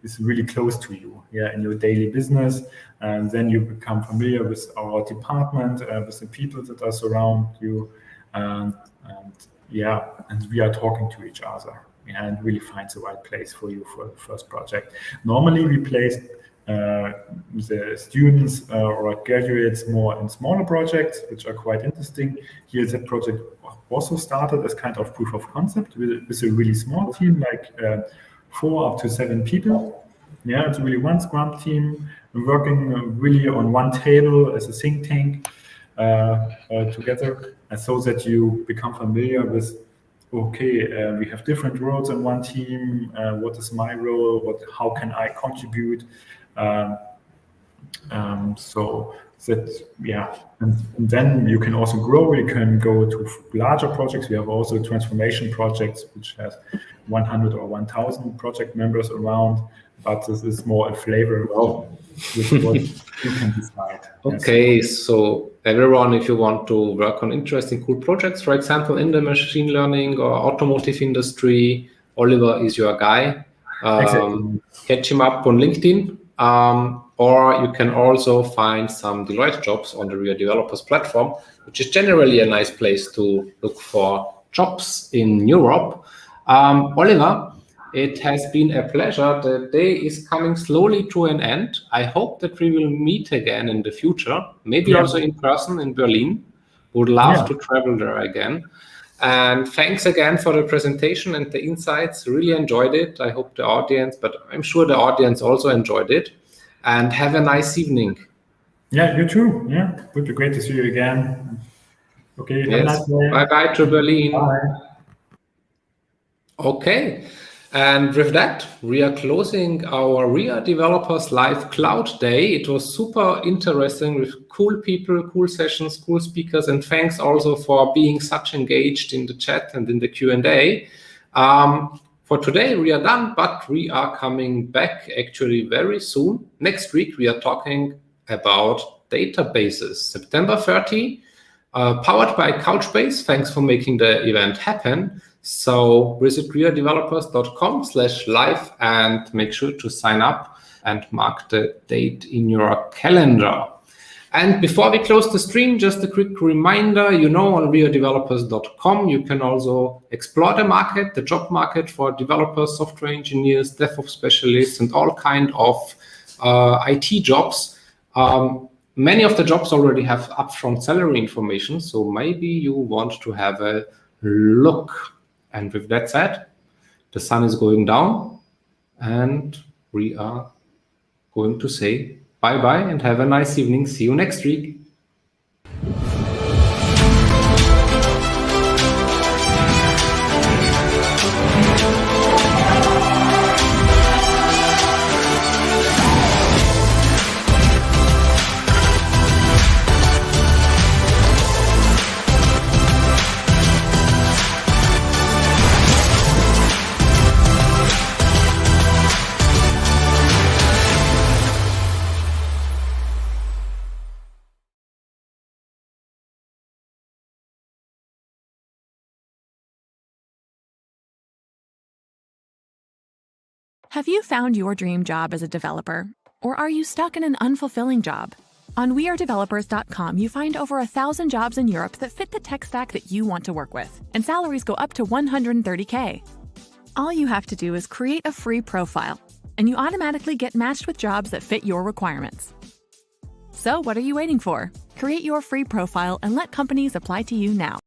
is really close to you in your daily business, and then you become familiar with our department, with the people that are surround you, and we are talking to each other and really find the right place for you for the first project. Normally we place the students or graduates more in smaller projects, which are quite interesting. Here, that project also started as kind of proof of concept with a really small team, like 4 up to 7 people. It's really one Scrum team working really on one table as a think tank together, and so that you become familiar with, we have different roles in one team. What is my role? How can I contribute? So that and then you can also grow. You can go to larger projects. We have also transformation projects, which has 100 or 1,000 project members around. But this is more a flavor of what you can decide.
Okay, so everyone, if you want to work on interesting, cool projects, for example, in the machine learning or automotive industry, Oliver is your guy.
Exactly.
Catch him up on LinkedIn. Or you can also find some Deloitte jobs on the WeAreDevelopers platform, which is generally a nice place to look for jobs in Europe. Oliver, It has been a pleasure. The day is coming slowly to an end. I hope that we will meet again in the future, maybe also in person in Berlin. Would love to travel there again. And thanks again for the presentation and the insights. Really enjoyed it. I hope the audience, but I'm sure the audience also enjoyed it. And have a nice evening.
Yeah, you too. Yeah, would be great to see you again. Okay, have a nice day.
Bye-bye to Berlin.
Bye.
Okay, and with that, we are closing our WeAreDevelopers Live Cloud Day. It was super interesting with cool people, cool sessions, cool speakers, and thanks also for being such engaged in the chat and in the Q&A. For today, we are done, but we are coming back actually very soon. Next week, we are talking about databases. September 30, powered by Couchbase. Thanks for making the event happen. So visit wearedevelopers.com/live and make sure to sign up and mark the date in your calendar. And before we close the stream, just a quick reminder, on wearedevelopers.com, you can also explore the market, the job market for developers, software engineers, DevOps specialists, and all kind of IT jobs. Many of the jobs already have upfront salary information, so maybe you want to have a look. And with that said, the sun is going down and we are going to say bye-bye and have a nice evening. See you next week.
Have you found your dream job as a developer? Or are you stuck in an unfulfilling job? On WeAreDevelopers.com, you find over 1,000 jobs in Europe that fit the tech stack that you want to work with, and salaries go up to $130K. All you have to do is create a free profile, and you automatically get matched with jobs that fit your requirements. So what are you waiting for? Create your free profile and let companies apply to you now.